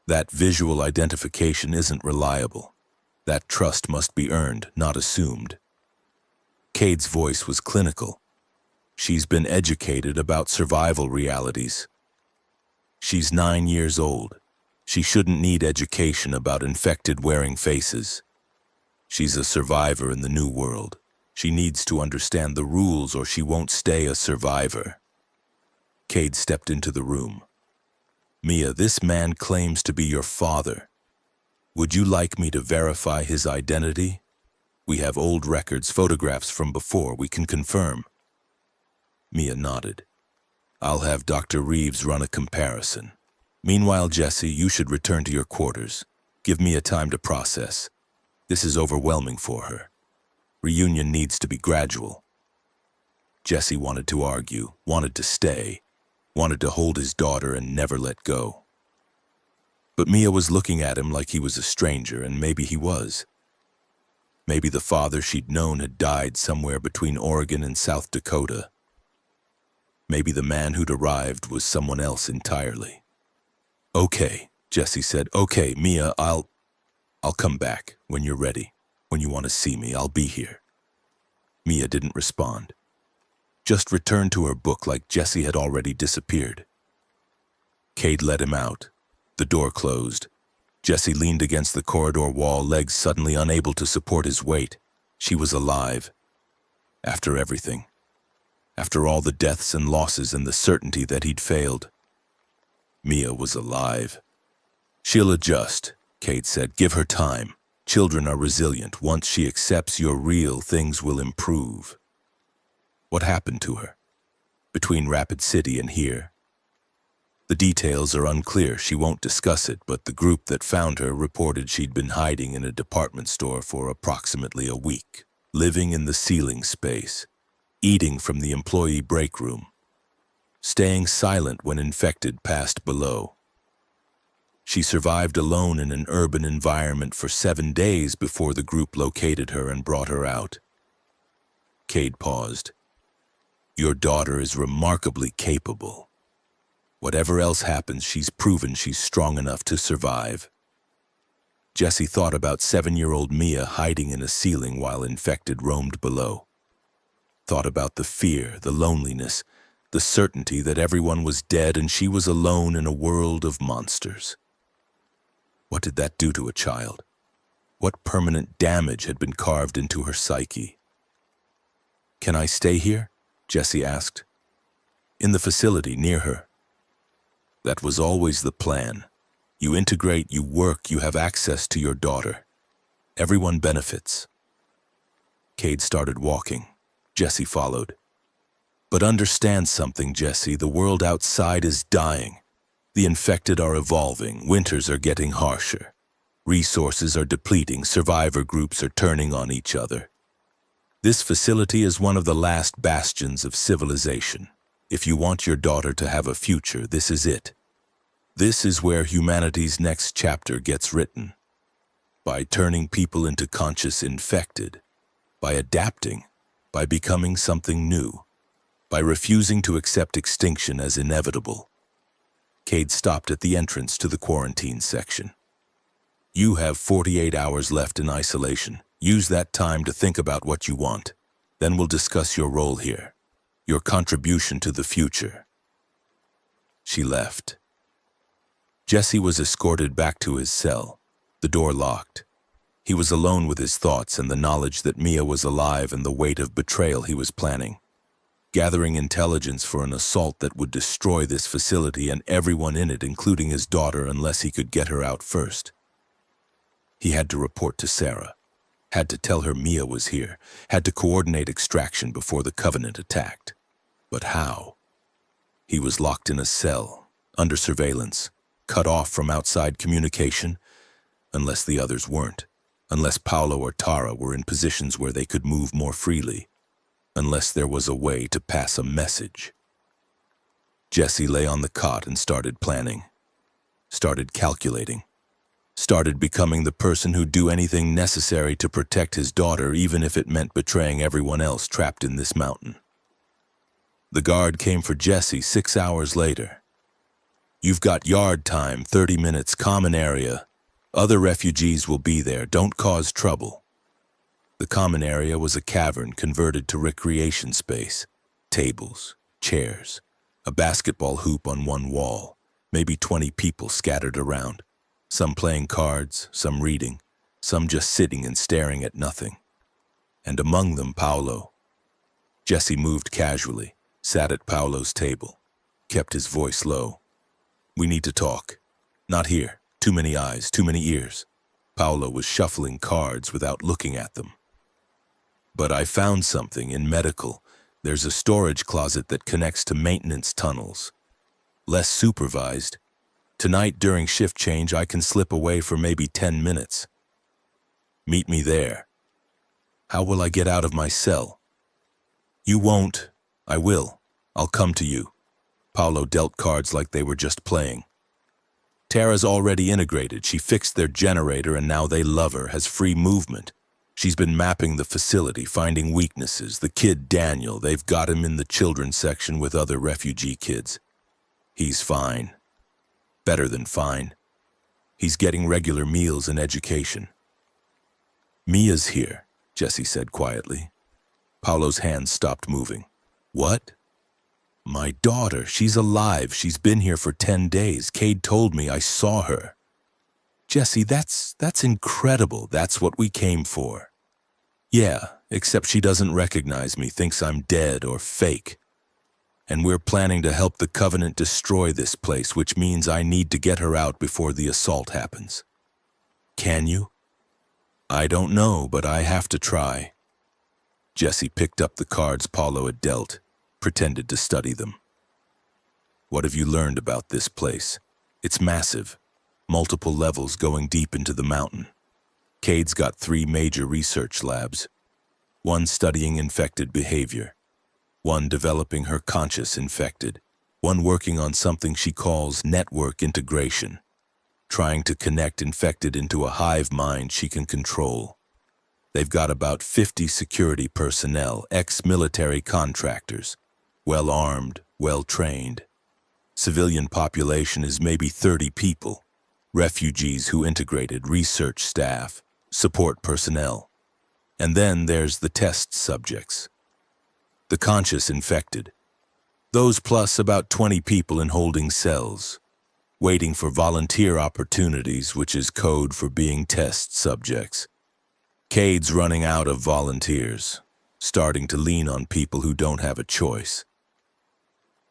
That visual identification isn't reliable. That trust must be earned, not assumed. Cade's voice was clinical. She's been educated about survival realities. She's 9 years old. She shouldn't need education about infected wearing faces. She's a survivor in the new world. She needs to understand the rules or she won't stay a survivor. Cade stepped into the room. Mia, this man claims to be your father. Would you like me to verify his identity? We have old records, photographs from before. We can confirm. Mia nodded. I'll have Dr. Reeves run a comparison. Meanwhile, Jessie, you should return to your quarters. Give Mia time to process. This is overwhelming for her. Reunion needs to be gradual. Jessie wanted to argue, wanted to stay, wanted to hold his daughter and never let go. But Mia was looking at him like he was a stranger, and maybe he was. Maybe the father she'd known had died somewhere between Oregon and South Dakota. Maybe the man who'd arrived was someone else entirely. Okay, Jessie said. Okay, Mia, I'll come back when you're ready. When you want to see me, I'll be here. Mia didn't respond. Just returned to her book like Jessie had already disappeared. Cade let him out. The door closed. Jessie leaned against the corridor wall, legs suddenly unable to support his weight. She was alive. After everything. After all the deaths and losses and the certainty that he'd failed. Mia was alive. She'll adjust, Cade said. Give her time. Children are resilient. Once she accepts you're real, things will improve. What happened to her? Between Rapid City and here? The details are unclear. She won't discuss it, but the group that found her reported she'd been hiding in a department store for approximately a week, living in the ceiling space, eating from the employee break room, staying silent when infected passed below. She survived alone in an urban environment for 7 days before the group located her and brought her out. Cade paused. Your daughter is remarkably capable. Whatever else happens, she's proven she's strong enough to survive. Jessie thought about 7-year-old Mia hiding in a ceiling while infected roamed below. Thought about the fear, the loneliness, the certainty that everyone was dead and she was alone in a world of monsters. What did that do to a child? What permanent damage had been carved into her psyche? Can I stay here? Jessie asked. In the facility near her. That was always the plan. You integrate, you work, you have access to your daughter. Everyone benefits. Cade started walking. Jessie followed. But understand something, Jessie. The world outside is dying. The infected are evolving. Winters are getting harsher. Resources are depleting. Survivor groups are turning on each other. This facility is one of the last bastions of civilization. If you want your daughter to have a future, this is it. This is where humanity's next chapter gets written. By turning people into conscious infected. By adapting. By becoming something new. By refusing to accept extinction as inevitable. Cade stopped at the entrance to the quarantine section. You have 48 hours left in isolation. Use that time to think about what you want. Then we'll discuss your role here. Your contribution to the future. She left. Jessie was escorted back to his cell, the door locked. He was alone with his thoughts and the knowledge that Mia was alive and the weight of betrayal he was planning. Gathering intelligence for an assault that would destroy this facility and everyone in it, including his daughter, unless he could get her out first. He had to report to Sarah. Had to tell her Mia was here. Had to coordinate extraction before the Covenant attacked. But how? He was locked in a cell, under surveillance, cut off from outside communication, unless the others weren't. unless Paolo or Tara were in positions where they could move more freely, unless there was a way to pass a message. Jesse lay on the cot and started planning, started calculating, started becoming the person who'd do anything necessary to protect his daughter, even if it meant betraying everyone else trapped in this mountain. The guard came for Jesse 6 hours later. "You've got yard time, 30 minutes, common area. Other refugees will be there, don't cause trouble." The common area was a cavern converted to recreation space. Tables, chairs, a basketball hoop on one wall, maybe 20 people scattered around. Some playing cards, some reading, some just sitting and staring at nothing. And among them, Paolo. Jesse moved casually, sat at Paolo's table, kept his voice low. "We need to talk. Not here. Too many eyes, too many ears." Paolo was shuffling cards without looking at them. "But I found something in medical. There's a storage closet that connects to maintenance tunnels. Less supervised. Tonight during shift change, I can slip away for maybe 10 minutes. Meet me there." "How will I get out of my cell?" "You won't. I will. I'll come to you." Paolo dealt cards like they were just playing. "Tara's already integrated. She fixed their generator and now they love her, has free movement. She's been mapping the facility, finding weaknesses. The kid Daniel, they've got him in the children's section with other refugee kids. He's fine. Better than fine. He's getting regular meals and education." "Mia's here," Jesse said quietly. Paolo's hands stopped moving. "What?" "My daughter, she's alive. She's been here for 10 days. Cade told me, I saw her." "Jesse, that's incredible. That's what we came for." "Yeah, except she doesn't recognize me, thinks I'm dead or fake. And we're planning to help the Covenant destroy this place, which means I need to get her out before the assault happens." "Can you?" "I don't know, but I have to try." Jesse picked up the cards Paolo had dealt, pretended to study them. "What have you learned about this place? It's massive, multiple levels going deep into the mountain. Cade's got 3 major research labs, one studying infected behavior, one developing her conscious infected, one working on something she calls network integration, trying to connect infected into a hive mind she can control. They've got about 50 security personnel, ex-military contractors, well-armed, well-trained. Civilian population is maybe 30 people, refugees who integrated, research staff, support personnel. And then there's the test subjects. The conscious infected. Those plus about 20 people in holding cells, waiting for volunteer opportunities, which is code for being test subjects. Cade's running out of volunteers, starting to lean on people who don't have a choice."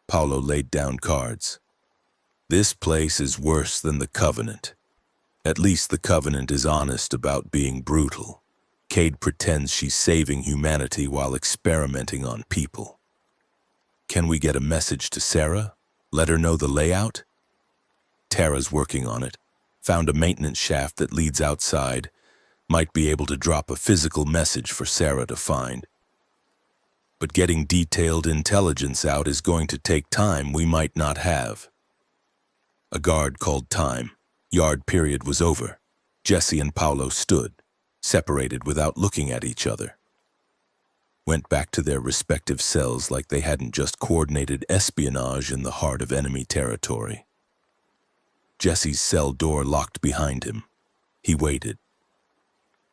Paolo laid down cards. "This place is worse than the Covenant. At least the Covenant is honest about being brutal. Cade pretends she's saving humanity while experimenting on people. Can we get a message to Sarah? Let her know the layout?" "Tara's working on it. Found a maintenance shaft that leads outside. Might be able to drop a physical message for Sarah to find. But getting detailed intelligence out is going to take time we might not have." A guard called time. Yard period was over. Jesse and Paolo stood, separated without looking at each other. Went back to their respective cells like they hadn't just coordinated espionage in the heart of enemy territory. Jesse's cell door locked behind him. He waited.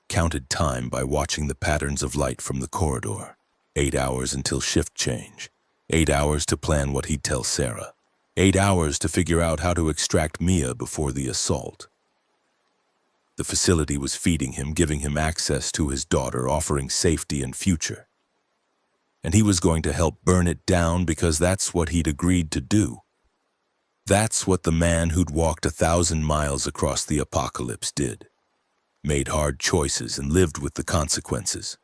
Counted time by watching the patterns of light from the corridor. 8 hours until shift change. 8 hours to plan what he'd tell Sarah. 8 hours to figure out how to extract Mia before the assault. The facility was feeding him, giving him access to his daughter, offering safety and future. And he was going to help burn it down because that's what he'd agreed to do. That's what the man who'd walked 1,000 miles across the apocalypse did. Made hard choices and lived with the consequences.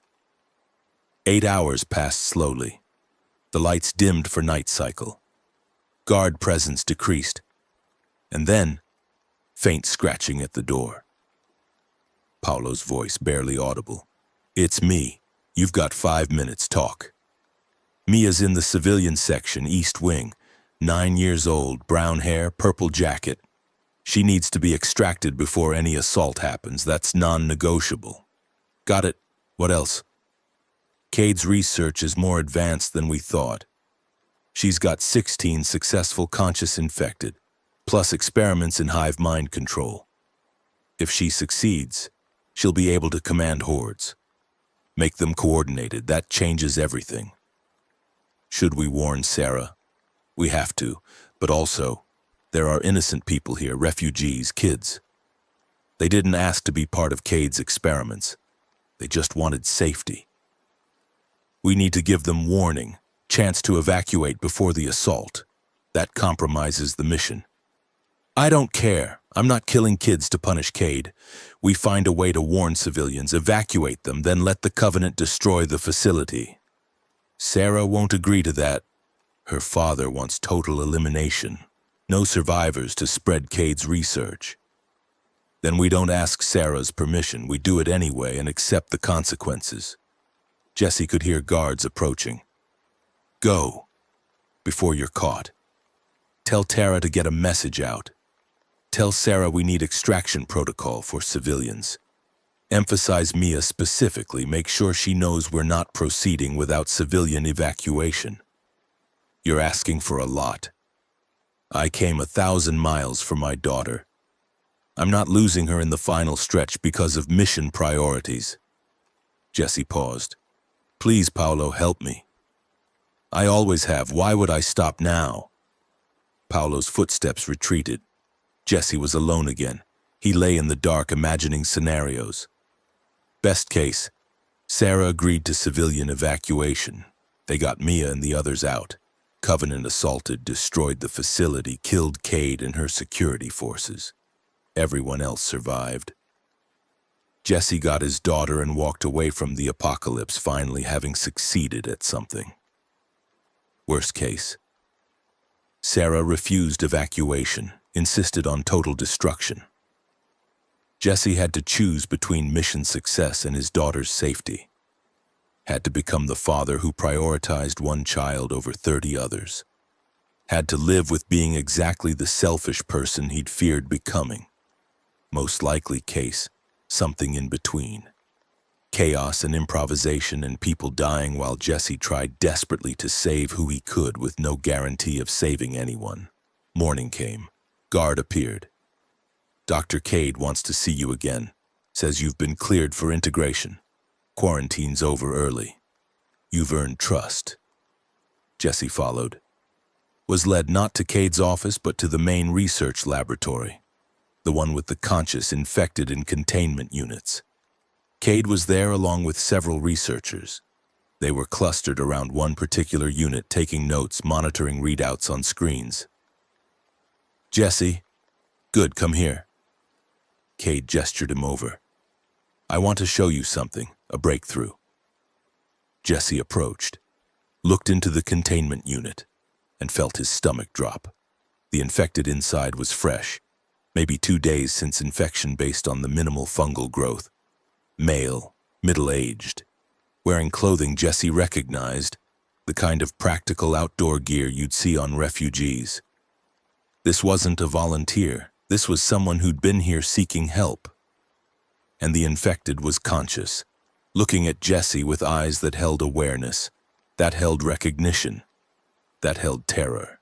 8 hours passed slowly. The lights dimmed for night cycle. Guard presence decreased. And then, faint scratching at the door. Paulo's voice, barely audible. It's me. You've got 5 minutes, talk. Mia's in the civilian section, East Wing. 9 years old, brown hair, purple jacket. She needs to be extracted before any assault happens. That's non-negotiable. Got it. What else? Cade's research is more advanced than we thought. She's got 16 successful conscious infected, plus experiments in hive mind control. If she succeeds, she'll be able to command hordes. Make them coordinated. That changes everything. Should we warn Sarah? We have to, but also, there are innocent people here, refugees, kids. They didn't ask to be part of Cade's experiments. They just wanted safety. We need to give them warning, chance to evacuate before the assault. That compromises the mission. I don't care. I'm not killing kids to punish Cade. We find a way to warn civilians, evacuate them, then let the Covenant destroy the facility. Sarah won't agree to that. Her father wants total elimination. No survivors to spread Cade's research. Then we don't ask Sarah's permission. We do it anyway and accept the consequences. Jesse could hear guards approaching. Go, before you're caught. Tell Tara to get a message out. Tell Sarah we need extraction protocol for civilians. Emphasize Mia specifically. Make sure she knows we're not proceeding without civilian evacuation. You're asking for a lot. I came 1,000 miles for my daughter. I'm not losing her in the final stretch because of mission priorities. Jesse paused. Please, Paulo, help me. I always have. Why would I stop now? Paulo's footsteps retreated. Jesse was alone again. He lay in the dark, imagining scenarios. Best case, Sarah agreed to civilian evacuation. They got Mia and the others out. Covenant assaulted, destroyed the facility, killed Cade and her security forces. Everyone else survived. Jesse got his daughter and walked away from the apocalypse, finally having succeeded at something. Worst case. Sarah refused evacuation, insisted on total destruction. Jesse had to choose between mission success and his daughter's safety. Had to become the father who prioritized one child over 30 others. Had to live with being exactly the selfish person he'd feared becoming. Most likely case, something in between. Chaos and improvisation and people dying while Jesse tried desperately to save who he could with no guarantee of saving anyone. Morning came. Guard appeared. Dr. Cade wants to see you again. Says you've been cleared for integration. Quarantine's over early. You've earned trust. Jesse followed. Was led not to Cade's office but to the main research laboratory. The one with the conscious infected and containment units. Cade was there along with several researchers. They were clustered around one particular unit, taking notes, monitoring readouts on screens. Jesse, good, come here. Cade gestured him over. I want to show you something, a breakthrough. Jesse approached, looked into the containment unit, and felt his stomach drop. The infected inside was fresh, maybe 2 days since infection based on the minimal fungal growth. Male, middle-aged, wearing clothing Jesse recognized, the kind of practical outdoor gear you'd see on refugees. This wasn't a volunteer. This was someone who'd been here seeking help. And the infected was conscious, looking at Jesse with eyes that held awareness, that held recognition, that held terror.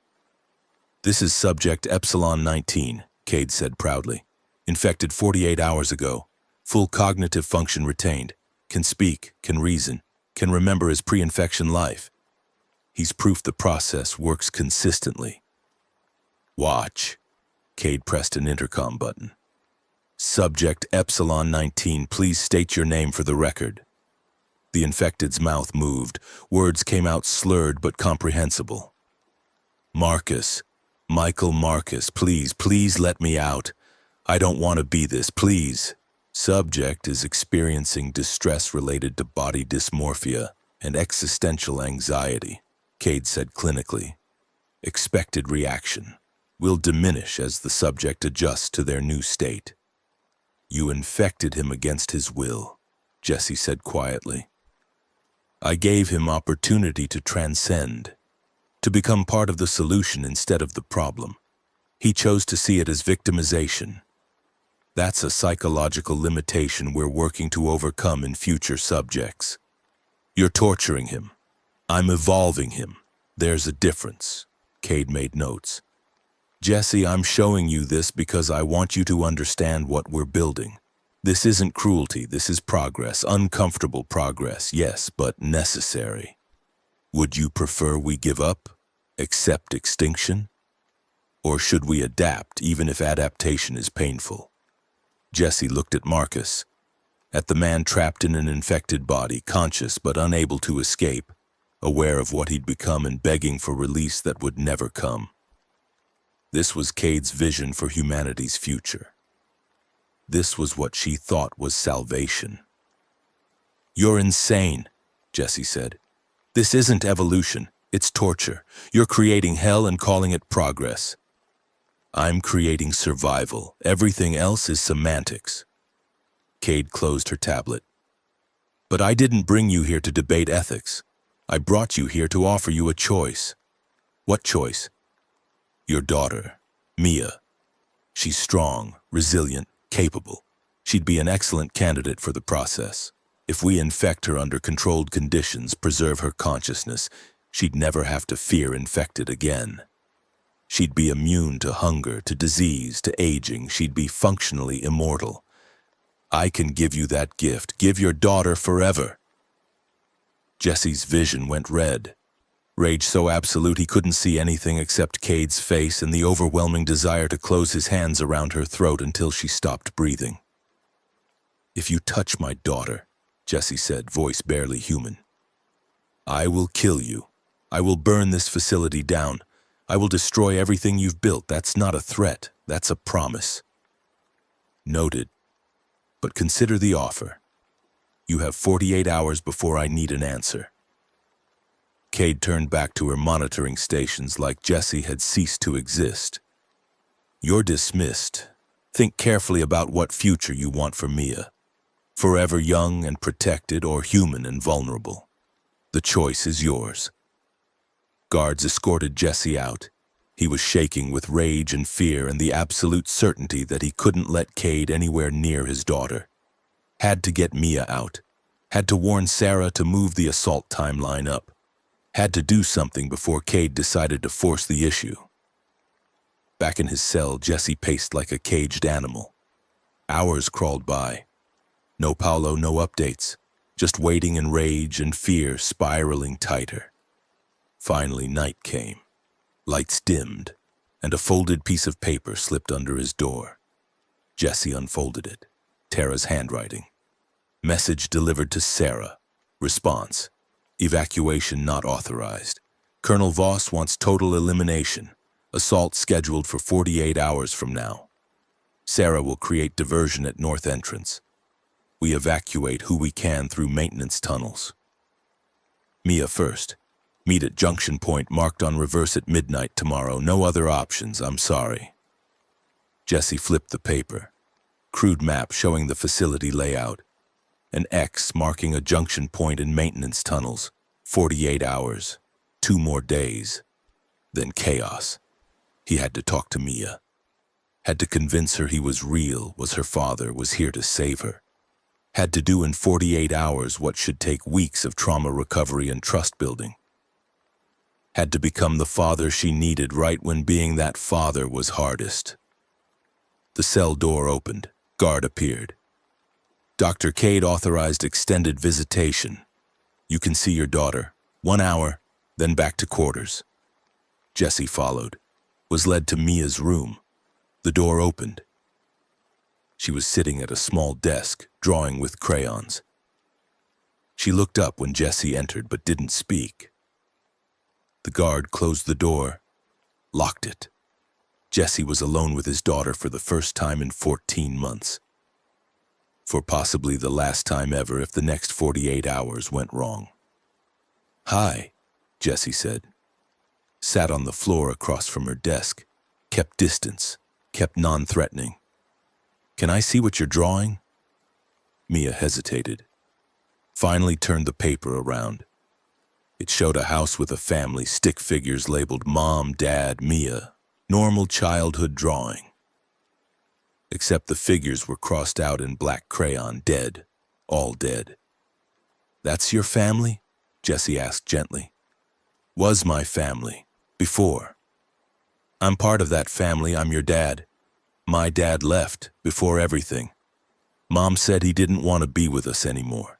This is Subject Epsilon 19, Cade said proudly. Infected 48 hours ago. Full cognitive function retained. Can speak, can reason, can remember his pre-infection life. He's proof the process works consistently. Watch. Cade pressed an intercom button. Subject Epsilon 19, please state your name for the record. The infected's mouth moved. Words came out slurred but comprehensible. Marcus. Michael Marcus, please let me out. I don't want to be this, please. Subject is experiencing distress related to body dysmorphia and existential anxiety, Cade said clinically. Expected reaction will diminish as the subject adjusts to their new state. You infected him against his will, Jesse said quietly. I gave him opportunity to transcend, to become part of the solution instead of the problem. He chose to see it as victimization. That's a psychological limitation we're working to overcome in future subjects. You're torturing him. I'm evolving him. There's a difference. Cade made notes. Jesse, I'm showing you this because I want you to understand what we're building. This isn't cruelty, this is progress, uncomfortable progress, yes, but necessary. Would you prefer we give up, accept extinction? Or should we adapt, even if adaptation is painful? Jesse looked at Marcus, at the man trapped in an infected body, conscious but unable to escape, aware of what he'd become and begging for release that would never come. This was Cade's vision for humanity's future. This was what she thought was salvation. You're insane, Jesse said. This isn't evolution, it's torture. You're creating hell and calling it progress. I'm creating survival. Everything else is semantics. Cade closed her tablet. But I didn't bring you here to debate ethics. I brought you here to offer you a choice. What choice? Your daughter, Mia. She's strong, resilient, capable. She'd be an excellent candidate for the process. If we infect her under controlled conditions, preserve her consciousness, she'd never have to fear infected again. She'd be immune to hunger, to disease, to aging. She'd be functionally immortal. I can give you that gift. Give your daughter forever. Jesse's vision went red. Rage so absolute he couldn't see anything except Cade's face and the overwhelming desire to close his hands around her throat until she stopped breathing. If you touch my daughter, Jesse said, voice barely human, I will kill you. I will burn this facility down. I will destroy everything you've built. That's not a threat. That's a promise. Noted. But consider the offer. You have 48 hours before I need an answer. Cade turned back to her monitoring stations like Jesse had ceased to exist. You're dismissed. Think carefully about what future you want for Mia. Forever young and protected or human and vulnerable. The choice is yours. Guards escorted Jesse out. He was shaking with rage and fear and the absolute certainty that he couldn't let Cade anywhere near his daughter. Had to get Mia out. Had to warn Sarah to move the assault timeline up. Had to do something before Cade decided to force the issue. Back in his cell, Jesse paced like a caged animal. Hours crawled by. No Paolo, no updates. Just waiting in rage and fear spiraling tighter. Finally, night came. Lights dimmed, and a folded piece of paper slipped under his door. Jesse unfolded it. Tara's handwriting. Message delivered to Sarah. Response. Evacuation not authorized. Colonel Voss wants total elimination. Assault scheduled for 48 hours from now. Sarah will create diversion at north entrance. We evacuate who we can through maintenance tunnels. Mia first. Meet at junction point marked on reverse at midnight tomorrow. No other options, I'm sorry. Jesse flipped the paper. Crude map showing the facility layout. An X marking a junction point in maintenance tunnels. 48 hours. 2 more days. Then chaos. He had to talk to Mia. Had to convince her he was real, was her father, was here to save her. Had to do in 48 hours what should take weeks of trauma recovery and trust building. Had to become the father she needed right when being that father was hardest. The cell door opened. Guard appeared. Dr. Cade authorized extended visitation. You can see your daughter. 1 hour, then back to quarters. Jesse followed. Was led to Mia's room. The door opened. She was sitting at a small desk, drawing with crayons. She looked up when Jesse entered but didn't speak. The guard closed the door, locked it. Jesse was alone with his daughter for the first time in 14 months. For possibly the last time ever if the next 48 hours went wrong. Hi, Jesse said. Sat on the floor across from her desk, kept distance, kept non-threatening. Can I see what you're drawing? Mia hesitated, finally turned the paper around. It showed a house with a family, stick figures labeled Mom, Dad, Mia. Normal childhood drawing. Except the figures were crossed out in black crayon, dead, all dead. That's your family? Jessie asked gently. Was my family, before. I'm part of that family, I'm your dad. My dad left, before everything. Mom said he didn't want to be with us anymore.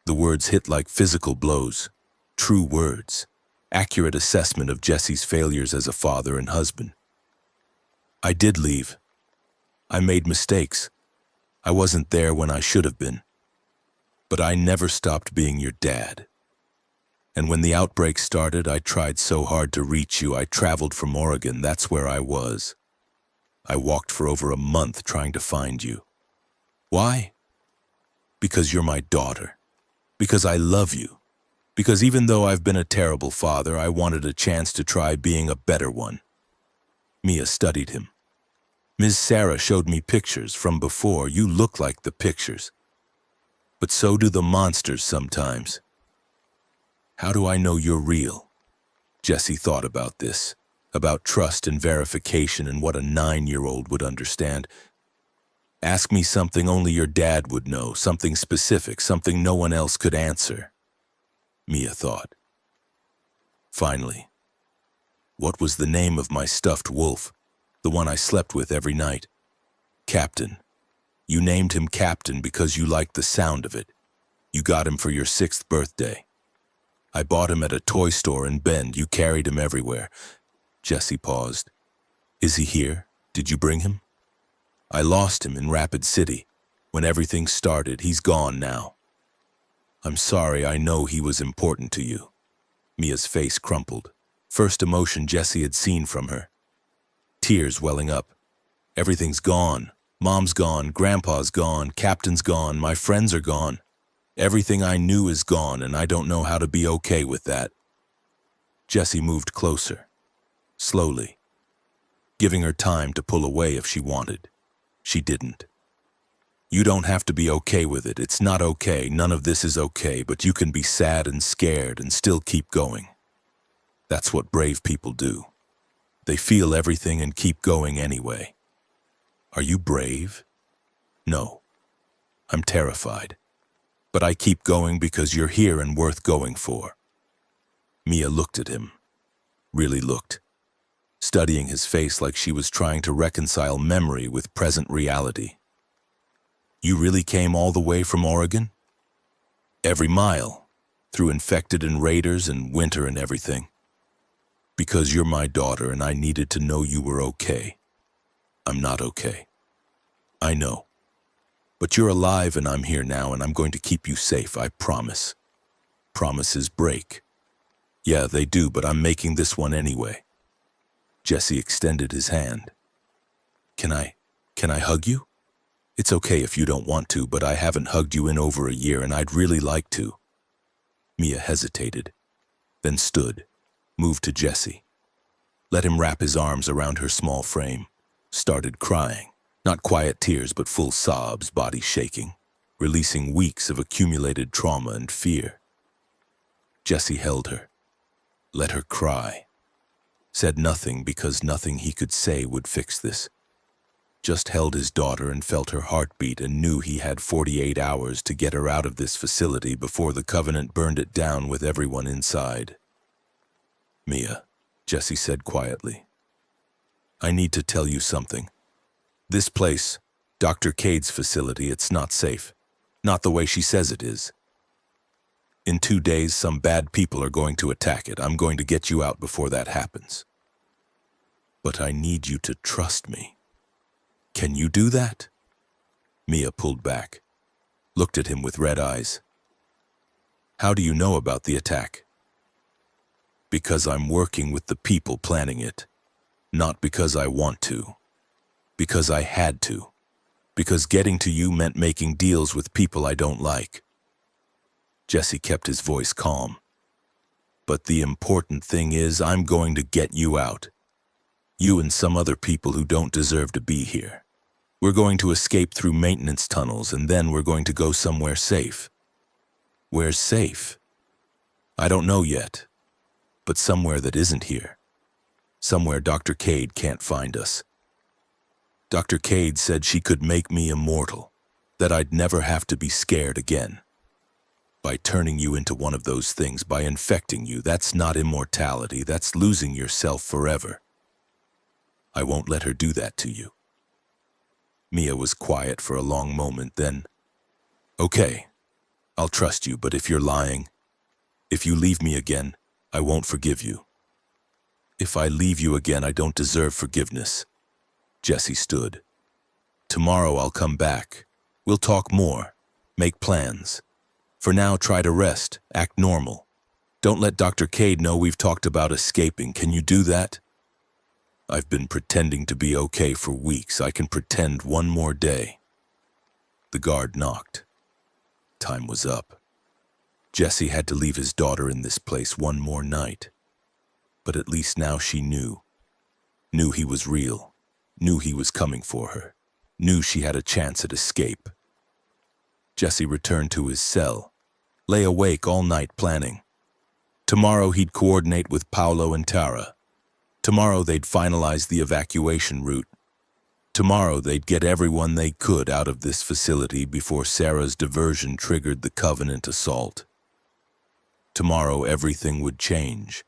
The words hit like physical blows, true words, accurate assessment of Jessie's failures as a father and husband. I did leave. I made mistakes. I wasn't there when I should have been. But I never stopped being your dad. And when the outbreak started, I tried so hard to reach you. I traveled from Oregon, that's where I was. I walked for over a month trying to find you. Why? Because you're my daughter. Because I love you. Because even though I've been a terrible father, I wanted a chance to try being a better one. Mia studied him. Ms. Sarah showed me pictures from before. You look like the pictures. But so do the monsters sometimes. How do I know you're real? Jessie thought about this, about trust and verification and what a 9-year-old would understand. Ask me something only your dad would know, something specific, something no one else could answer. Mia thought. Finally, what was the name of my stuffed wolf, the one I slept with every night? Captain. You named him Captain because you liked the sound of it. You got him for your 6th birthday. I bought him at a toy store in Bend. You carried him everywhere. Jessie paused. Is he here? Did you bring him? I lost him in Rapid City. When everything started, he's gone now. I'm sorry, I know he was important to you. Mia's face crumpled. First emotion Jessie had seen from her. Tears welling up. Everything's gone. Mom's gone, Grandpa's gone, Captain's gone, my friends are gone. Everything I knew is gone, and I don't know how to be okay with that. Jessie moved closer, slowly, giving her time to pull away if she wanted. She didn't. You don't have to be okay with it. It's not okay. None of this is okay, but you can be sad and scared and still keep going. That's what brave people do. They feel everything and keep going anyway. Are you brave? No. I'm terrified. But I keep going because you're here and worth going for. Mia looked at him. Really looked. Studying his face like she was trying to reconcile memory with present reality. You really came all the way from Oregon? Every mile, through infected and raiders and winter and everything. Because you're my daughter and I needed to know you were okay. I'm not okay. I know. But you're alive and I'm here now and I'm going to keep you safe, I promise. Promises break. Yeah, they do, but I'm making this one anyway. Jessie extended his hand. Can I hug you? It's okay if you don't want to, but I haven't hugged you in over a year and I'd really like to. Mia hesitated, then stood, moved to Jessie. Let him wrap his arms around her small frame, started crying. Not quiet tears, but full sobs, body shaking, releasing weeks of accumulated trauma and fear. Jessie held her, let her cry. Said nothing because nothing he could say would fix this. Just held his daughter and felt her heartbeat and knew he had 48 hours to get her out of this facility before the Covenant burned it down with everyone inside. Mia, Jessie said quietly, I need to tell you something. This place, Dr. Cade's facility, it's not safe. Not the way she says it is. In 2 days, some bad people are going to attack it. I'm going to get you out before that happens. But I need you to trust me. Can you do that? Mia pulled back, looked at him with red eyes. How do you know about the attack? Because I'm working with the people planning it. Not because I want to. Because I had to. Because getting to you meant making deals with people I don't like. Jessie kept his voice calm. But the important thing is I'm going to get you out. You and some other people who don't deserve to be here. We're going to escape through maintenance tunnels, and then we're going to go somewhere safe. Where's safe? I don't know yet, but somewhere that isn't here. Somewhere Dr. Cade can't find us. Dr. Cade said she could make me immortal, that I'd never have to be scared again. By turning you into one of those things, by infecting you, that's not immortality, that's losing yourself forever. I won't let her do that to you. Mia was quiet for a long moment, then, "Okay, I'll trust you, but if you're lying, if you leave me again, I won't forgive you." "If I leave you again, I don't deserve forgiveness." Jesse stood. "Tomorrow I'll come back. We'll talk more, make plans. For now, try to rest, act normal. Don't let Dr. Cade know we've talked about escaping. Can you do that?" "I've been pretending to be okay for weeks. I can pretend one more day." The guard knocked. Time was up. Jesse had to leave his daughter in this place one more night. But at least now she knew. Knew he was real. Knew he was coming for her. Knew she had a chance at escape. Jesse returned to his cell. Lay awake all night planning. Tomorrow he'd coordinate with Paolo and Tara. Tomorrow they'd finalize the evacuation route. Tomorrow they'd get everyone they could out of this facility before Sarah's diversion triggered the Covenant assault. Tomorrow everything would change.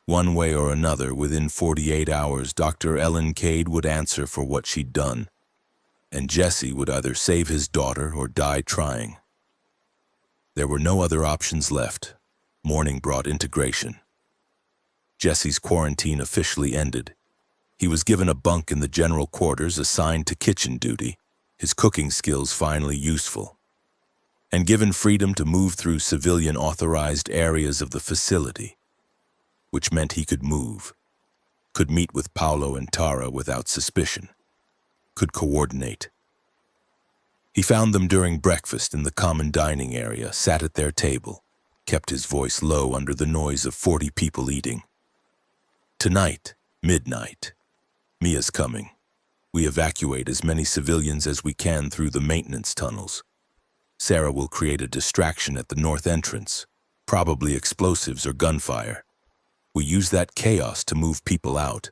One way or another, within 48 hours, Dr. Ellen Cade would answer for what she'd done. And Jesse would either save his daughter or die trying. There were no other options left. Morning brought integration. Jesse's quarantine officially ended. He was given a bunk in the general quarters assigned to kitchen duty, his cooking skills finally useful, and given freedom to move through civilian-authorized areas of the facility, which meant he could move, could meet with Paolo and Tara without suspicion, could coordinate. He found them during breakfast in the common dining area, sat at their table, kept his voice low under the noise of 40 people eating. "Tonight, midnight, Mia's coming. We evacuate as many civilians as we can through the maintenance tunnels. Sarah will create a distraction at the north entrance, probably explosives or gunfire. We use that chaos to move people out."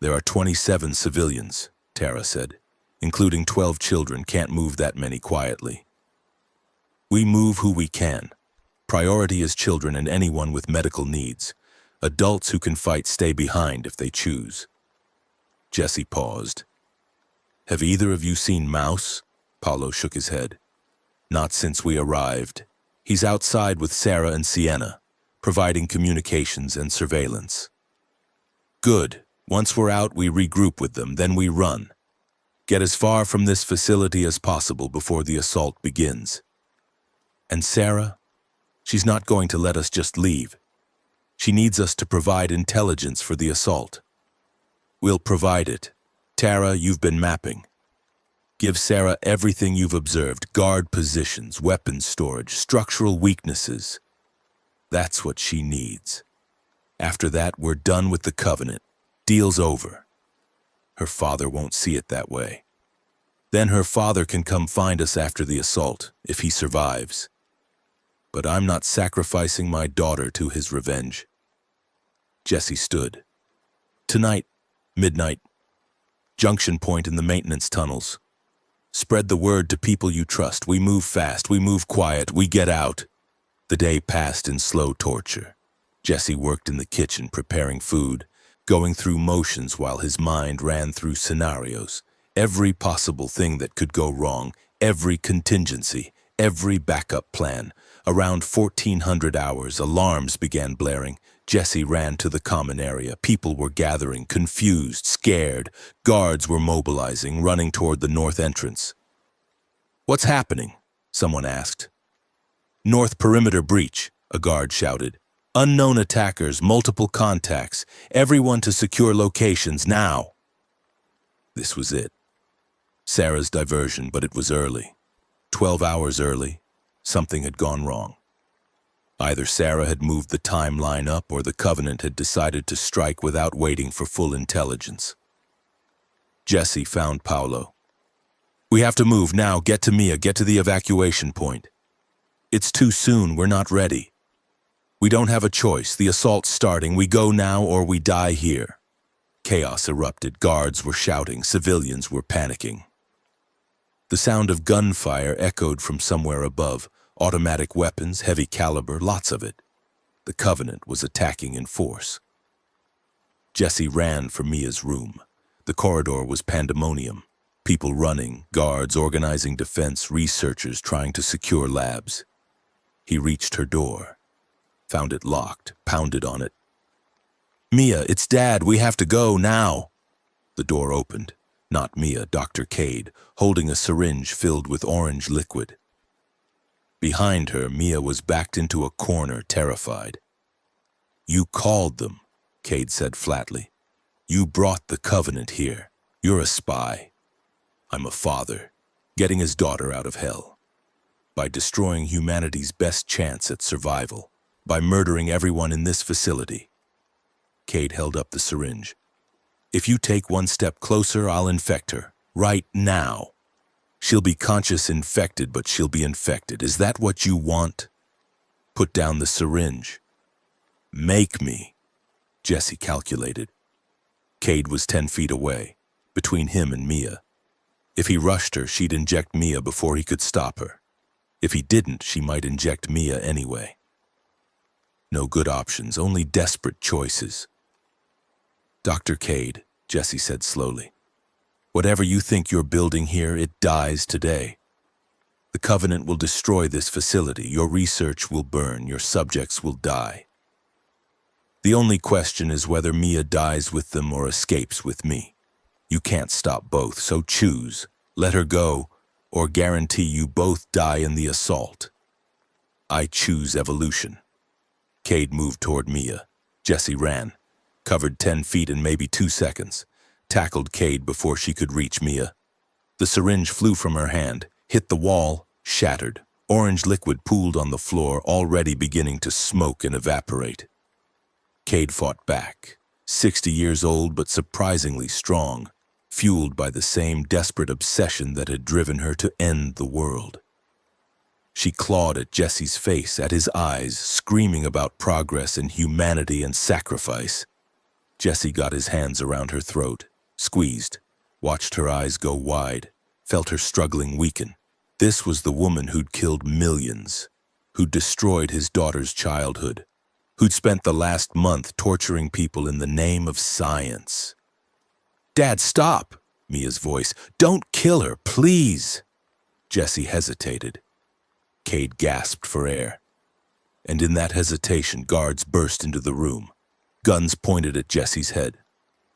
"There are 27 civilians," Tara said, "including 12 children. Can't move that many quietly." "We move who we can. Priority is children and anyone with medical needs. Adults who can fight stay behind if they choose." Jesse paused. "Have either of you seen Mouse?" Paolo shook his head. "Not since we arrived. He's outside with Sarah and Sienna, providing communications and surveillance." "Good. Once we're out, we regroup with them, then we run. Get as far from this facility as possible before the assault begins." "And Sarah? She's not going to let us just leave. She needs us to provide intelligence for the assault." "We'll provide it. Tara, you've been mapping. Give Sarah everything you've observed, guard positions, weapons storage, structural weaknesses. That's what she needs. After that, we're done with the Covenant. Deal's over. Her father won't see it that way. Then her father can come find us after the assault, if he survives. But I'm not sacrificing my daughter to his revenge." Jesse stood. "Tonight, midnight, junction point in the maintenance tunnels. Spread the word to people you trust. We move fast, we move quiet, we get out." The day passed in slow torture. Jesse worked in the kitchen preparing food, going through motions while his mind ran through scenarios, every possible thing that could go wrong, every contingency, every backup plan. Around 1400 hours, alarms began blaring. Jesse ran to the common area. People were gathering, confused, scared. Guards were mobilizing, running toward the north entrance. "What's happening?" someone asked. "North perimeter breach," a guard shouted. "Unknown attackers, multiple contacts. Everyone to secure locations now." This was it. Sarah's diversion, but it was early. 12 hours early. Something had gone wrong. Either Sarah had moved the timeline up or the Covenant had decided to strike without waiting for full intelligence. Jesse found Paolo. We have to move now. Get to Mia. Get to the evacuation point. It's too soon. We're not ready. We don't have a choice. The assault's starting. We go now or we die here. Chaos erupted. Guards were shouting. Civilians were panicking. The sound of gunfire echoed from somewhere above. Automatic weapons, heavy caliber, lots of it. The Covenant was attacking in force. Jesse ran for Mia's room. The corridor was pandemonium. People running, guards organizing defense, researchers trying to secure labs. He reached her door, found it locked, pounded on it. Mia, it's Dad. We have to go now. The door opened. Not Mia, Dr. Cade, holding a syringe filled with orange liquid. Behind her, Mia was backed into a corner, terrified. You called them, Cade said flatly. You brought the Covenant here. You're a spy. I'm a father, getting his daughter out of hell. By destroying humanity's best chance at survival. By murdering everyone in this facility. Cade held up the syringe. If you take one step closer, I'll infect her. Right now. She'll be conscious infected, but she'll be infected. Is that what you want? Put down the syringe. Make me. Jesse calculated. Cade was 10 feet away, between him and Mia. If he rushed her, she'd inject Mia before he could stop her. If he didn't, she might inject Mia anyway. No good options, only desperate choices. Dr. Cade, Jesse said slowly, whatever you think you're building here, it dies today. The Covenant will destroy this facility. Your research will burn. Your subjects will die. The only question is whether Mia dies with them or escapes with me. You can't stop both, so choose. Let her go, or guarantee you both die in the assault. I choose evolution. Cade moved toward Mia. Jesse ran. Covered 10 feet in maybe 2 seconds. Tackled Cade before she could reach Mia. The syringe flew from her hand, hit the wall, shattered. Orange liquid pooled on the floor, already beginning to smoke and evaporate. Cade fought back. 60 years old but surprisingly strong, fueled by the same desperate obsession that had driven her to end the world. She clawed at Jesse's face, at his eyes, screaming about progress and humanity and sacrifice. Jesse got his hands around her throat, squeezed, watched her eyes go wide, felt her struggling weaken. This was the woman who'd killed millions, who'd destroyed his daughter's childhood, who'd spent the last month torturing people in the name of science. Dad, stop, Mia's voice. Don't kill her, please. Jesse hesitated. Cade gasped for air. And in that hesitation, guards burst into the room. Guns pointed at Jesse's head.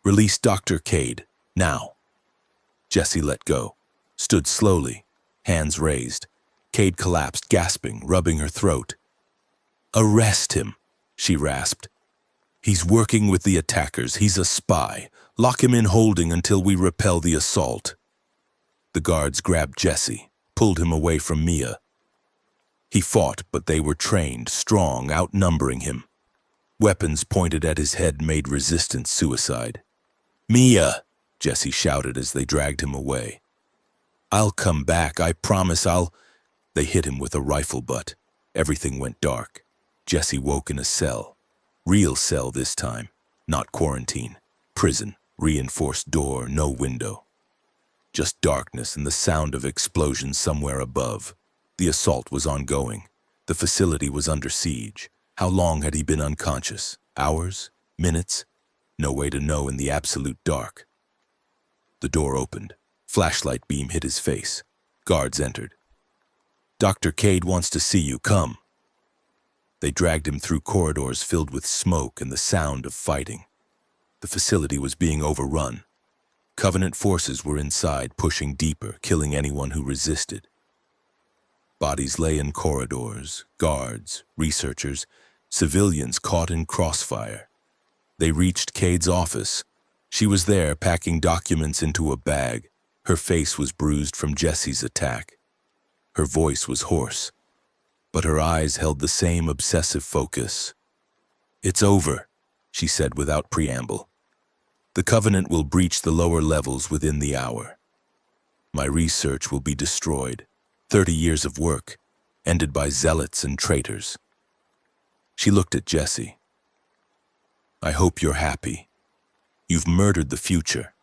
Release Dr. Cade, now. Jesse let go, stood slowly, hands raised. Cade collapsed, gasping, rubbing her throat. Arrest him, she rasped. He's working with the attackers. He's a spy. Lock him in holding until we repel the assault. The guards grabbed Jesse, pulled him away from Mia. He fought, but they were trained, strong, outnumbering him. Weapons pointed at his head made resistance suicide. Mia, Jesse shouted as they dragged him away. I'll come back, I promise They hit him with a rifle butt. Everything went dark. Jesse woke in a cell. Real cell this time, not quarantine. Prison, reinforced door, no window. Just darkness and the sound of explosions somewhere above. The assault was ongoing. The facility was under siege. How long had he been unconscious? Hours? Minutes? No way to know in the absolute dark. The door opened. Flashlight beam hit his face. Guards entered. Dr. Cade wants to see you. Come. They dragged him through corridors filled with smoke and the sound of fighting. The facility was being overrun. Covenant forces were inside, pushing deeper, killing anyone who resisted. Bodies lay in corridors, guards, researchers, civilians caught in crossfire. They reached Cade's office. She was there, packing documents into a bag. Her face was bruised from Jesse's attack. Her voice was hoarse, but her eyes held the same obsessive focus. It's over, she said without preamble. The Covenant will breach the lower levels within the hour. My research will be destroyed. 30 years of work, ended by zealots and traitors. She looked at Jesse. I hope you're happy. You've murdered the future.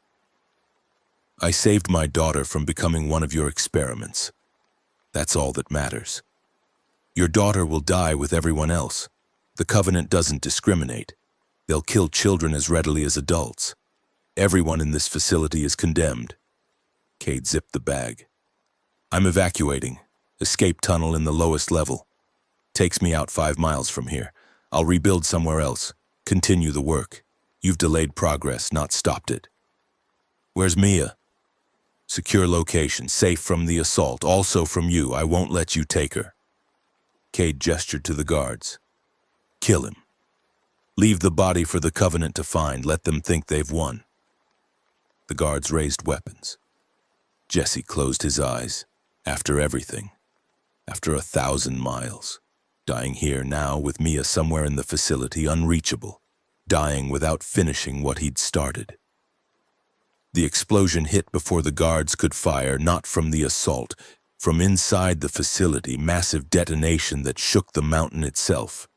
I saved my daughter from becoming one of your experiments. That's all that matters. Your daughter will die with everyone else. The Covenant doesn't discriminate. They'll kill children as readily as adults. Everyone in this facility is condemned. Cade zipped the bag. I'm evacuating. Escape tunnel in the lowest level. Takes me out 5 miles from here. I'll rebuild somewhere else. Continue the work. You've delayed progress, not stopped it. Where's Mia? Secure location, safe from the assault, also from you. I won't let you take her. Cade gestured to the guards. Kill him. Leave the body for the Covenant to find. Let them think they've won. The guards raised weapons. Jesse closed his eyes. After everything. After 1,000 miles. Dying here now with Mia somewhere in the facility, unreachable. Dying without finishing what he'd started. The explosion hit before the guards could fire, not from the assault. From inside the facility, massive detonation that shook the mountain itself.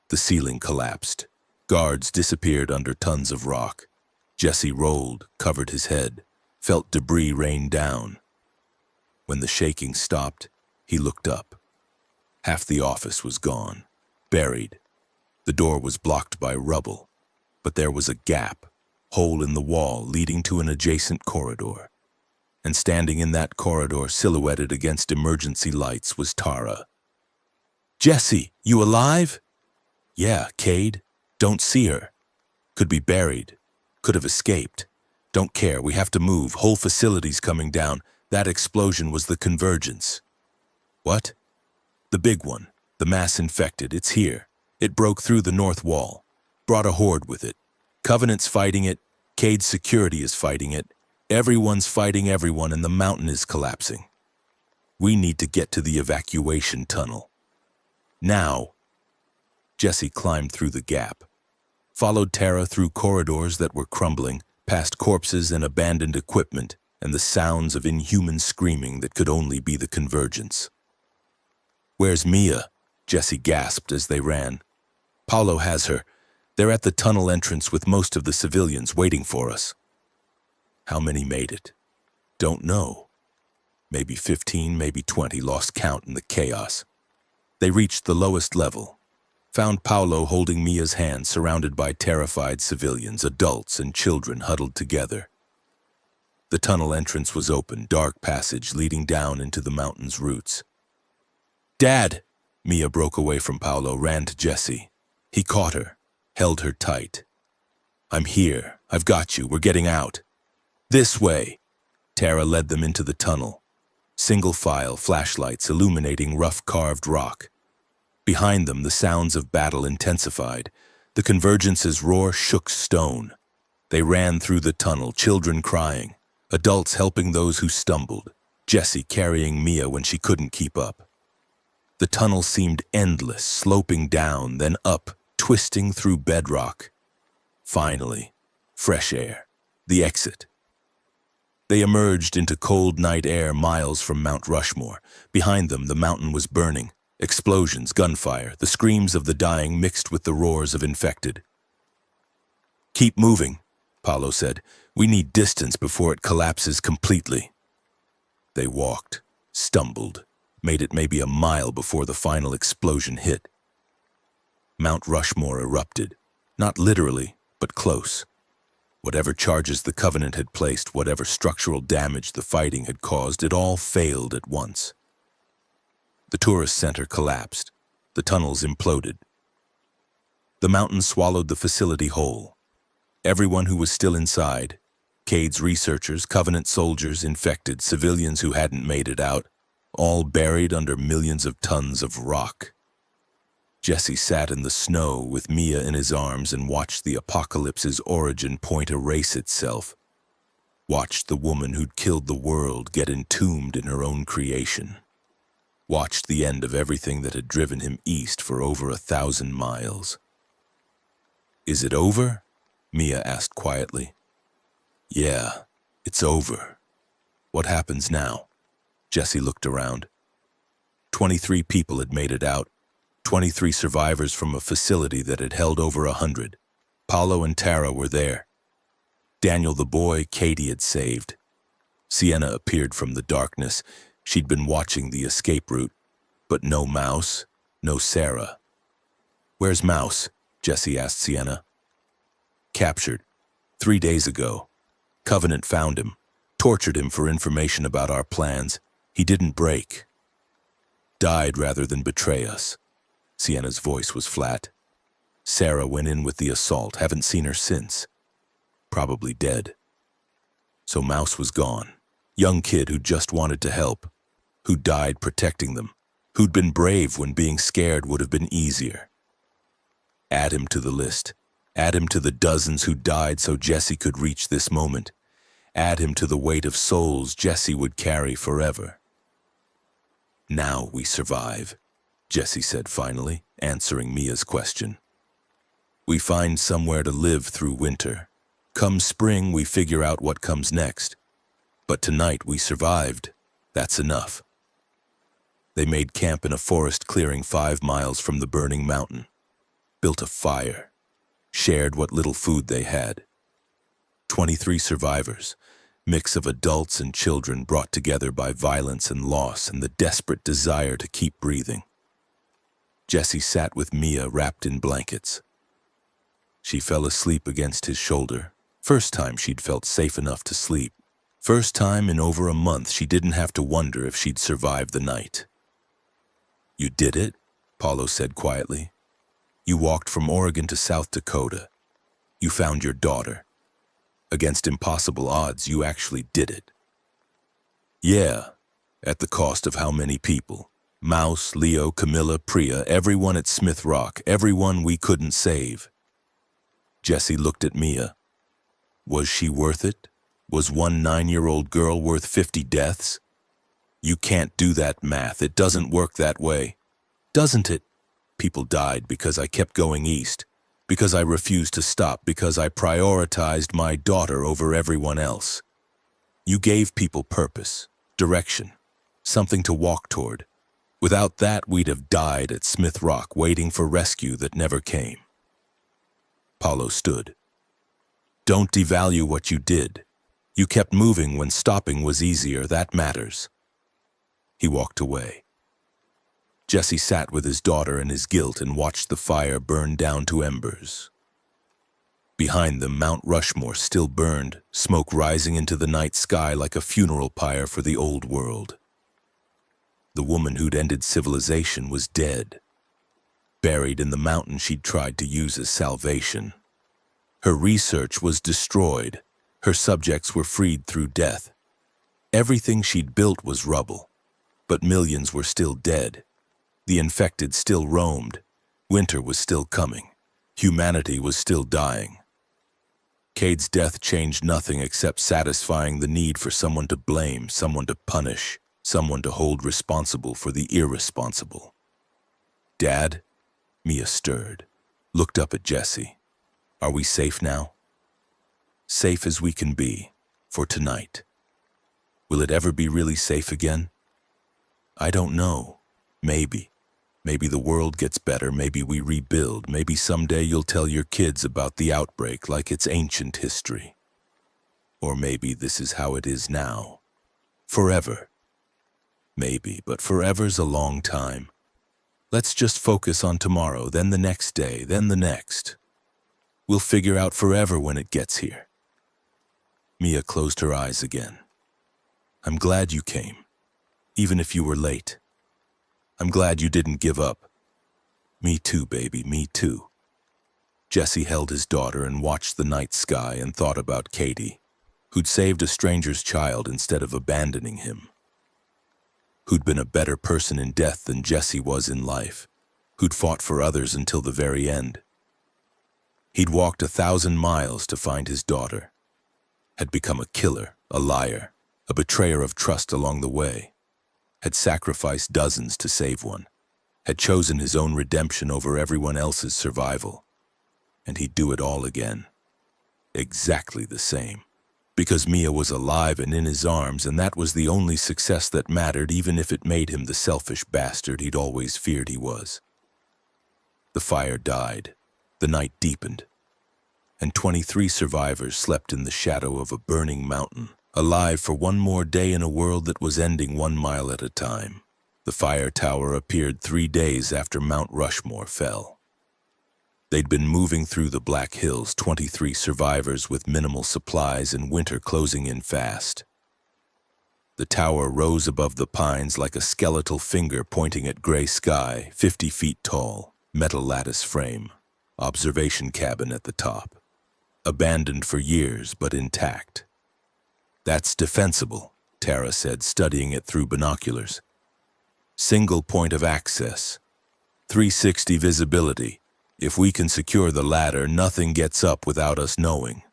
The ceiling collapsed. Guards disappeared under tons of rock. Jesse rolled, covered his head, felt debris rain down. When the shaking stopped, he looked up. Half the office was gone, buried. The door was blocked by rubble, but there was a gap, hole in the wall leading to an adjacent corridor. And standing in that corridor, silhouetted against emergency lights, was Tara. Jesse, you alive? Yeah, Cade. Don't see her. Could be buried. Could have escaped. Don't care, we have to move. Whole facility's coming down. That explosion was the convergence. What? The big one. The mass infected. It's here. It broke through the north wall. Brought a horde with it. Covenant's fighting it. Cade's security is fighting it. Everyone's fighting everyone and the mountain is collapsing. We need to get to the evacuation tunnel. Now. Jesse climbed through the gap. Followed Tara through corridors that were crumbling, past corpses and abandoned equipment, and the sounds of inhuman screaming that could only be the convergence. Where's Mia? Jesse gasped as they ran. Paulo has her. They're at the tunnel entrance with most of the civilians waiting for us. How many made it? Don't know. Maybe 15, maybe 20, lost count in the chaos. They reached the lowest level. Found Paulo holding Mia's hand, surrounded by terrified civilians, adults and children huddled together. The tunnel entrance was open, dark passage leading down into the mountain's roots. Dad! Mia broke away from Paulo, ran to Jesse. He caught her, held her tight. I'm here. I've got you. We're getting out. This way. Tara led them into the tunnel. Single file, flashlights illuminating rough carved rock. Behind them, the sounds of battle intensified. The convergence's roar shook stone. They ran through the tunnel, children crying, adults helping those who stumbled, Jesse carrying Mia when she couldn't keep up. The tunnel seemed endless, sloping down, then up, twisting through bedrock. Finally, fresh air, the exit. They emerged into cold night air miles from Mount Rushmore. Behind them, the mountain was burning. Explosions, gunfire, the screams of the dying mixed with the roars of infected. Keep moving, Paulo said. We need distance before it collapses completely. They walked, stumbled, made it maybe a mile before the final explosion hit. Mount Rushmore erupted, not literally, but close. Whatever charges the Covenant had placed, whatever structural damage the fighting had caused, it all failed at once. The tourist center collapsed. The tunnels imploded. The mountain swallowed the facility whole. Everyone who was still inside, Cade's researchers, Covenant soldiers, infected, civilians who hadn't made it out, all buried under millions of tons of rock. Jesse sat in the snow with Mia in his arms and watched the apocalypse's origin point erase itself. Watched the woman who'd killed the world get entombed in her own creation. Watched the end of everything that had driven him east for over 1,000 miles. Is it over? Mia asked quietly. Yeah, it's over. What happens now? Jesse looked around. 23 people had made it out. 23 survivors from a facility that had held over 100. Paulo and Tara were there. Daniel the boy Katie had saved. Sienna appeared from the darkness. She'd been watching the escape route. But no Mouse, no Sarah. "Where's Mouse?" Jesse asked Sienna. "Captured. 3 days ago. Covenant found him, tortured him for information about our plans. He didn't break. Died rather than betray us." Sienna's voice was flat. "Sarah went in with the assault. Haven't seen her since. Probably dead." So Mouse was gone. Young kid who just wanted to help. Who died protecting them. Who'd been brave when being scared would have been easier. Add him to the list. Add him to the dozens who died so Jesse could reach this moment. Add him to the weight of souls Jesse would carry forever. "Now we survive," Jesse said finally, answering Mia's question. "We find somewhere to live through winter. Come spring, we figure out what comes next. But tonight we survived. That's enough." They made camp in a forest clearing 5 miles from the burning mountain. Built a fire. Shared what little food they had. 23 survivors. Mix of adults and children brought together by violence and loss and the desperate desire to keep breathing. Jesse sat with Mia wrapped in blankets. She fell asleep against his shoulder. First time she'd felt safe enough to sleep. First time in over a month she didn't have to wonder if she'd survive the night. "You did it," Paulo said quietly. "You walked from Oregon to South Dakota. You found your daughter. Against impossible odds, you actually did it." "Yeah, at the cost of how many people? Mouse, Leo, Camilla, Priya, everyone at Smith Rock, everyone we couldn't save." Jesse looked at Mia. Was she worth it? Was one 9-year-old girl worth 50 deaths? "You can't do that math. It doesn't work that way." "Doesn't it? People died because I kept going east, because I refused to stop, because I prioritized my daughter over everyone else. You gave people purpose, direction, something to walk toward. Without that, we'd have died at Smith Rock waiting for rescue that never came." Paulo stood. "Don't devalue what you did. You kept moving when stopping was easier. That matters." He walked away. Jesse sat with his daughter and his guilt and watched the fire burn down to embers. Behind them, Mount Rushmore still burned, smoke rising into the night sky like a funeral pyre for the old world. The woman who'd ended civilization was dead, buried in the mountain she'd tried to use as salvation. Her research was destroyed. Her subjects were freed through death. Everything she'd built was rubble, but millions were still dead. The infected still roamed. Winter was still coming. Humanity was still dying. Cade's death changed nothing except satisfying the need for someone to blame, someone to punish, someone to hold responsible for the irresponsible. "Dad?" Mia stirred, looked up at Jesse. "Are we safe now?" "Safe as we can be, for tonight. Will it ever be really safe again?" "I don't know. Maybe. Maybe the world gets better, maybe we rebuild, maybe someday you'll tell your kids about the outbreak like it's ancient history. Or maybe this is how it is now. Forever. Maybe, but forever's a long time. Let's just focus on tomorrow, then the next day, then the next. We'll figure out forever when it gets here." Mia closed her eyes again. "I'm glad you came, even if you were late. I'm glad you didn't give up." "Me too, baby, me too." Jesse held his daughter and watched the night sky and thought about Katie, who'd saved a stranger's child instead of abandoning him. Who'd been a better person in death than Jesse was in life, who'd fought for others until the very end. He'd walked 1,000 miles to find his daughter, had become a killer, a liar, a betrayer of trust along the way, had sacrificed dozens to save one, had chosen his own redemption over everyone else's survival. And he'd do it all again. Exactly the same. Because Mia was alive and in his arms, and that was the only success that mattered, even if it made him the selfish bastard he'd always feared he was. The fire died. The night deepened. And 23 survivors slept in the shadow of a burning mountain, alive for one more day in a world that was ending 1 mile at a time. The fire tower appeared 3 days after Mount Rushmore fell. They'd been moving through the Black Hills, 23 survivors with minimal supplies and winter closing in fast. The tower rose above the pines like a skeletal finger pointing at gray sky, 50 feet tall, metal lattice frame, observation cabin at the top. Abandoned for years, but intact. That's defensible, Tara said, studying it through binoculars. Single point of access. 360 visibility. If we can secure the ladder, nothing gets up without us knowing.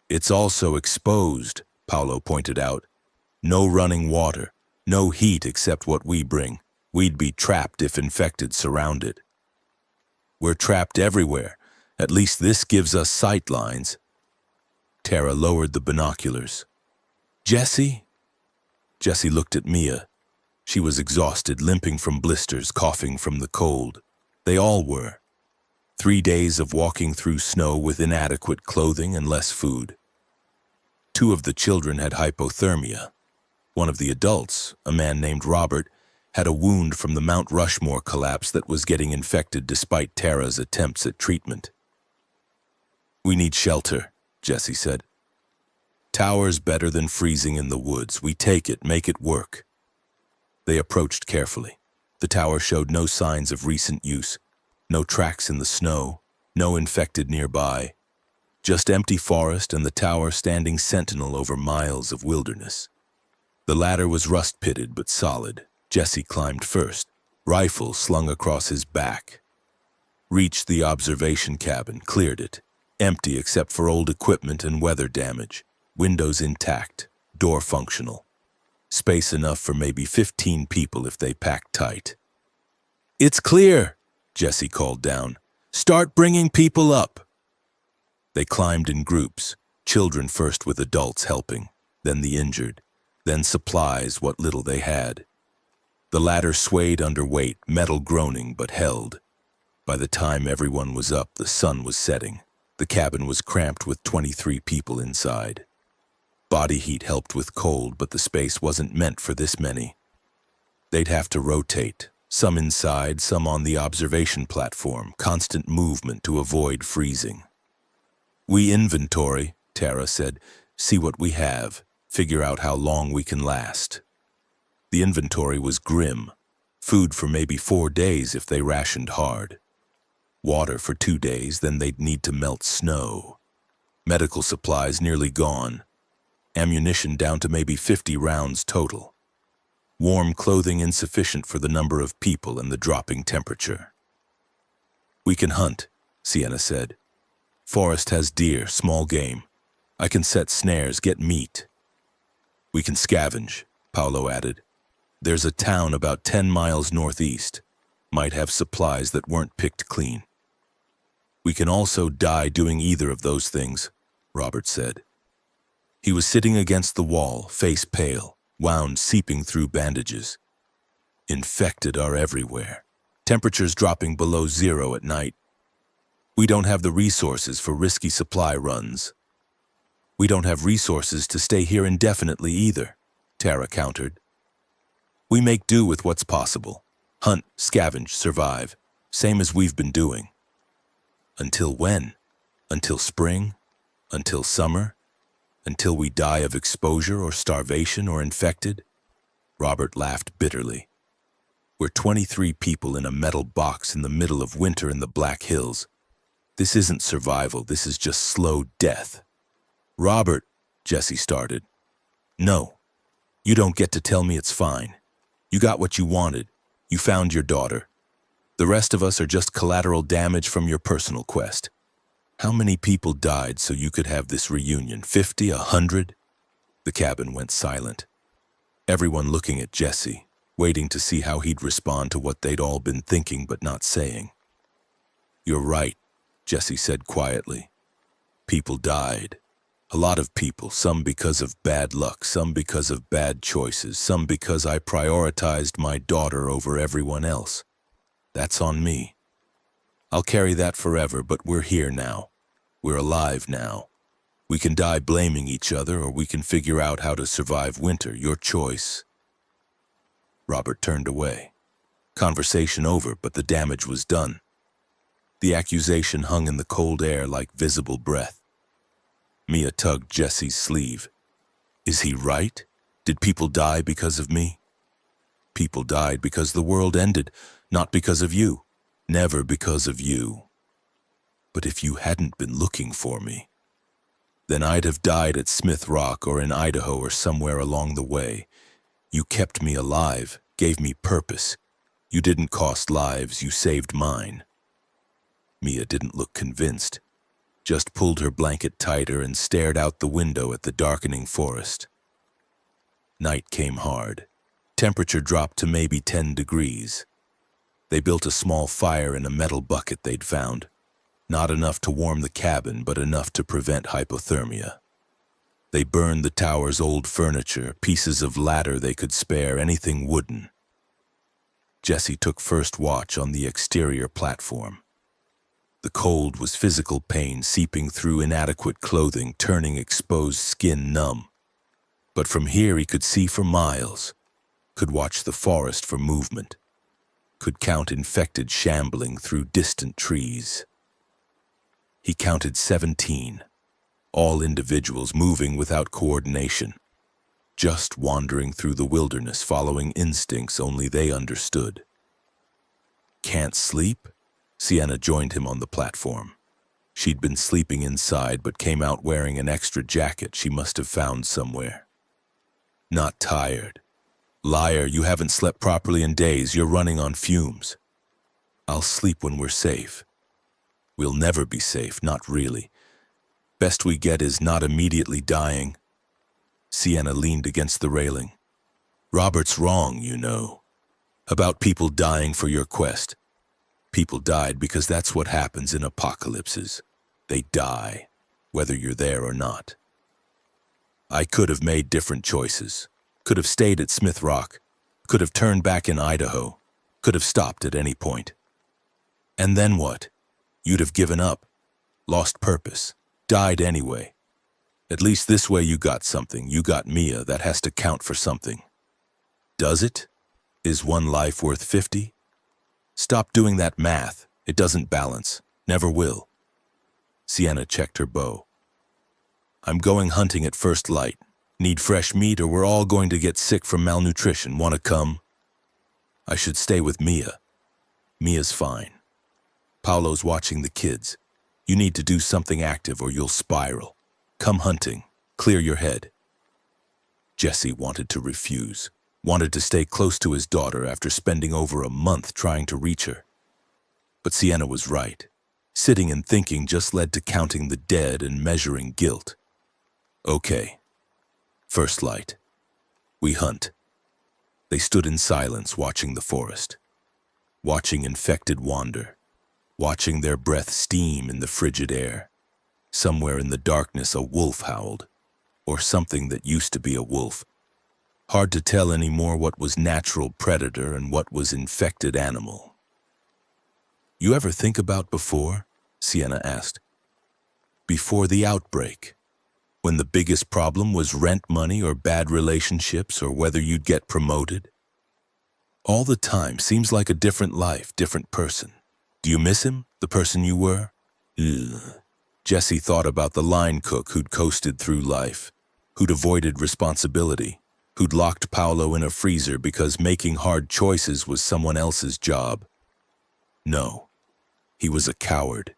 It's also exposed, Paolo pointed out. No running water, no heat except what we bring. We'd be trapped if infected surround it. We're trapped everywhere. At least this gives us sight lines. Tara lowered the binoculars. Jesse? Jesse looked at Mia. She was exhausted, limping from blisters, coughing from the cold. They all were. 3 days of walking through snow with inadequate clothing and less food. 2 of the children had hypothermia. One of the adults, a man named Robert, had a wound from the Mount Rushmore collapse that was getting infected despite Tara's attempts at treatment. We need shelter, Jesse said. Tower's better than freezing in the woods. We take it, make it work. They approached carefully. The tower showed no signs of recent use. No tracks in the snow, no infected nearby. Just empty forest and the tower standing sentinel over miles of wilderness. The ladder was rust-pitted but solid. Jesse climbed first, rifle slung across his back. Reached the observation cabin, cleared it. Empty except for old equipment and weather damage. Windows intact, door functional. Space enough for maybe 15 people if they packed tight. It's clear, Jesse called down. Start bringing people up. They climbed in groups, children first with adults helping, then the injured, then supplies, what little they had. The ladder swayed under weight, metal groaning but held. By the time everyone was up, the sun was setting. The cabin was cramped with 23 people inside. Body heat helped with cold, but the space wasn't meant for this many. They'd have to rotate, some inside, some on the observation platform, constant movement to avoid freezing. We inventory, Tara said, see what we have, figure out how long we can last. The inventory was grim. Food for maybe 4 days if they rationed hard. Water for 2 days, then they'd need to melt snow. Medical supplies nearly gone. Ammunition down to maybe 50 rounds total. Warm clothing insufficient for the number of people and the dropping temperature. We can hunt, Sienna said. Forest has deer, small game. I can set snares, get meat. We can scavenge, Paolo added. There's a town about 10 miles northeast. Might have supplies that weren't picked clean. We can also die doing either of those things, Robert said. He was sitting against the wall, face pale, wound seeping through bandages. Infected are everywhere. Temperatures dropping below 0 at night. We don't have the resources for risky supply runs. We don't have resources to stay here indefinitely either, Tara countered. We make do with what's possible. Hunt, scavenge, survive. Same as we've been doing. Until when? Until spring? Until summer? Until we die of exposure or starvation or infected? Robert laughed bitterly. We're 23 people in a metal box in the middle of winter in the Black Hills. This isn't survival, this is just slow death. Robert, Jesse started. No, you don't get to tell me it's fine. You got what you wanted. You found your daughter. The rest of us are just collateral damage from your personal quest. How many people died so you could have this reunion? 50, 100? The cabin went silent. Everyone looking at Jesse, waiting to see how he'd respond to what they'd all been thinking but not saying. You're right, Jesse said quietly. People died. A lot of people, some because of bad luck, some because of bad choices, some because I prioritized my daughter over everyone else. That's on me. I'll carry that forever, but we're here now. We're alive now. We can die blaming each other, or we can figure out how to survive winter. Your choice. Robert turned away. Conversation over, but the damage was done. The accusation hung in the cold air like visible breath. Mia tugged Jesse's sleeve. Is he right? Did people die because of me? People died because the world ended, not because of you. Never because of you. But if you hadn't been looking for me, then I'd have died at Smith Rock or in Idaho or somewhere along the way. You kept me alive, gave me purpose. You didn't cost lives, you saved mine. Mia didn't look convinced, just pulled her blanket tighter and stared out the window at the darkening forest. Night came hard. Temperature dropped to maybe 10 degrees. They built a small fire in a metal bucket they'd found. Not enough to warm the cabin, but enough to prevent hypothermia. They burned the tower's old furniture, pieces of ladder they could spare, anything wooden. Jesse took first watch on the exterior platform. The cold was physical pain seeping through inadequate clothing, turning exposed skin numb. But from here he could see for miles, could watch the forest for movement, could count infected shambling through distant trees. He counted 17, all individuals moving without coordination, just wandering through the wilderness following instincts only they understood. Can't sleep? Sienna joined him on the platform. She'd been sleeping inside but came out wearing an extra jacket she must have found somewhere. Not tired. Liar, you haven't slept properly in days, you're running on fumes. I'll sleep when we're safe. We'll never be safe, not really. Best we get is not immediately dying. Sienna leaned against the railing. Robert's wrong, you know, about people dying for your quest. People died because that's what happens in apocalypses. They die, whether you're there or not. I could have made different choices. Could have stayed at Smith Rock. Could have turned back in Idaho. Could have stopped at any point. And then what? You'd have given up, lost purpose, died anyway. At least this way you got something. You got Mia. That has to count for something. Does it? Is one life worth 50? Stop doing that math. It doesn't balance. Never will. Sienna checked her bow. I'm going hunting at first light. Need fresh meat or we're all going to get sick from malnutrition. Want to come? I should stay with Mia. Mia's fine. Paolo's watching the kids. You need to do something active or you'll spiral. Come hunting. Clear your head. Jesse wanted to refuse. Wanted to stay close to his daughter after spending over a month trying to reach her. But Sienna was right. Sitting and thinking just led to counting the dead and measuring guilt. Okay. First light. We hunt. They stood in silence watching the forest. Watching infected wander. Watching their breath steam in the frigid air. Somewhere in the darkness a wolf howled. Or something that used to be a wolf. Hard to tell anymore what was natural predator and what was infected animal. You ever think about before? Sienna asked. Before the outbreak. When the biggest problem was rent money or bad relationships or whether you'd get promoted? All the time seems like a different life, different person. Do you miss him, the person you were? Ugh. Jesse thought about the line cook who'd coasted through life, who'd avoided responsibility, who'd locked Paolo in a freezer because making hard choices was someone else's job. No, he was a coward.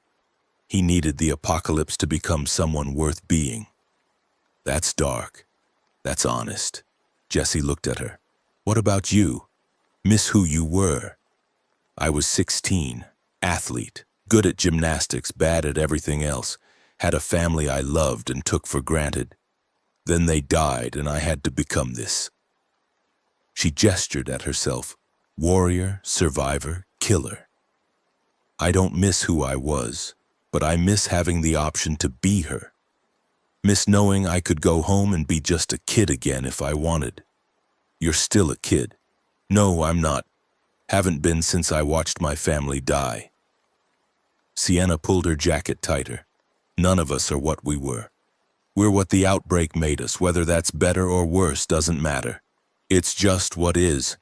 He needed the apocalypse to become someone worth being. That's dark. That's honest. Jesse looked at her. What about you? Miss who you were? I was 16, athlete, good at gymnastics, bad at everything else, had a family I loved and took for granted. Then they died and I had to become this. She gestured at herself. Warrior, survivor, killer. I don't miss who I was, but I miss having the option to be her. Miss knowing I could go home and be just a kid again if I wanted. You're still a kid. No, I'm not. Haven't been since I watched my family die. Sienna pulled her jacket tighter. None of us are what we were. We're what the outbreak made us. Whether that's better or worse doesn't matter. It's just what is.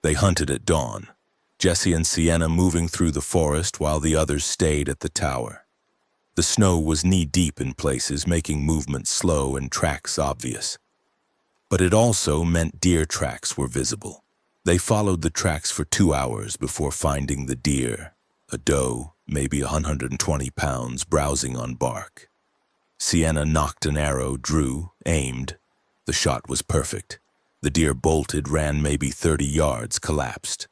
They hunted at dawn, Jesse and Sienna moving through the forest while the others stayed at the tower. The snow was knee-deep in places, making movement slow and tracks obvious. But it also meant deer tracks were visible. They followed the tracks for 2 hours before finding the deer, a doe, maybe 120 pounds, browsing on bark. Sienna knocked an arrow, drew, aimed. The shot was perfect. The deer bolted, ran maybe 30 yards, collapsed.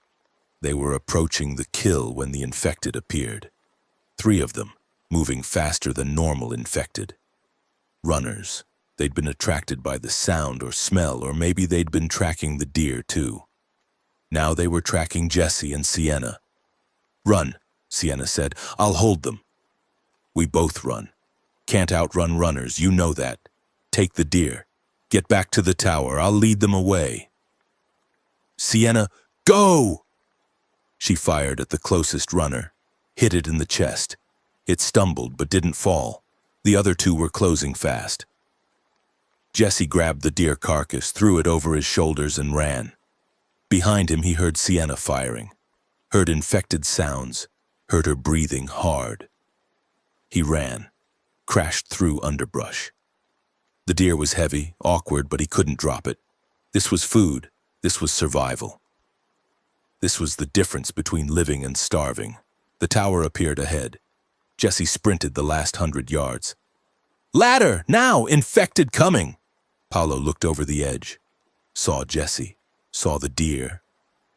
They were approaching the kill when the infected appeared. 3 of them, moving faster than normal infected. Runners. They'd been attracted by the sound or smell, or maybe they'd been tracking the deer too. Now they were tracking Jesse and Sienna. Run, Sienna said. I'll hold them. We both run. Can't outrun runners, you know that. Take the deer. Get back to the tower. I'll lead them away. Sienna, go! She fired at the closest runner, hit it in the chest. It stumbled but didn't fall. The other 2 were closing fast. Jesse grabbed the deer carcass, threw it over his shoulders and ran. Behind him he heard Sienna firing, heard infected sounds, heard her breathing hard. He ran, crashed through underbrush. The deer was heavy, awkward, but he couldn't drop it. This was food. This was survival. This was the difference between living and starving. The tower appeared ahead. Jesse sprinted the last 100 yards. Ladder, now, infected coming! Paolo looked over the edge, saw Jesse, saw the deer,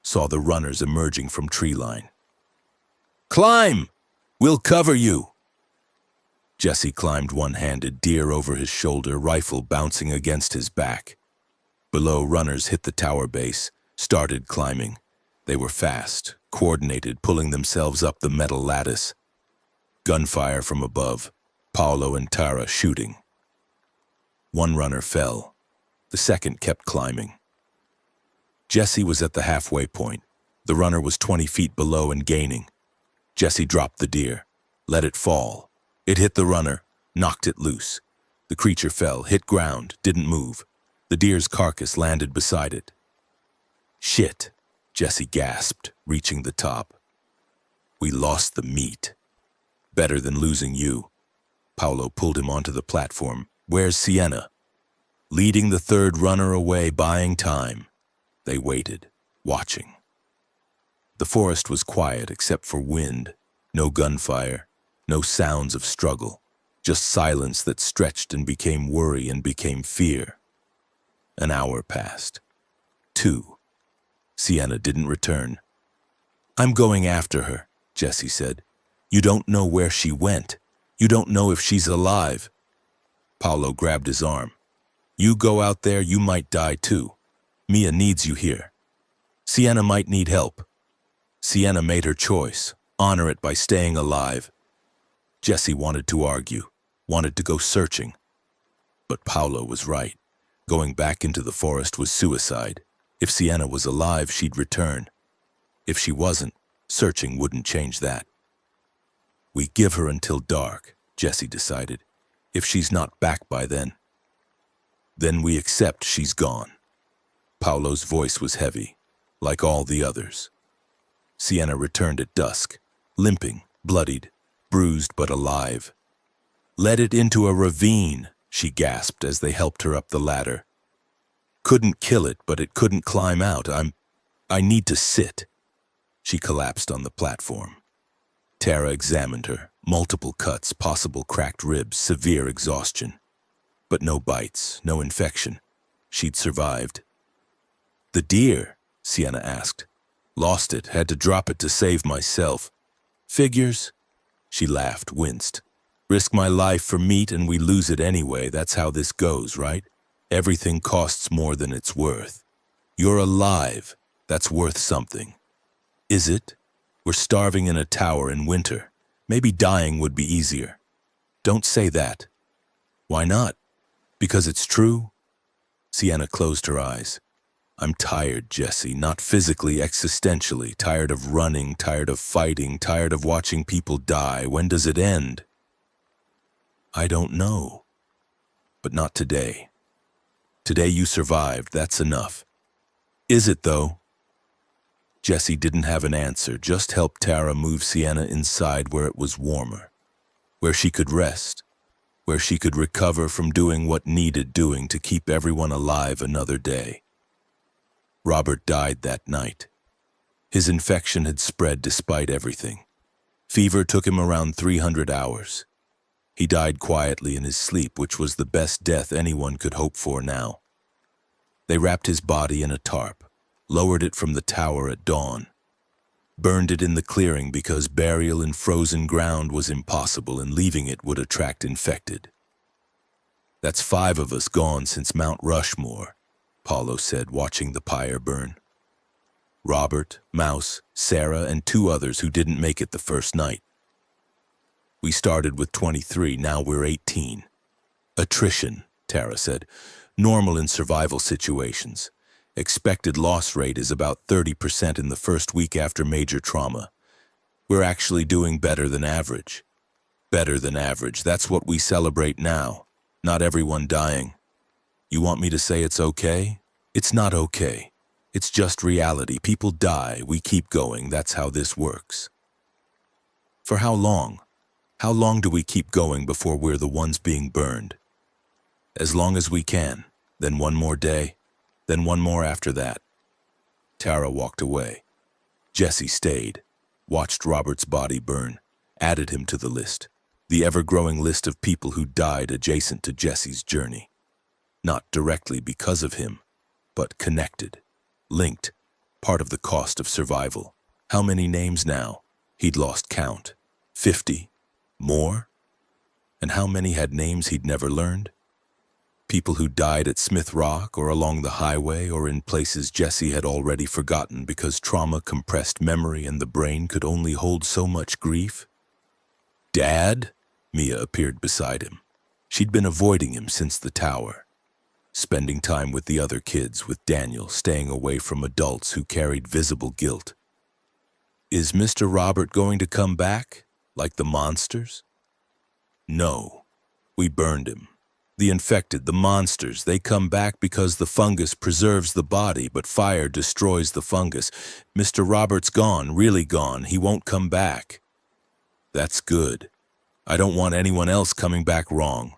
saw the runners emerging from tree line. Climb! We'll cover you! Jesse climbed one-handed, deer over his shoulder, rifle bouncing against his back. Below, runners hit the tower base, started climbing. They were fast, coordinated, pulling themselves up the metal lattice. Gunfire from above, Paolo and Tara shooting. One runner fell. The second kept climbing. Jesse was at the halfway point. The runner was 20 feet below and gaining. Jesse dropped the deer, let it fall. It hit the runner, knocked it loose. The creature fell, hit ground, didn't move. The deer's carcass landed beside it. Shit, Jesse gasped, reaching the top. We lost the meat. Better than losing you. Paolo pulled him onto the platform. Where's Sienna? Leading the 3rd runner away, buying time. They waited, watching. The forest was quiet except for wind. No gunfire, no sounds of struggle. Just silence that stretched and became worry and became fear. An hour passed. 2. Sienna didn't return. I'm going after her, Jesse said. You don't know where she went. You don't know if she's alive. Paolo grabbed his arm. You go out there, you might die too. Mia needs you here. Sienna might need help. Sienna made her choice. Honor it by staying alive. Jesse wanted to argue, wanted to go searching. But Paolo was right. Going back into the forest was suicide. If Sienna was alive, she'd return. If she wasn't, searching wouldn't change that. We give her until dark, Jesse decided. If she's not back by then we accept she's gone. Paolo's voice was heavy, like all the others. Sienna returned at dusk, limping, bloodied, bruised but alive. Led it into a ravine, she gasped as they helped her up the ladder. Couldn't kill it, but it couldn't climb out. I need to sit. She collapsed on the platform. Tara examined her. Multiple cuts, possible cracked ribs, severe exhaustion. But no bites, no infection. She'd survived. The deer, Sienna asked. Lost it, had to drop it to save myself. Figures? She laughed, winced. Risk my life for meat and we lose it anyway. That's how this goes, right? Everything costs more than it's worth. You're alive. That's worth something. Is it? We're starving in a tower in winter. Maybe dying would be easier. Don't say that. Why not? Because it's true? Sienna closed her eyes. I'm tired, Jesse, not physically, existentially, tired of running, tired of fighting, tired of watching people die. When does it end? I don't know. But not today. Today you survived, that's enough. Is it, though? Jesse didn't have an answer, just helped Tara move Sienna inside where it was warmer, where she could rest, where she could recover from doing what needed doing to keep everyone alive another day. Robert died that night. His infection had spread despite everything. Fever took him around 300 hours. He died quietly in his sleep, which was the best death anyone could hope for now. They wrapped his body in a tarp, lowered it from the tower at dawn, burned it in the clearing because burial in frozen ground was impossible and leaving it would attract infected. That's 5 of us gone since Mount Rushmore, Paulo said, watching the pyre burn. Robert, Mouse, Sarah, and 2 others who didn't make it the first night. We started with 23, now we're 18. Attrition, Tara said. Normal in survival situations. Expected loss rate is about 30% in the first week after major trauma. We're actually doing better than average. Better than average, that's what we celebrate now. Not everyone dying. You want me to say it's okay? It's not okay. It's just reality. People die, we keep going, that's how this works. For how long? How long do we keep going before we're the ones being burned? As long as we can, then one more day, then one more after that. Tara walked away. Jesse stayed, watched Robert's body burn, added him to the list, the ever-growing list of people who died adjacent to Jesse's journey. Not directly because of him, but connected, linked, part of the cost of survival. How many names now? He'd lost count. 50? More? And how many had names he'd never learned? People who died at Smith Rock or along the highway or in places Jesse had already forgotten because trauma compressed memory and the brain could only hold so much grief? Dad? Mia appeared beside him. She'd been avoiding him since the tower, spending time with the other kids, with Daniel, staying away from adults who carried visible guilt. Is Mr. Robert going to come back? Like the monsters? No. We burned him. The infected, the monsters, they come back because the fungus preserves the body, but fire destroys the fungus. Mr. Robert's gone, really gone. He won't come back. That's good. I don't want anyone else coming back wrong.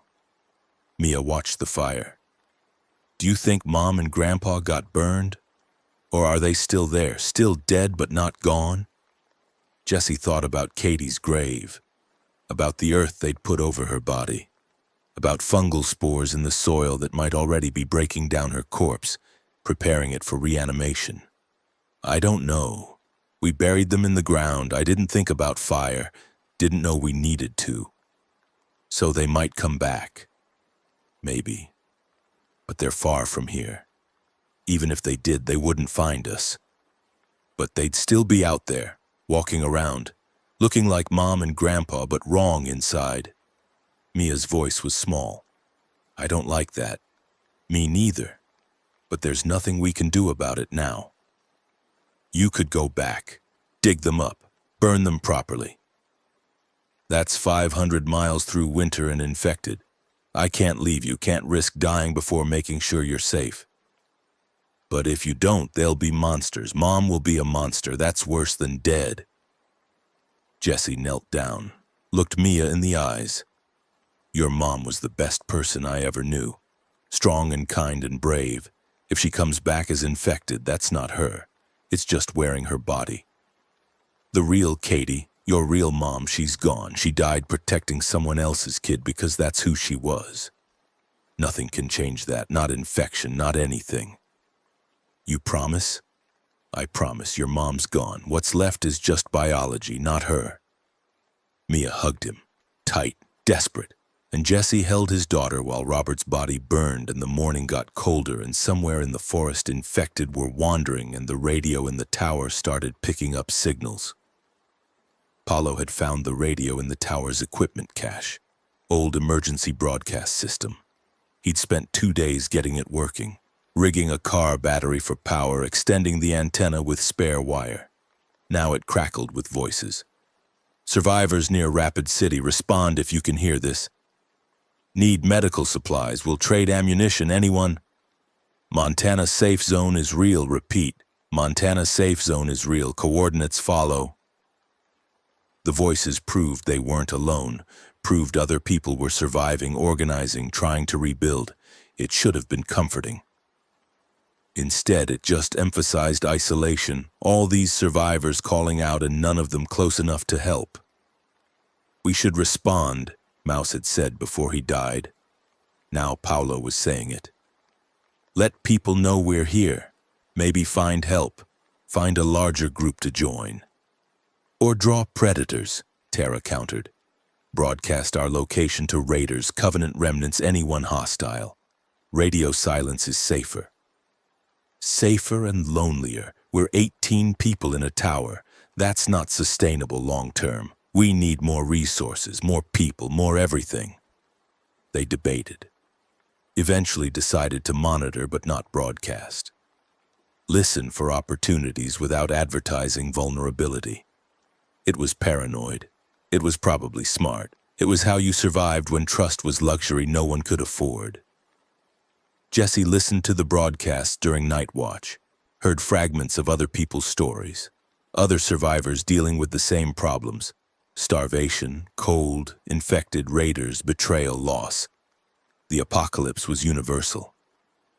Mia watched the fire. Do you think Mom and Grandpa got burned? Or are they still there, still dead but not gone? Jesse thought about Katie's grave, about the earth they'd put over her body, about fungal spores in the soil that might already be breaking down her corpse, preparing it for reanimation. I don't know. We buried them in the ground. I didn't think about fire, didn't know we needed to. So they might come back. Maybe. But they're far from here. Even if they did, they wouldn't find us. But they'd still be out there, walking around, looking like Mom and Grandpa, but wrong inside. Mia's voice was small. I don't like that. Me neither. But there's nothing we can do about it now. You could go back, dig them up, burn them properly. That's 500 miles through winter and infected. I can't leave you, can't risk dying before making sure you're safe. But if you don't, they'll be monsters. Mom will be a monster. That's worse than dead. Jesse knelt down, looked Mia in the eyes. Your mom was the best person I ever knew. Strong and kind and brave. If she comes back as infected, that's not her. It's just wearing her body. The real Katie, your real mom, she's gone. She died protecting someone else's kid because that's who she was. Nothing can change that, not infection, not anything. You promise? I promise. Your mom's gone. What's left is just biology, not her. Mia hugged him, tight, desperate, and Jesse held his daughter while Robert's body burned and the morning got colder and somewhere in the forest infected were wandering and the radio in the tower started picking up signals. Paulo had found the radio in the tower's equipment cache. Old emergency broadcast system. He'd spent 2 days getting it working, rigging a car battery for power, extending the antenna with spare wire. Now it crackled with voices. Survivors near Rapid City, respond if you can hear this. Need medical supplies, will trade ammunition, anyone? Montana safe zone is real, repeat. Montana safe zone is real, coordinates follow. The voices proved they weren't alone, proved other people were surviving, organizing, trying to rebuild. It should have been comforting. Instead, it just emphasized isolation, all these survivors calling out and none of them close enough to help. We should respond, Mouse had said before he died. Now Paulo was saying it. Let people know we're here. Maybe find help. Find a larger group to join. Or draw predators, Tara countered. Broadcast our location to raiders, Covenant remnants, anyone hostile. Radio silence is safer. Safer and lonelier. We're 18 people in a tower. That's not sustainable long term. We need more resources, more people, more everything. They debated. Eventually decided to monitor but not broadcast. Listen for opportunities without advertising vulnerability. It was paranoid. It was probably smart. It was how you survived when trust was luxury no one could afford. Jesse listened to the broadcasts during night watch, heard fragments of other people's stories, other survivors dealing with the same problems: starvation, cold, infected, raiders, betrayal, loss. The apocalypse was universal.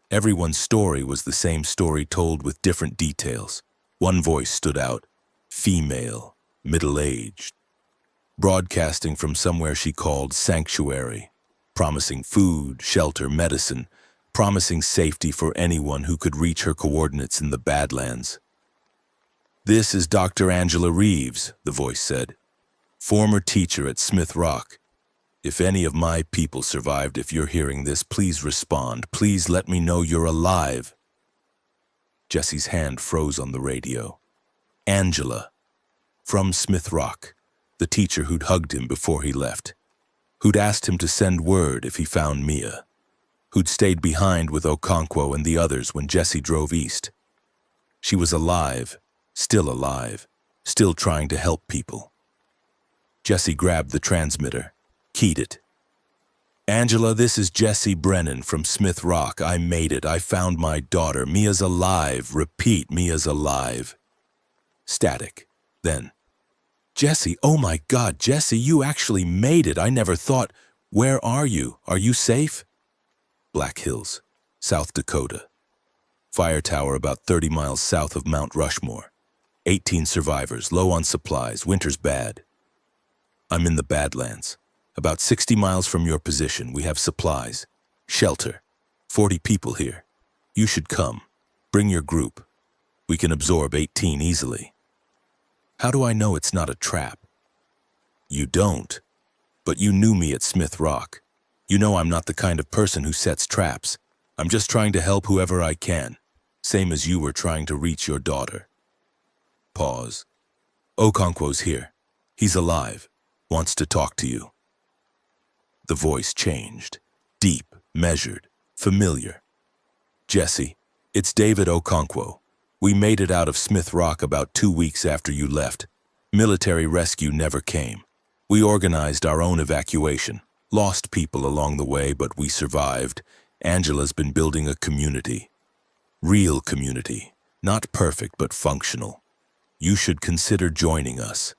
Everyone's story was the same story told with different details. One voice stood out: female, middle-aged, broadcasting from somewhere she called sanctuary, promising food, shelter, medicine, promising safety for anyone who could reach her coordinates in the Badlands. This is Dr. Angela Reeves, the voice said, former teacher at Smith Rock. If any of my people survived, if you're hearing this, please respond. Please let me know you're alive. Jesse's hand froze on the radio. Angela, from Smith Rock, the teacher who'd hugged him before he left, who'd asked him to send word if he found Mia, who'd stayed behind with Okonkwo and the others when Jesse drove east. She was alive, still trying to help people. Jesse grabbed the transmitter, keyed it. Angela, this is Jesse Brennan from Smith Rock. I made it. I found my daughter. Mia's alive. Repeat, Mia's alive. Static. Then, Jesse, oh my God, Jesse, you actually made it. I never thought. Where are you? Are you safe? Black Hills, South Dakota. Fire tower about 30 miles south of Mount Rushmore. 18 survivors, low on supplies, winter's bad. I'm in the Badlands. About 60 miles from your position, we have supplies, shelter, 40 people here. You should come. Bring your group. We can absorb 18 easily. How do I know it's not a trap? You don't, but you knew me at Smith Rock. You know I'm not the kind of person who sets traps. I'm just trying to help whoever I can, same as you were trying to reach your daughter. Pause. Okonkwo's here. He's alive. Wants to talk to you. The voice changed. Deep, measured, familiar. Jesse, it's David Okonkwo. We made it out of Smith Rock about 2 weeks after you left. Military rescue never came. We organized our own evacuation. Lost people along the way, but we survived. Angela's been building a community. Real community. Not perfect, but functional. You should consider joining us.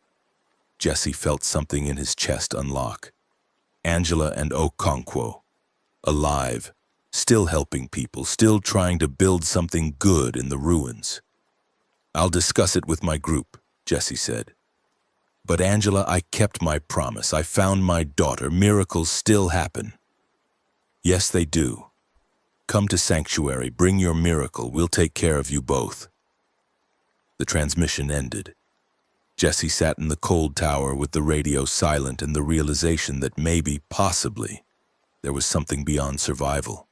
Jesse felt something in his chest unlock. Angela and Okonkwo. Alive. Still helping people. Still trying to build something good in the ruins. I'll discuss it with my group, Jesse said. But Angela, I kept my promise. I found my daughter. Miracles still happen. Yes, they do. Come to Sanctuary. Bring your miracle. We'll take care of you both. The transmission ended. Jesse sat in the cold tower with the radio silent and the realization that maybe, possibly, there was something beyond survival.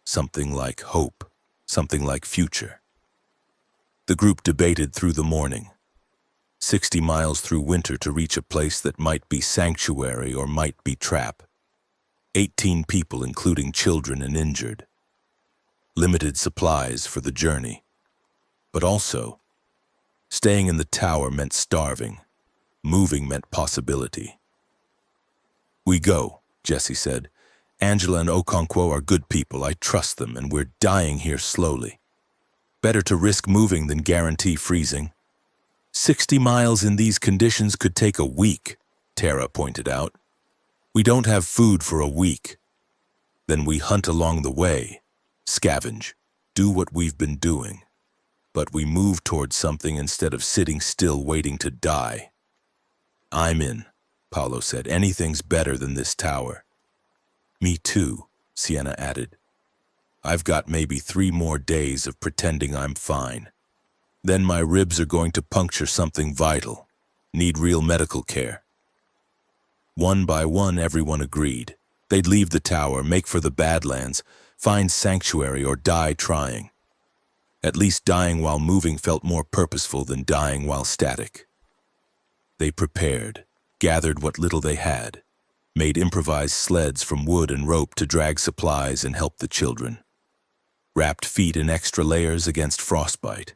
Something like hope. Something like future. The group debated through the morning. 60 miles through winter to reach a place that might be sanctuary or might be trap. 18 people including children and injured. Limited supplies for the journey. But also, staying in the tower meant starving. Moving meant possibility. "We go," Jesse said. "Angela and Okonkwo are good people. I trust them, and we're dying here slowly. Better to risk moving than guarantee freezing." 60 miles in these conditions could take a week, Tara pointed out. "We don't have food for a week." "Then we hunt along the way, scavenge, do what we've been doing. But we move towards something instead of sitting still waiting to die." "I'm in," Paolo said. "Anything's better than this tower." "Me too," Sienna added. "I've got maybe 3 more days of pretending I'm fine. Then my ribs are going to puncture something vital. Need real medical care." One by one, everyone agreed. They'd leave the tower, make for the Badlands, find sanctuary, or die trying. At least dying while moving felt more purposeful than dying while static. They prepared, gathered what little they had, made improvised sleds from wood and rope to drag supplies and help the children. Wrapped feet in extra layers against frostbite.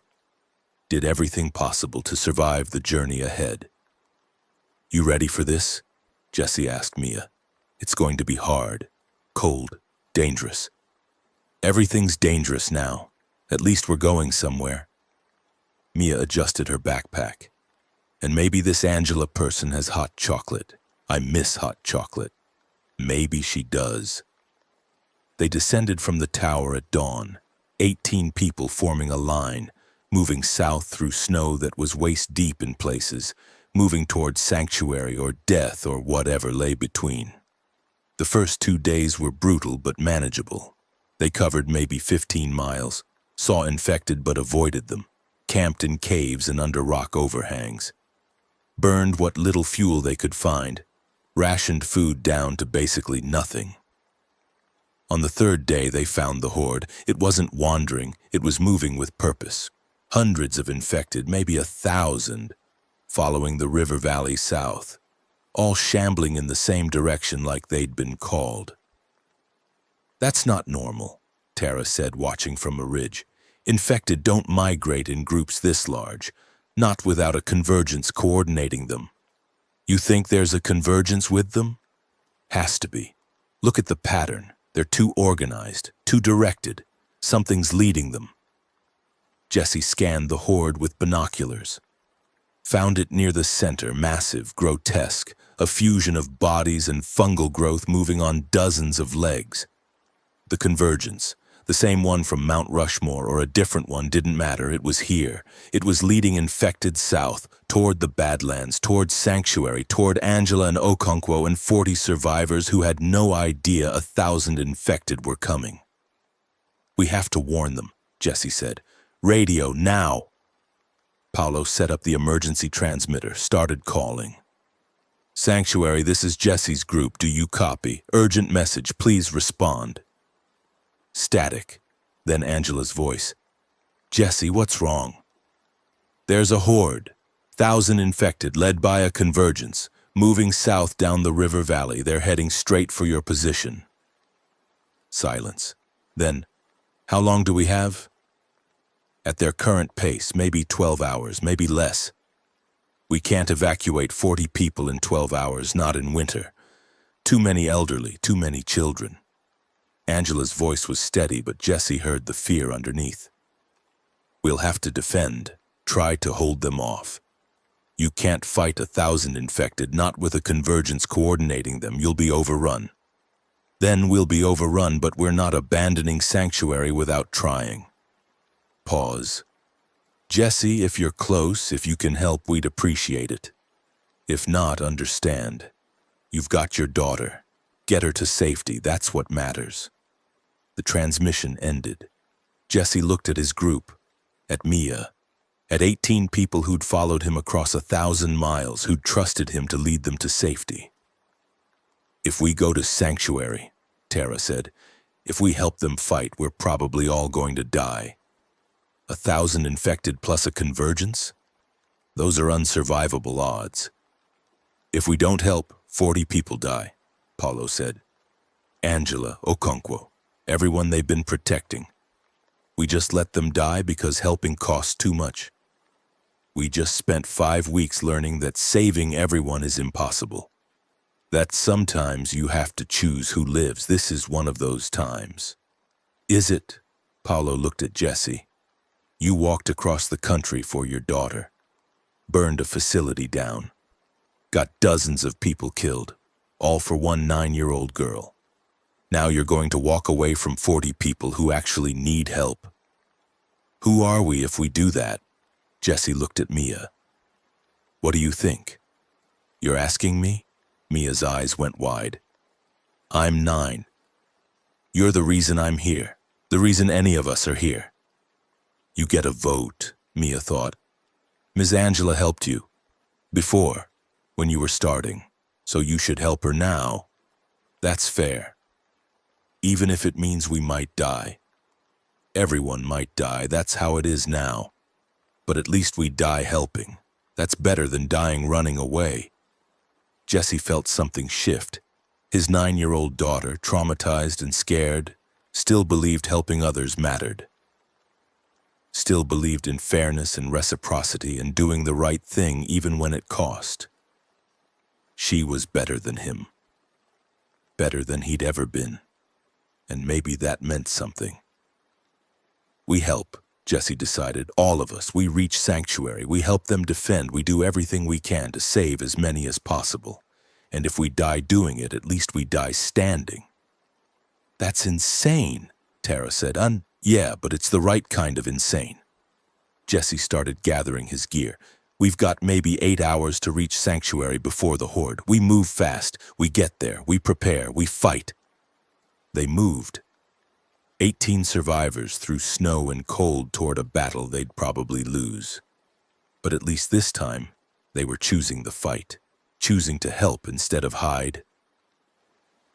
Did everything possible to survive the journey ahead. "You ready for this?" Jesse asked Mia. "It's going to be hard, cold, dangerous." "Everything's dangerous now. At least we're going somewhere." Mia adjusted her backpack. "And maybe this Angela person has hot chocolate. I miss hot chocolate. Maybe she does." They descended from the tower at dawn, 18 people forming a line, moving south through snow that was waist-deep in places, moving towards sanctuary or death or whatever lay between. The first 2 days were brutal but manageable. They covered maybe 15 miles, saw infected but avoided them, camped in caves and under rock overhangs, burned what little fuel they could find, rationed food down to basically nothing. On the 3rd day, they found the horde. It wasn't wandering, it was moving with purpose. Hundreds of infected, maybe 1,000, following the river valley south, all shambling in the same direction like they'd been called. "That's not normal," Tara said, watching from a ridge. "Infected don't migrate in groups this large, not without a convergence coordinating them." "You think there's a convergence with them?" "Has to be. Look at the pattern. They're too organized, too directed. Something's leading them." Jesse scanned the horde with binoculars. Found it near the center, massive, grotesque, a fusion of bodies and fungal growth moving on dozens of legs. The convergence, the same one from Mount Rushmore or a different one, didn't matter. It was here. It was leading infected south, toward the Badlands, toward sanctuary, toward Angela and Okonkwo and 40 survivors who had no idea 1,000 infected were coming. "We have to warn them," Jesse said. "Radio, now!" Paolo set up the emergency transmitter, started calling. "Sanctuary, this is Jesse's group. Do you copy? Urgent message, please respond." Static. Then Angela's voice. "Jesse, what's wrong?" "There's a horde. 1,000 infected, led by a convergence, moving south down the river valley. They're heading straight for your position." Silence. Then, "How long do we have?" "At their current pace, maybe 12 hours, maybe less. We can't evacuate 40 people in 12 hours, not in winter. Too many elderly, too many children." Angela's voice was steady, but Jesse heard the fear underneath. "We'll have to defend, try to hold them off. You can't fight 1,000 infected, not with a convergence coordinating them. You'll be overrun. Then we'll be overrun, but we're not abandoning sanctuary without trying." Pause. "Jesse, if you're close, if you can help, we'd appreciate it. If not, understand. You've got your daughter. Get her to safety, that's what matters." The transmission ended. Jesse looked at his group, at Mia, at 18 people who'd followed him across 1,000 miles, who'd trusted him to lead them to safety. "If we go to sanctuary," Tara said, "if we help them fight, we're probably all going to die. 1,000 infected plus a convergence? Those are unsurvivable odds. If we don't help, 40 people die," Paolo said. Angela, Okonkwo, everyone they've been protecting. We just let them die because helping costs too much. We just spent 5 weeks learning that saving everyone is impossible. That sometimes you have to choose who lives. This is one of those times. Is it? Paolo looked at Jesse. You walked across the country for your daughter. Burned a facility down. Got dozens of people killed, all for one 9-year-old girl. Now you're going to walk away from 40 people who actually need help. Who are we if we do that? Jesse looked at Mia. What do you think? You're asking me? Mia's eyes went wide. I'm 9. You're the reason I'm here. The reason any of us are here. You get a vote, Mia thought. Ms. Angela helped you. Before, when you were starting. So you should help her now. That's fair. Even if it means we might die. Everyone might die, that's how it is now. But at least we die helping. That's better than dying running away. Jesse felt something shift. His 9-year-old daughter, traumatized and scared, still believed helping others mattered. Still believed in fairness and reciprocity and doing the right thing even when it cost. She was better than him. Better than he'd ever been. And maybe that meant something. We help, Jesse decided, all of us. We reach sanctuary, we help them defend, we do everything we can to save as many as possible. And if we die doing it, at least we die standing. That's insane, Tara said. Yeah, but it's the right kind of insane. Jesse started gathering his gear. We've got maybe 8 hours to reach sanctuary before the horde. We move fast, we get there, we prepare, we fight. They moved. 18 survivors through snow and cold toward a battle they'd probably lose. But at least this time, they were choosing the fight, choosing to help instead of hide,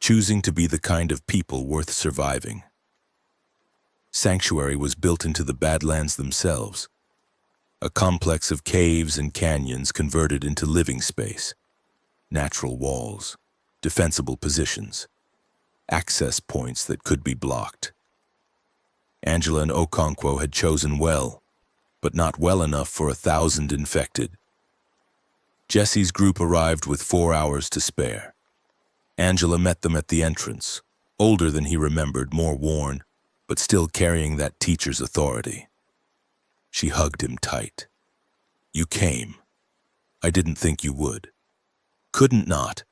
choosing to be the kind of people worth surviving. Sanctuary was built into the Badlands themselves, a complex of caves and canyons converted into living space, natural walls, defensible positions, access points that could be blocked. Angela and Okonkwo had chosen well, but not well enough for 1,000 infected. Jesse's group arrived with 4 hours to spare. Angela met them at the entrance, older than he remembered, more worn, but still carrying that teacher's authority. She hugged him tight. You came. I didn't think you would. Couldn't not.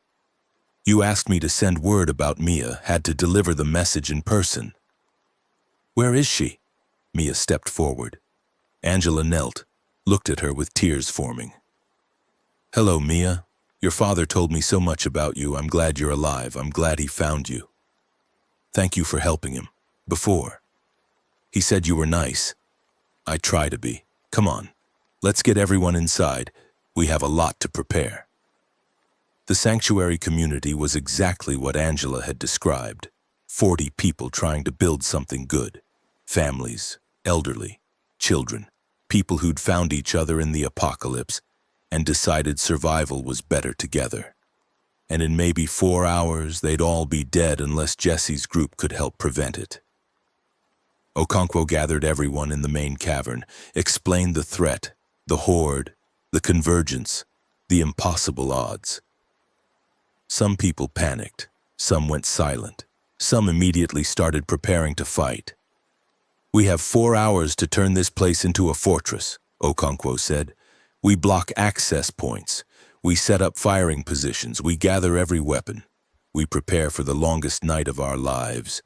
You asked me to send word about Mia, had to deliver the message in person. Where is she? Mia stepped forward. Angela knelt, looked at her with tears forming. Hello, Mia. Your father told me so much about you. I'm glad you're alive. I'm glad he found you. Thank you for helping him. Before. He said you were nice. I try to be. Come on. Let's get everyone inside. We have a lot to prepare. The sanctuary community was exactly what Angela had described. 40 people trying to build something good. Families, elderly, children, people who'd found each other in the apocalypse and decided survival was better together. And in maybe 4 hours, they'd all be dead unless Jesse's group could help prevent it. Okonkwo gathered everyone in the main cavern, explained the threat, the horde, the convergence, the impossible odds. Some people panicked, some went silent, some immediately started preparing to fight. We have 4 hours to turn this place into a fortress, Okonkwo said. We block access points. We set up firing positions. We gather every weapon. We prepare for the longest night of our lives.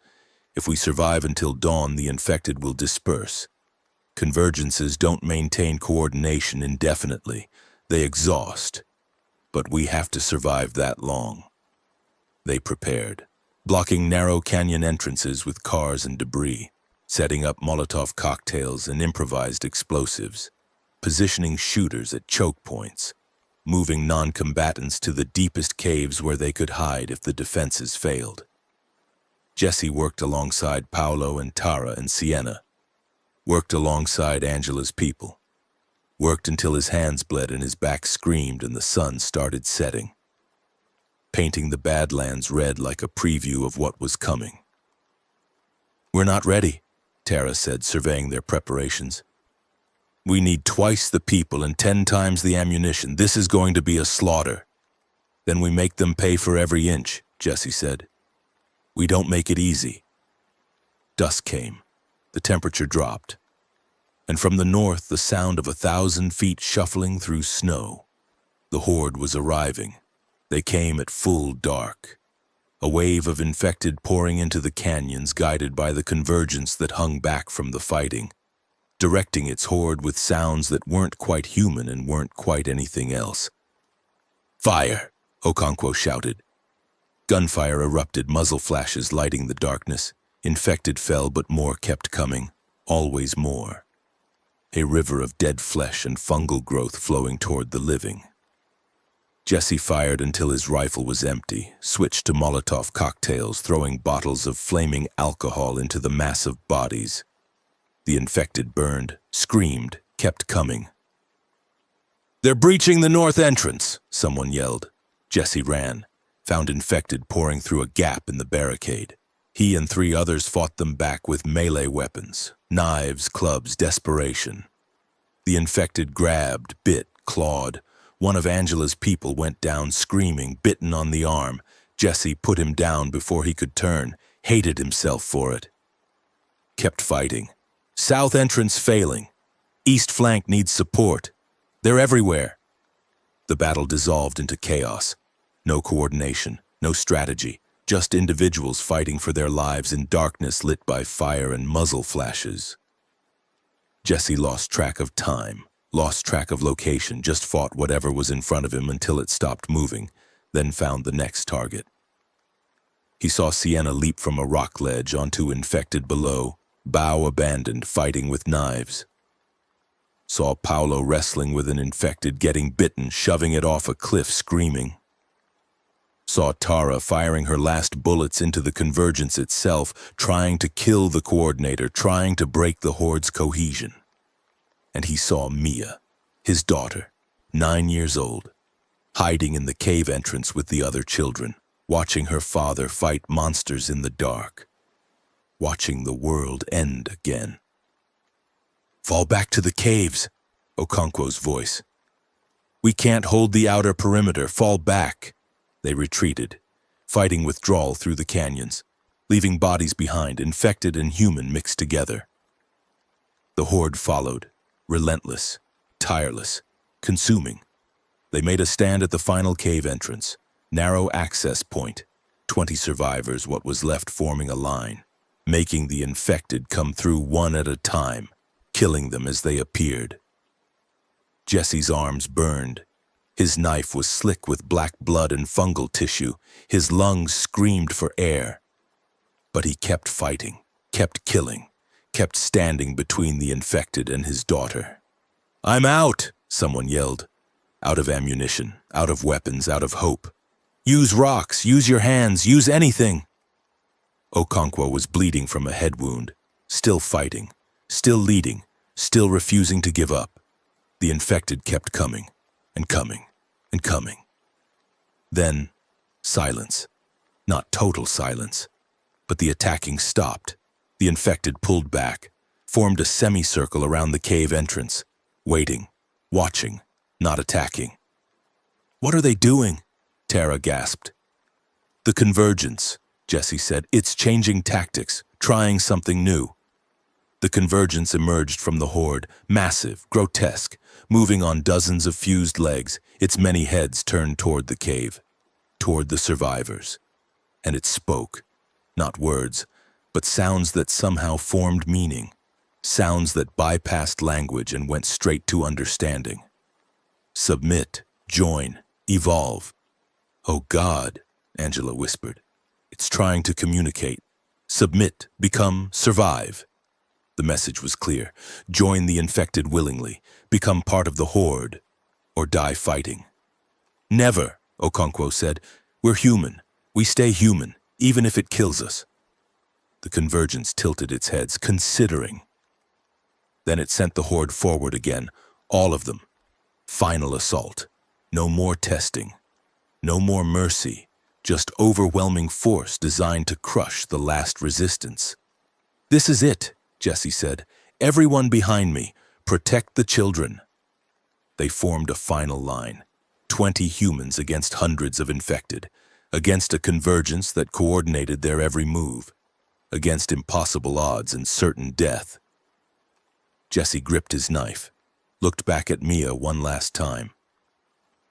If we survive until dawn, the infected will disperse. Convergences don't maintain coordination indefinitely. They exhaust. But we have to survive that long. They prepared, blocking narrow canyon entrances with cars and debris, setting up Molotov cocktails and improvised explosives, positioning shooters at choke points, moving non-combatants to the deepest caves where they could hide if the defenses failed. Jesse worked alongside Paolo and Tara and Sienna, worked alongside Angela's people, worked until his hands bled and his back screamed and the sun started setting. painting the Badlands red like a preview of what was coming. "We're not ready," Tara said, surveying their preparations. "We need twice the people and 10 times the ammunition. This is going to be a slaughter." "Then we make them pay for every inch," Jesse said. "We don't make it easy." Dusk came. The temperature dropped. And from the north, the sound of 1,000 feet shuffling through snow. The horde was arriving. They came at full dark. A wave of infected pouring into the canyons, guided by the convergence that hung back from the fighting, directing its horde with sounds that weren't quite human and weren't quite anything else. "Fire!" Okonkwo shouted. Gunfire erupted, muzzle flashes lighting the darkness. Infected fell, but more kept coming. Always more. A river of dead flesh and fungal growth flowing toward the living. Jesse fired until his rifle was empty, switched to Molotov cocktails, throwing bottles of flaming alcohol into the massive bodies. The infected burned, screamed, kept coming. "They're breaching the north entrance," someone yelled. Jesse ran, found infected pouring through a gap in the barricade. He and 3 others fought them back with melee weapons, knives, clubs, desperation. The infected grabbed, bit, clawed. One of Angela's people went down screaming, bitten on the arm. Jesse put him down before he could turn, hated himself for it. Kept fighting. "South entrance failing. East flank needs support. They're everywhere." The battle dissolved into chaos. No coordination, no strategy, just individuals fighting for their lives in darkness lit by fire and muzzle flashes. Jesse lost track of time, lost track of location, just fought whatever was in front of him until it stopped moving, then found the next target. He saw Sienna leap from a rock ledge onto infected below, bow abandoned, fighting with knives. Saw Paolo wrestling with an infected, getting bitten, shoving it off a cliff, screaming. Saw Tara firing her last bullets into the convergence itself, trying to kill the coordinator, trying to break the horde's cohesion. And he saw Mia, his daughter, 9 years old, hiding in the cave entrance with the other children, watching her father fight monsters in the dark, watching the world end again. "Fall back to the caves," Okonkwo's voice. "We can't hold the outer perimeter. Fall back." They retreated, fighting withdrawal through the canyons, leaving bodies behind, infected and human mixed together. The horde followed, relentless, tireless, consuming. They made a stand at the final cave entrance, narrow access point, 20 survivors, what was left forming a line, making the infected come through one at a time, killing them as they appeared. Jesse's arms burned. His knife was slick with black blood and fungal tissue. His lungs screamed for air. But he kept fighting, kept killing, kept standing between the infected and his daughter. "I'm out," someone yelled. Out of ammunition, out of weapons, out of hope. "Use rocks, use your hands, use anything." Okonkwo was bleeding from a head wound, still fighting, still leading, still refusing to give up. The infected kept coming, and coming, and coming. Then, silence. Not total silence, but the attacking stopped. The infected pulled back, formed a semicircle around the cave entrance, waiting, watching, not attacking. "What are they doing?" Tara gasped. "The convergence," Jesse said. "It's changing tactics, trying something new." The convergence emerged from the horde, massive, grotesque, moving on dozens of fused legs, its many heads turned toward the cave, toward the survivors. And it spoke, not words, but sounds that somehow formed meaning, sounds that bypassed language and went straight to understanding. "Submit, join, evolve." "Oh God," Angela whispered. "It's trying to communicate. Submit, become, survive." The message was clear. Join the infected willingly, become part of the horde, or die fighting. "Never," Okonkwo said. "We're human. We stay human, even if it kills us." The convergence tilted its heads, considering. Then it sent the horde forward again, all of them. Final assault. No more testing. No more mercy. just overwhelming force designed to crush the last resistance. "This is it," Jesse said. "Everyone behind me, protect the children." They formed a final line, 20 humans against hundreds of infected, against a convergence that coordinated their every move, against impossible odds and certain death. Jesse gripped his knife, looked back at Mia one last time.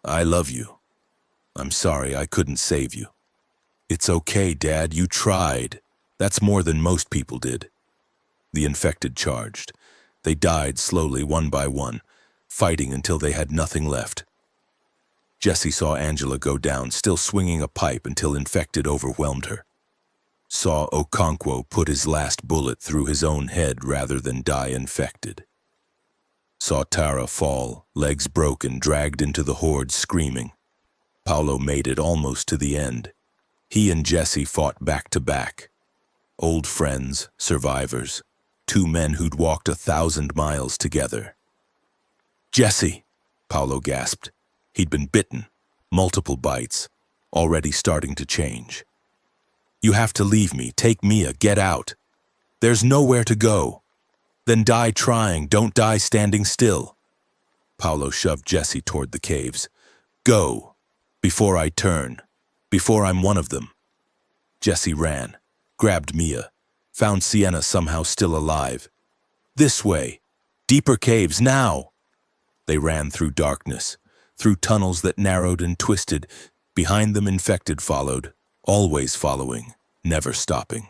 "I love you. I'm sorry I couldn't save you." "It's okay, Dad, you tried. That's more than most people did." The infected charged. They died slowly, one by one, fighting until they had nothing left. Jesse saw Angela go down, still swinging a pipe until infected overwhelmed her. Saw Okonkwo put his last bullet through his own head rather than die infected. Saw Tara fall, legs broken, dragged into the horde screaming. Paolo made it almost to the end. He and Jesse fought back to back. Old friends, survivors, two men who'd walked 1,000 miles together. "Jesse," Paolo gasped. He'd been bitten, multiple bites, already starting to change. "You have to leave me, take Mia, get out. There's nowhere to go. Then die trying, don't die standing still." Paolo shoved Jesse toward the caves. "Go, before I turn, before I'm one of them." Jesse ran, grabbed Mia, found Sienna somehow still alive. "This way, deeper caves, now!" They ran through darkness, through tunnels that narrowed and twisted. Behind them infected followed, always following, never stopping.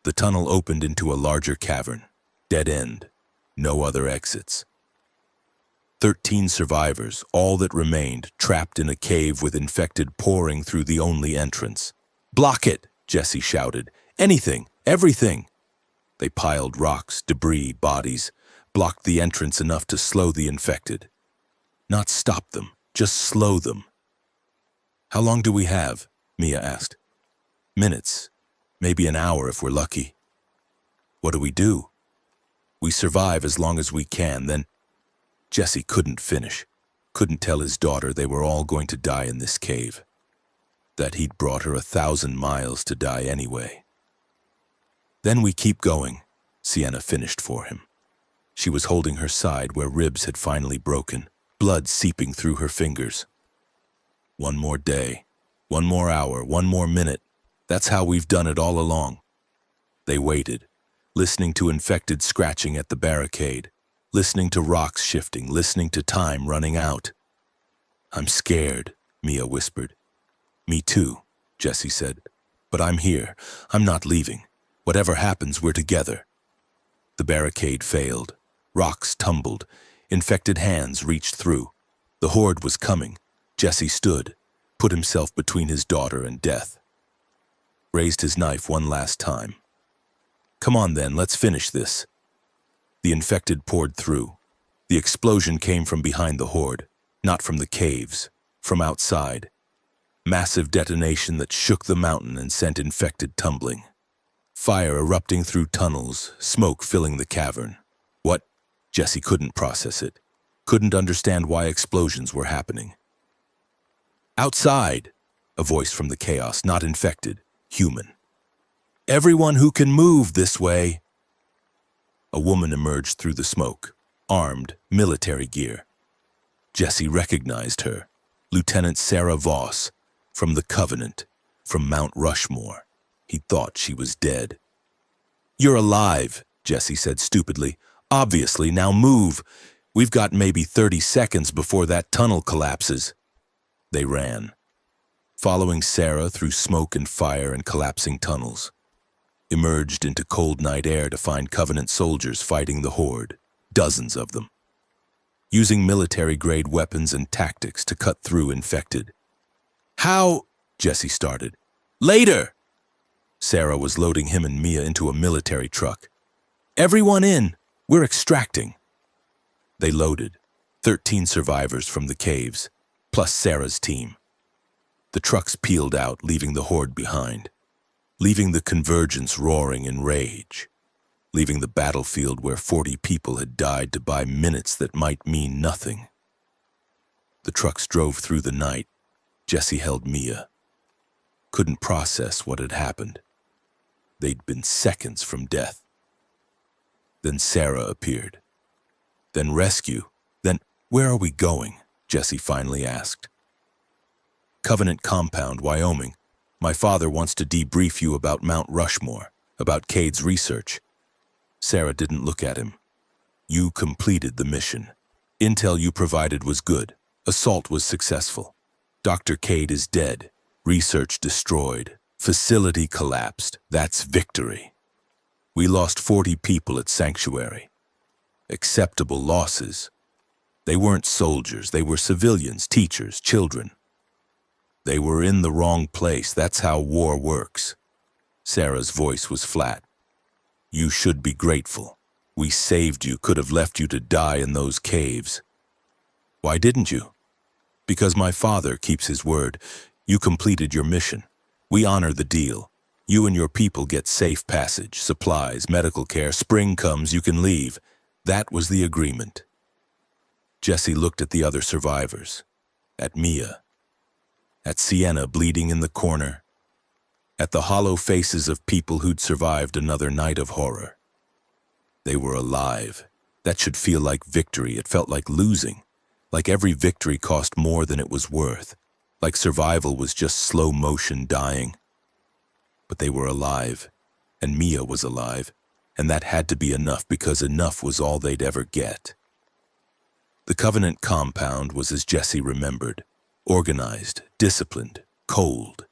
The tunnel opened into a larger cavern, dead end, no other exits. 13 survivors, all that remained, trapped in a cave with infected pouring through the only entrance. "Block it!" Jesse shouted. "Anything, everything!" They piled rocks, debris, bodies, blocked the entrance enough to slow the infected. Not stop them, just slow them. "How long do we have?" Mia asked. "Minutes, maybe an hour if we're lucky." "What do we do?" "We survive as long as we can, then—" Jesse couldn't finish, couldn't tell his daughter they were all going to die in this cave, that he'd brought her 1,000 miles to die anyway. "Then we keep going," Sienna finished for him. She was holding her side where ribs had finally broken, blood seeping through her fingers. "One more day, one more hour, one more minute. That's how we've done it all along." They waited, listening to infected scratching at the barricade, listening to rocks shifting, listening to time running out. "I'm scared," Mia whispered. "Me too," Jesse said. "But I'm here. I'm not leaving. Whatever happens, we're together." The barricade failed. Rocks tumbled. Infected hands reached through. The horde was coming. Jesse stood, put himself between his daughter and death. Raised his knife one last time. "Come on then, let's finish this." The infected poured through. The explosion came from behind the horde, not from the caves, from outside. Massive detonation that shook the mountain and sent infected tumbling. Fire erupting through tunnels, smoke filling the cavern. What? Jesse couldn't process it, couldn't understand why explosions were happening. "Outside!" A voice from the chaos, not infected, human. "Everyone who can move this way!" A woman emerged through the smoke, armed, military gear. Jesse recognized her, Lieutenant Sarah Voss, from the Covenant, from Mount Rushmore. He thought she was dead. "You're alive," Jesse said stupidly. "Obviously, now move. We've got maybe 30 seconds before that tunnel collapses." They ran, following Sarah through smoke and fire and collapsing tunnels. Emerged into cold night air to find Covenant soldiers fighting the horde, dozens of them, using military-grade weapons and tactics to cut through infected. "How?" Jesse started. "Later!" Sarah was loading him and Mia into a military truck. "Everyone in! We're extracting!" They loaded, 13 survivors from the caves, plus Sarah's team. The trucks peeled out, leaving the horde behind, leaving the convergence roaring in rage, leaving the battlefield where 40 people had died to buy minutes that might mean nothing. The trucks drove through the night. Jesse held Mia, couldn't process what had happened. They'd been seconds from death. Then Sarah appeared. Then rescue. Then, where are we going? Jesse finally asked. Covenant Compound, Wyoming. My father wants to debrief you about Mount Rushmore, about Cade's research. Sarah didn't look at him. You completed the mission. Intel you provided was good. Assault was successful. Dr. Cade is dead. Research destroyed. Facility collapsed. That's victory. We lost 40 people at Sanctuary. Acceptable losses. They weren't soldiers. They were civilians, teachers, children. They were in the wrong place. That's how war works. Sarah's voice was flat. You should be grateful. We saved you, could have left you to die in those caves. Why didn't you? Because my father keeps his word. You completed your mission. We honor the deal. You and your people get safe passage, supplies, medical care. Spring comes, you can leave. That was the agreement. Jesse looked at the other survivors. At Mia. At Sienna bleeding in the corner. At the hollow faces of people who'd survived another night of horror. They were alive. That should feel like victory. It felt like losing. Like every victory cost more than it was worth. Like survival was just slow motion dying. But they were alive. And Mia was alive. And that had to be enough, because enough was all they'd ever get. The Covenant Compound was as Jesse remembered. Organized, disciplined, cold.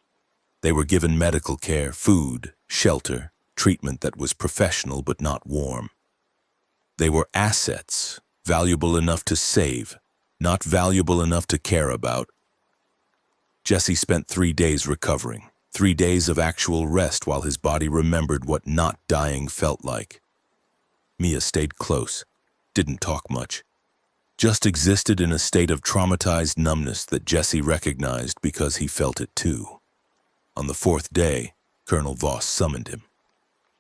They were given medical care, food, shelter, treatment that was professional but not warm. They were assets, valuable enough to save, not valuable enough to care about. Jesse spent 3 days recovering, 3 days of actual rest while his body remembered what not dying felt like. Mia stayed close, didn't talk much, just existed in a state of traumatized numbness that Jesse recognized because he felt it too. On the 4th day, Colonel Voss summoned him.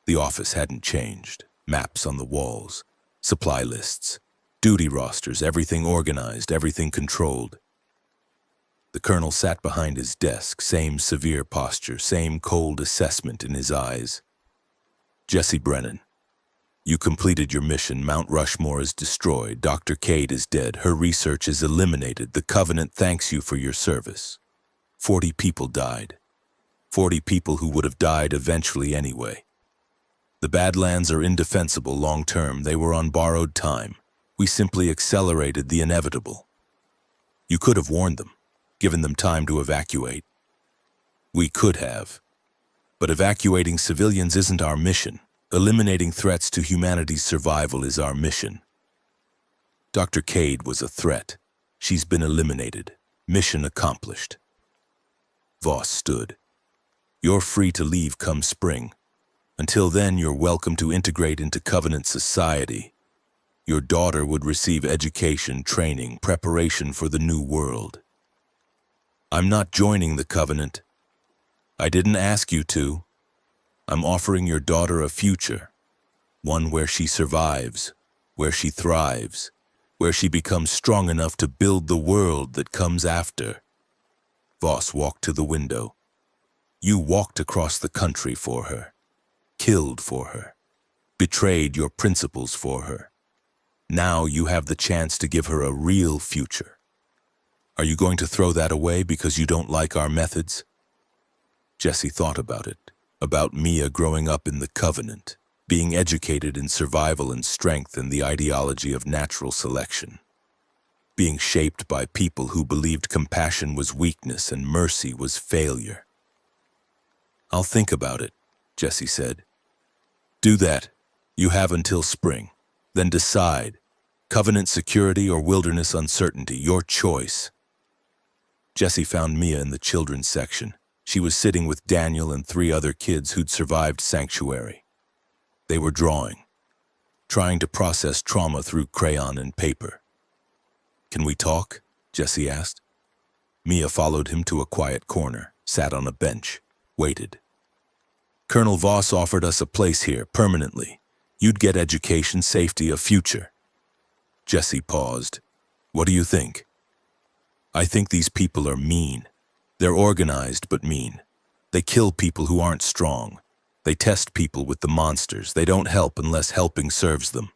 The office hadn't changed. Maps on the walls, supply lists, duty rosters, everything organized, everything controlled. The colonel sat behind his desk, same severe posture, same cold assessment in his eyes. Jesse Brennan, you completed your mission. Mount Rushmore is destroyed. Dr. Cade is dead. Her research is eliminated. The Covenant thanks you for your service. 40 people died. 40 people who would have died eventually anyway. The Badlands are indefensible long-term. They were on borrowed time. We simply accelerated the inevitable. You could have warned them, given them time to evacuate. We could have. But evacuating civilians isn't our mission. Eliminating threats to humanity's survival is our mission. Dr. Cade was a threat. She's been eliminated. Mission accomplished. Voss stood. You're free to leave come spring. Until then, you're welcome to integrate into Covenant society. Your daughter would receive education, training, preparation for the new world. I'm not joining the Covenant. I didn't ask you to. I'm offering your daughter a future, one where she survives, where she thrives, where she becomes strong enough to build the world that comes after. Voss walked to the window. You walked across the country for her, killed for her, betrayed your principles for her. Now you have the chance to give her a real future. Are you going to throw that away because you don't like our methods? Jesse thought about it, about Mia growing up in the Covenant, being educated in survival and strength and the ideology of natural selection, being shaped by people who believed compassion was weakness and mercy was failure. I'll think about it, Jesse said. Do that. You have until spring. Then decide. Covenant security or wilderness uncertainty, your choice. Jesse found Mia in the children's section. She was sitting with Daniel and 3 other kids who'd survived Sanctuary. They were drawing, trying to process trauma through crayon and paper. Can we talk? Jesse asked. Mia followed him to a quiet corner, sat on a bench, waited. Colonel Voss offered us a place here, permanently. You'd get education, safety, a future. Jesse paused. What do you think? I think these people are mean. They're organized but mean. They kill people who aren't strong. They test people with the monsters. They don't help unless helping serves them.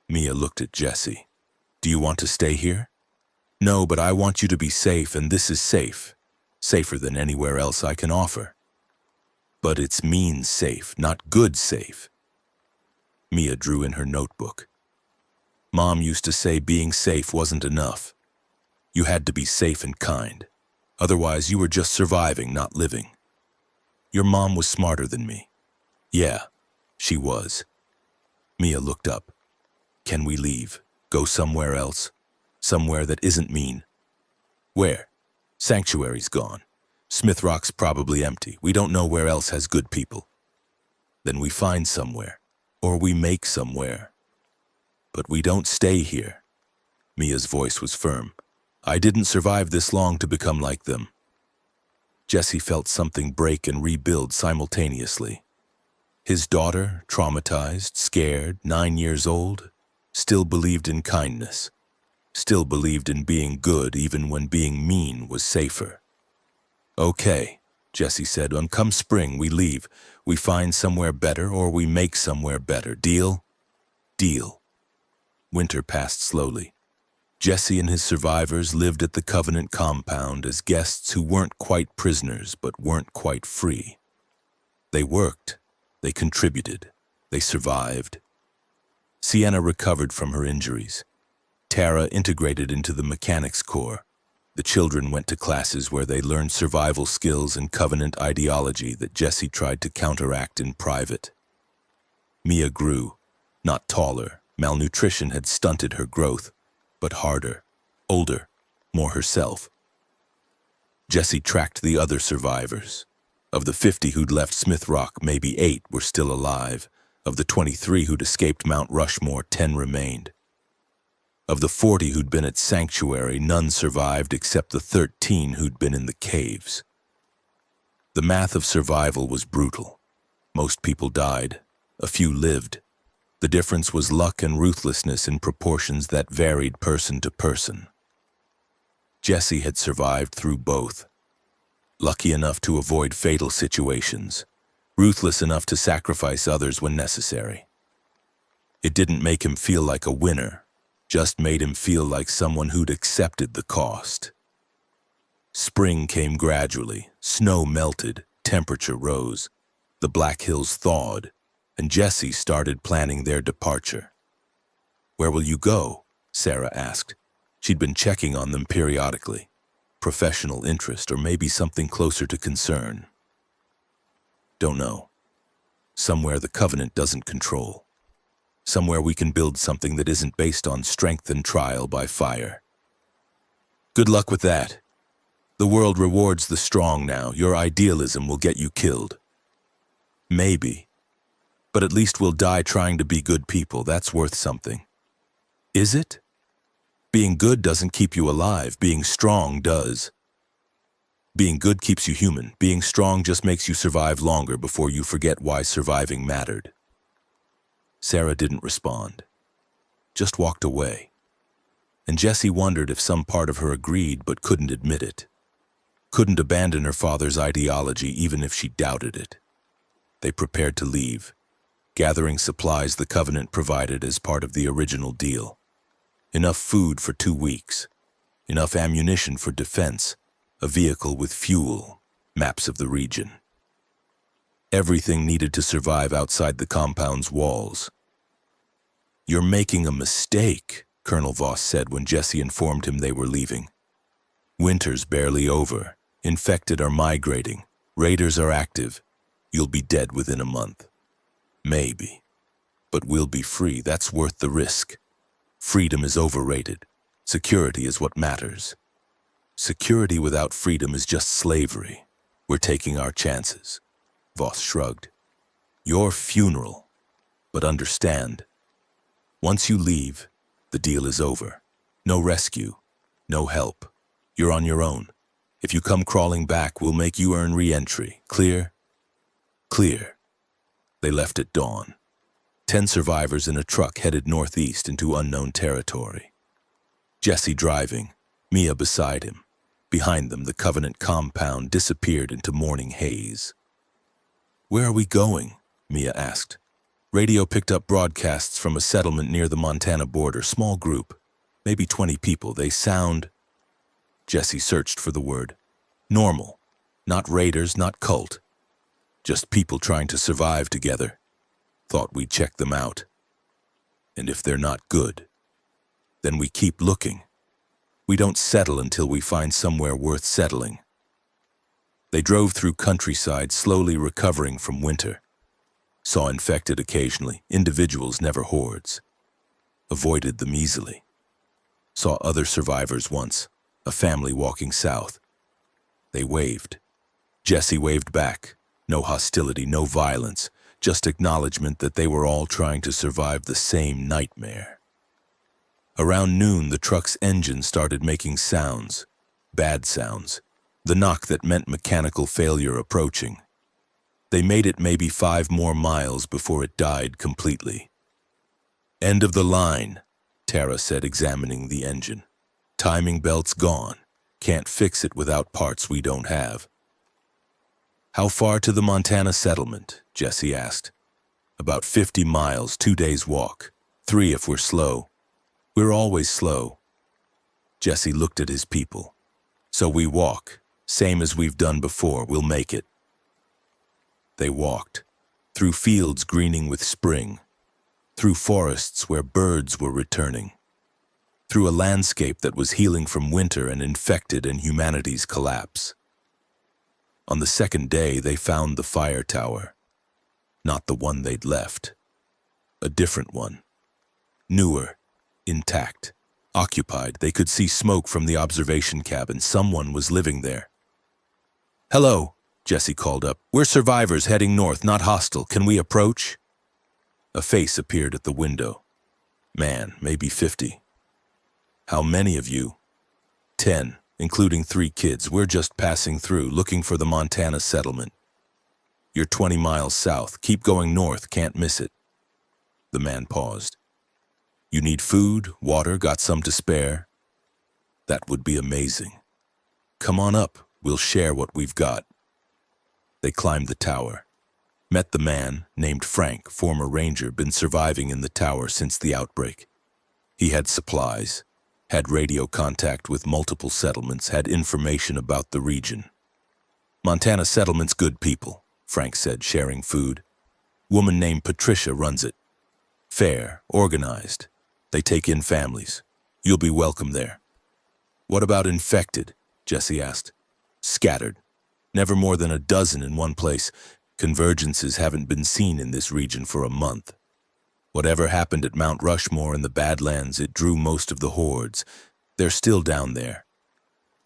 Mia looked at Jesse. Do you want to stay here? No, but I want you to be safe, and this is safe. Safer than anywhere else I can offer. But it's mean safe, not good safe. Mia drew in her notebook. Mom used to say being safe wasn't enough. You had to be safe and kind. Otherwise, you were just surviving, not living. Your mom was smarter than me. Yeah, she was. Mia looked up. Can we leave? Go somewhere else? Somewhere that isn't mean? Where? Sanctuary's gone. Smith Rock's probably empty. We don't know where else has good people. Then we find somewhere. Or we make somewhere. But we don't stay here. Mia's voice was firm. I didn't survive this long to become like them. Jesse felt something break and rebuild simultaneously. His daughter, traumatized, scared, 9 years old, still believed in kindness. Still believed in being good even when being mean was safer. Okay, Jesse said, come spring we leave. We find somewhere better or we make somewhere better. Deal? Deal. Winter passed slowly. Jesse and his survivors lived at the Covenant compound as guests who weren't quite prisoners but weren't quite free. They worked, they contributed, they survived. Sienna recovered from her injuries. Tara integrated into the mechanics corps. The children went to classes where they learned survival skills and Covenant ideology that Jesse tried to counteract in private. Mia grew, not taller. Malnutrition had stunted her growth, but harder, older, more herself. Jesse tracked the other survivors. Of the 50 who'd left Smith Rock, maybe 8 were still alive. Of the 23 who'd escaped Mount Rushmore, 10 remained. Of the 40 who'd been at Sanctuary, none survived except the 13 who'd been in the caves. The math of survival was brutal. Most people died. A few lived. The difference was luck and ruthlessness in proportions that varied person to person. Jesse had survived through both. Lucky enough to avoid fatal situations. Ruthless enough to sacrifice others when necessary. It didn't make him feel like a winner, just made him feel like someone who'd accepted the cost. Spring came gradually, snow melted, temperature rose, the Black Hills thawed, and Jesse started planning their departure. Where will you go? Sarah asked. She'd been checking on them periodically. Professional interest or maybe something closer to concern. Don't know. Somewhere the Covenant doesn't control. Somewhere we can build something that isn't based on strength and trial by fire. Good luck with that. The world rewards the strong now. Your idealism will get you killed. Maybe. But at least we'll die trying to be good people. That's worth something. Is it? Being good doesn't keep you alive. Being strong does. Being good keeps you human. Being strong just makes you survive longer before you forget why surviving mattered. Sarah didn't respond. Just walked away. And Jesse wondered if some part of her agreed but couldn't admit it. Couldn't abandon her father's ideology even if she doubted it. They prepared to leave, gathering supplies the Covenant provided as part of the original deal. Enough food for 2 weeks. Enough ammunition for defense. A vehicle with fuel. Maps of the region. Everything needed to survive outside the compound's walls. You're making a mistake, Colonel Voss said when Jesse informed him they were leaving. Winter's barely over. Infected are migrating. Raiders are active. You'll be dead within a month. Maybe. But we'll be free. That's worth the risk. Freedom is overrated. Security is what matters. Security without freedom is just slavery. We're taking our chances. Voss shrugged. Your funeral. But understand, once you leave, the deal is over. No rescue. No help. You're on your own. If you come crawling back, we'll make you earn re-entry. Clear? Clear. They left at dawn. 10 survivors in a truck headed northeast into unknown territory. Jesse driving, Mia beside him. Behind them, the Covenant compound disappeared into morning haze. "Where are we going?" Mia asked. Radio picked up broadcasts from a settlement near the Montana border. Small group, maybe 20 people. They sound... Jesse searched for the word. Normal. Not raiders, not cult. Just people trying to survive together. Thought we'd check them out. And if they're not good, then we keep looking. We don't settle until we find somewhere worth settling. They drove through countryside, slowly recovering from winter. Saw infected occasionally, individuals, never hordes. Avoided them easily. Saw other survivors once, a family walking south. They waved. Jesse waved back. No hostility, no violence, just acknowledgement that they were all trying to survive the same nightmare. Around noon, the truck's engine started making sounds. Bad sounds. The knock that meant mechanical failure approaching. They made it maybe 5 more miles before it died completely. "End of the line," Tara said, examining the engine. "Timing belt's gone. Can't fix it without parts we don't have." "How far to the Montana settlement?" Jesse asked. "About 50 miles, 2 days walk. 3 if we're slow." "We're always slow." Jesse looked at his people. "So we walk. Same as we've done before. We'll make it." They walked. Through fields greening with spring. Through forests where birds were returning. Through a landscape that was healing from winter and infected and humanity's collapse. On the second day, they found the fire tower. Not the one they'd left. A different one. Newer. Intact. Occupied. They could see smoke from the observation cabin. Someone was living there. "Hello," Jesse called up. "We're survivors heading north, not hostile. Can we approach?" A face appeared at the window. Man, maybe 50. "How many of you?" 10, including 3 kids. "We're just passing through, looking for the Montana settlement." "You're 20 miles south. Keep going north, can't miss it." The man paused. "You need food, water, got some to spare?" "That would be amazing." "Come on up, we'll share what we've got." They climbed the tower. Met the man, named Frank, former ranger, been surviving in the tower since the outbreak. He had supplies, had radio contact with multiple settlements, had information about the region. "Montana settlement's good people," Frank said, sharing food. "Woman named Patricia runs it. Fair, organized. They take in families. You'll be welcome there." "What about infected?" Jesse asked. "Scattered. Never more than a dozen in one place. Convergences haven't been seen in this region for a month. Whatever happened at Mount Rushmore in the Badlands, it drew most of the hordes. They're still down there.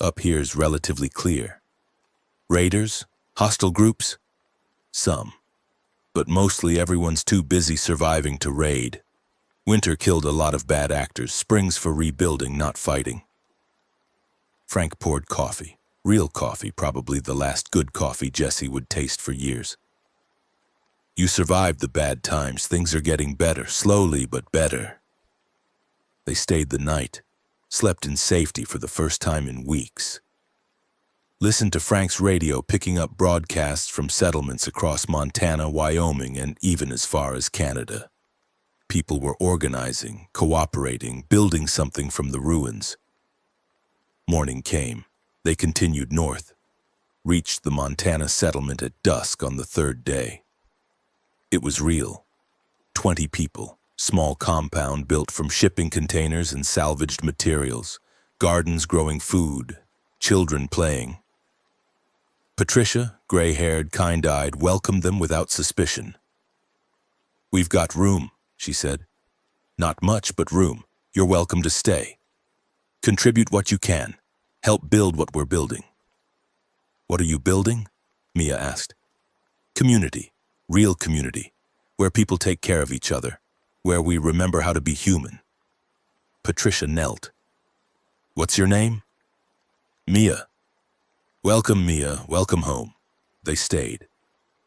Up here's relatively clear. Raiders? Hostile groups? Some. But mostly everyone's too busy surviving to raid. Winter killed a lot of bad actors. Spring's for rebuilding, not fighting." Frank poured coffee. Real coffee, probably the last good coffee Jesse would taste for years. "You survived the bad times. Things are getting better, slowly but better." They stayed the night, slept in safety for the first time in weeks. Listened to Frank's radio, picking up broadcasts from settlements across Montana, Wyoming, and even as far as Canada. People were organizing, cooperating, building something from the ruins. Morning came. They continued north, reached the Montana settlement at dusk on the 3rd day. It was real. 20 people, small compound built from shipping containers and salvaged materials, gardens growing food, children playing. Patricia, gray-haired, kind-eyed, welcomed them without suspicion. "We've got room," she said. "Not much, but room. You're welcome to stay. Contribute what you can. Help build what we're building." "What are you building?" Mia asked. "Community. Real community. Where people take care of each other. Where we remember how to be human." Patricia knelt. "What's your name?" "Mia." "Welcome, Mia. Welcome home." They stayed.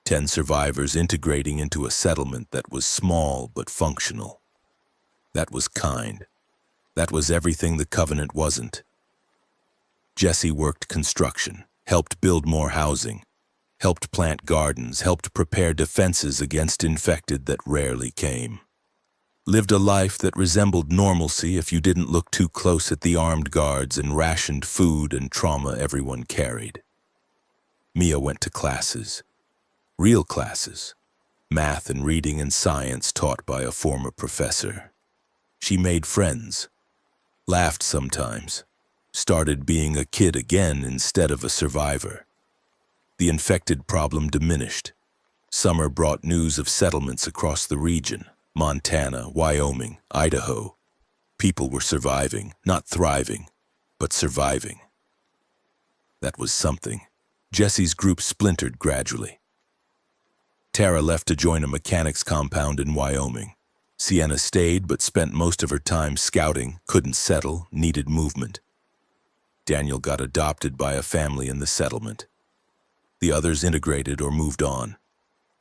10 survivors integrating into a settlement that was small but functional. That was kind. That was everything the Covenant wasn't. Jesse worked construction, helped build more housing, helped plant gardens, helped prepare defenses against infected that rarely came. Lived a life that resembled normalcy if you didn't look too close at the armed guards and rationed food and trauma everyone carried. Mia went to classes, real classes, math and reading and science taught by a former professor. She made friends, laughed sometimes, started being a kid again instead of a survivor. The infected problem diminished. Summer brought news of settlements across the region, Montana, Wyoming, Idaho. People were surviving, not thriving, but surviving. That was something. Jesse's group splintered gradually. Tara left to join a mechanics compound in Wyoming. Sienna stayed but spent most of her time scouting, couldn't settle, needed movement. Daniel got adopted by a family in the settlement. The others integrated or moved on.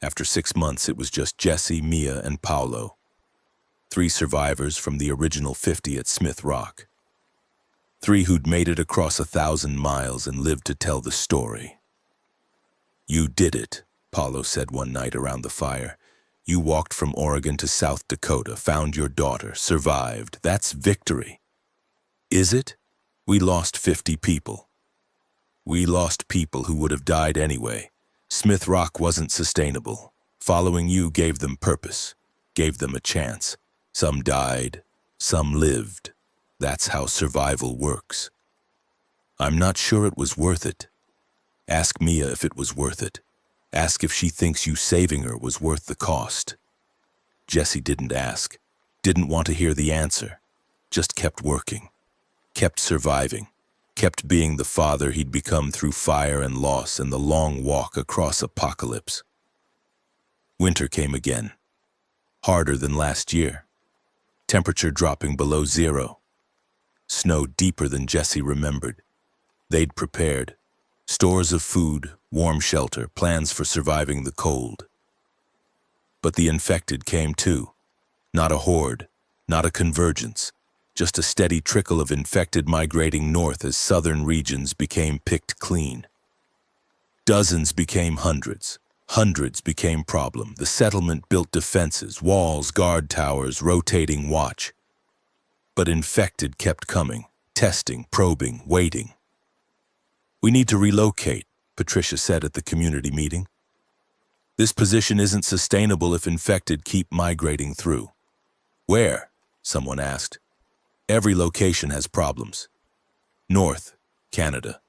After 6 months, it was just Jesse, Mia, and Paolo. 3 survivors from the original 50 at Smith Rock. 3 who'd made it across 1,000 miles and lived to tell the story. "You did it," Paolo said one night around the fire. "You walked from Oregon to South Dakota, found your daughter, survived. That's victory." "Is it? We lost 50 people. We lost people who would have died anyway. Smith Rock wasn't sustainable. Following you gave them purpose, gave them a chance. Some died, some lived. That's how survival works. I'm not sure it was worth it. Ask Mia if it was worth it. Ask if she thinks you saving her was worth the cost." Jesse didn't ask, didn't want to hear the answer, just kept working, kept surviving, kept being the father he'd become through fire and loss and the long walk across apocalypse. Winter came again, harder than last year, temperature dropping below 0, snow deeper than Jesse remembered. They'd prepared, stores of food, warm shelter, plans for surviving the cold. But the infected came too. Not a horde, not a convergence, just a steady trickle of infected migrating north as southern regions became picked clean. Dozens became hundreds. Hundreds became problem. The settlement built defenses, walls, guard towers, rotating watch. But infected kept coming, testing, probing, waiting. "We need to relocate," Patricia said at the community meeting. "This position isn't sustainable if infected keep migrating through." "Where?" someone asked. "Every location has problems. North, Canada.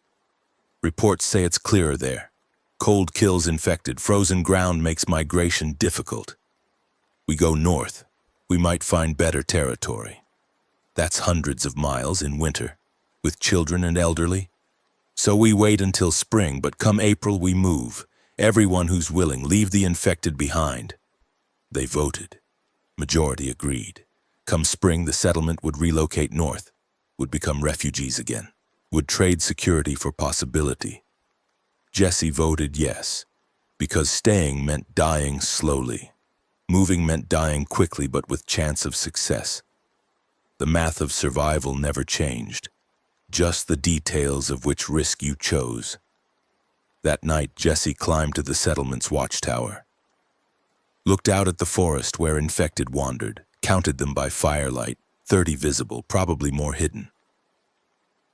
Reports say it's clearer there. Cold kills infected, frozen ground makes migration difficult. We go north, we might find better territory. That's hundreds of miles in winter, with children and elderly. So we wait until spring, but come April we move. Everyone who's willing, leave the infected behind." They voted. Majority agreed. Come spring, the settlement would relocate north, would become refugees again, would trade security for possibility. Jesse voted yes, because staying meant dying slowly. Moving meant dying quickly but with chance of success. The math of survival never changed, just the details of which risk you chose. That night, Jesse climbed to the settlement's watchtower, looked out at the forest where infected wandered, counted them by firelight, 30 visible, probably more hidden.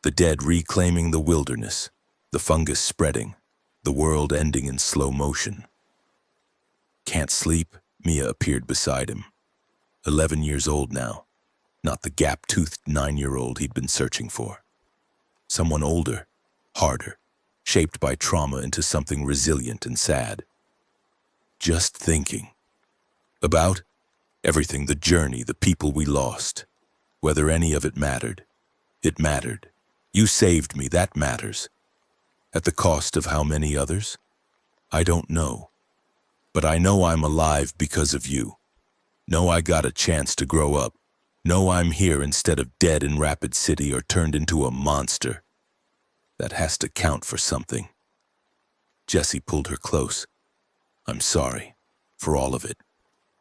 The dead reclaiming the wilderness, the fungus spreading, the world ending in slow motion. "Can't sleep?" Mia appeared beside him. 11 years old now, not the gap-toothed 9-year-old he'd been searching for. Someone older, harder, shaped by trauma into something resilient and sad. "Just thinking. About everything, the journey, the people we lost. Whether any of it mattered. It mattered. You saved me, that matters. At the cost of how many others? I don't know. But I know I'm alive because of you. Know I got a chance to grow up. Know I'm here instead of dead in Rapid City or turned into a monster. That has to count for something." Jesse pulled her close. "I'm sorry. For all of it.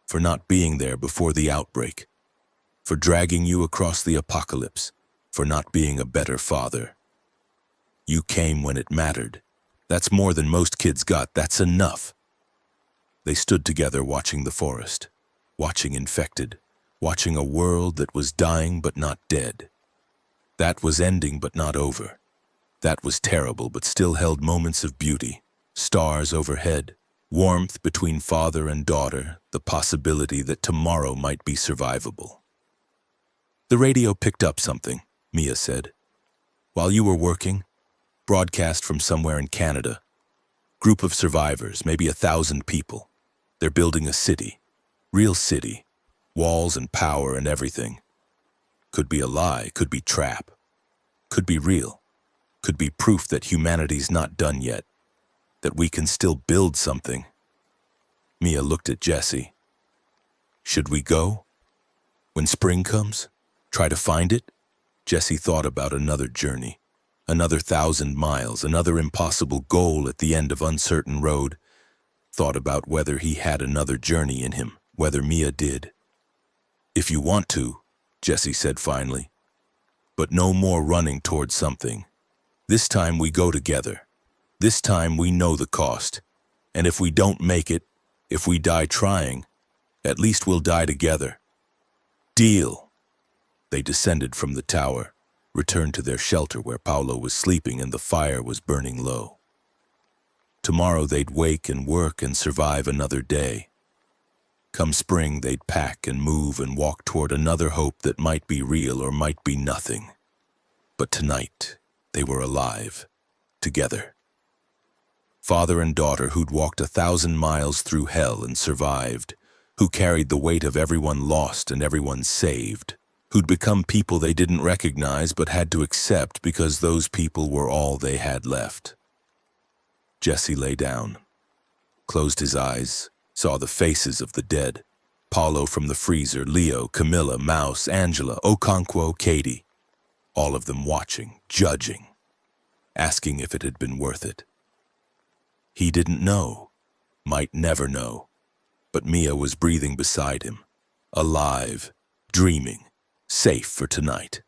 For not being there before the outbreak. For dragging you across the apocalypse. For not being a better father. You came when it mattered. That's more than most kids got. That's enough. They stood together watching the forest, watching infected, watching a world that was dying but not dead. That was ending but not over. That was terrible but still held moments of beauty, stars overhead, warmth between father and daughter, the possibility that tomorrow might be survivable. The radio picked up something, Mia said. While you were working, broadcast from somewhere in Canada. Group of survivors, maybe 1,000 people. They're building a city. Real city. Walls and power and everything. Could be a lie, could be trap. Could be real. Could be proof that humanity's not done yet. That we can still build something. Mia looked at Jesse. Should we go? When spring comes? Try to find it? Jesse thought about another journey. Another 1,000 miles, another impossible goal at the end of uncertain road. Thought about whether he had another journey in him, whether Mia did. If you want to, Jesse said finally. But no more running towards something. This time we go together. This time we know the cost. And if we don't make it, if we die trying, at least we'll die together. Deal. They descended from the tower, returned to their shelter where Paolo was sleeping and the fire was burning low. Tomorrow they'd wake and work and survive another day. Come spring, they'd pack and move and walk toward another hope that might be real or might be nothing. But tonight, they were alive, together. Father and daughter who'd walked 1,000 miles through hell and survived, who carried the weight of everyone lost and everyone saved, who'd become people they didn't recognize but had to accept because those people were all they had left. Jesse lay down, closed his eyes, saw the faces of the dead. Paulo from the freezer, Leo, Camilla, Mouse, Angela, Okonkwo, Katie. All of them watching, judging, asking if it had been worth it. He didn't know, might never know, but Mia was breathing beside him, alive, dreaming, safe for tonight.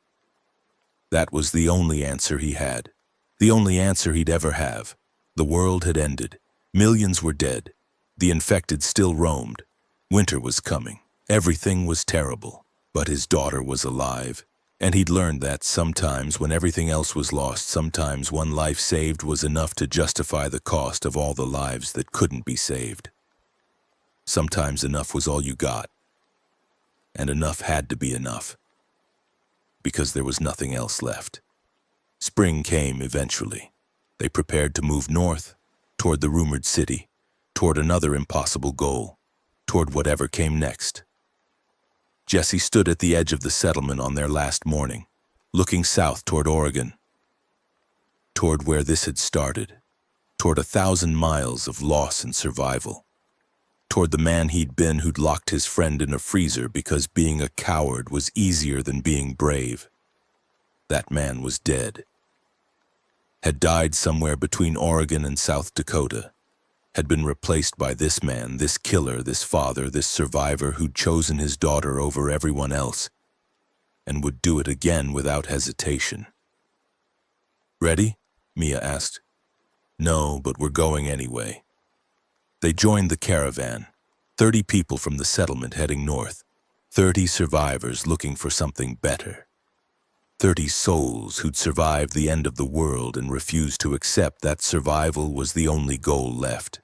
That was the only answer he had, the only answer he'd ever have. The world had ended, millions were dead, the infected still roamed, winter was coming, everything was terrible, but his daughter was alive, and he'd learned that sometimes when everything else was lost, sometimes one life saved was enough to justify the cost of all the lives that couldn't be saved. Sometimes enough was all you got, and enough had to be enough, because there was nothing else left. Spring came eventually. They prepared to move north, toward the rumored city, toward another impossible goal, toward whatever came next. Jesse stood at the edge of the settlement on their last morning, looking south toward Oregon, toward where this had started, toward 1,000 miles of loss and survival, toward the man he'd been who'd locked his friend in a freezer because being a coward was easier than being brave. That man was dead. Had died somewhere between Oregon and South Dakota, had been replaced by this man, this killer, this father, this survivor who'd chosen his daughter over everyone else, and would do it again without hesitation. Ready? Mia asked. No, but we're going anyway. They joined the caravan, 30 people from the settlement heading north, 30 survivors looking for something better. 30 souls who'd survived the end of the world and refused to accept that survival was the only goal left.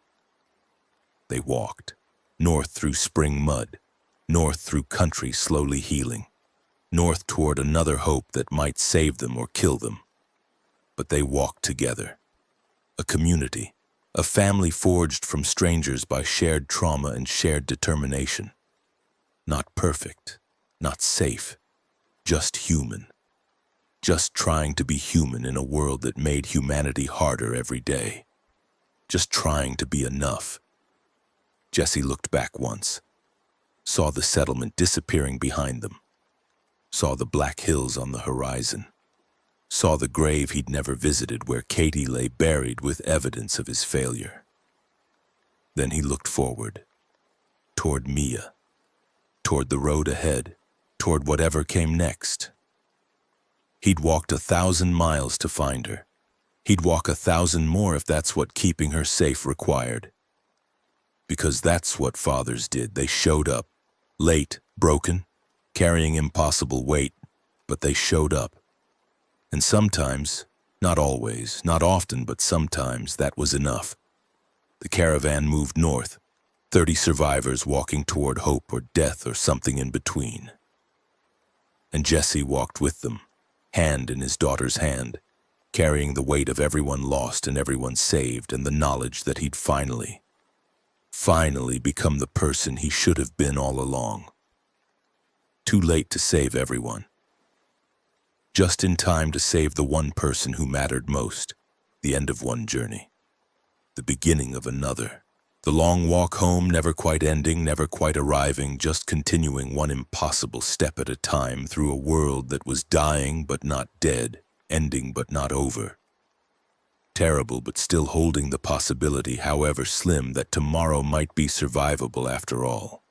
They walked, north through spring mud, north through country slowly healing, north toward another hope that might save them or kill them. But they walked together. A community, a family forged from strangers by shared trauma and shared determination. Not perfect, not safe, just human. Just trying to be human in a world that made humanity harder every day. Just trying to be enough. Jesse looked back once, saw the settlement disappearing behind them, saw the black hills on the horizon, saw the grave he'd never visited where Katie lay buried with evidence of his failure. Then he looked forward, toward Mia, toward the road ahead, toward whatever came next. He'd walked 1,000 miles to find her, He'd walk 1,000 more if that's what keeping her safe required. Because that's what fathers did. They showed up. Late, broken, carrying impossible weight, but they showed up. And sometimes, not always, not often, but sometimes, that was enough. The caravan moved north, 30 survivors walking toward hope or death or something in between. And Jesse walked with them, hand in his daughter's hand, carrying the weight of everyone lost and everyone saved and the knowledge that he'd finally become the person he should have been all along. Too late to save everyone. Just in time to save the one person who mattered most, the end of one journey, the beginning of another. The long walk home never quite ending, never quite arriving, just continuing one impossible step at a time through a world that was dying but not dead, ending but not over. Terrible but still holding the possibility, however slim, that tomorrow might be survivable after all.